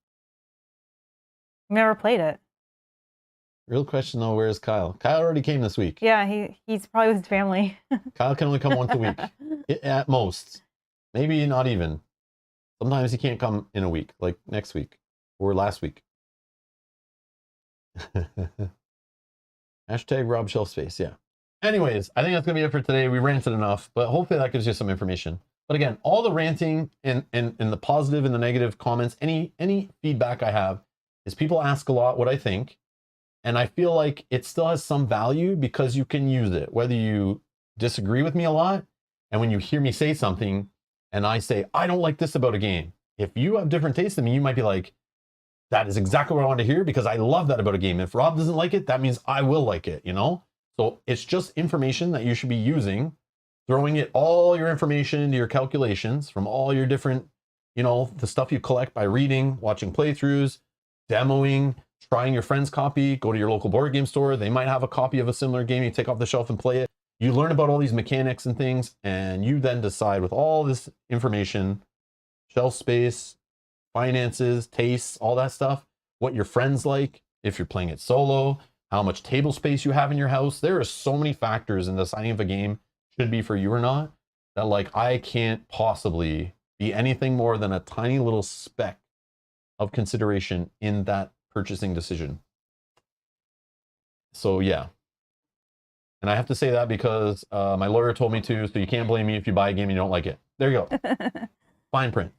Never played it. Real question though, where's Kyle? Kyle already came this week. Yeah, he's probably with his family. Kyle can only come once a week. At most. Maybe not even. Sometimes he can't come in a week, like next week or last week. Hashtag Rob Shelf Space, yeah. Anyways, I think that's going to be it for today. We ranted enough, but hopefully that gives you some information. But again, all the ranting and the positive and the negative comments, any feedback I have is people ask a lot what I think. And I feel like it still has some value because you can use it, whether you disagree with me a lot. And when you hear me say something and I say, I don't like this about a game. If you have different tastes than me, you might be like, that is exactly what I want to hear because I love that about a game. If Rob doesn't like it, that means I will like it, you know? So it's just information that you should be using, throwing it all your information into your calculations from all your different, you know, the stuff you collect by reading, watching playthroughs, demoing, trying your friend's copy, go to your local board game store. They might have a copy of a similar game. You take off the shelf and play it. You learn about all these mechanics and things, and you then decide with all this information, shelf space, finances, tastes, all that stuff, what your friends like, if you're playing it solo, how much table space you have in your house. There are so many factors in deciding if a game should be for you or not that like I can't possibly be anything more than a tiny little speck of consideration in that purchasing decision. So yeah. And I have to say that because my lawyer told me to, so you can't blame me if you buy a game and you don't like it. There you go. Fine print.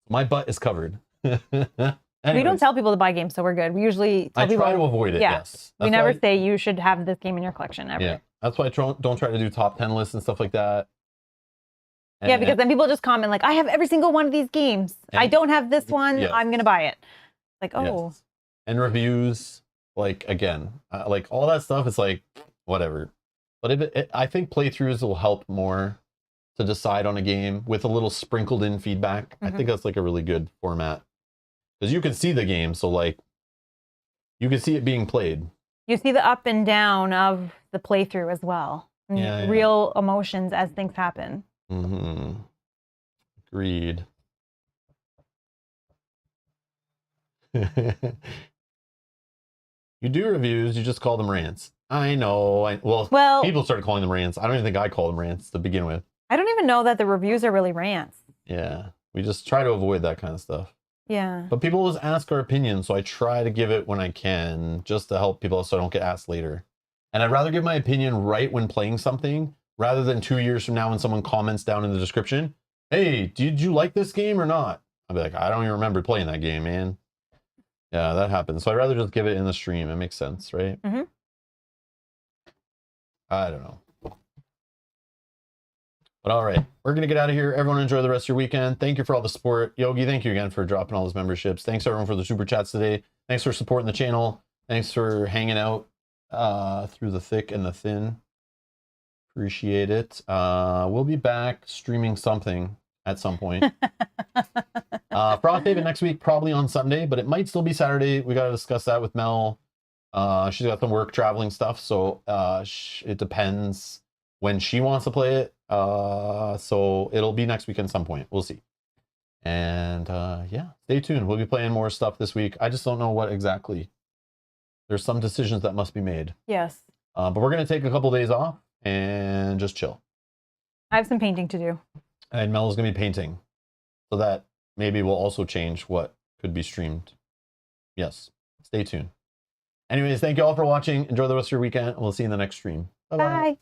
My butt is covered. We don't tell people to buy games, so we're good. We usually tell people... I try to avoid it, yes. We never say you should have this game in your collection, ever. Yeah, that's why I don't try to do top 10 lists and stuff like that. And, yeah, because then people just comment like, I have every single one of these games. I don't have this one. Yes. I'm going to buy it. Like, oh. Yes. And reviews, like, again, like all that stuff is like, whatever. But I think playthroughs will help more to decide on a game with a little sprinkled in feedback. I think that's like a really good format. Because you can see the game, so like, you can see it being played. You see the up and down of the playthrough as well. And real emotions as things happen. Mm-hmm. Agreed. You do reviews, you just call them rants. I know. Well, people started calling them rants. I don't even think I call them rants to begin with. I don't even know that the reviews are really rants. Yeah, we just try to avoid that kind of stuff. Yeah. But people always ask our opinion, so I try to give it when I can, just to help people so I don't get asked later. And I'd rather give my opinion right when playing something, rather than 2 years from now when someone comments down in the description, hey, did you like this game or not? I'll be like, I don't even remember playing that game, man. Yeah, that happens. So I'd rather just give it in the stream. It makes sense, right? Mm-hmm. I don't know. But all right, we're going to get out of here. Everyone enjoy the rest of your weekend. Thank you for all the support. Yogi, thank you again for dropping all those memberships. Thanks everyone for the super chats today. Thanks for supporting the channel. Thanks for hanging out through the thick and the thin. Appreciate it. We'll be back streaming something at some point. Frosthaven next week, probably on Sunday, but it might still be Saturday. We got to discuss that with Mel. She's got some work traveling stuff, so it depends when she wants to play it. So it'll be next week at some point. We'll see. And yeah, stay tuned. We'll be playing more stuff this week. I just don't know what exactly. There's some decisions that must be made. Yes. But we're going to take a couple days off and just chill. I have some painting to do. And Mel is going to be painting. So that maybe will also change what could be streamed. Yes. Stay tuned. Anyways, thank you all for watching. Enjoy the rest of your weekend. And we'll see you in the next stream. Bye-bye. Bye.